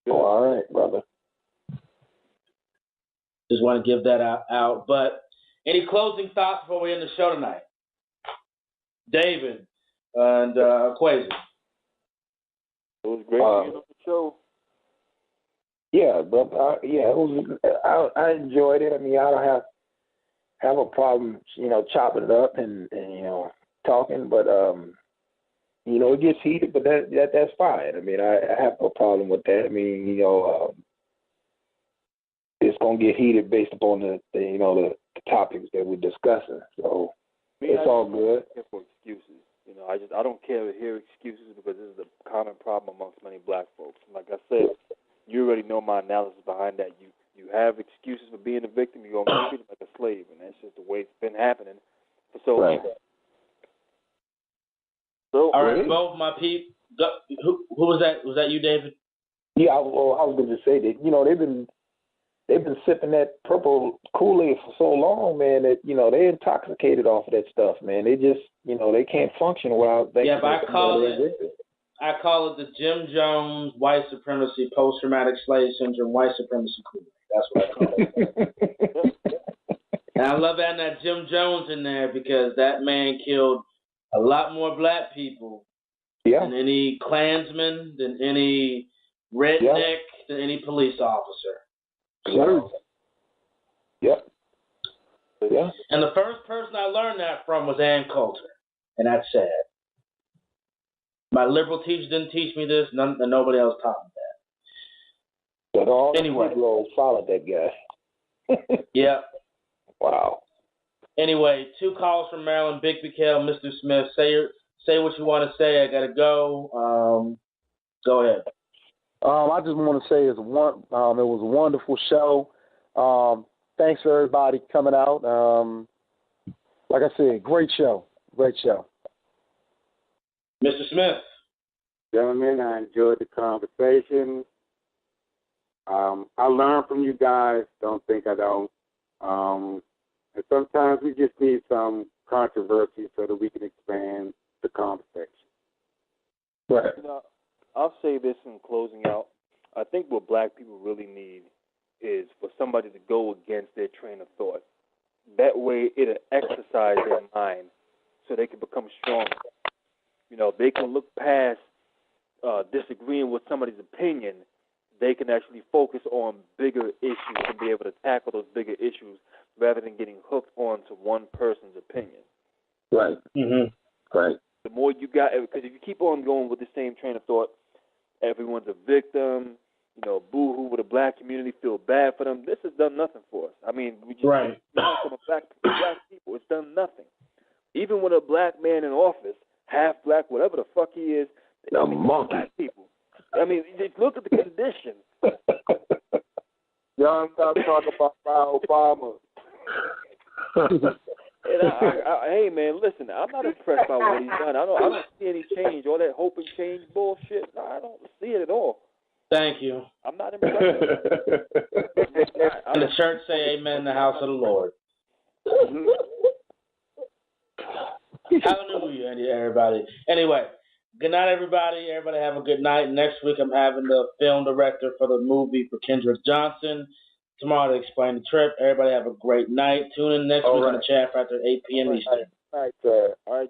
All right, brother. Just want to give that out. But any closing thoughts before we end the show tonight? David and Akwesi. It was great being on the show. Yeah, brother. I enjoyed it. I mean, I don't have a problem, chopping it up and talking, but it gets heated, but that's fine. I mean, I have no problem with that. I mean, it's gonna get heated based upon the topics that we're discussing. So it's all good. For excuses, I don't care to hear excuses because this is a common problem amongst many black folks. Like I said, you already know my analysis behind that. You have excuses for being a victim. You're gonna treat it like a slave, and that's just the way it's been happening for so long. So, all right, both my people. Who was that? Was that you, David? Yeah, I was going to say that. They've been sipping that purple Kool-Aid for so long, man. That they're intoxicated off of that stuff, man. They just they can't function without. Yeah, but I call it the Jim Jones white supremacy, post-traumatic slave syndrome, white supremacy Kool-Aid. That's what I call it. And I love adding that Jim Jones in there because that man killed a lot more black people than any Klansman, than any redneck, than any police officer. So, yeah. And the first person I learned that from was Ann Coulter, and that's sad. My liberal teacher didn't teach me this, and nobody else taught me that. But all anyway, the followed that guy. Yeah. Wow. Anyway, 2 calls from Maryland, Big Carroll, Mr. Smith. Say what you want to say. I gotta go. Go ahead. I just want to say it was a wonderful show. Thanks for everybody coming out. Like I said, great show. Great show. Mr. Smith. Gentlemen, I enjoyed the conversation. I learned from you guys. Don't think I don't. And sometimes we just need some controversy so that we can expand the conversation. Right. I'll say this in closing out. I think what black people really need is for somebody to go against their train of thought. That way it'll exercise their mind so they can become stronger. they can look past disagreeing with somebody's opinion. They can actually focus on bigger issues and be able to tackle those bigger issues rather than getting hooked onto one person's opinion. Right. Right. The more you got, because if you keep on going with the same train of thought, everyone's a victim, boo-hoo with the black community, feel bad for them. This has done nothing for us. I mean, we just from black people. It's done nothing. Even with a black man in office, half black, whatever the fuck he is, a monkey. Black people. I mean, just look at the condition. Y'all stop talking about Obama. And hey man, listen, I'm not impressed by what he's done. I don't see any change. All that hope and change bullshit. No, I don't see it at all. Thank you. I'm not impressed. And the church say amen in the house of the Lord. Hallelujah, everybody. Anyway, good night, everybody. Everybody have a good night. Next week, I'm having the film director for the movie for Kendrick Johnson tomorrow to explain the trip. Everybody have a great night. Tune in next week on the chat after 8 p.m. Eastern. All right, sir. All right.